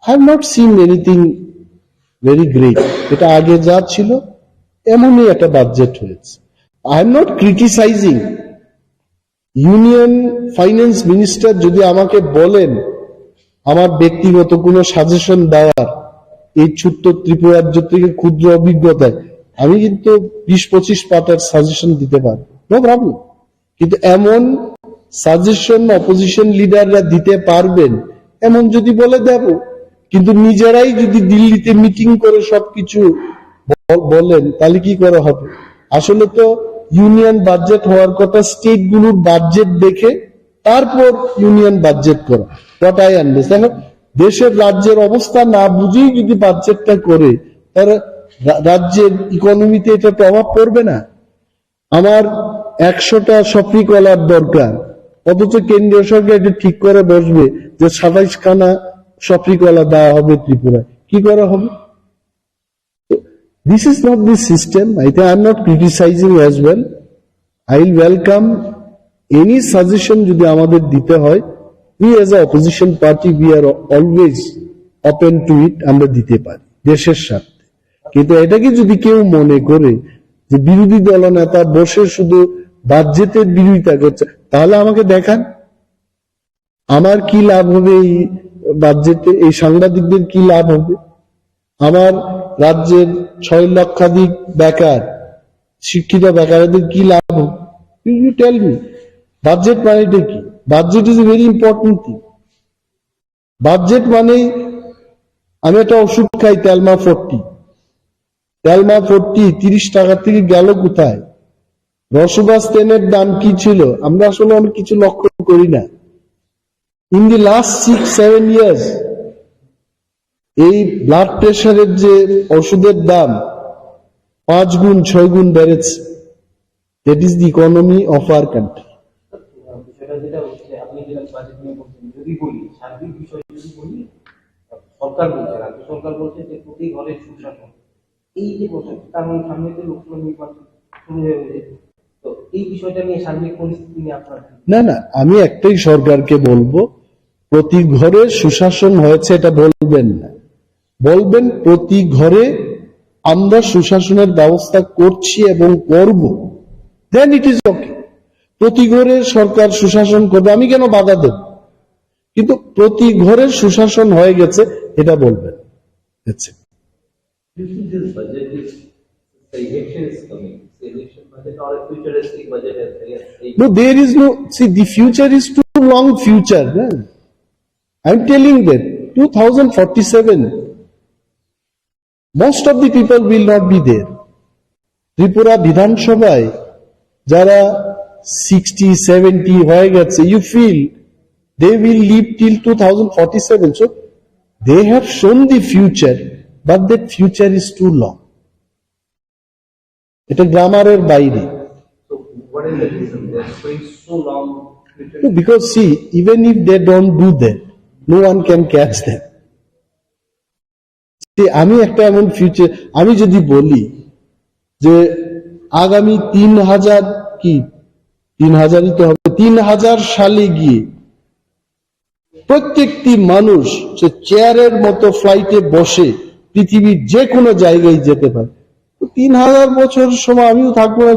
have not seen anything very great. এটা আগে যা ছিল এমনই একটা বাজেট হয়েছে। I am not criticising. Union finance minister যদি আমাকে বলেন আমার ব্যক্তিগত কোনো সাজেশন দেওয়ার, এই ছোট্ট ত্রিপুরাজ্য থেকে ক্ষুদ্র অভিজ্ঞতায়, আমি কিন্তু 20-25 পাতার সাজেশন দিতে পারবো, নো প্রবলেম। কিন্তু এমন সাজেশন অপোজিশন লিডাররা দিতে পারবেন এমন যদি বলে দেব, কিন্তু নিজেরাই যদি দিল্লিতে মিটিং করে সবকিছু বলেন, তাহলে কি করা হবে? আসলে তো ইউনিয়ন বাজেট হওয়ার কথা স্টেট গুলোর বাজেট দেখে তারপর ইউনিয়ন বাজেট করা। হোয়াট আই আন্ডারস্ট্যান্ড, দেশের রাজ্যের অবস্থা না বুঝেই যদি বাজেটটা করে, তার রাজ্যের ইকোনমিতে এটা প্রভাব পড়বে না। আমার 100টা সফরি কলার দরকার, অথচ কেন্দ্রীয় সরকার এটা ঠিক করে বসবে যে 27খানা সফরি কলা দেওয়া হবে ত্রিপুরায়। কি করা হবে? This is not the system. I think I am not criticizing as well. I will welcome any suggestion যদি আমাদের দিতে হয়। We as a opposition party, we are always open to it. আমরা দিতে পারি দেশের স্বার্থে। কিন্তু এটাকে যদি কেউ মনে করে যে বিরোধী দলনেতা বসে শুধু বাজেটের বিরোধিতা করছে, তাহলে আমাকে দেখান আমার কি লাভ হবে এই বাজেটে, এই সাংবাদিকদের কি লাভ হবে, আমার রাজ্যের 6 লক্ষাধিক বেকার শিক্ষিত বেকারদের কি লাভ হবে। ইউ টেল মি, বাজেট মানেটা কি? Budget is a very important thing. Budget মানে আমি একটা ওষুধ খাই তেলমা 40, 30 টাকা থেকে গেল কোথায়? রসবাস তেলের দাম কি ছিল আমরা আসলে অনেক কিছু লক্ষ্য করি না। ইন দি লাস্ট 6-7 ইয়ার্স এই ব্লাড প্রেশারের যে ওষুধের দাম 5 গুণ 6 গুণ বেড়েছে। That is the economy of our country. সরকার বলছে, রাজ্য সরকার বলছে যে প্রতি ঘরে সুশাসন, এই যে বছর কারণ সামনে তো লোকসভা নির্বাচন শুরু হয়ে গেছে, তো এই বিষয়টা নিয়ে সার্বিক পরিস্থিতি নিয়ে আপনার? না, আমি একটাই সরকারকে বলবো, প্রতি ঘরে সুশাসন হয়েছে এটা বলবেন না, বলবেন প্রতি ঘরে আমরা সুশাসনের ব্যবস্থা করছি এবং করব, দেন ইট ইজ ওকে। প্রতি ঘরে সরকার সুশাসন করবে, আমি কেন বাধা দেব? কিন্তু প্রতি ঘরের সুশাসন হয়ে গেছে এটা বলবেন। No, there is no, see, the future is too long future. I'm telling that 2047, most of the people will not be there. Tripura Bidhan Sabhay, jara 60-70 হয়ে গেছে, you feel they will live till 2047. So they have shown the future, but that future is too long. এটা গ্রামারের বাইরে। So what is the reason they are showing so long? No, because see, even if they don't do that, no one can catch them. See, আমি একটা এমন future, আমি যদি বলি যে আগামী 3000ই তো হবে, 3000 সালে গিয়ে প্রত্যেকটি মানুষ সে চেয়ারের মতো ফ্লাইটে বসে পৃথিবীর যে কোনো জায়গায় যেতে পারে, 3000 বছর সময় আমিও থাকবো না।